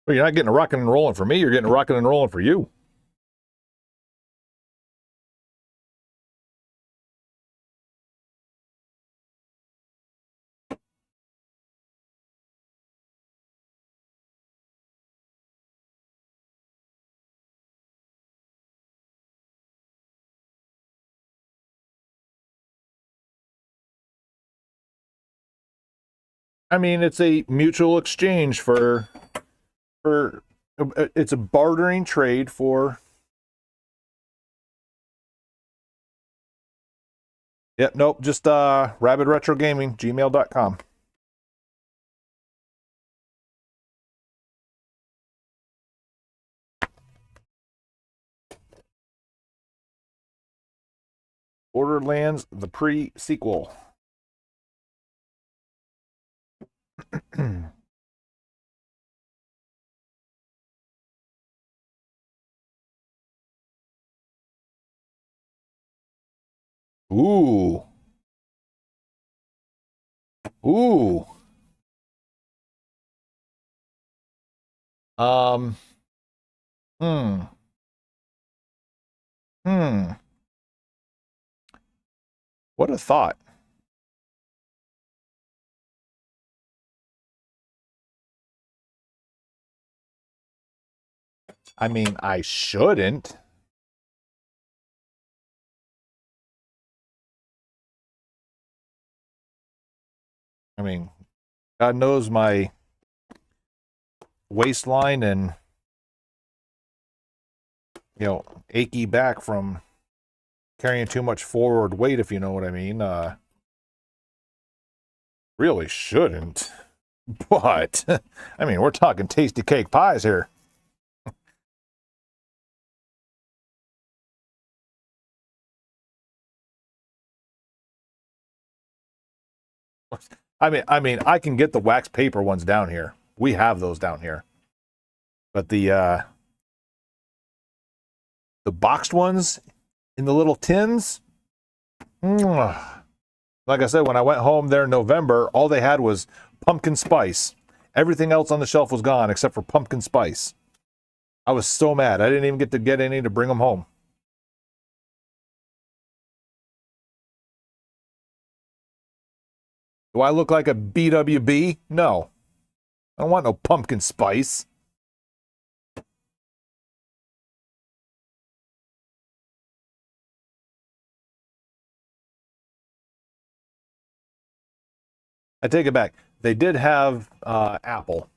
A: Well, you're not getting a rocking and rolling for me. You're getting a rocking and rolling for you. I mean, it's a mutual exchange for it's a bartering trade for. Yep, nope, just Rabid Retro Gaming, gmail.com. Borderlands, the pre-sequel. Ooh. Ooh. Um. Hmm. Hmm. What a thought. I mean, I shouldn't. I mean, God knows my waistline and, achy back from carrying too much forward weight, if you know what I mean. Really shouldn't. But, I mean, we're talking tasty cake pies here. I mean, I can get the wax paper ones down here. We have those down here. But the boxed ones in the little tins, mwah. Like I said, when I went home there in November, all they had was pumpkin spice. Everything else on the shelf was gone except for pumpkin spice. I was so mad. I didn't even get to get any to bring them home. Do I look like a BWB? No. I don't want no pumpkin spice. I take it back. They did have apple,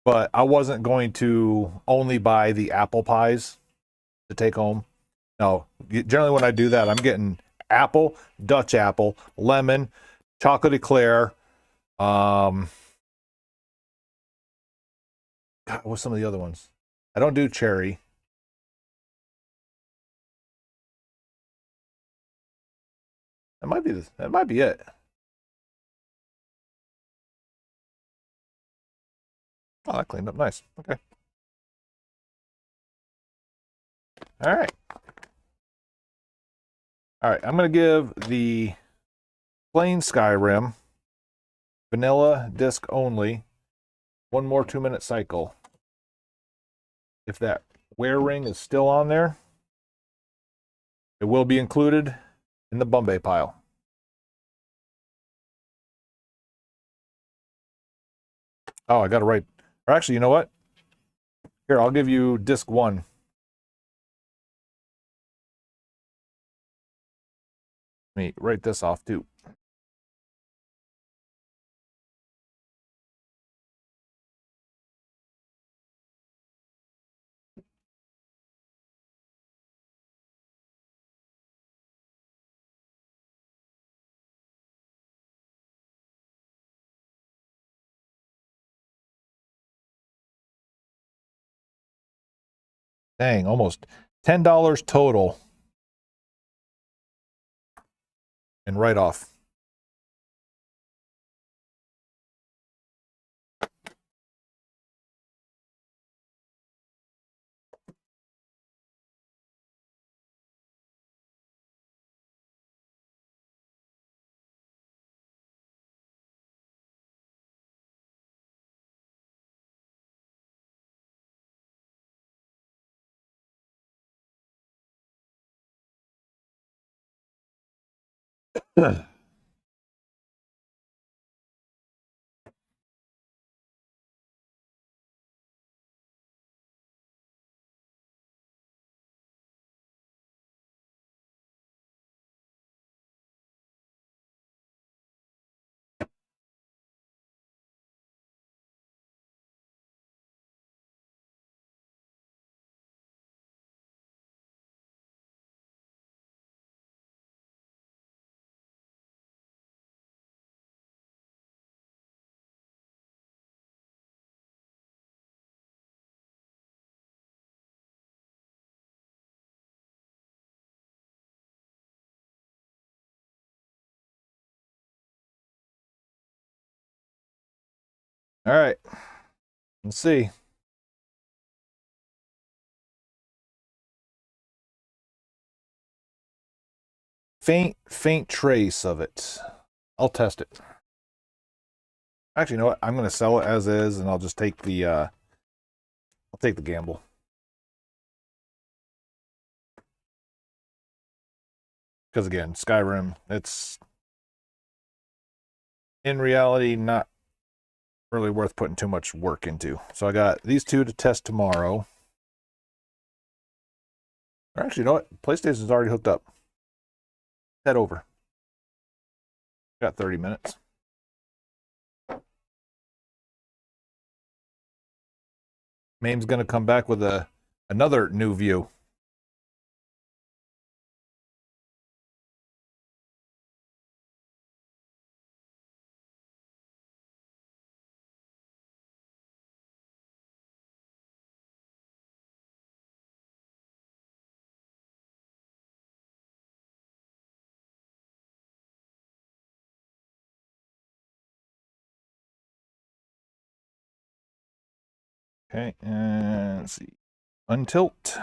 A: but I wasn't going to only buy the apple pies to take home. No, generally when I do that, I'm getting apple, Dutch apple, lemon, chocolate eclair. God, what's some of the other ones? I don't do cherry. That might be it. Oh, that cleaned up nice. Okay. All right. All right. I'm gonna give the plain Skyrim vanilla disc only one more 2-minute cycle. If that wear ring is still on there, it will be included in the Bombay pile. Oh, I got to write. Or actually, you know what? Here, I'll give you disc 1. Let me write this off too. Dang, almost $10 total in write off. All right. Let's see. Faint trace of it. I'll test it. Actually, you know what? I'm going to sell it as is, and I'll just take the I'll take the gamble. Because again, Skyrim, it's in reality not really worth putting too much work into. So I got these two to test tomorrow. Or actually, you know what? PlayStation's already hooked up. Head over. Got 30 minutes. Mame's gonna come back with another new view. Okay, and let's see. Untilt.